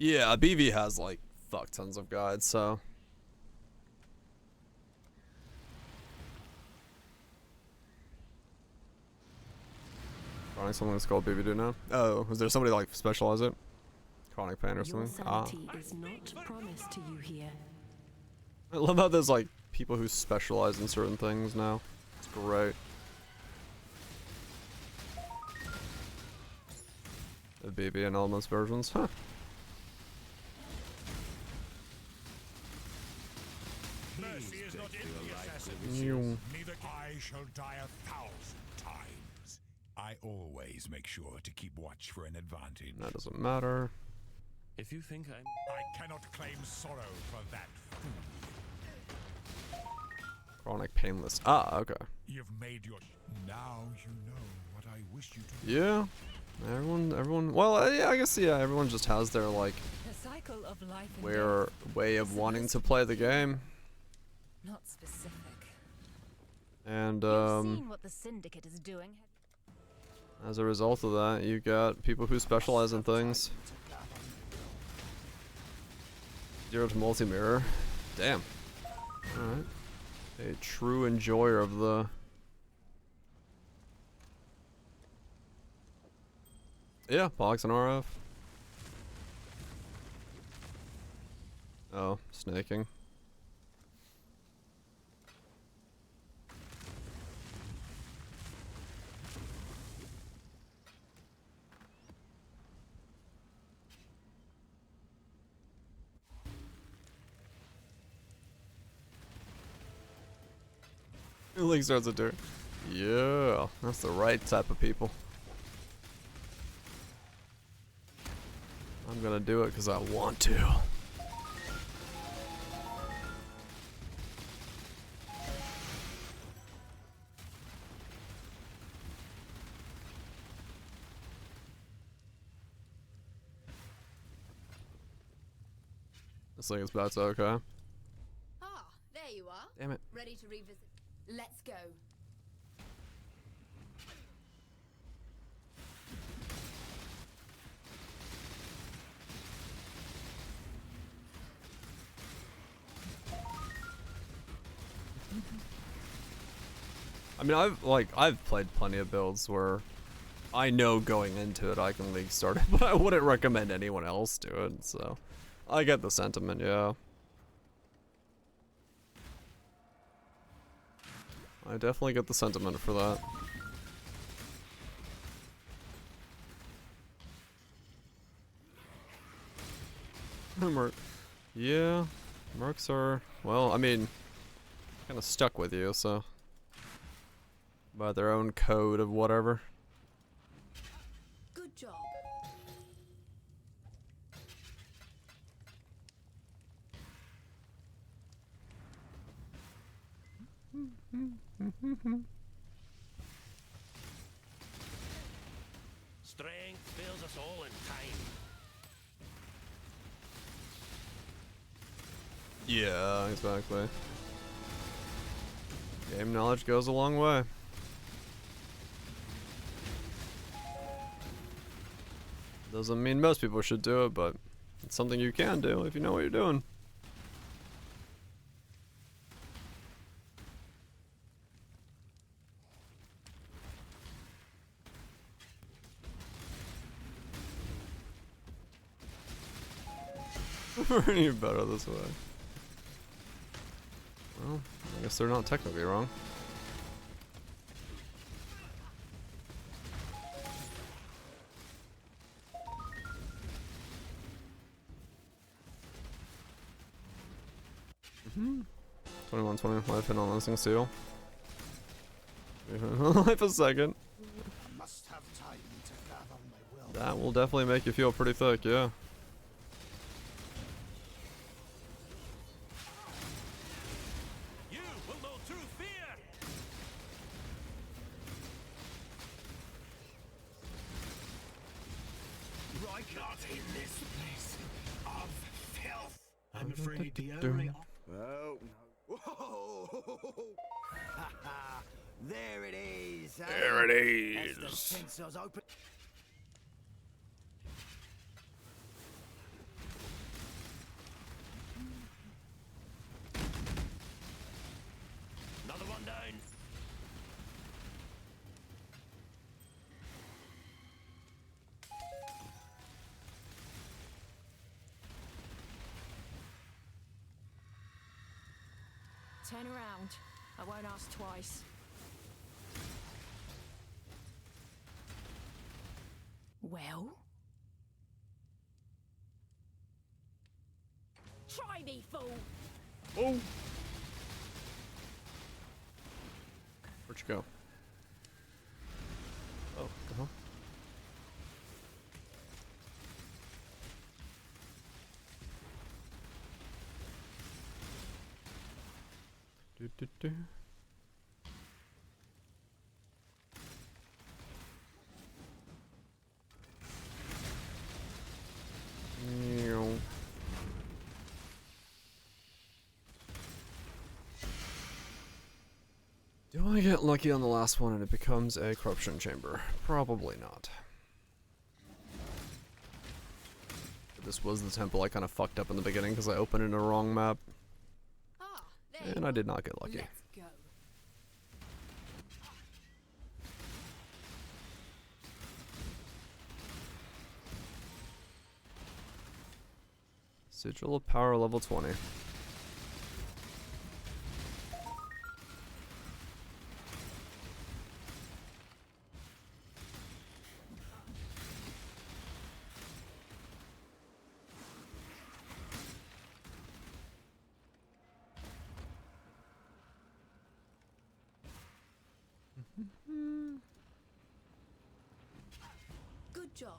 Yeah, BV has like fuck tons of guides, so. Chronic something that's called BV do now? Oh, was there somebody like specialize it? Chronic pain or something? Sanity is not promised to you here. I love how there's like people who specialize in certain things now. It's great. The BV and Elements versions, huh? Mercy is not in the assassins. Neither I shall die 1,000 times. I always make sure to keep watch for an advantage. That doesn't matter. If you think I'm... I cannot claim sorrow for that fool. Chronic painless. Ah, okay. You've made your... Now you know what I wish you to... Yeah. Everyone, well, yeah, I guess, yeah, everyone just has their, like, The cycle of life and way of wanting to play the game. not specific. And, You've seen what the Syndicate is doing. as a result of that, you got people who specialize in things. 0 to multi-mirror. Damn. Alright. A true enjoyer of the... Yeah, Pox and RF. Oh, snaking. Link starts a dirt. Yeah, that's the right type of people. I'm gonna do it because I want to. This thing is back to okay. Ah, there you are. Damn it. Ready to revisit? Let's go. I mean, I've played plenty of builds where I know going into it I can league start it, but I wouldn't recommend anyone else do it, so I get the sentiment, yeah. I definitely get the sentiment for that. Yeah, mercs are, well, I mean, kind of stuck with you, so. By their own code of whatever. Good job. Strength fails us all in time. Yeah, exactly. Game knowledge goes a long way. Doesn't mean most people should do it, but it's something you can do if you know what you're doing. We're any better this way. Well, I guess they're not technically wrong. Mm-hmm. 21-20 life hit on listening seal. Life a second. Must have time to gather my will. That will definitely make you feel pretty thick, yeah. You will know true fear. Rykard in this place of filth. I'm afraid the only Oh no. Whoa! There it is. There it is. As the sensors open. Another one down. Turn around. I won't ask twice. Well? Try me, fool! Oh! Where'd you go? Oh, uh-huh. Do. Do I get lucky on the last one and it becomes a corruption chamber? Probably not. But this was the temple I kind of fucked up in the beginning because I opened in a wrong map. And I did not get lucky. Let's go. Sigil of Power level 20. Good job.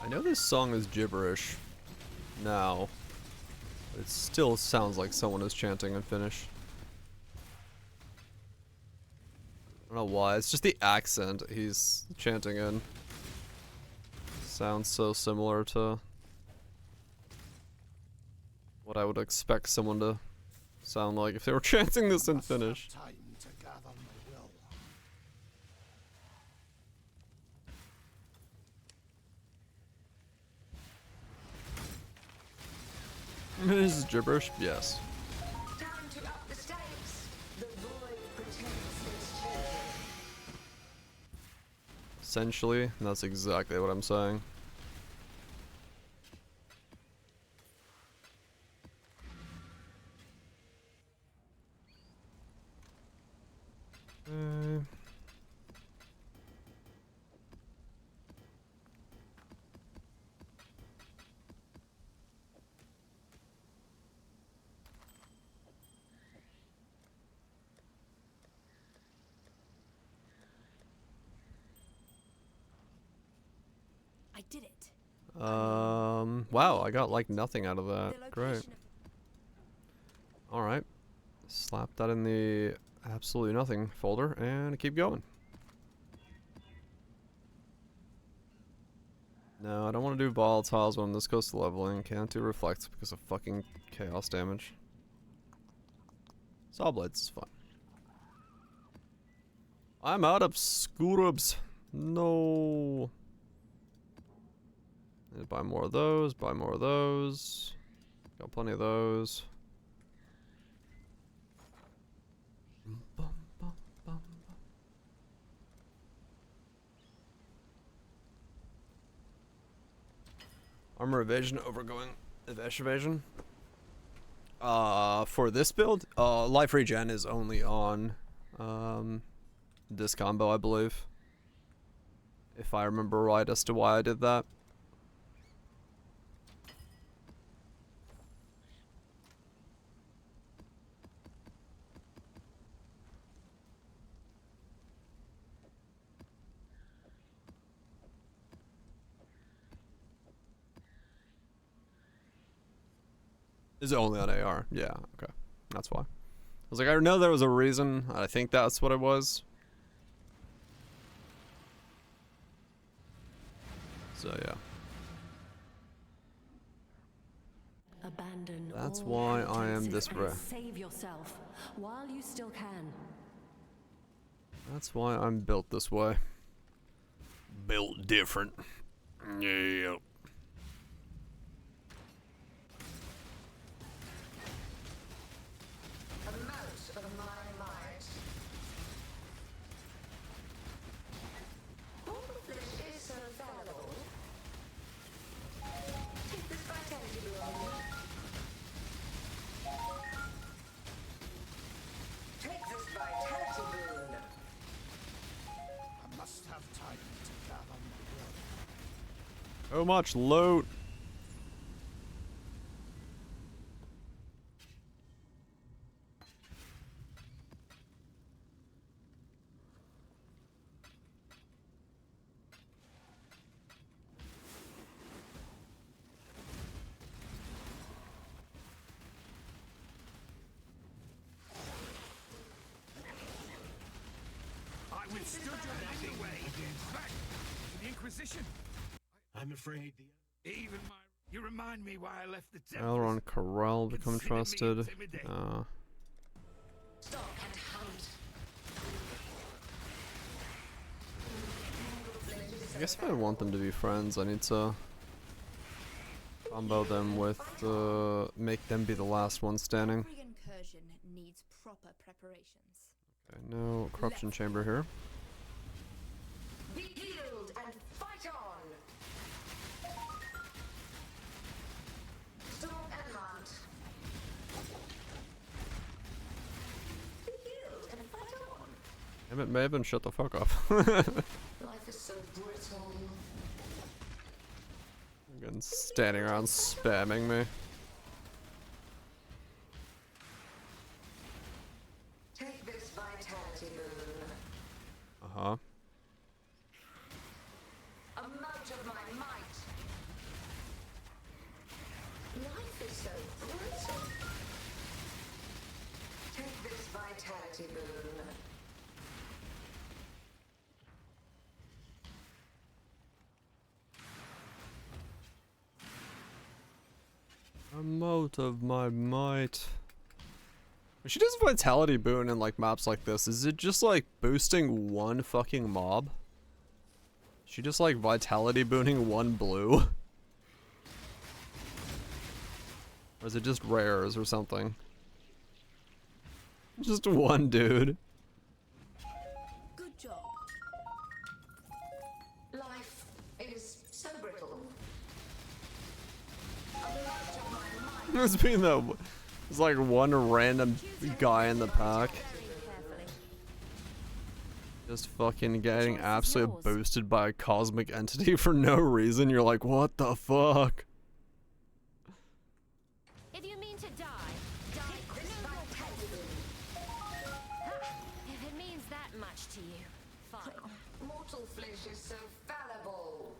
I know this song is gibberish now, but it still sounds like someone is chanting in Finnish. I don't know why. It's just the accent he's chanting in. Sounds so similar to what I would expect someone to sound like if they were chanting this in Finnish. Time to gather my will. This is gibberish? Yes. Time to up the stakes. The void pretends it's changing. Essentially, that's exactly what I'm saying. I did it. Wow, I got like nothing out of that. Great. Alright. Slap that in the absolutely nothing folder and keep going. No, I don't want to do volatiles when this goes to leveling. Can't do reflect because of fucking chaos damage. Saw blades is fine. I'm out of scootubs. No. Need to buy more of those, buy more of those. Got plenty of those. Armor evasion overgoing evasion. For this build, life regen is only on this combo, I believe. If I remember right as to why I did that. Is it only on AR? Yeah, okay. That's why. I was like, I know there was a reason. I think that's what it was. So, yeah. Abandon That's all why I am pretenses this and rare. Save yourself while you still can. That's why I'm built this way. Built different. Yeah. Amount of my might. All the flesh is so fallible. Take this vitality balloon. Take this vitality balloon. I must have time to gather my will. So much loot. I withstood your mighty way against back to the Inquisition. I'm afraid even my you remind me why I left the temple. Elrond Corral become trusted. Stalk and hunt. I guess if I want them to be friends, I need to combo them with make them be the last one standing. Every incursion needs proper preparations. Okay, no corruption chamber here. Be healed and fight on. Stalk and hunt. Be healed and fight on. Damn it, Maven, shut the fuck up. Life is so brittle. Again, standing around spamming me. Take this vitality boon. Uh-huh. Amount of my might. Life is so brittle. Take this vitality boon. Remote of my might. When she does vitality boon in like maps like this, is it just like boosting one fucking mob? She just like vitality booning one blue? Or is it just rares or something? Just one dude. Good job. Life is so brittle. It's being the it's like one random guy in the pack. Just fucking getting absolutely boosted by a cosmic entity for no reason. You're like, what the fuck? If you mean to die, if it means that much to you, fine. Mortal flesh is so fallible.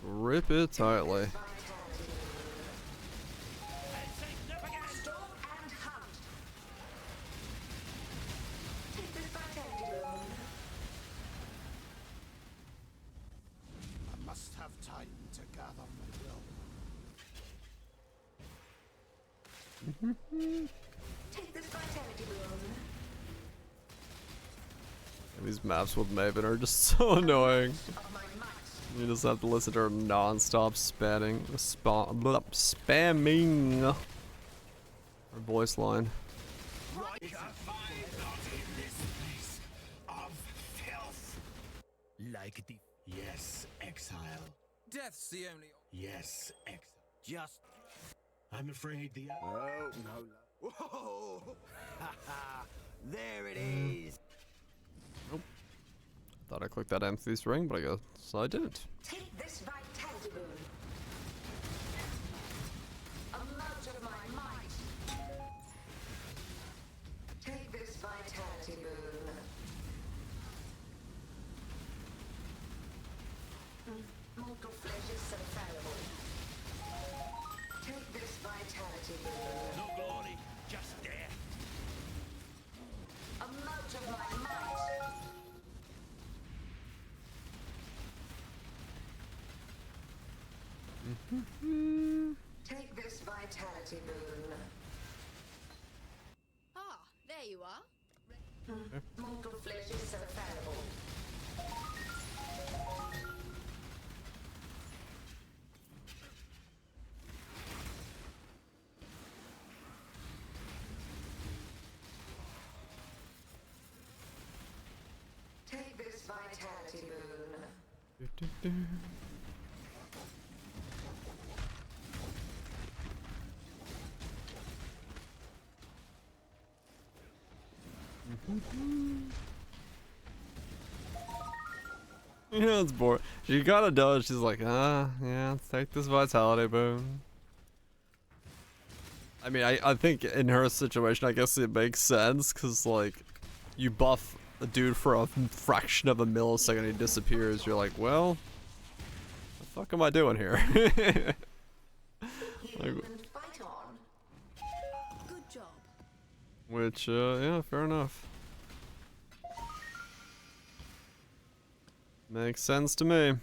Grip it tightly. Stop and hunt. Take this vitality boon. I must have time to gather my will. Take this vitality boon. These maps with Maven are just so annoying. You just have to listen to her non-stop spamming her voice line. Like the yes, exile. Death's the only. Yes, exile. Just. I'm afraid the. Oh no! Whoa! There it is. Nope. Thought I clicked that amethyst ring, but I guess I didn't. Take this vitality boon. Amount of my might. Take this vitality boon. Mortal flesh is so fallible. Take this vitality boon. No glory, just death. Amount of my might. Take this vitality boon. Ah, there you are. Mortal flesh is so fallible. Take this vitality boon. Yeah, it's bored. She kinda does. She's like, yeah, let's take this vitality boon. I mean, I think in her situation, I guess it makes sense, because, like, you buff a dude for a fraction of a millisecond, he disappears. You're like, well, what the fuck am I doing here? Like, Fight on. Good job. which, yeah, fair enough. Makes sense to me.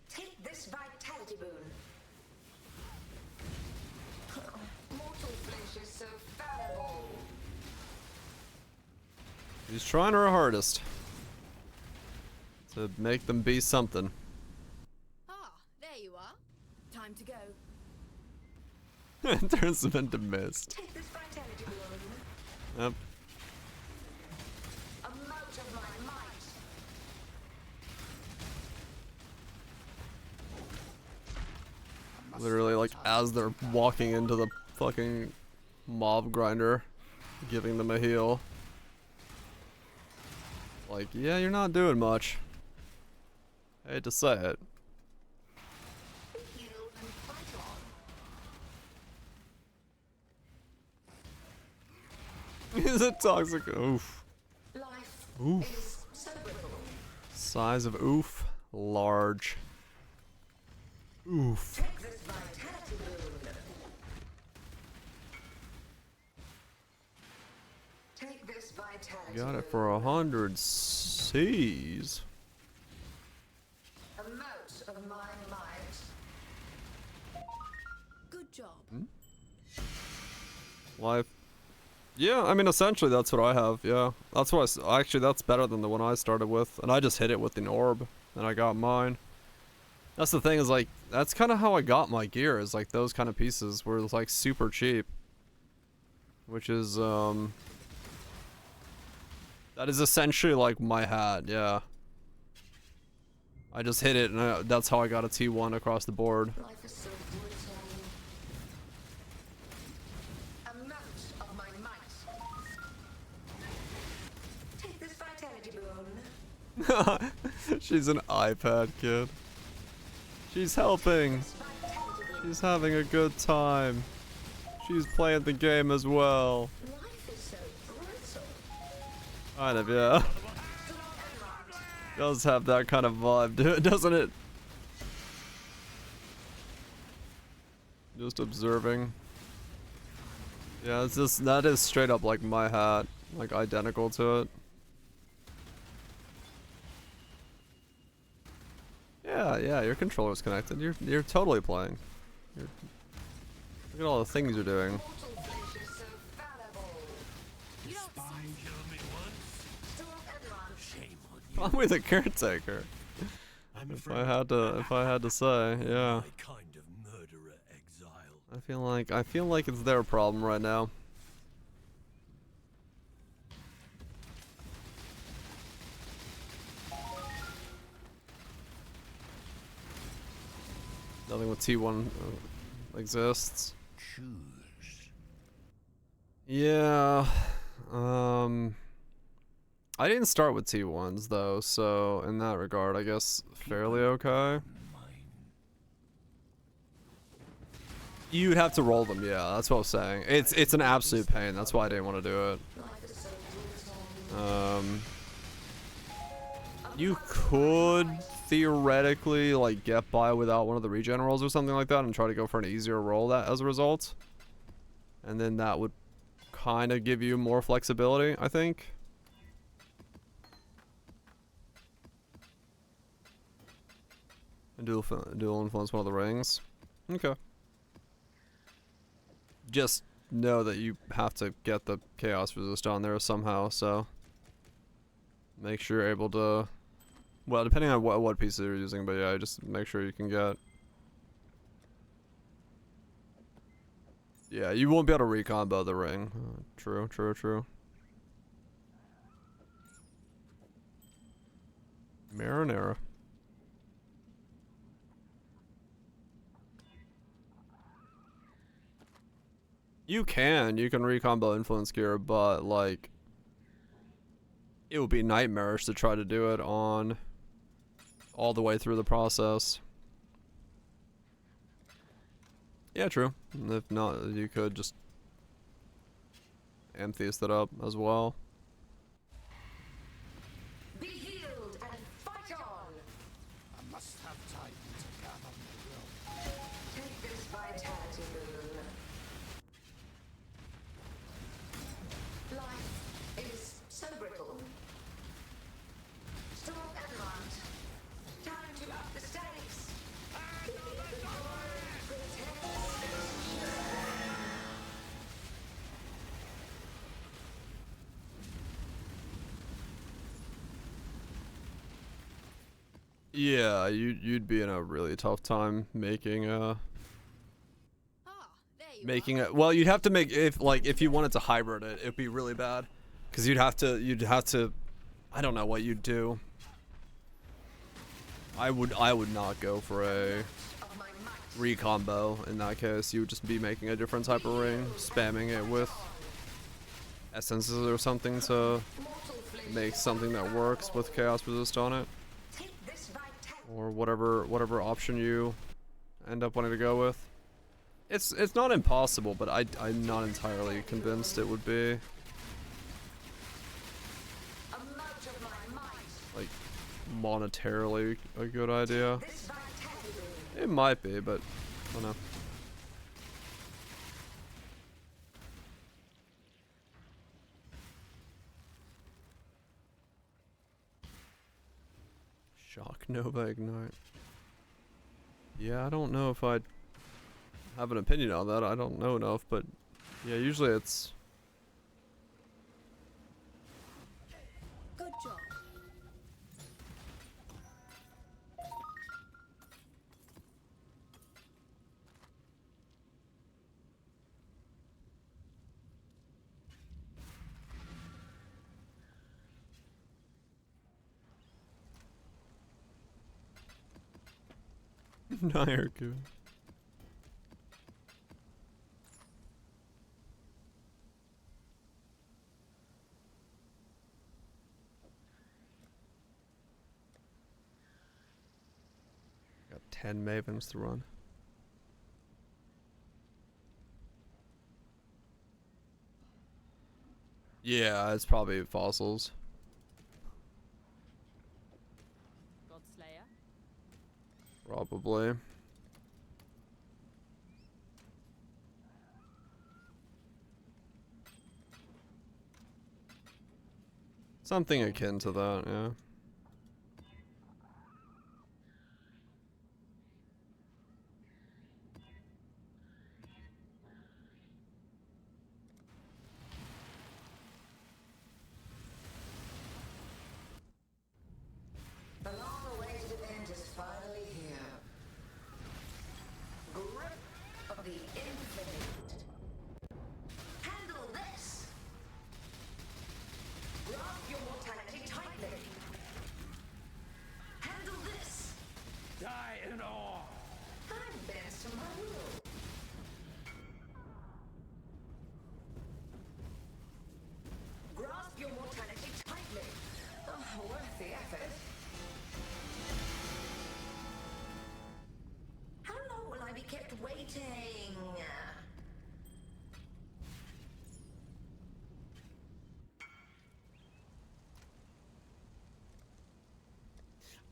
Take this vitality boon. Mortal flesh is so fallible. She's trying her hardest to make them be something. Ah, there you are. Time to go. Turns them into mist. Take this vitality boon. Yep. Amount of my might. Literally, like, as they're walking into the fucking mob grinder, giving them a heal. Like, yeah, you're not doing much. I hate to say it. Heal and fight on. Is it toxic? Oof. Life Oof. is so brittle. Size of oof. Large. Oof. Take this vitality boon. Take this vitality Got it boon. for 100 C's. Amount of my might. Good job. Life. Yeah, I mean, essentially that's what I have, yeah. That's what actually, that's better than the one I started with. And I just hit it with an orb, and I got mine. That's the thing, is like, that's kind of how I got my gear, is like those kind of pieces were like super cheap. Which is, that is essentially like my hat, yeah. I just hit it, and that's how I got a T1 across the board. Life is so brutal. Amount of my might. Take this vitality bone. She's an iPad kid. She's helping. She's having a good time. She's playing the game as well. Life is so brutal. Kind of, yeah. Does have that kind of vibe, doesn't it? Just observing. Yeah, it's just, that is straight up like my hat. Like identical to it. Yeah, your controller's connected. You're totally playing. Look at all the things you're doing. Probably the caretaker. If I had to say, yeah. I feel like it's their problem right now. Nothing with T1 exists. Yeah. I didn't start with T1s though, so in that regard, I guess fairly okay. You'd have to roll them, yeah, that's what I was saying. It's an absolute pain, that's why I didn't want to do it. You could theoretically like get by without one of the regen rolls or something like that and try to go for an easier roll that as a result. And then that would kind of give you more flexibility, I think. And dual influence one of the rings. Okay. Just know that you have to get the chaos resist on there somehow, so make sure you're able to, well, depending on what pieces you're using, but yeah, just make sure you can get. Yeah, you won't be able to recombo the ring. True. Marinara. You can recombo influence gear, but like it would be nightmarish to try to do it on all the way through the process. Yeah, true. If not, you could just amethyst it up as well. Be healed and fight on. I must have time to gather my will. Take this vitality boon. Life is so brittle. Storm and run. Time to up the stakes. Yeah, you'd be in a really tough time making a. Well, you'd have to make, if you wanted to hybrid it, it'd be really bad, because you'd have to, I don't know what you'd do. I would not go for a recombo in that case. You would just be making a different type of ring, spamming it with essences or something to make something that works with chaos resist on it, or whatever option you end up wanting to go with. It's not impossible, but I'm not entirely convinced it would be like monetarily a good idea. It might be, but I don't know. Shock Nova Ignite. Yeah, I don't know if I'd have an opinion on that. I don't know enough, but Yeah, usually it's... Good job. Nairku. Got 10 Mavens to run. Yeah, it's probably fossils. Godslayer. Probably. Something akin to that, yeah. The long-awaited event is finally here. Grip of the Infinite. Handle this! Grasp your mortality tightly. Handle this! Die in awe! I'm bent to my will. Grasp your mortality tightly. Oh, worth the effort. How long will I be kept waiting?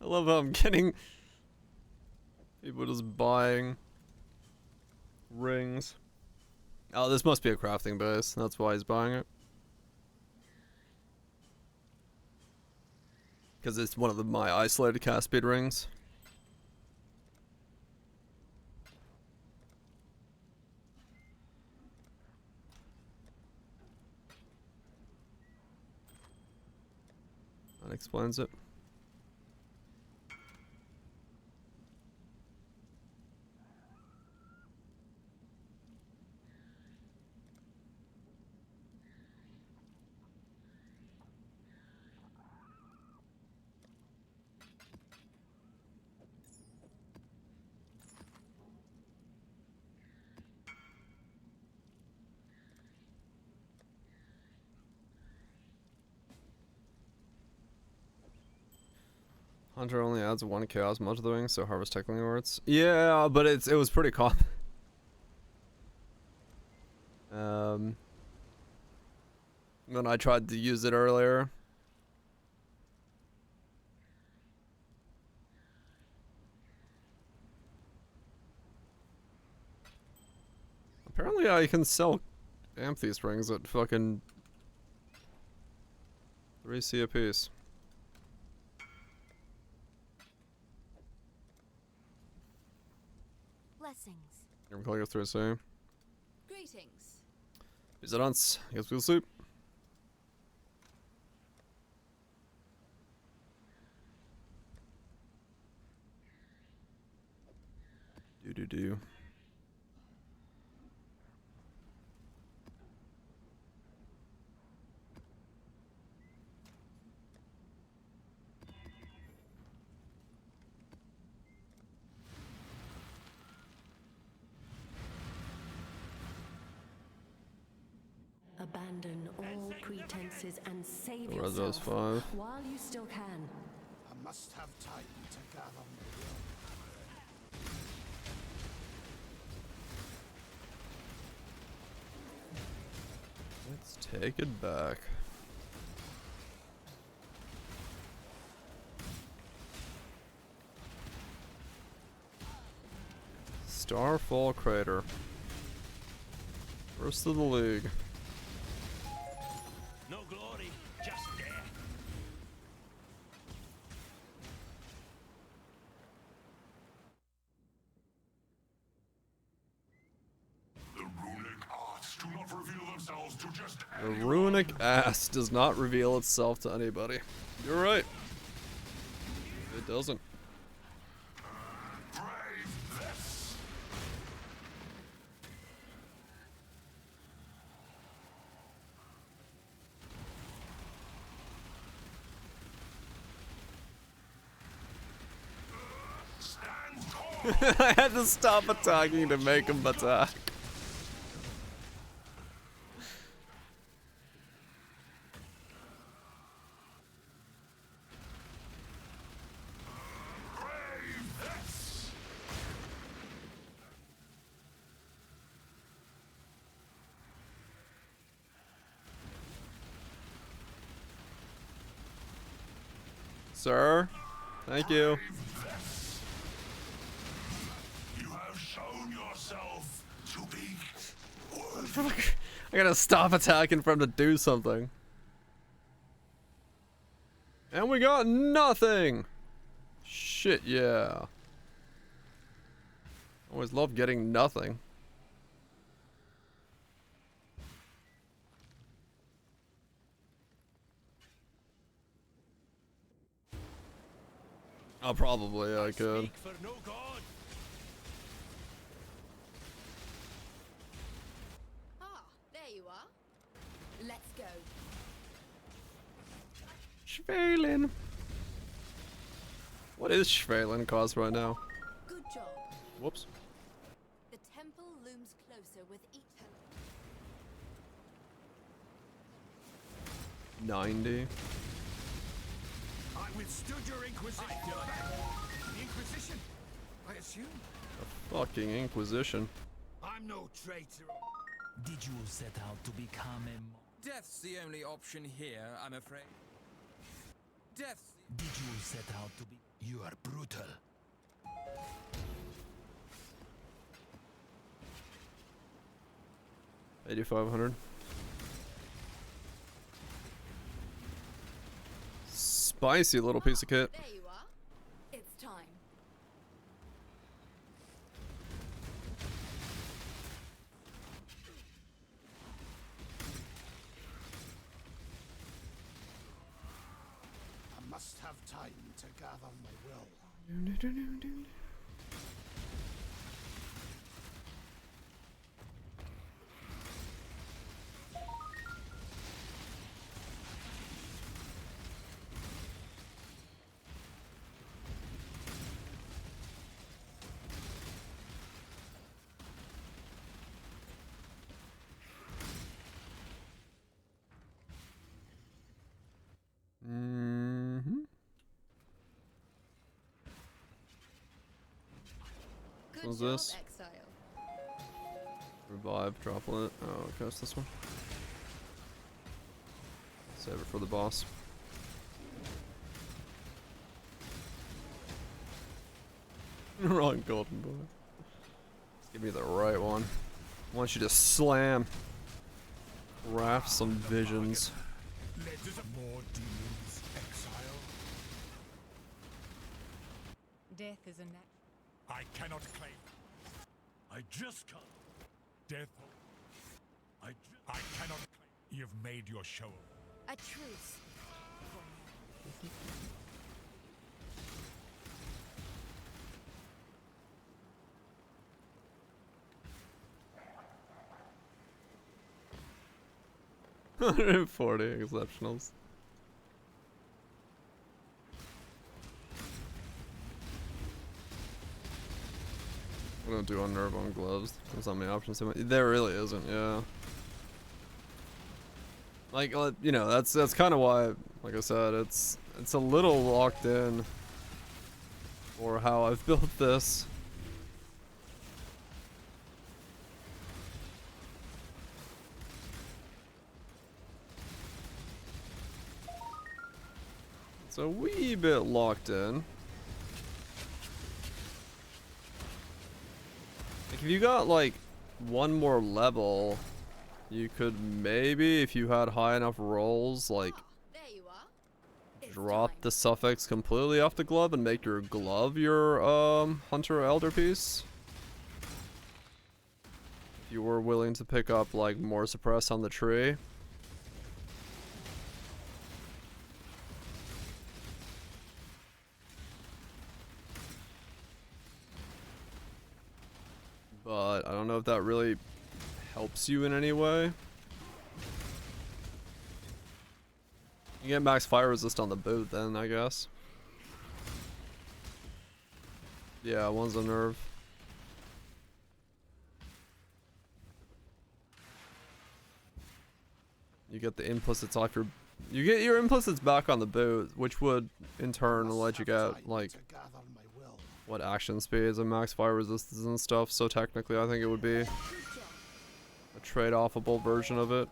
I love how I'm getting people just buying rings. Oh, this must be a crafting base. That's why he's buying it. Because it's one of my isolated cast speed rings. That explains it. Hunter only adds 1 chaos mod to the ring, so harvest technically works. Yeah, but it was pretty common. When I tried to use it earlier. Apparently I can sell Amethyst rings at fucking 3C a piece. Blessings. You're calling it 3C. Greetings. Is it ons? Guess we'll sleep. Do. Abandon all pretenses and save Where are those yourself 5? while you still can. I must have time to gather Let's take it back. Starfall Crater. First of the league. No glory, just death. The runic arts do not themselves to just The runic ass does not reveal itself to anybody. You're right. It doesn't. brave this. I had to stop attacking to make him attack. Sir, thank you. You have shown yourself to be I gotta stop attacking for him to do something. And we got nothing! Shit, yeah. Always love getting nothing. Oh, probably I could. For no god. Ah, there you are. Let's go. Schwelen. What is Schwelen cost right now? Good job. Whoops. The temple looms closer with each 90. I withstood your Inquisition. The Inquisition? I assume. A fucking Inquisition. I'm no traitor. Did you set out to become a... Death's the only option here, I'm afraid. Death's... Did you set out to be... You are brutal. $8,500. Spicy little piece of kit. There you are. It's time. I must have time to gather my will. Good What's job, this? exile. Revive, droplet. Oh, okay, it's this one. Save it for the boss. Wrong golden boy. Give me the right one. I want you to slam. Craft some visions. More demons, exile. Death is a net. I cannot claim. I just can't. Death. I cannot claim. You've made your show. A truce. $140 exceptionals. We don't do unnerve on gloves. There's not many options. There really isn't, yeah. Like, you know, that's kind of why, like I said, it's a little locked in for how I've built this. It's a wee bit locked in. Like, if you got like one more level, you could maybe, if you had high enough rolls, like There you are. drop the suffix completely off the glove and make your glove your hunter elder piece. If you were willing to pick up like more suppress on the tree. But I don't know if that really helps you in any way. You get max fire resist on the boot then, I guess. Yeah, one's a nerve. You get the implicits off your... You get your implicits back on the boot, which would in turn let you get like what action speeds and max fire resistance and stuff. So technically I think it would be a trade-offable version of it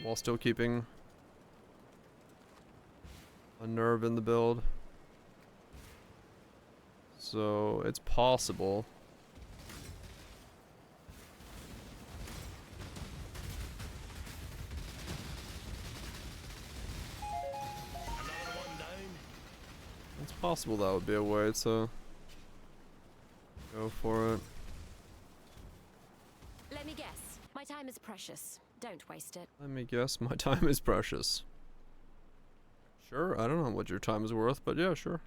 while still keeping a nerve in the build. So it's possible. It's possible that would be a way to go for it. Let me guess. My time is precious. Don't waste it. Let me guess, my time is precious. Sure, I don't know what your time is worth, but yeah, sure.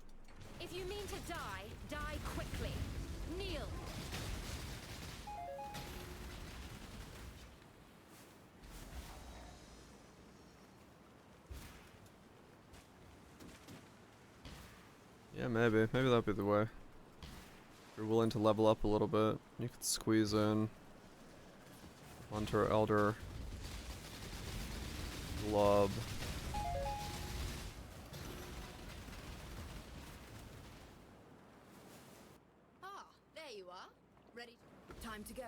If you mean to die, die quickly. Kneel. Yeah, maybe. Maybe that'd be the way. If you're willing to level up a little bit, you could squeeze in Hunter, Elder, Glub. Ah, there you are. Ready? Time to go.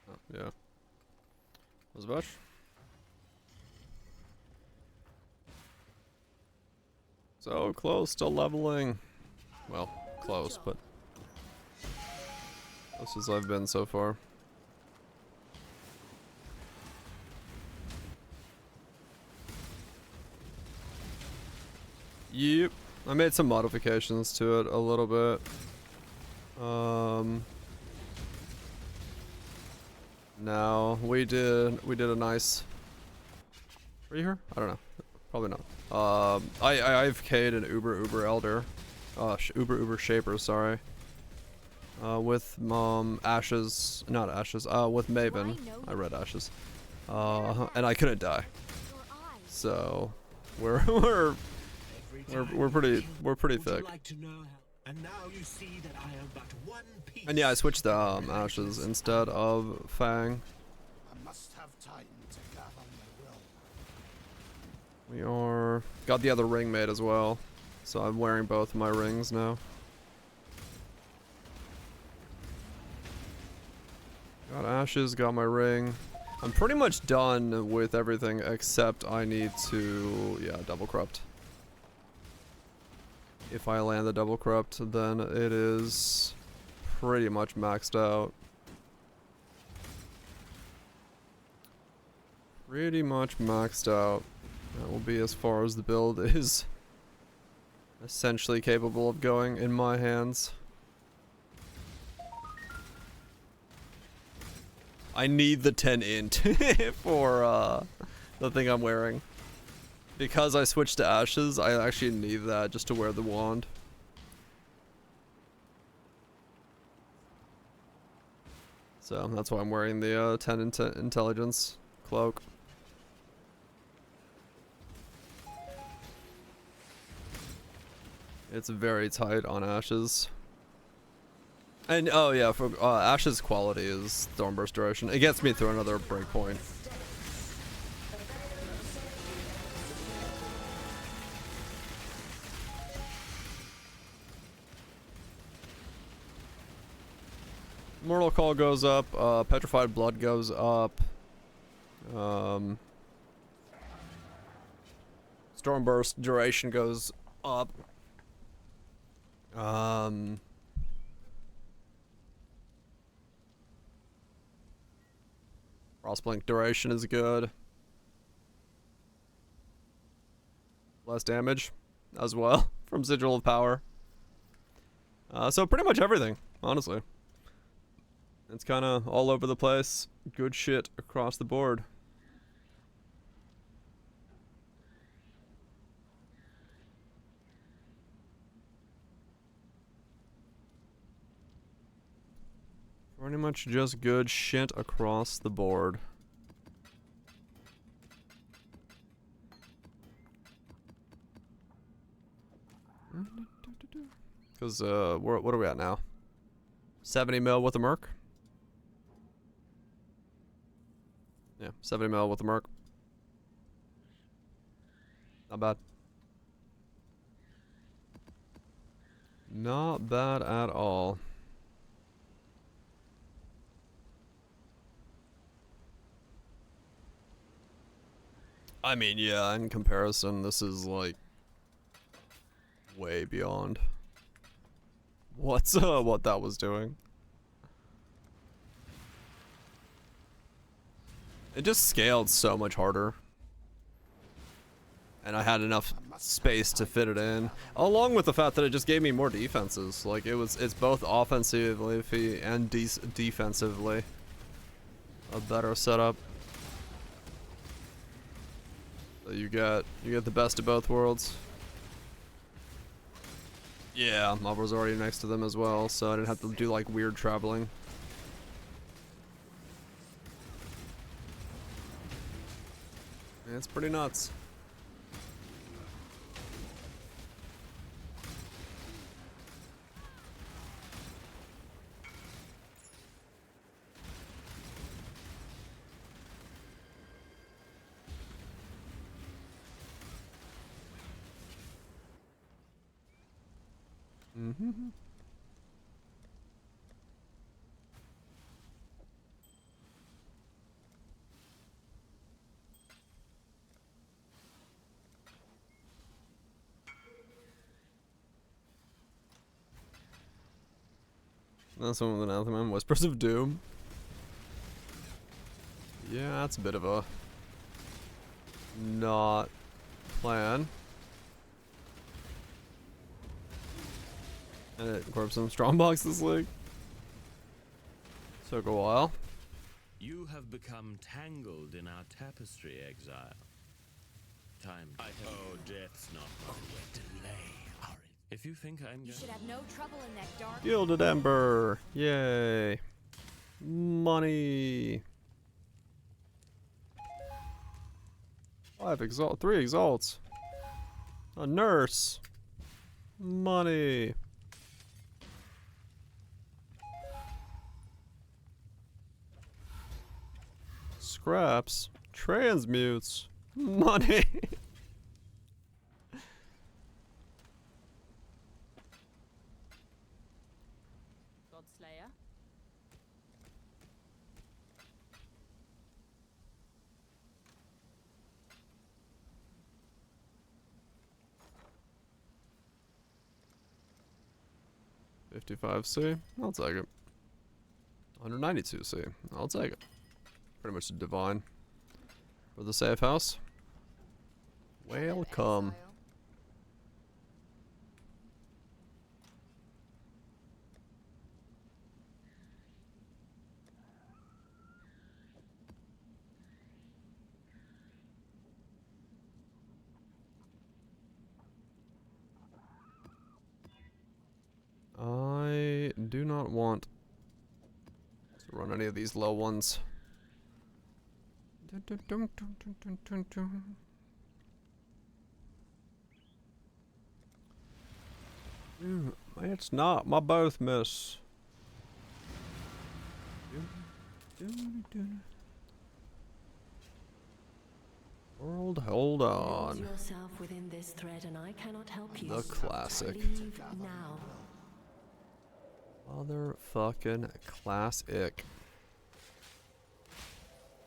Oh, yeah. Was a bunch. So close to leveling. Well, close, but close as I've been so far. Yep, I made some modifications to it a little bit. Now we did a nice. Were you here? I don't know. Probably not. I've K'd an Uber Elder, Uber Shaper. Sorry. With Ashes, not Ashes. With Maven. I read Ashes. And I couldn't die. So we're pretty thick. And yeah, I switched to Ashes instead of Fang. I must have time to gather my will. We got the other ring made as well, so I'm wearing both my rings now. Got Ashes, got my ring. I'm pretty much done with everything except I need to, yeah, double corrupt. If I land the double corrupt, then it is pretty much maxed out. Pretty much maxed out. That will be as far as the build is essentially capable of going in my hands. I need the 10 int for the thing I'm wearing. Because I switched to Ashes, I actually need that just to wear the wand. So that's why I'm wearing the 10 intelligence cloak. It's very tight on Ashes. And oh yeah, for Ashes quality is Stormburst duration. It gets me through another breakpoint. Mortal Call goes up, Petrified Blood goes up. Stormburst duration goes up. Frostblink duration is good. Less damage as well from Sigil of Power. So pretty much everything, honestly. It's kind of all over the place. Good shit across the board. Pretty much just good shit across the board. Because, what are we at now? 70 mil with a Merc? Yeah, 70 mil with a Merc. Not bad. Not bad at all. I mean, yeah, in comparison, this is like way beyond what that was doing. It just scaled so much harder. And I had enough space to fit it in, along with the fact that it just gave me more defenses. Like it's both offensively and defensively a better setup. So you get the best of both worlds. Yeah, Mob was already next to them as well, so I didn't have to do like weird traveling. Yeah, it's pretty nuts. Mm-hmm. That's one with an Anathema. Whispers of Doom. Yeah, that's a bit of a not plan. And it incorporates some Strongbox this league. Took a while. You have become tangled in our tapestry, exile. Time. Oh, death's not delay. If you think I'm You should have no trouble in that dark. Gilded Ember. Yay. Money. 3 exalts. A nurse. Money. Scraps. Transmutes. Money. Godslayer. $55C. I'll take it. 192C. I'll take it. Pretty much a divine for the safe house. Welcome. I do not want to run any of these low ones. It's not my both, miss. World, hold on. Lose yourself within this thread and I cannot help you. The classic. Leave now. Motherfucking classic.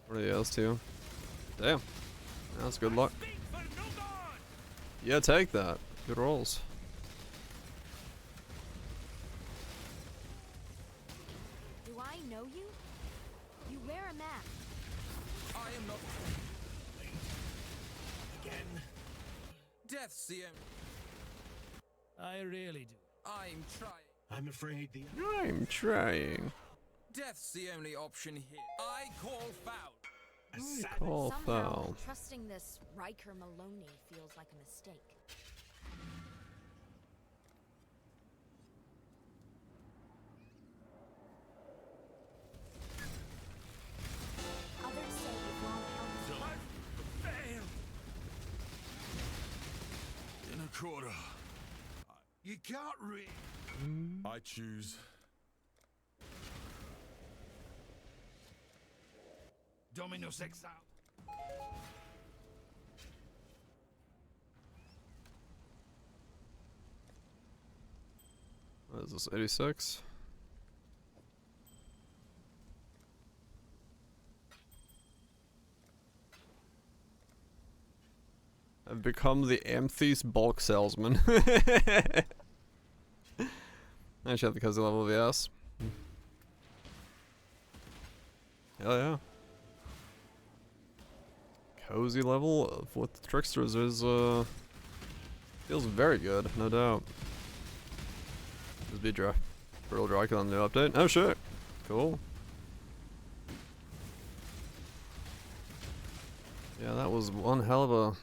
What are the else two? Damn. That's good luck. Yeah, take that. Good rolls. Do I know you? You wear a mask. I am not. Again. Death's the only. I really do. I'm trying. I'm afraid the. I'm trying. Death's the only option here. I call foul. Call Somehow, foul. trusting this Riker Maloney feels like a mistake. Others say you've long held Fail. In a quarter. You can't read. I choose. Dominus Exile. What is this, 86? I've become the Amthes bulk salesman. I should have the cozy level of the S. Hell yeah. Cozy level of what the tricksters is, feels very good, no doubt. This be Brutal Dracula on the new update. Oh shit. Cool. Yeah, that was one hell of a.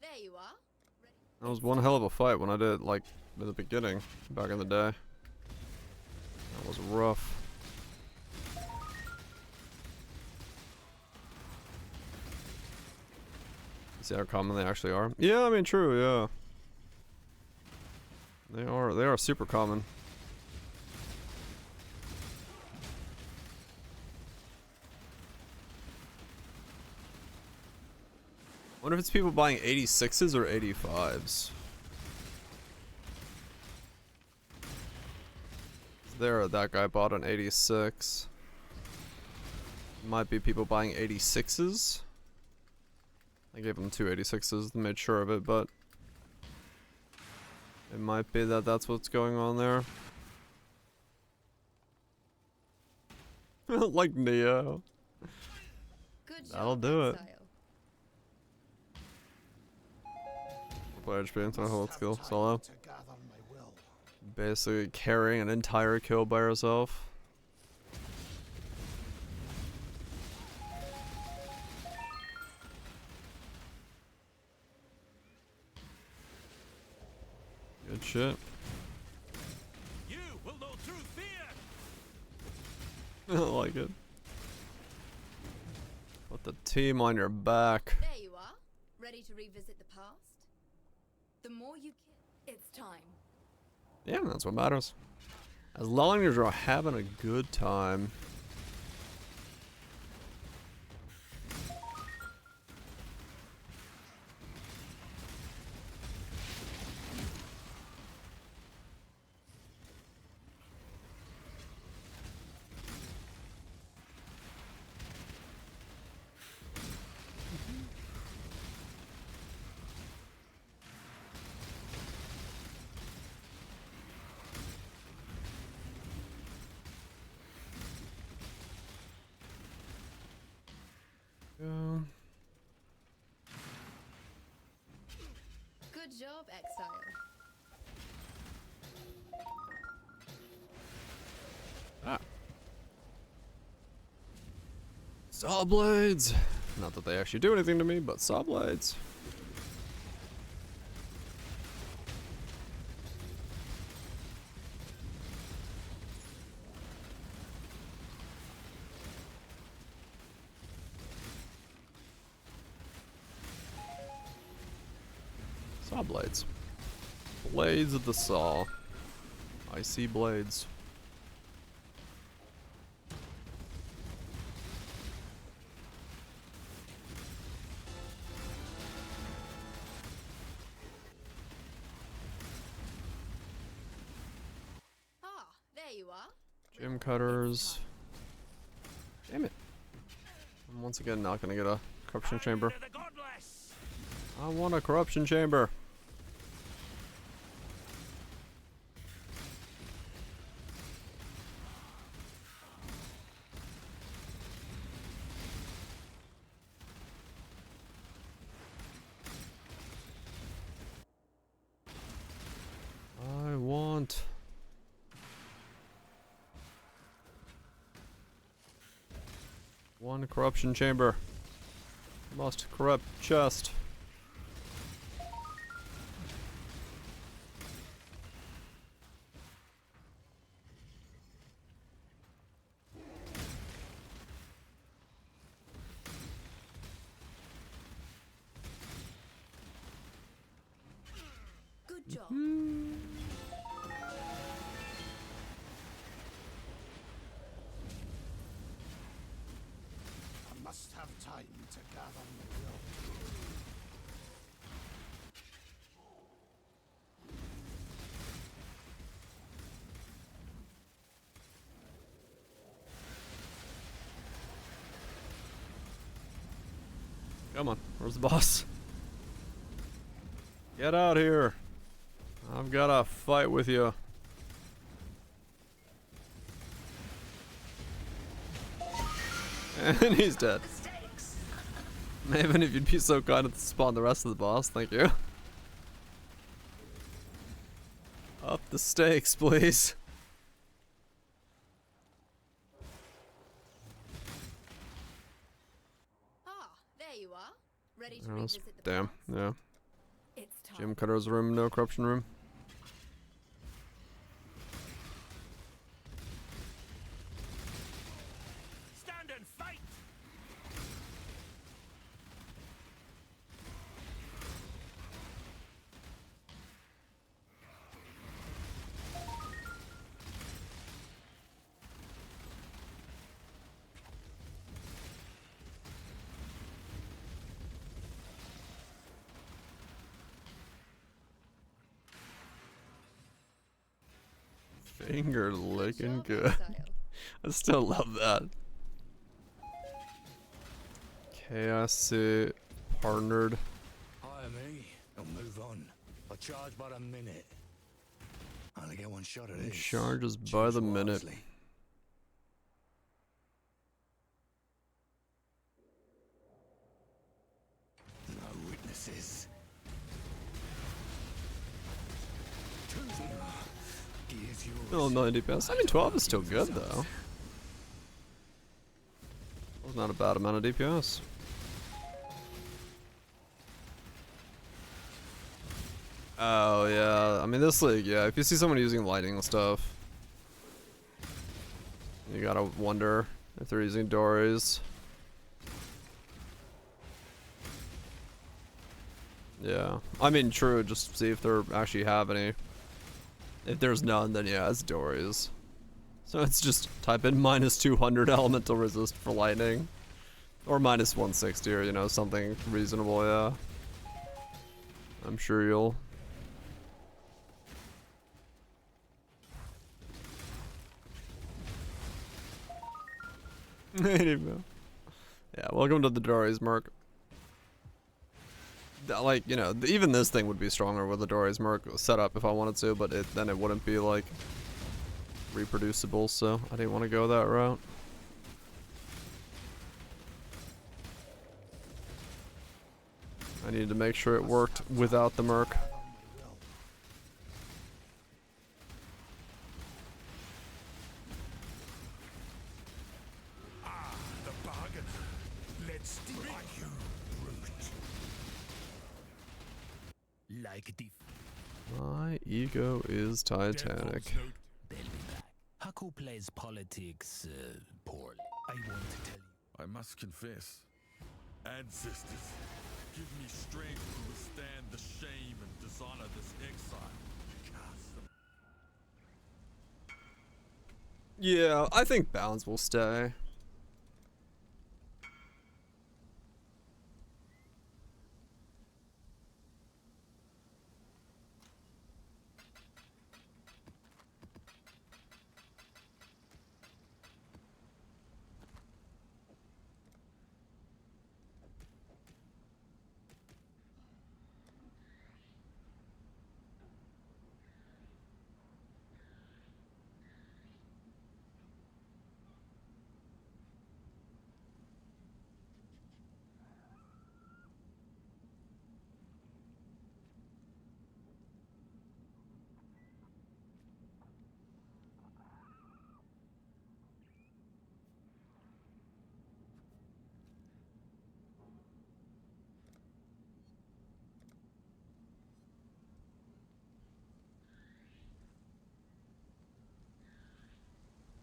There you are. That was one hell of a fight when I did it, like, in the beginning, back in the day. That was rough. See how common they actually are? Yeah, I mean, true, yeah. They are super common. I wonder if it's people buying 86s or 85s. There, that guy bought an 86. Might be people buying 86s. I gave him two 86s and made sure of it, but it might be that that's what's going on there. Like Neo. Good job, That'll do it. Exile. Play HP into a whole skill solo. Basically carrying an entire kill by herself. Good shit. You will know through fear. I like it. Put the team on your back. There you are. Ready to revisit the past? The more you kill, it's time. Yeah, that's what matters. As long as you're having a good time. Good job, Exile. Ah. Saw blades. Not that they actually do anything to me, but saw blades. Saw blades. Blades of the saw. I see blades. Ah, there you are. Gem cutters. Damn it. I'm once again not gonna get a corruption chamber. I want a corruption chamber. I want one corruption chamber. Must corrupt chest. Good job. I must have time to gather my will. Come on, where's the boss? Get out here. I've got to fight with you. And he's dead. Maven, if you'd be so kind as to spawn the rest of the boss, thank you. Up the stakes, please. Ah, there you are. Ready to Oh, revisit the damn, past? yeah. It's time. Gem cutter's room, no corruption room. Stand and fight! Finger licking job, good. Exile. I still love that. Chaos partnered. Hire me, and move on. I charge by the minute. I only get one shot at He this. charges by the Choose minute. wisely. No witnesses. Here's yours. Still 90 DPS. I mean, 12 is still good though. That's not a bad amount of DPS. Oh yeah, I mean this league, yeah. If you see someone using lighting stuff, you gotta wonder if they're using dories. Yeah, I mean true. Just see if they actually have any. If there's none, then yeah, it's dories. So it's just type in -200 elemental resist for lightning, or -160, or you know something reasonable. Yeah, I'm sure you'll. Yeah, welcome to the Dories, Merc. Like, you know, even this thing would be stronger with the Dories Merc set up if I wanted to, but then it wouldn't be, like, reproducible, so I didn't want to go that route. I needed to make sure it worked without the Merc. The bargain. Let's strike you, brute. Like the My ego is Titanic. they'll be back. Haku plays politics poorly. I want to tell you. I must confess, ancestors, give me strength to withstand stand the shame and dishonor this exile. Yeah, I think Bounds will stay.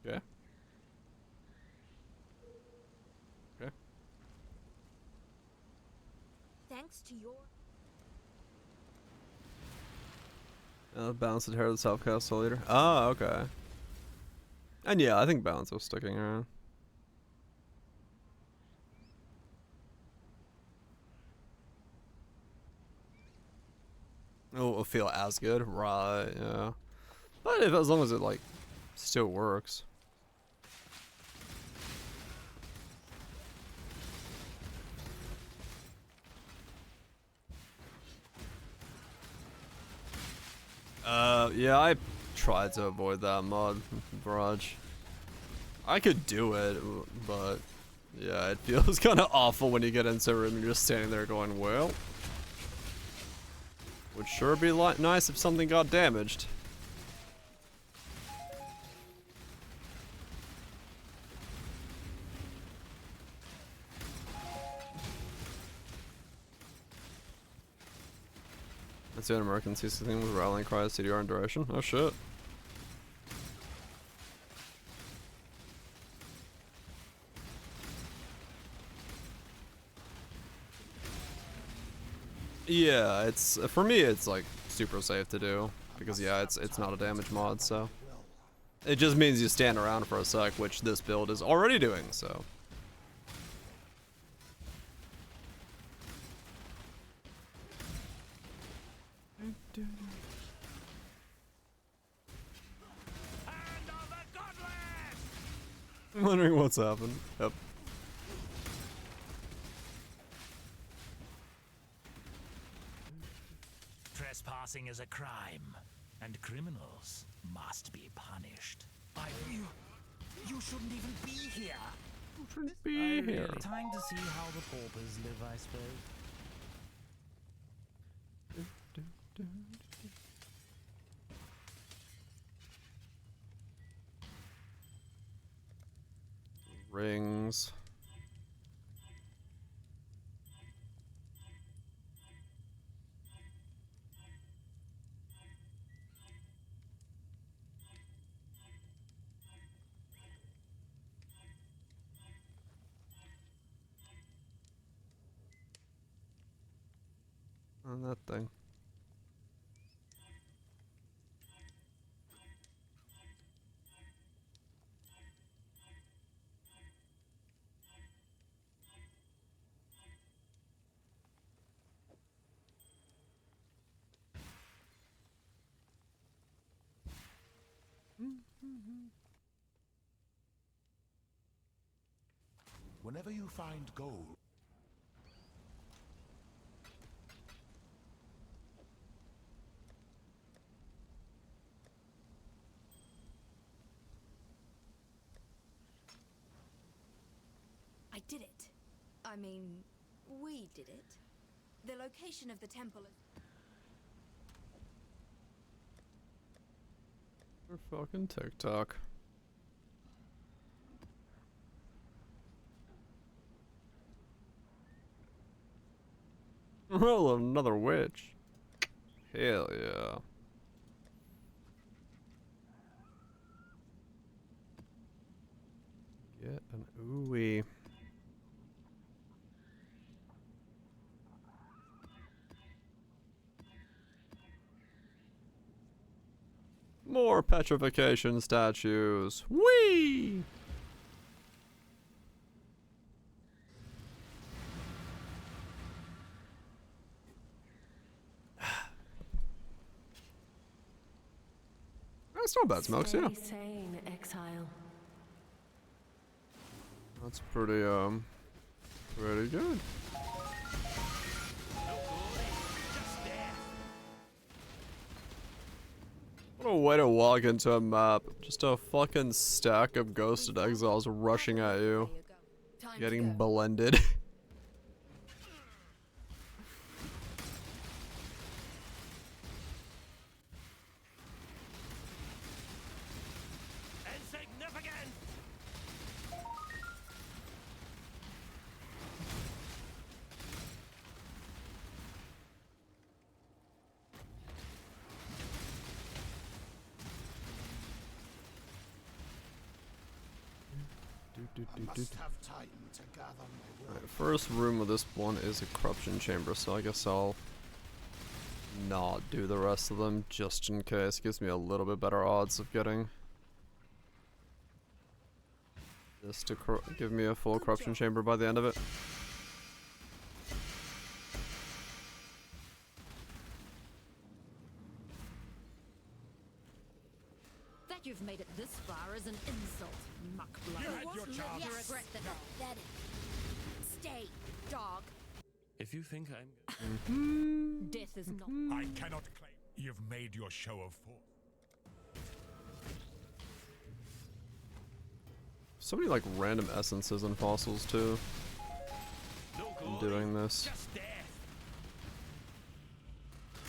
Okay. Okay. Thanks to your Balance the hair of the South Castle leader. Oh, okay. And yeah, I think Balance was sticking around. It will feel as good, right? Yeah. But if as long as it like still works. Yeah, I tried to avoid that mod, Barrage. I could do it, but yeah, it feels kind of awful when you get into a room and you're just standing there going, well, would sure be nice if something got damaged. Let's do an emergency thing with rallying cries, CDR, and duration. Oh shit. Yeah, it's for me it's like super safe to do because yeah, it's not a damage mod, so it just means you stand around for a sec, which this build is already doing, so. I'm wondering what's happened. Yep. Trespassing is a crime, and criminals must be punished. You shouldn't even be here. You shouldn't be here. Time to see how the paupers live, I suppose. Rings. On that thing. Whenever you find gold. I did it. I mean, we did it. The location of the temple is... For fucking TikTok. Well, another witch. Hell yeah. Get an ooey. More petrification statues. Whee! That's not bad smokes, yeah. Stay sane, exile. That's pretty good. What a way to walk into a map. Just a fucking stack of ghosted exiles rushing at you. Getting blended. Insignificant! Must have time to gather my will. Alright, first room of this one is a corruption chamber, so I guess I'll not do the rest of them just in case. Gives me a little bit better odds of getting this to give me a full corruption chamber by the end of it. That you've made it this far is an insult, muckblood. You had your chance. You regret that. That stay, dog. If you think I'm... Death is not. I cannot claim you've made your show of force. So many like random essences and fossils too. I'm doing this.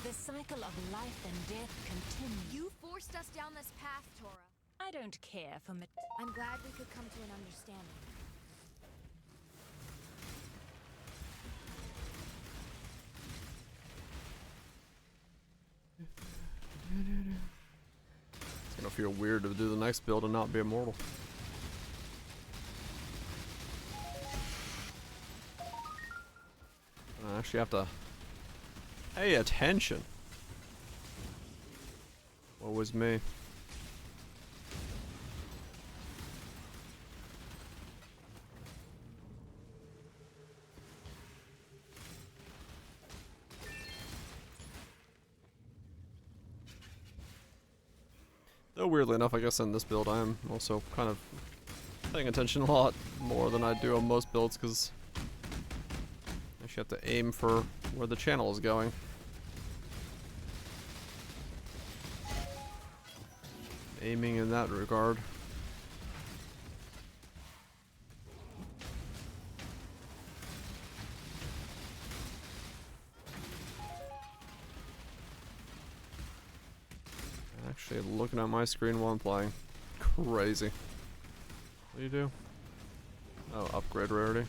The cycle of life and death continues. You forced us down this path, Tora. I don't care for I'm glad we could come to an understanding. It's gonna feel weird to do the next build and not be immortal. I actually have to pay attention. What was me? Though weirdly enough, I guess in this build I am also kind of paying attention a lot more than I do on most builds, because I actually have to aim for where the channel is going. Aiming in that regard. Actually looking at my screen while I'm playing. Crazy. What do you do? Oh, upgrade rarity.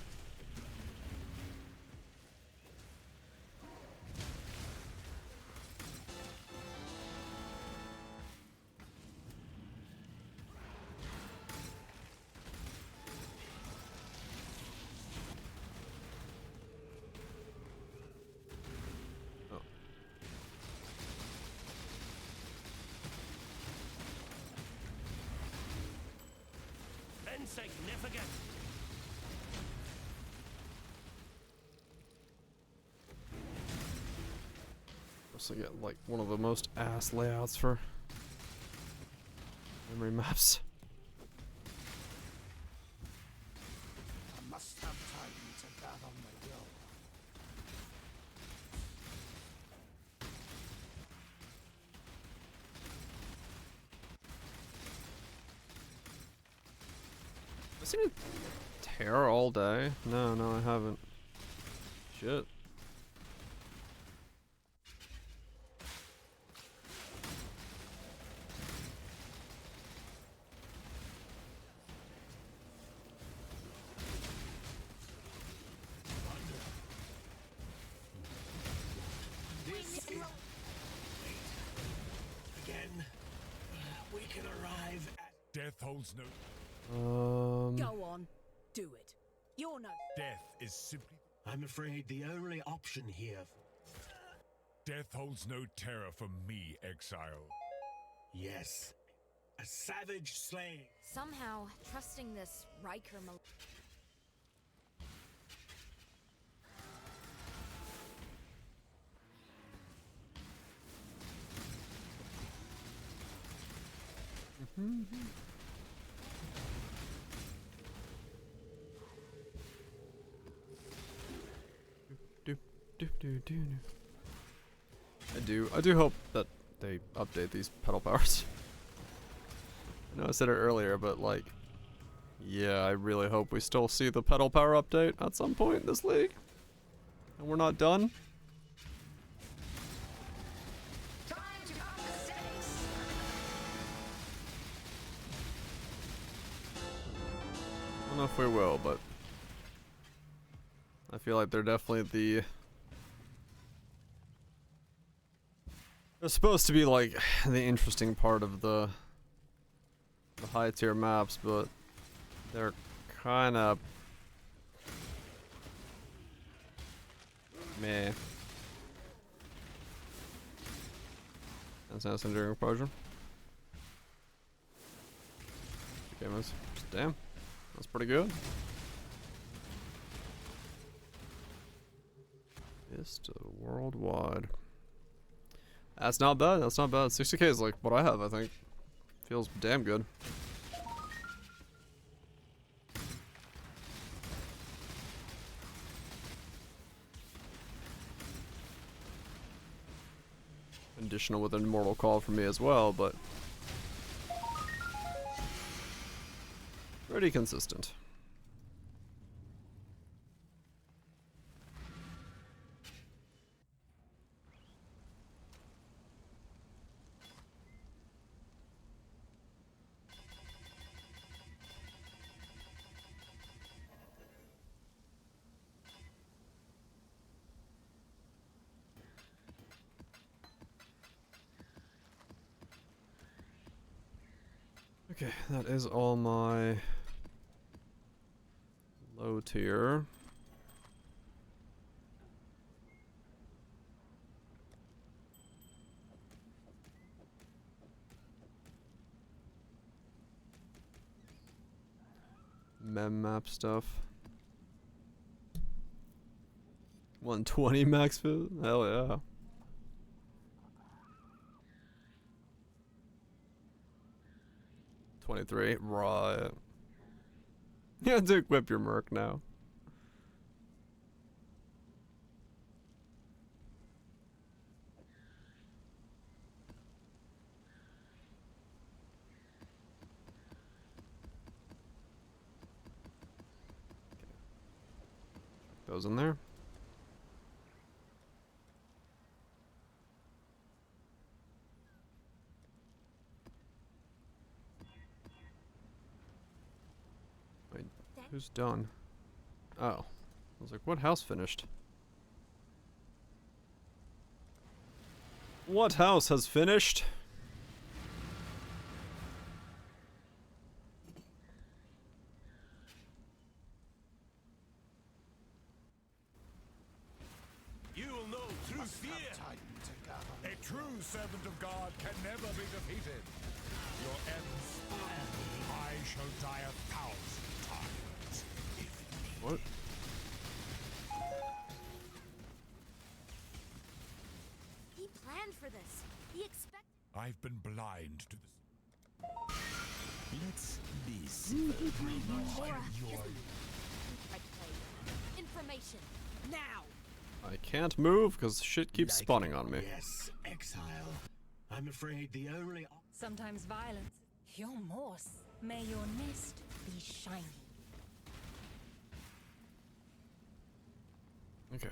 Insignificant. Also get like one of the most ass layouts for memory maps. I must have time to gather my will. I've seen it tear all day. No, I haven't. Shit. Again, we can arrive at... Death holds no... Go on, do it. You're no. Death is simply... I'm afraid the only option here... Death holds no terror for me, exile. Yes. A savage slaying. Somehow, trusting this Riker I do hope that they update these pedal powers. I know I said it earlier, but like, yeah, I really hope we still see the pedal power update at some point in this league. And we're not done. Time to up the stakes. I don't know if we will, but I feel like they're definitely they're supposed to be like the interesting part of the high tier maps, but they're kind of meh. That's enduring exposure. Okay, damn, that's pretty good. Vista worldwide. That's not bad. That's not bad. 60k is like what I have, I think. Feels damn good. Additional with an immortal call for me as well, but pretty consistent. Okay, that is all my low tier. Mem map stuff. 120 max food? Hell yeah. $23, right. You have to equip your merc now. Those in there. Wait, who's done? Oh. I was like, what house finished? What house has finished? You will know through fear. A true servant of God can never be defeated. Your ends, and I shall die 1,000 times. What? He planned for this. He expected. I've been blind to the. Let's be civil. Laura, information now. I can't move because shit keeps spawning on me. Yes, exile. I'm afraid the only. Sometimes violence. Your Morse. May your nest be shiny. Okay.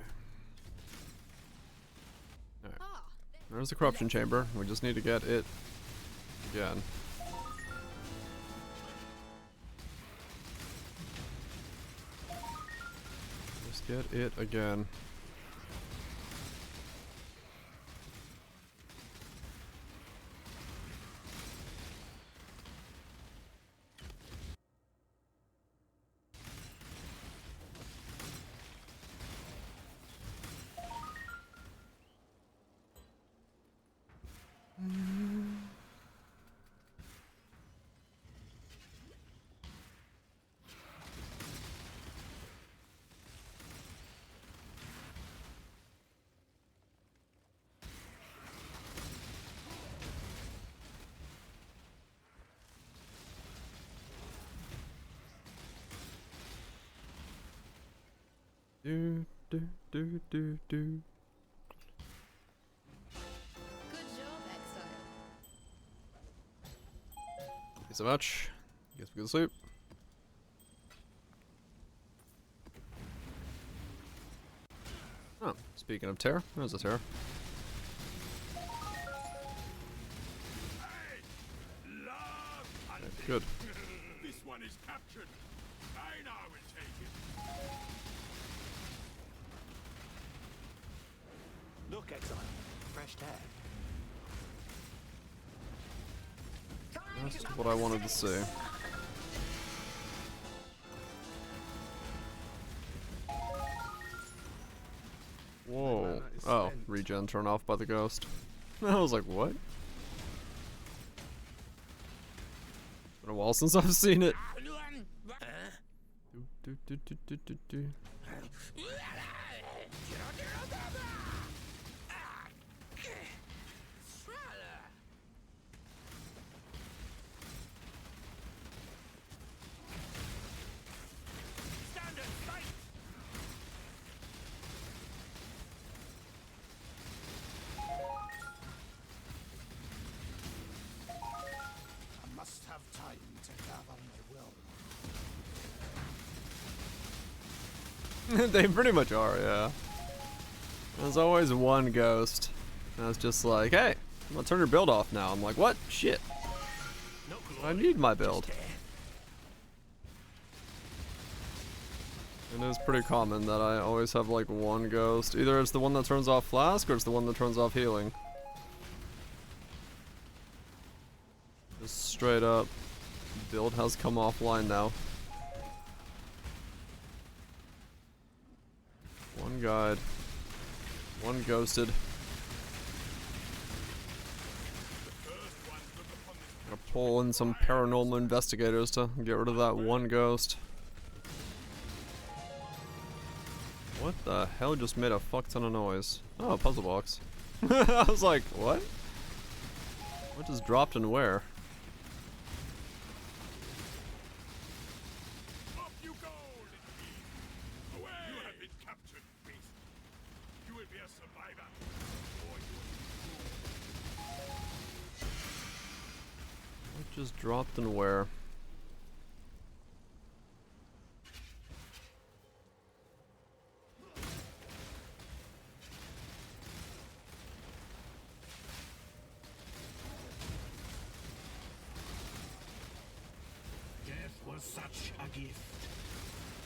Alright. There's the corruption chamber. We just need to get it again. Just get it again. Do do do do do. Good job, Exile. Thank you so much. Guess we can sleep. Oh, speaking of terror, there's a terror. Good. This one is captured. I now will take it. Look, Exile. Fresh tag. That's what I wanted to see. Whoa. Oh, regen turned off by the ghost. I was like, what? Been a while since I've seen it. Do, do, do, do, do, do. I must have time to gather my will. They pretty much are, yeah. There's always one ghost. And it's just like, hey, I'm gonna turn your build off now. I'm like, what? Shit. I need my build. It is pretty common that I always have like one ghost. Either it's the one that turns off flask or it's the one that turns off healing. Just straight up. Build has come offline now. One guide. One ghosted. Gotta pull in some paranormal investigators to get rid of that one ghost. What the hell just made a fuck ton of noise? Oh, a puzzle box. I was like, what? What just dropped and where? Up you go, little beast. Away! You have been captured, beast. You will be a survivor. Or you What just dropped and where? Death was such a gift.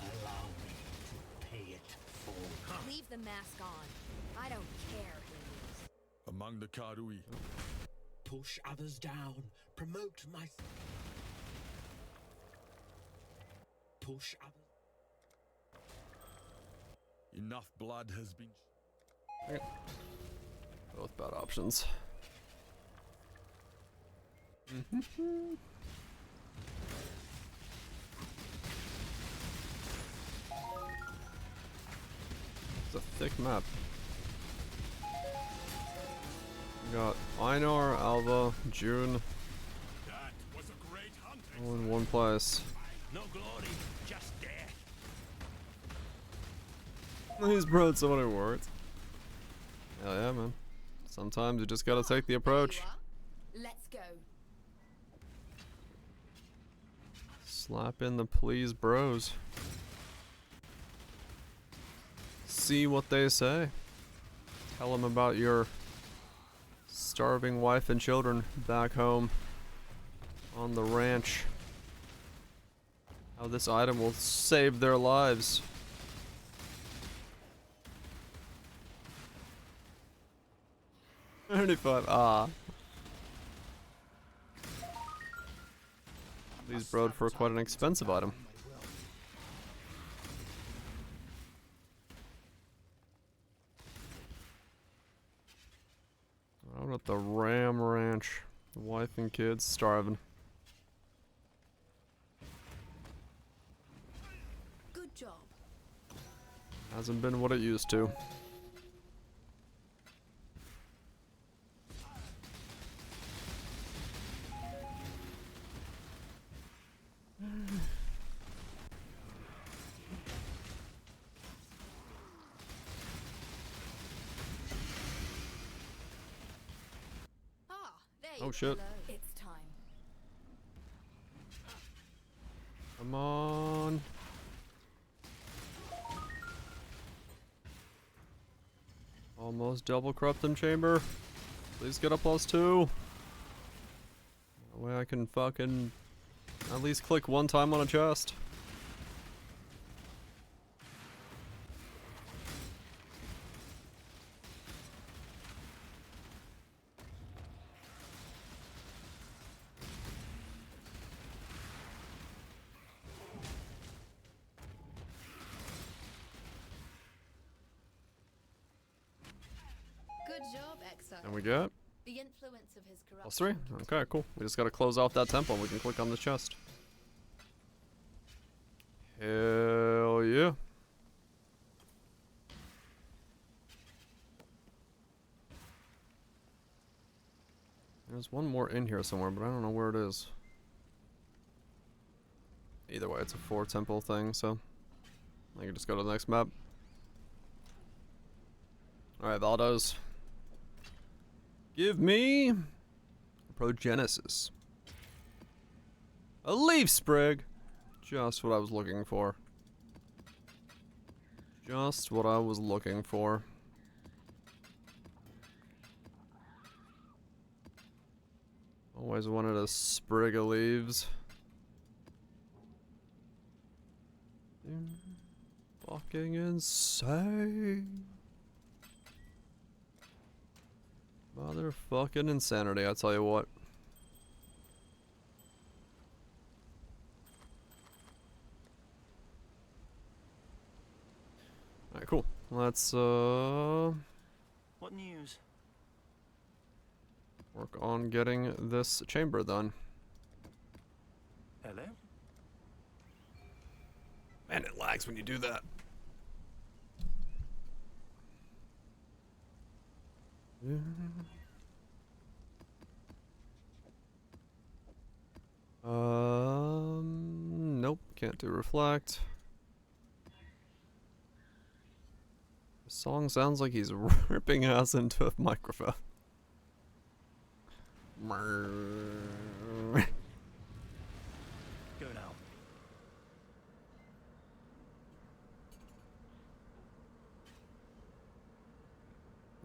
Allow me to pay it forward. Leave the mask on. I don't care who it is. among the Karui. Push others down. Promote my... Push others... Enough blood has been... Okay. Both bad options. It's a thick map. We got Einar, Alva, June, That was a great hunt. all in one place. No glory, just death. He's brought so many words. Hell yeah, man. Sometimes you just gotta take the approach. Let's go. Slap in the please bros. See what they say. Tell them about your starving wife and children back home on the ranch. How this item will save their lives. $35. Ah. These broed for quite an expensive item. Out at the Ram Ranch. The wife and kids starving. Good job. Hasn't been what it used to. Oh shit. It's time. Come on. Almost double corruptum chamber. Please get a +2. That way I can fucking at least click one time on a chest. Good job, Exile. And we get The influence of his +3. Okay, cool. We just gotta close off that temple and we can click on the chest. Hell yeah. There's one more in here somewhere, but I don't know where it is. Either way, it's a 4-temple thing, so I can just go to the next map. Alright, Valdos. Give me Progenesis. A leaf sprig. Just what I was looking for. Just what I was looking for. Always wanted a sprig of leaves. Fucking insane. Motherfucking insanity, I tell you what. Alright, cool. Let's What news? work on getting this chamber done. Hello? Man, it lags when you do that. Nope, can't do reflect. The song sounds like he's ripping ass into a microphone. Go now.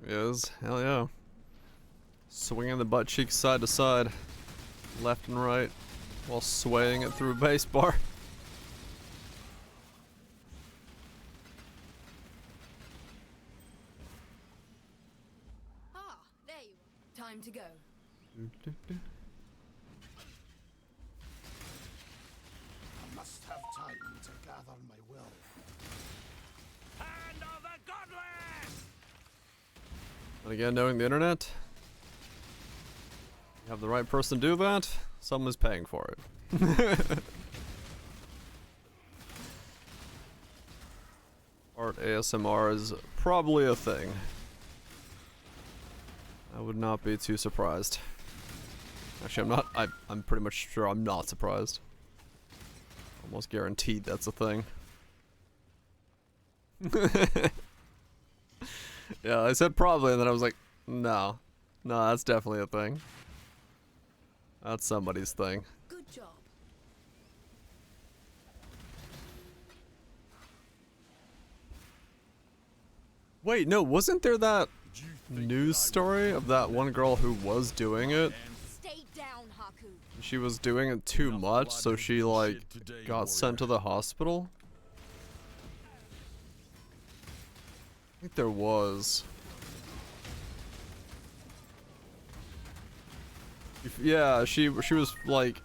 Is hell yeah. Swinging the butt cheeks side to side, left and right, while swaying it through a bass bar. Ah, there you are. Time to go. I must have time to gather my will. Hand of the godless! And again, knowing the internet, you have the right person to do that, someone's paying for it. Art ASMR is probably a thing. I would not be too surprised. Actually, I'm not. I'm pretty much sure I'm not surprised. Almost guaranteed that's a thing. Yeah, I said probably, and then I was like, no. No, that's definitely a thing. That's somebody's thing. Good job. Wait, no, wasn't there that news story of that one girl who was doing it? Stay down, Haku. She was doing it too much, so she, like, got sent to the hospital? I think there was. Yeah, she was, like,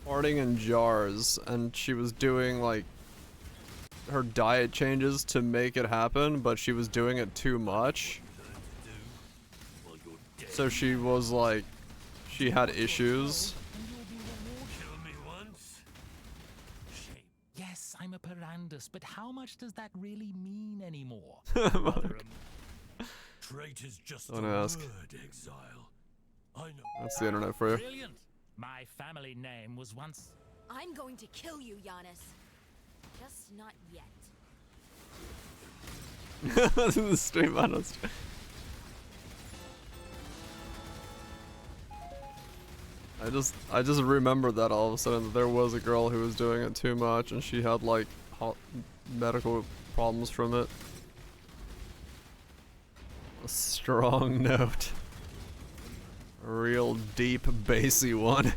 farting in jars, and she was doing, like, her diet changes to make it happen, but she was doing it too much. So she was, like, she had issues. Yes, I'm a Perandus, but how much does that really mean anymore? Trait is just Don't a ask. word, exile. I know. That's the internet for you. Brilliant. My family name was once. I'm going to kill you, Giannis. Just not yet. The stream honest. I just remembered that all of a sudden that there was a girl who was doing it too much and she had like medical problems from it. A strong note. A real deep bassy one.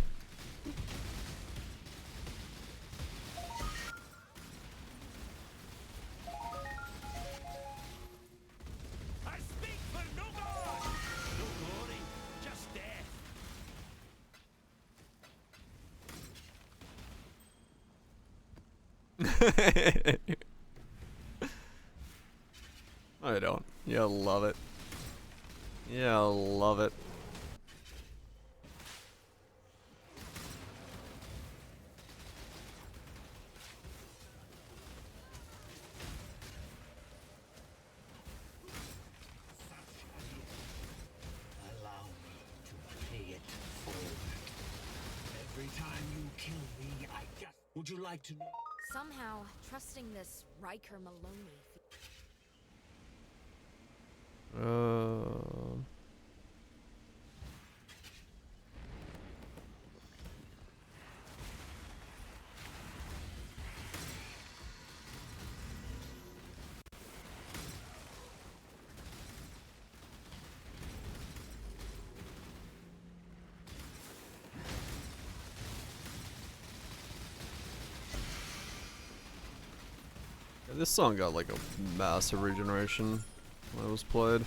I speak for no God! No glory, just death. I don't. You love it. Yeah, love it. Allow me to pay it forward. Every time you kill me, I just... Would you like to know? Somehow, trusting this Riker Maloney. This song got like a massive regeneration when it was played.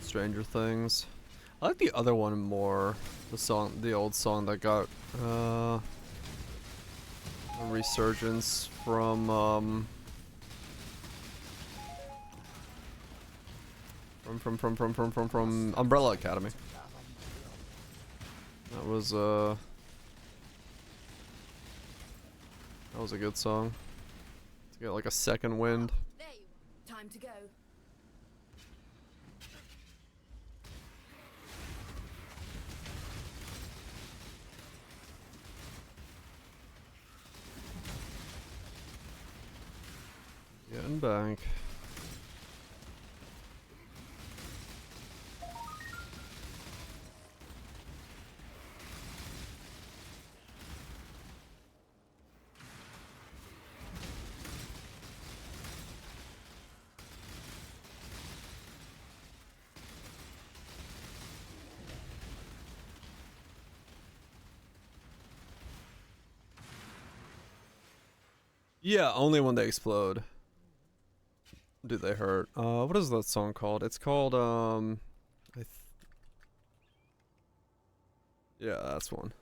Stranger Things. I like the other one more. The old song that got a resurgence from Umbrella Academy. That was a good song. To get like a second wind. There you are. Time to go. Getting back. Yeah, only when they explode do they hurt. What is that song called? It's called, yeah, that's one.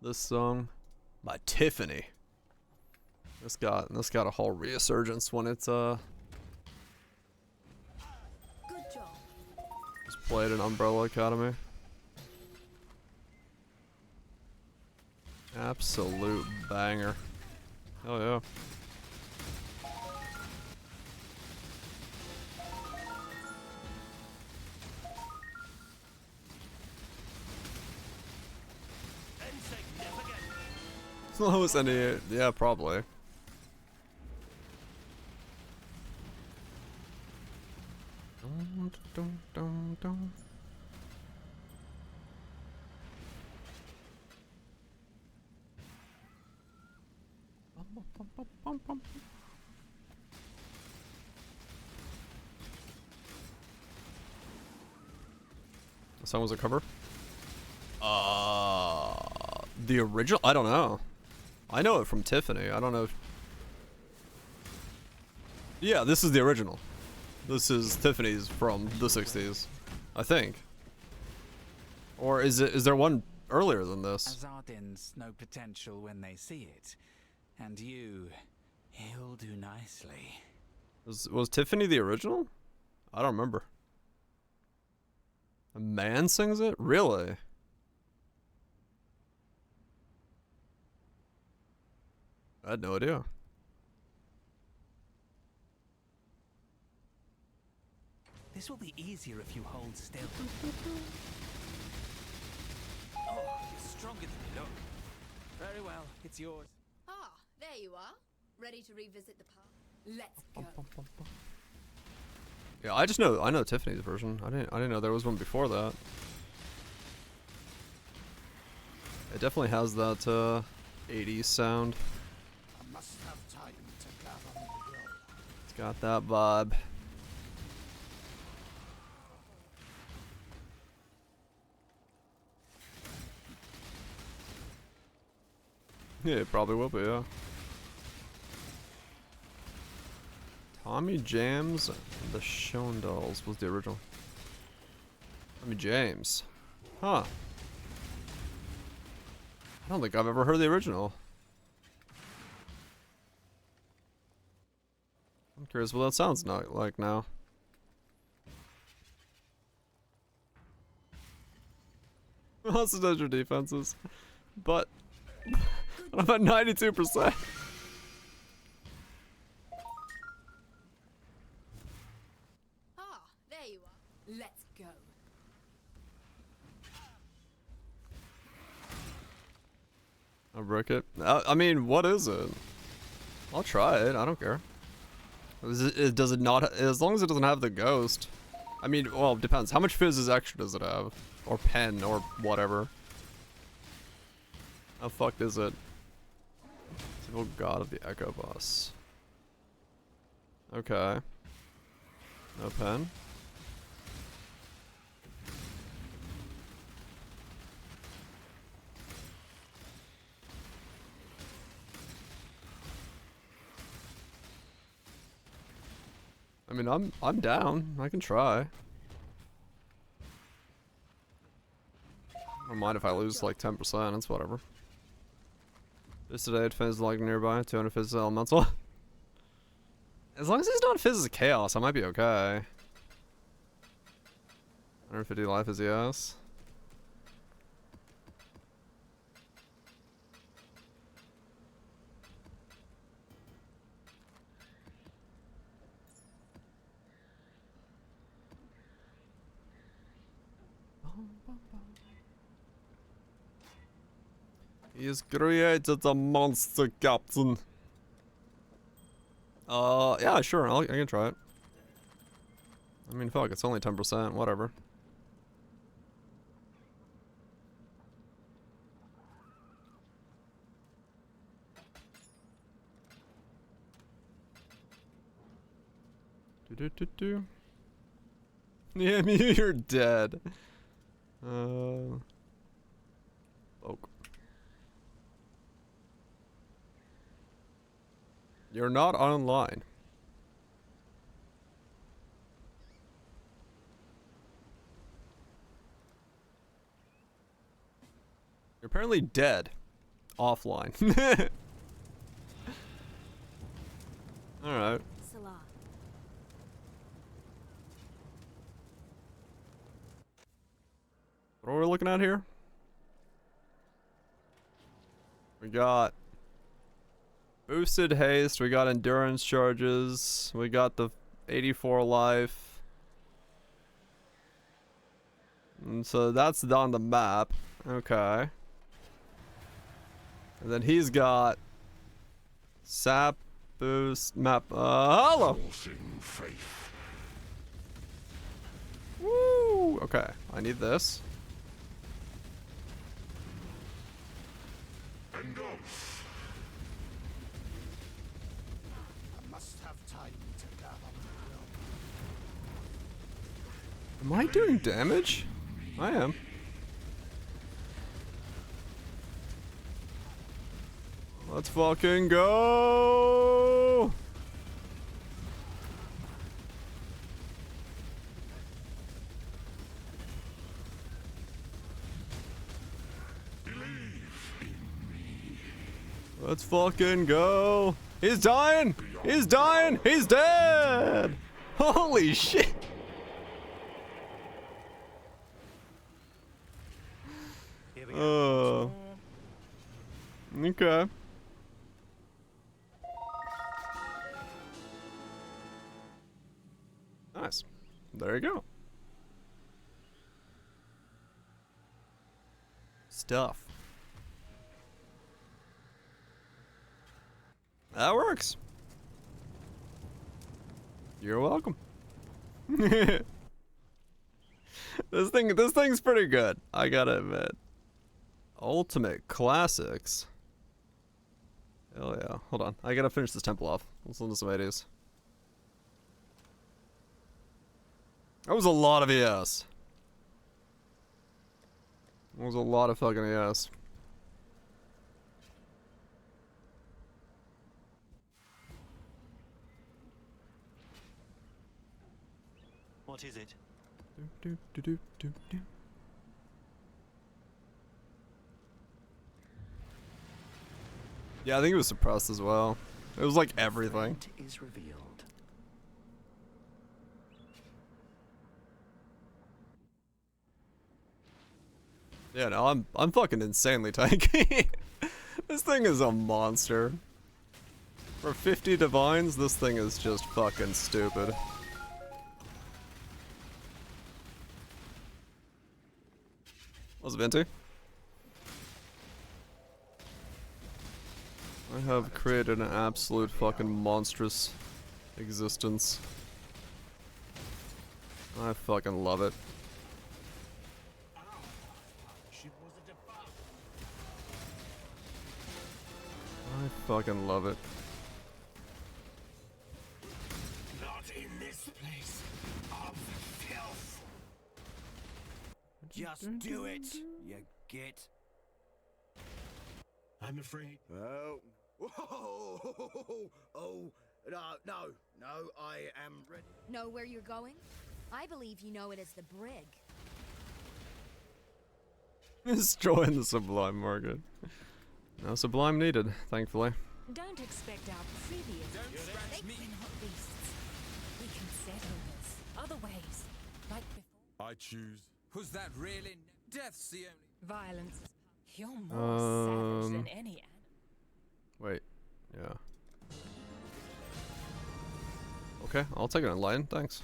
This song by Tiffany. This got a whole resurgence when it's, Good job. was played in Umbrella Academy. Absolute banger. Oh yeah. Slowest any, yeah, probably. The song was a cover? The original? I don't know. I know it from Tiffany. I don't know if... Yeah, this is the original. This is Tiffany's from the 60s. I think. Or is there one earlier than this? Azardins know potential when they see it. And he'll do nicely. Was Tiffany the original? I don't remember. A man sings it? Really? I had no idea. This will be easier if you hold still. Oh, you're stronger than you look. Very well, it's yours. Ah, there you are. Ready to revisit the past? Let's go. Yeah, I know Tiffany's version. I didn't know there was one before that. It definitely has that 80s sound. I must have time to gather my will. It's got that vibe. Yeah, it probably will be, yeah. Tommy James and the Shondells was the original. Tommy James. Huh. I don't think I've ever heard the original. I'm curious what that sounds like now. Hostage your defenses. But I'm at 92%. Ah, there you are. Let's go. I'll break it. I mean, what is it? I'll try it. I don't care. Does it not? As long as it doesn't have the ghost. I mean, well, it depends. How much fizz extra does it have? Or pen, or whatever. How fucked is it? Civil God of the Echo Boss. Okay. No pen. I mean, I'm down. I can try. I don't mind if I lose like 10%. It's whatever. Just today, it fizz like nearby. 200 fizz elemental. As long as he's not fizz chaos, I might be okay. 150 life is yes. He has created a monster, Captain. Yeah, sure. I can try it. I mean, fuck, it's only 10%. Whatever. Do. Yeah, you're dead. Oak. You're not online. You're apparently dead. Offline. Alright. Salah. What are we looking at here? We got boosted haste, we got endurance charges, we got the 84 life. And so that's on the map. Okay. And then he's got sap boost map. Hello. Woo. Okay, I need this. Am I doing damage? I am. Let's fucking go! Let's fucking go! He's dying! He's dying! He's dead! Holy shit! Okay. Nice. There you go. Stuff. That works. You're welcome. This thing's pretty good, I gotta admit. Ultimate Classics. Hell yeah. Hold on. I gotta finish this temple off. Let's listen to some 80s. That was a lot of ES. That was a lot of fucking ES. What is it? Yeah, I think it was suppressed as well. It was like everything. Is revealed. Yeah, no, I'm fucking insanely tanky. This thing is a monster. For 50 divines, this thing is just fucking stupid. What's it, Venti? I have created an absolute fucking monstrous existence. I fucking love it. I fucking love it. Not in this place of filth. Just do it, you git. I'm afraid. Oh. Whoa! Oh, no, I am ready. Know where you're going? I believe you know it as the Brig. Destroying the Sublime market. No Sublime needed, thankfully. Don't expect our previous. Don't scratch me. We're not beasts. We can settle this other ways, like before. I choose. Was that really? Death's the only. Violence. You're more savage than any animal. Wait, yeah. Okay, I'll take it in line, thanks.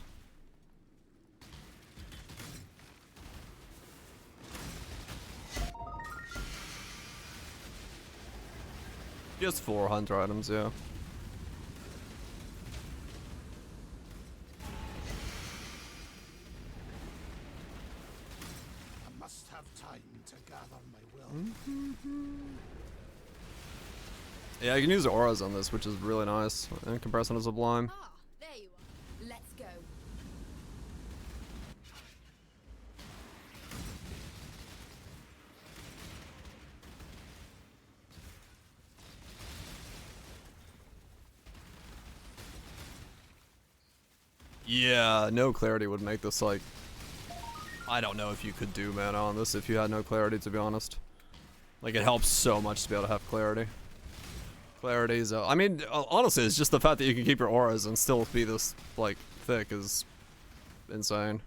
Just 4 hunter items, yeah. I must have time to gather my will. Yeah, you can use auras on this, which is really nice in comparison to Sublime. Ah, there you are. Let's go. Yeah, no clarity would make this like... I don't know if you could do mana on this if you had no clarity, to be honest. Like, it helps so much to be able to have clarity. Clarity is... I mean, honestly, it's just the fact that you can keep your auras and still be this, like, thick is insane.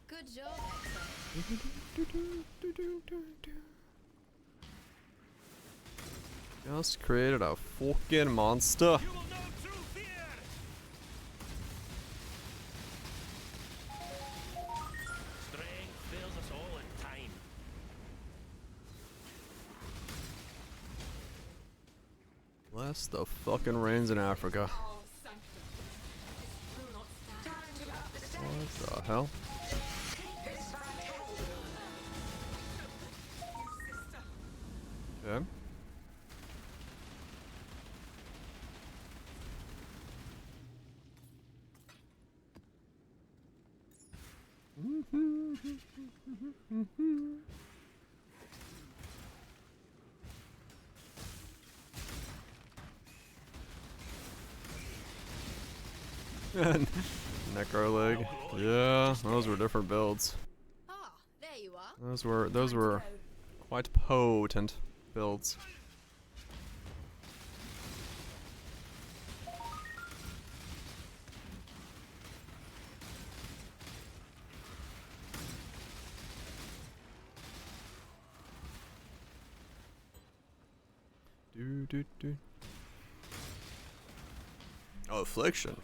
Good job, Just created a fucking monster. Strength fails us all in time. Bless the fucking rains in Africa. What the hell? Okay. Necro leg. Yeah, those were different builds. Ah, there you are. Those were quite potent builds. Do. Oh, affliction.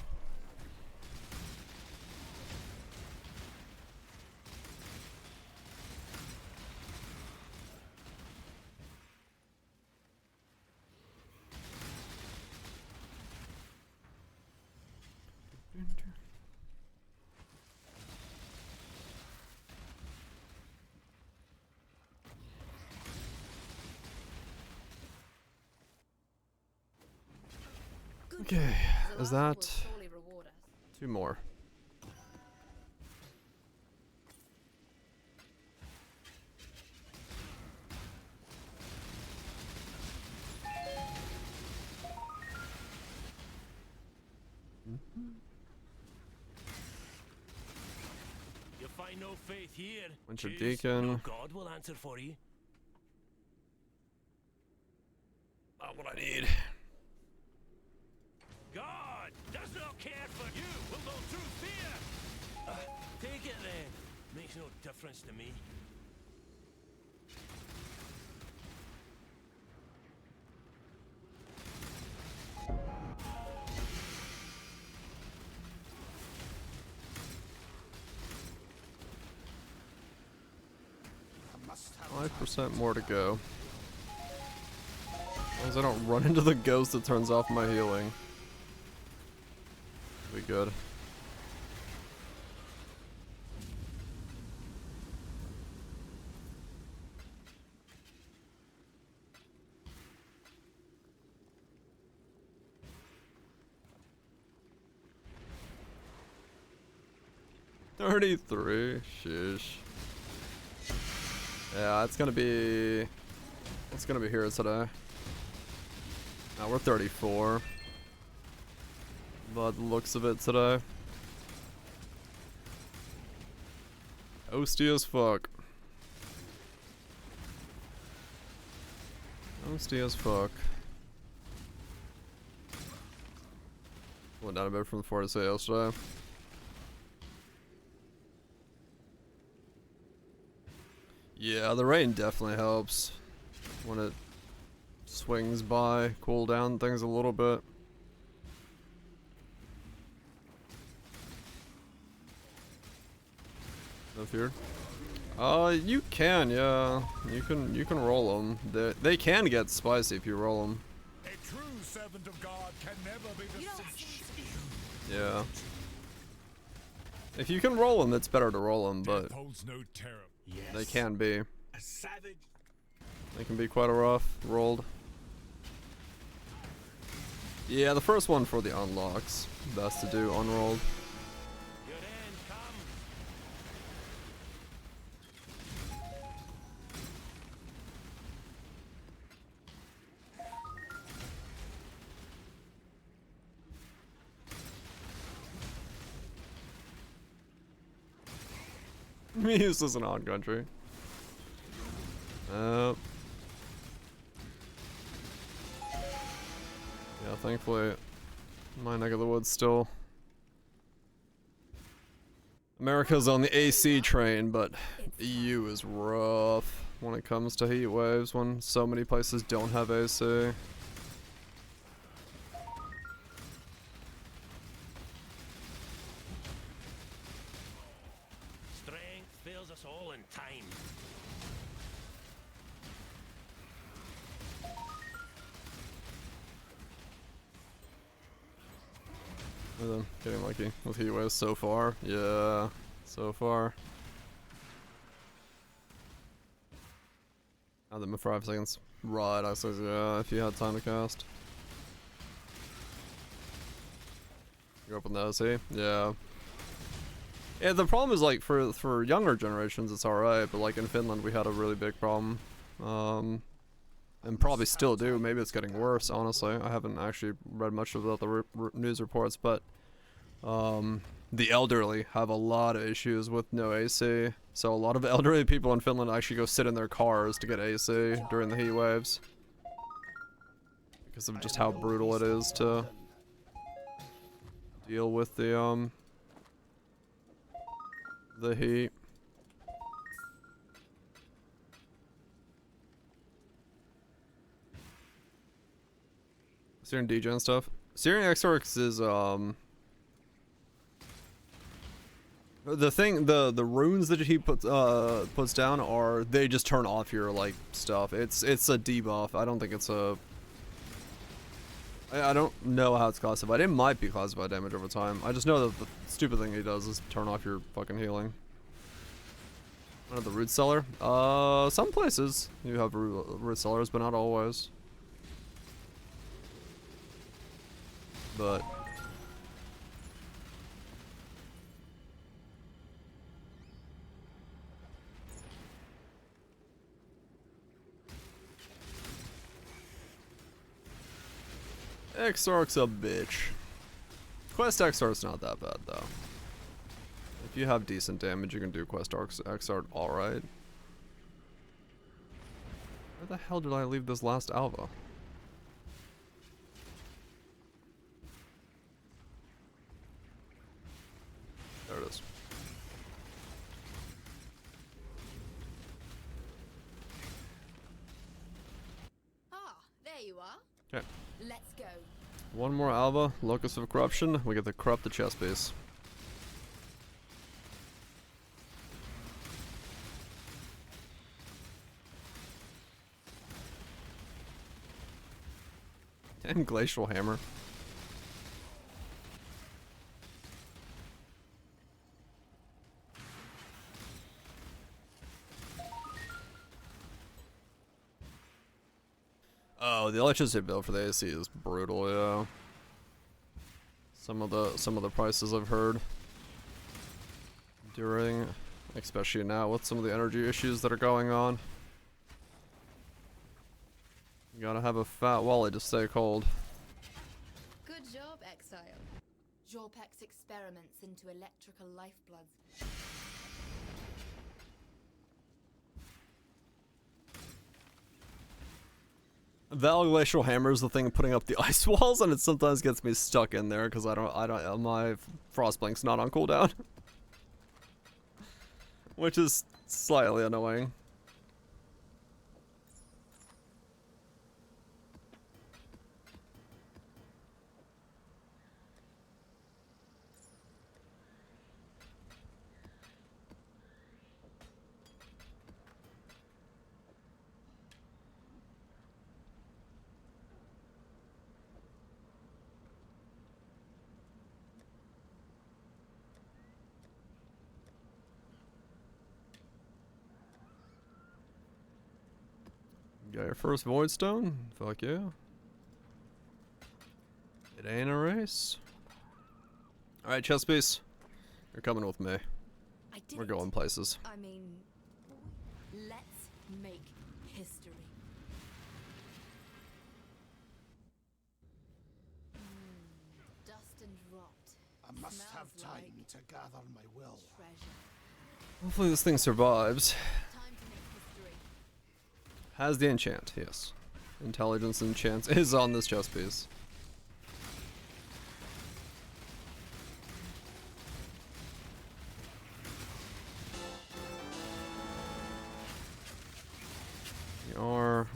Okay, is that 2 more? You find no faith here. Winter Choose. Deacon. No God will answer for you. Not what I need. God does not care for you. Will go through fear. Take it then. Makes no difference to me. I must have 5% more to go. As long as I don't run into the ghost that turns off my healing. Be good. $33. Sheesh. Yeah, it's gonna be here today. Now we're 34. By the looks of it today. Toasty as fuck. Toasty as fuck. Went down a bit from the 4 to 6 yesterday. Yeah, the rain definitely helps when it swings by, cool down things a little bit. No fear. You can, yeah. You can roll them. They can get spicy if you roll them. A true servant of God can never be defeated. Yeah. If you can roll them, it's better to roll them, but Holds no terror. they can be. A savage. They can be quite a rough rolled. Yeah, the first one for the unlocks. Best to do unrolled. Your end comes. Muse is an odd country. Yeah, thankfully, my neck of the woods still. America's on the AC train, but EU is rough when it comes to heat waves when so many places don't have AC. Strength fails us all in time. Getting lucky with heat waves so far. Yeah, so far. Had them in 5 seconds. Right, I says yeah, if you had time to cast. You open the OC? Yeah. Yeah, the problem is like for younger generations it's alright, but like in Finland we had a really big problem. And probably still do. Maybe it's getting worse, honestly. I haven't actually read much about the news reports, but the elderly have a lot of issues with no AC. So a lot of elderly people in Finland actually go sit in their cars to get AC during the heat waves. Because of just how brutal it is to deal with the heat. Syrian DJ and stuff. Syrian Exorcs is the thing, the runes that he puts down are, they just turn off your like stuff. It's a debuff. I don't think it's a I don't know how it's classified. It might be classified damage over time. I just know that the stupid thing he does is turn off your fucking healing. One of the root cellar. Some places you have root cellars, but not always. but Exarch's a bitch. Quest Exarch's not that bad though. If you have decent damage, you can do Quest Exarch alright. Where the hell did I leave this last Alva? There it is. Ah, there you are. Okay. Let's go. One more Alva, Locus of Corruption. We get to corrupt the chest base. Damn Glacial Hammer. Oh, the electricity bill for the AC is brutal, yeah. Some of the prices I've heard during, especially now with some of the energy issues that are going on. You gotta have a fat wallet to stay cold. Good job, Exile. Jorpek's experiments into electrical lifebloods. Val Glacial Hammer is the thing putting up the ice walls, and it sometimes gets me stuck in there because my Frostblink's not on cooldown. Which is slightly annoying. Got your first Void Stone? Fuck yeah. It ain't a race. Alright, chest piece. You're coming with me. We're going places. I mean, let's make history. Dust and rot. I must Smells have time like to gather my will. treasure. Hopefully this thing survives. Time to make history. Has the enchant, yes. Intelligence enchant is on this chest piece.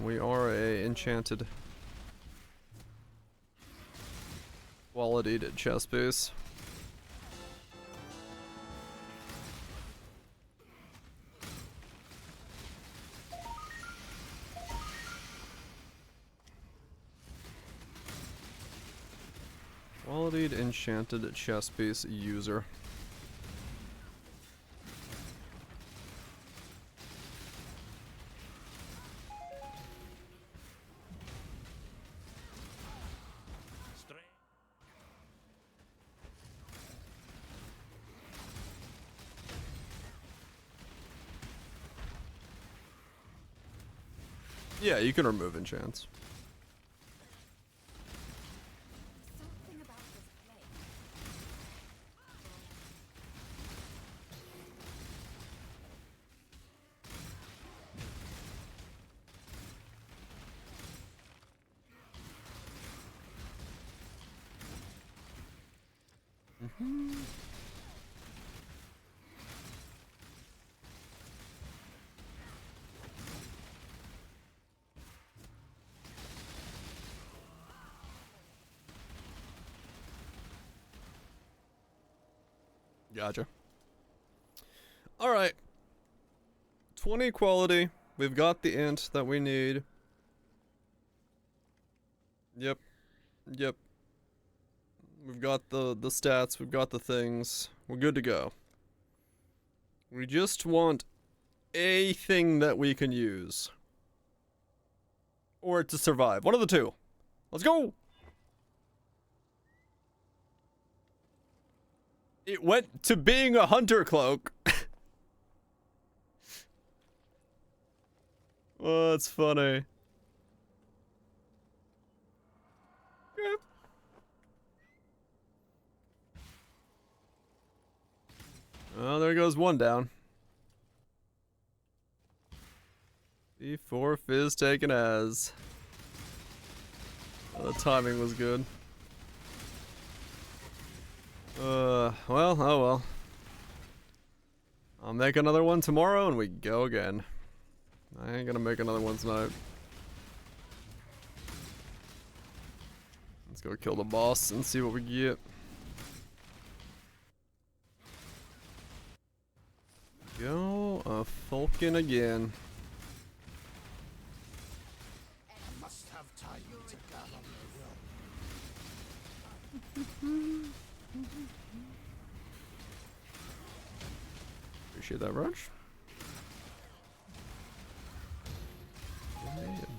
We are a enchanted quality chest piece. Qualityed enchanted chest piece user. Yeah, you can remove enchants. Something about this place. Gotcha. Alright. 20 quality. We've got the int that we need. Yep. Yep. We've got the stats. We've got the things. We're good to go. We just want a thing that we can use. Or to survive. One of the two. Let's go! It went to being a hunter cloak. Oh, that's funny. Yep. Oh, there goes one down. The fourth is taken as. Oh, the timing was good. Well, oh well. I'll make another one tomorrow and we go again. I ain't gonna make another one tonight. Let's go kill the boss and see what we get. Go a Falcon again. I must have time to gather my will. Appreciate that, Rush.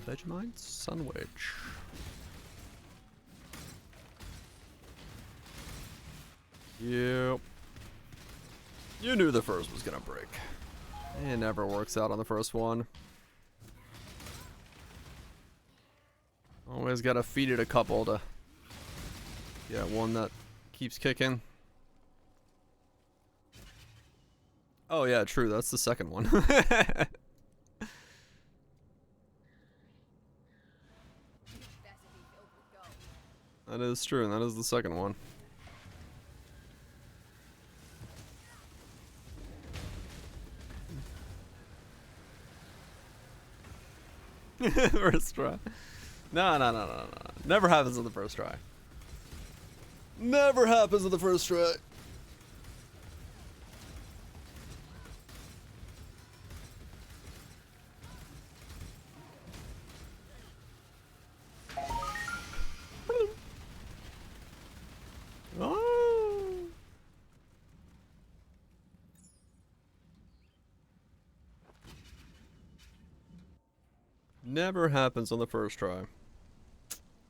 Vegemite sandwich. Yep. You knew the first was gonna break. It never works out on the first one. Always gotta feed it a couple to get one that keeps kicking. Oh yeah, true, that's the second one. That is true, and that is the second one. First try. No. Never happens on the first try. Never happens on the first try. Oh. Never happens on the first try.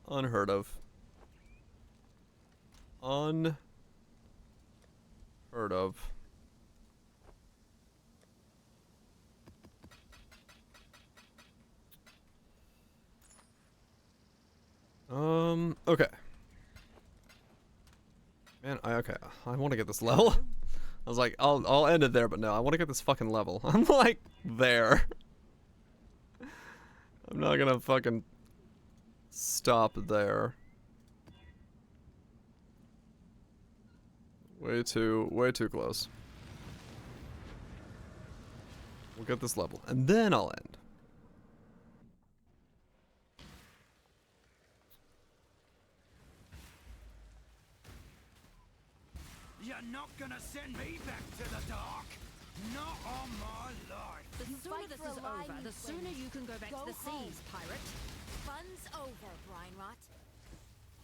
Unheard of. Unheard of. Okay. Man, I want to get this level. I was like, I'll end it there, but no, I want to get this fucking level. I'm like there. I'm not gonna fucking stop there. Way too close. We'll get this level, and then I'll end. You're not gonna send me back to the dark. Not on my life. The sooner this is over, the sooner you can go back to the seas, pirate. Fun's over, Brine Rot.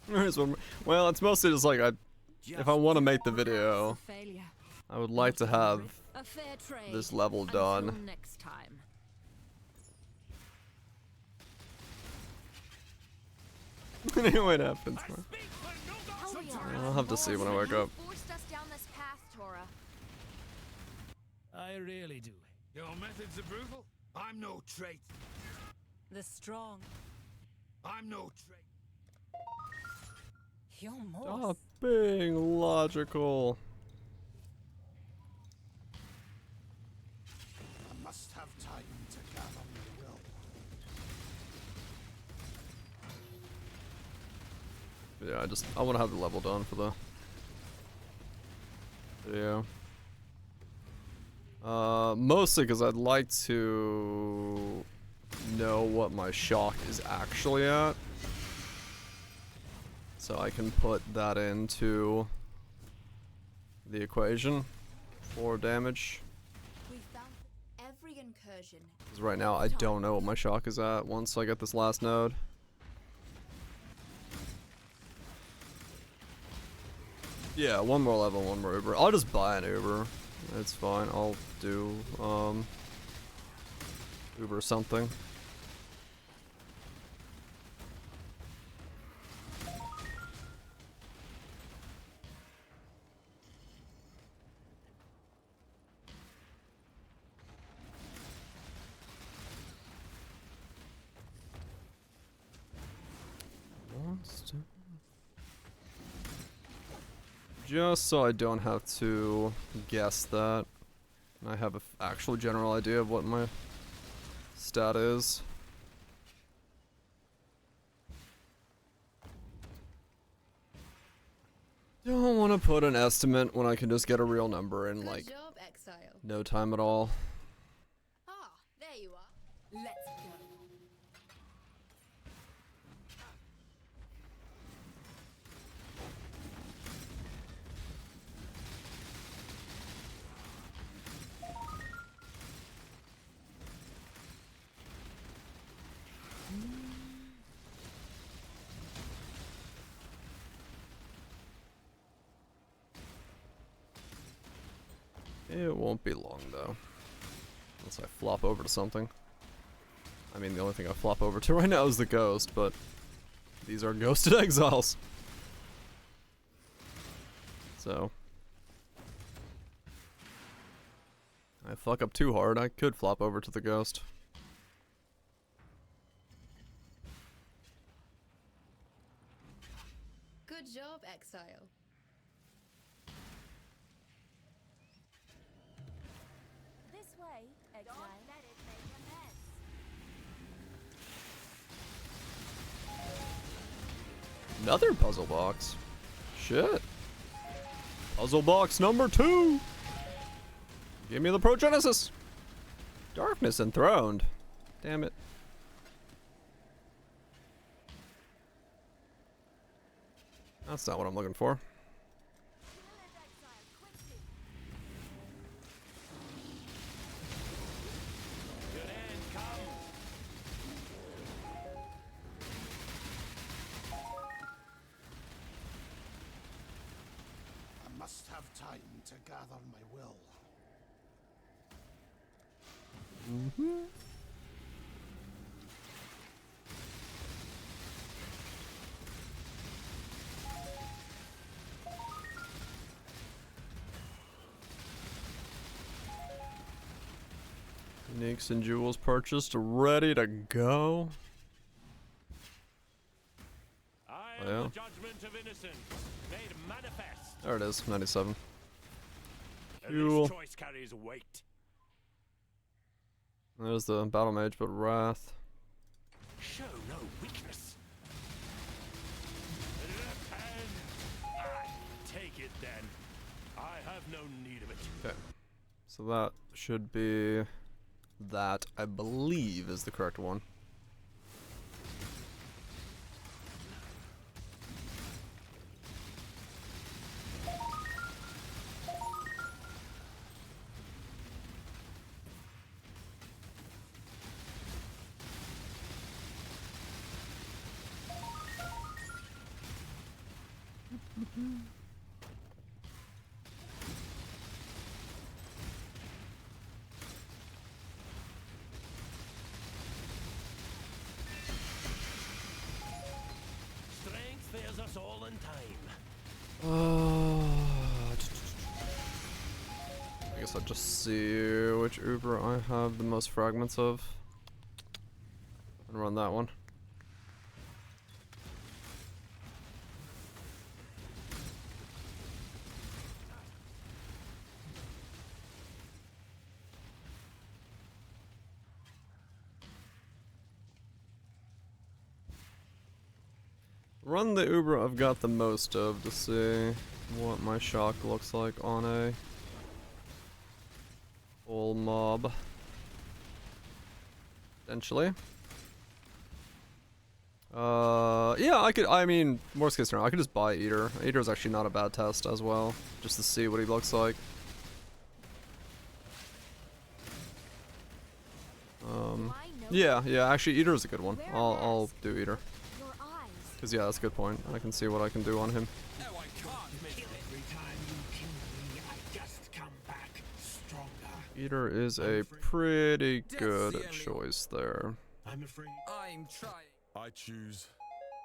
There's one more. Well, it's mostly just like if I want to make the video, I would like to have A fair trade this level until done. next time. What happens? I'll have to see when I wake up. Forced us down this path, Tora. I really do. Your methods of brutal? I'm no traitor. The strong. I'm no traitor. You're more. Stop being logical. I must have time to gather my will. Yeah, I want to have the level done for the video. Mostly because I'd like to know what my shock is actually at, so I can put that into the equation for damage. We found every incursion. Because right now I don't know what my shock is at once I get this last node. Yeah, one more level, one more Uber. I'll just buy an Uber. It's fine. I'll do Uber something. Just so I don't have to guess that. I have an actual general idea of what my stat is. Don't want to put an estimate when I can just get a real number in like no time at all. Ah, there you are. Let's go. It won't be long though. Unless I flop over to something. I mean, the only thing I flop over to right now is the ghost, but these are ghosted exiles. So I fuck up too hard, I could flop over to the ghost. Good job, Exile. This way, Exile. Don't let it make a mess. Another puzzle box. Shit. Puzzle box number 2. Give me the Progenesis. Darkness enthroned. Damn it. That's not what I'm looking for. I must have time to gather my will. Nicks and jewels purchased, ready to go. I am Oh, yeah. the judgment of innocence, made manifest. There it is, 97. And Cool. this choice carries weight. There's the battle mage, but wrath. Show no weakness. Repent. Ah, take it then. I have no need of it. Okay. So that should be that, I believe, is the correct one. Strength fails us all in time. I guess I'll just see which Uber I have the most fragments of. And run that one. Run the Uber I've got the most of to see what my shock looks like on a full mob. Potentially. Yeah, I mean, worst case scenario, I could just buy Eater. Eater's actually not a bad test as well, just to see what he looks like. Yeah, actually Eater is a good one. I'll do Eater. Cause yeah, that's a good point. I can see what I can do on him. No, I can't make it. Every time you kill me, I just come back stronger. Eater is a pretty good choice there. I'm afraid. I'm trying. I choose.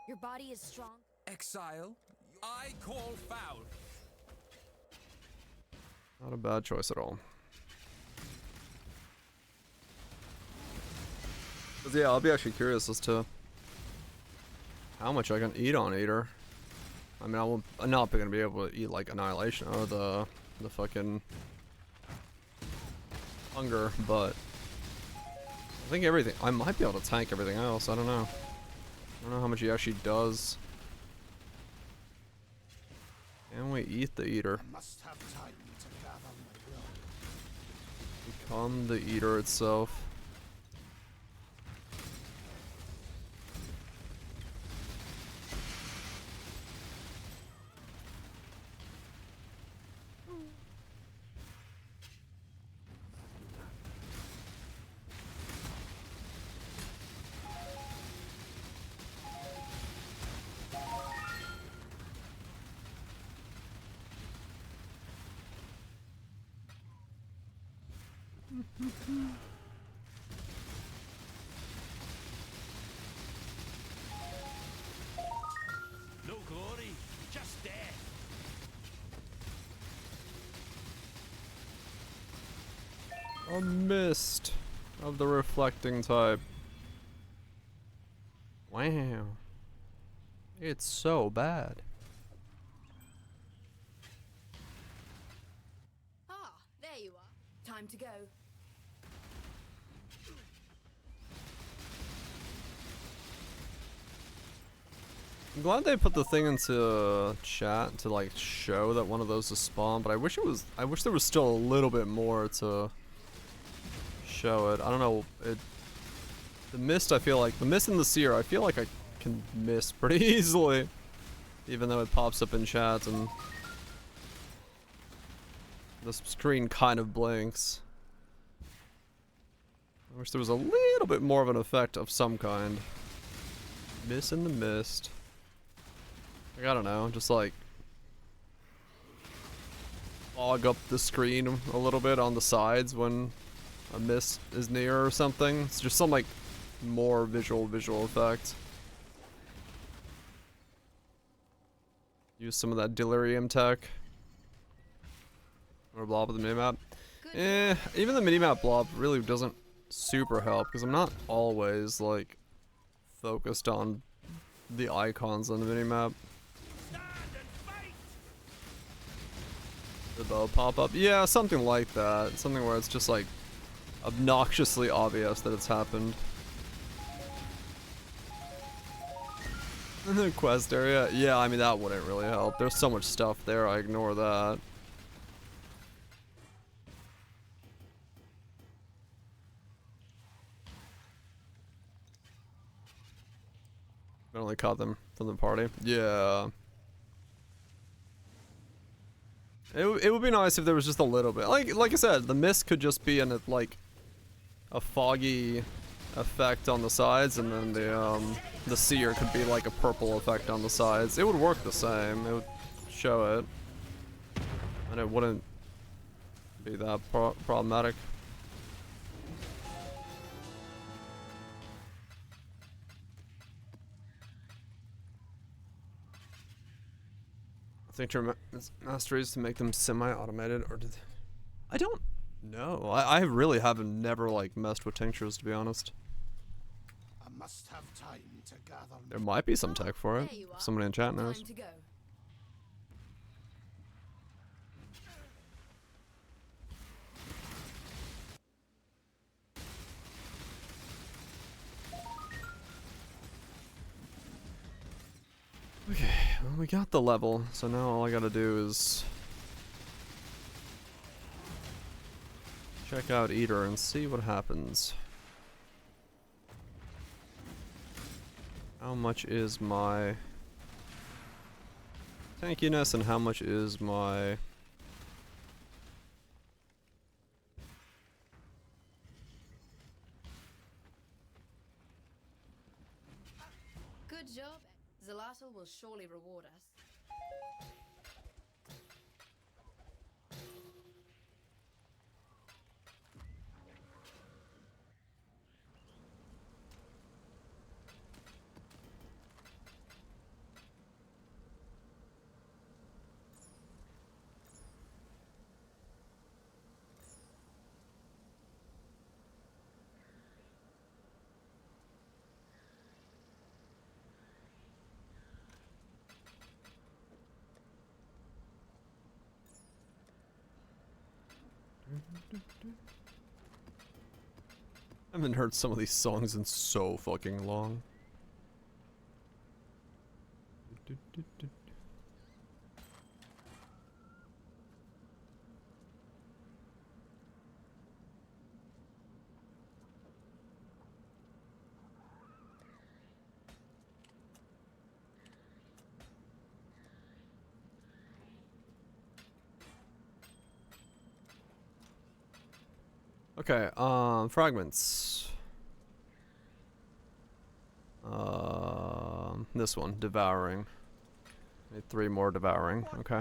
Your body is strong. Exile. I call foul. Not a bad choice at all. 'Cause yeah, I'll be actually curious as to how much I can eat on Eater. I mean, I'm not gonna be able to eat like Annihilation or the fucking Hunger, but I think everything. I might be able to tank everything else. I don't know. I don't know how much he actually does. Can we eat the Eater? I must have time to gather my will. Become the Eater itself. No glory, just death. A mist of the reflecting type. Wow. It's so bad. Ah, there you are. Time to go. I'm glad they put the thing into chat to like show that one of those is spawned, but I wish there was still a little bit more to show it. I don't know, the mist, I feel like the mist and the seer, I feel like I can miss pretty easily, even though it pops up in chat and the screen kind of blinks. I wish there was a little bit more of an effect of some kind. Miss in the mist. Like, I don't know, just like fog up the screen a little bit on the sides when a mist is near or something. It's just some like more visual effect. Use some of that delirium tech. Or blob with the minimap. Even the minimap blob really doesn't super help because I'm not always like focused on the icons on the minimap. The bow pop up? Yeah, something like that. Something where it's just like obnoxiously obvious that it's happened. The quest area? Yeah, I mean that wouldn't really help. There's so much stuff there, I ignore that. I only caught them from the party. Yeah. It would be nice if there was just a little bit. Like I said, the mist could just be in like a foggy effect on the sides, and then the seer could be like a purple effect on the sides. It would work the same. It would show it, and it wouldn't be that problematic. I think your mastery is to make them semi-automated, or did I don't know. I really haven't never like messed with tinctures, to be honest. I must have time to gather. There might be some tech for it. If somebody in chat knows. Okay, well, we got the level, so now all I gotta do is check out Eater and see what happens. How much is my tankiness and how much is my Good job. Zalatul will surely reward us. I haven't heard some of these songs in so fucking long. Okay, fragments. This one, devouring. Need 3 more devouring. Okay.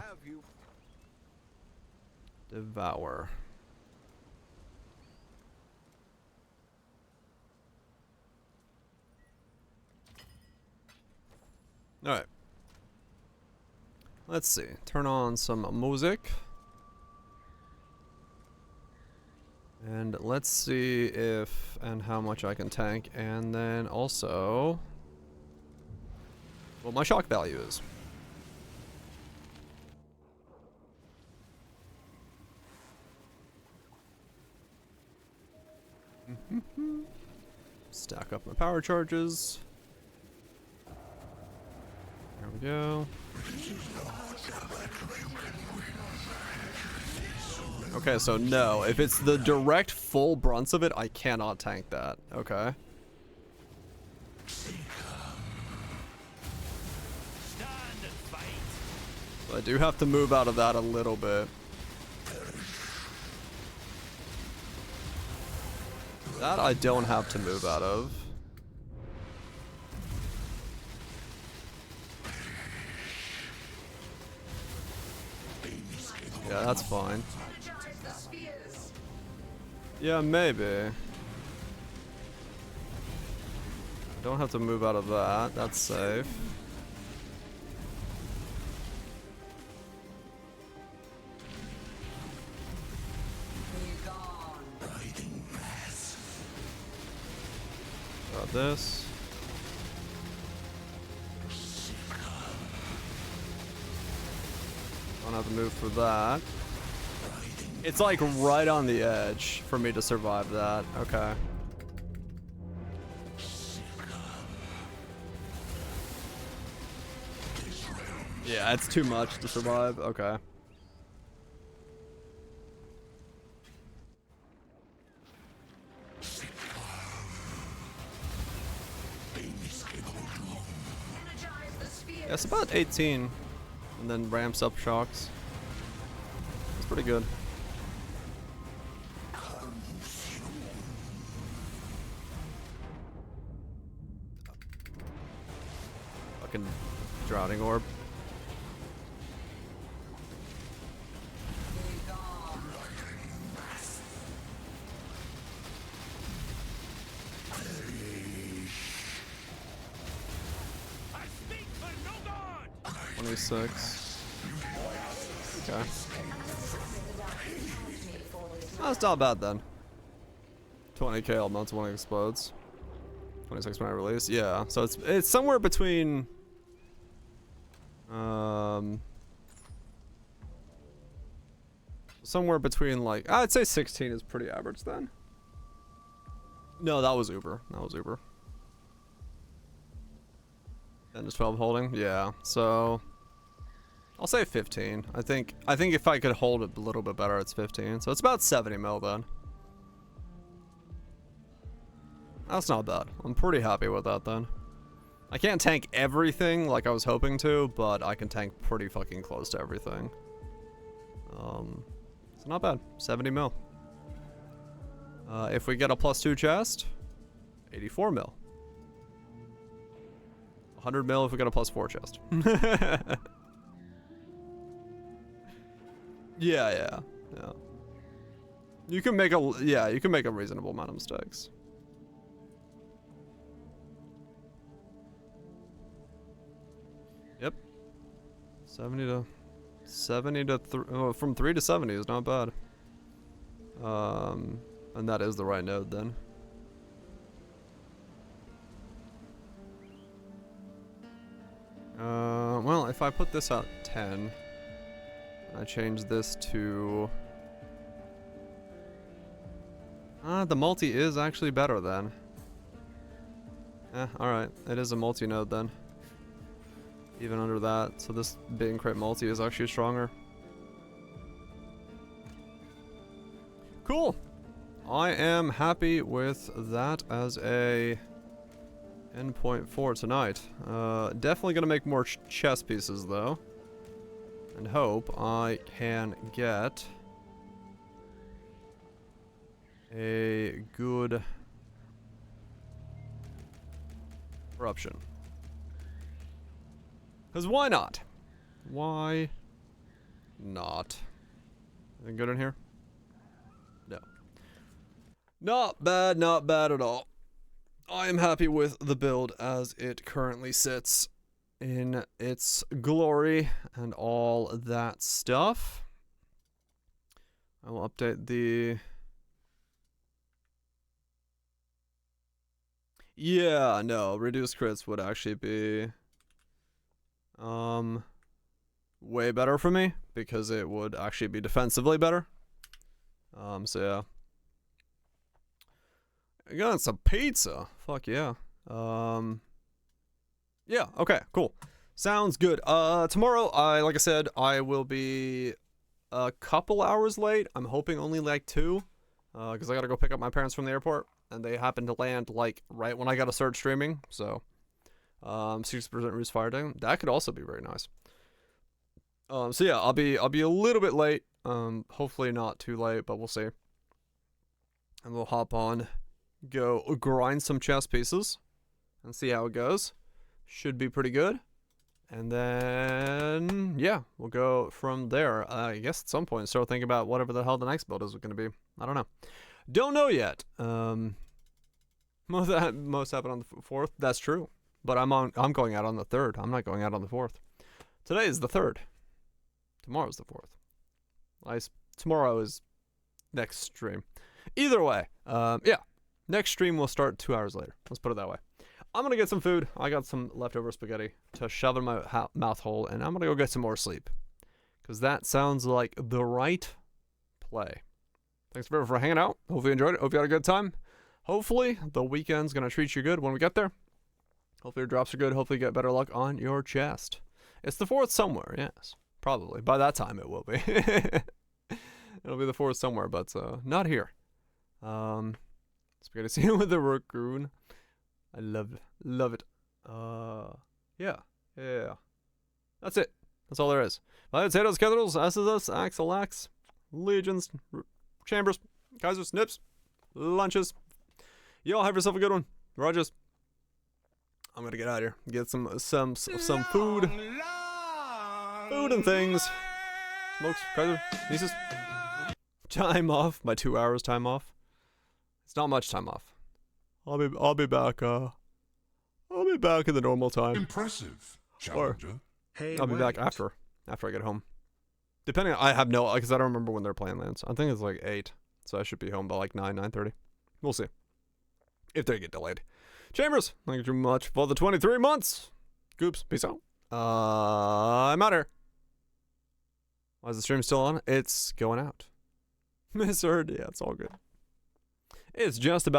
Devour. Alright. Let's see. Turn on some music. And let's see if and how much I can tank, and then also what my shock value is. Stack up my power charges. There we go. Okay, so no, if it's the direct full brunts of it, I cannot tank that. Okay. So I do have to move out of that a little bit. That I don't have to move out of. Yeah, that's fine. Yeah, maybe. Don't have to move out of that. That's safe. Got this. Don't have to move for that. It's like right on the edge for me to survive that. Okay. Yeah, it's too much to survive. Okay. Yeah, it's about 18 and then ramps up shocks. It's pretty good. Fucking drowning orb. Okay. Oh, that's not bad then. 20k all months when it explodes. 26 when I release. Yeah, so it's somewhere between somewhere between like I'd say 16 is pretty average then. No, that was Uber. That was Uber. 10 to 12 holding. Yeah. So I'll say 15. I think if I could hold it a little bit better, it's 15. So it's about 70 mil then. That's not bad. I'm pretty happy with that then. I can't tank everything like I was hoping to, but I can tank pretty fucking close to everything. It's not bad. 70 mil. If we get a +2 chest, 84 mil. 100 mil if we get a +4 chest. Yeah. You can make a reasonable amount of mistakes. Yep. 70 to from 3 to 70 is not bad. And that is the right node then. Well, if I put this at 10, I change this to The multi is actually better then. Alright. It is a multi-node then. Even under that. So this being crit multi is actually stronger. Cool. I am happy with that as a endpoint for tonight. Definitely gonna make more chess pieces though. And hope I can get a good corruption. Because why not? Why not? Anything good in here? No. Not bad at all. I am happy with the build as it currently sits in its glory and all that stuff. I will update the... Yeah, no, reduced crits would actually be way better for me because it would actually be defensively better. So yeah. I got some pizza. Fuck yeah. Yeah, okay, cool. Sounds good. Tomorrow, like I said, I will be a couple hours late. I'm hoping only like 2, because I gotta go pick up my parents from the airport, and they happen to land like right when I gotta start streaming. So, 60% Roost Fire Day. That could also be very nice. So yeah, I'll be a little bit late. Hopefully not too late, but we'll see. And we'll hop on, go grind some chess pieces, and see how it goes. Should be pretty good. And then, yeah, we'll go from there. I guess at some point start thinking about whatever the hell the next build is going to be. I don't know. Don't know yet. Most happen on the 4th. That's true. But I'm going out on the 3rd. I'm not going out on the 4th. Today is the 3rd. Tomorrow's the 4th. Tomorrow is next stream. Either way, yeah. Next stream will start 2 hours later. Let's put it that way. I'm going to get some food. I got some leftover spaghetti to shove in my mouth hole, and I'm going to go get some more sleep. Because that sounds like the right play. Thanks for hanging out. Hopefully you enjoyed it. Hope you had a good time. Hopefully the weekend's going to treat you good when we get there. Hopefully your drops are good. Hopefully you get better luck on your chest. It's the 4th somewhere, yes. Probably. By that time it will be. It'll be the 4th somewhere, but not here. Spaghetti scene with the raccoon. I love it. Yeah. That's it. That's all there is. Potatoes, Kettles, Esses, Axelax, Legions, Chambers, Kaisers, Nips, Lunches. Y'all have yourself a good one. Rogers. I'm gonna get out of here. Get some food. Food and things. Smokes, Kaiser, Nieces. Time off. My 2 hours time off. It's not much time off. I'll be back. I'll be back in the normal time. Impressive, Challenger. Hey, I'll be back after I get home. Depending, I have no, because I don't remember when their plane lands. I think it's like 8, so I should be home by like 9:30. We'll see if they get delayed. Chambers, thank you very much for the 23 months. Goops, peace out. I'm out here. Why is the stream still on? It's going out. Misheard. Yeah, it's all good. It's just about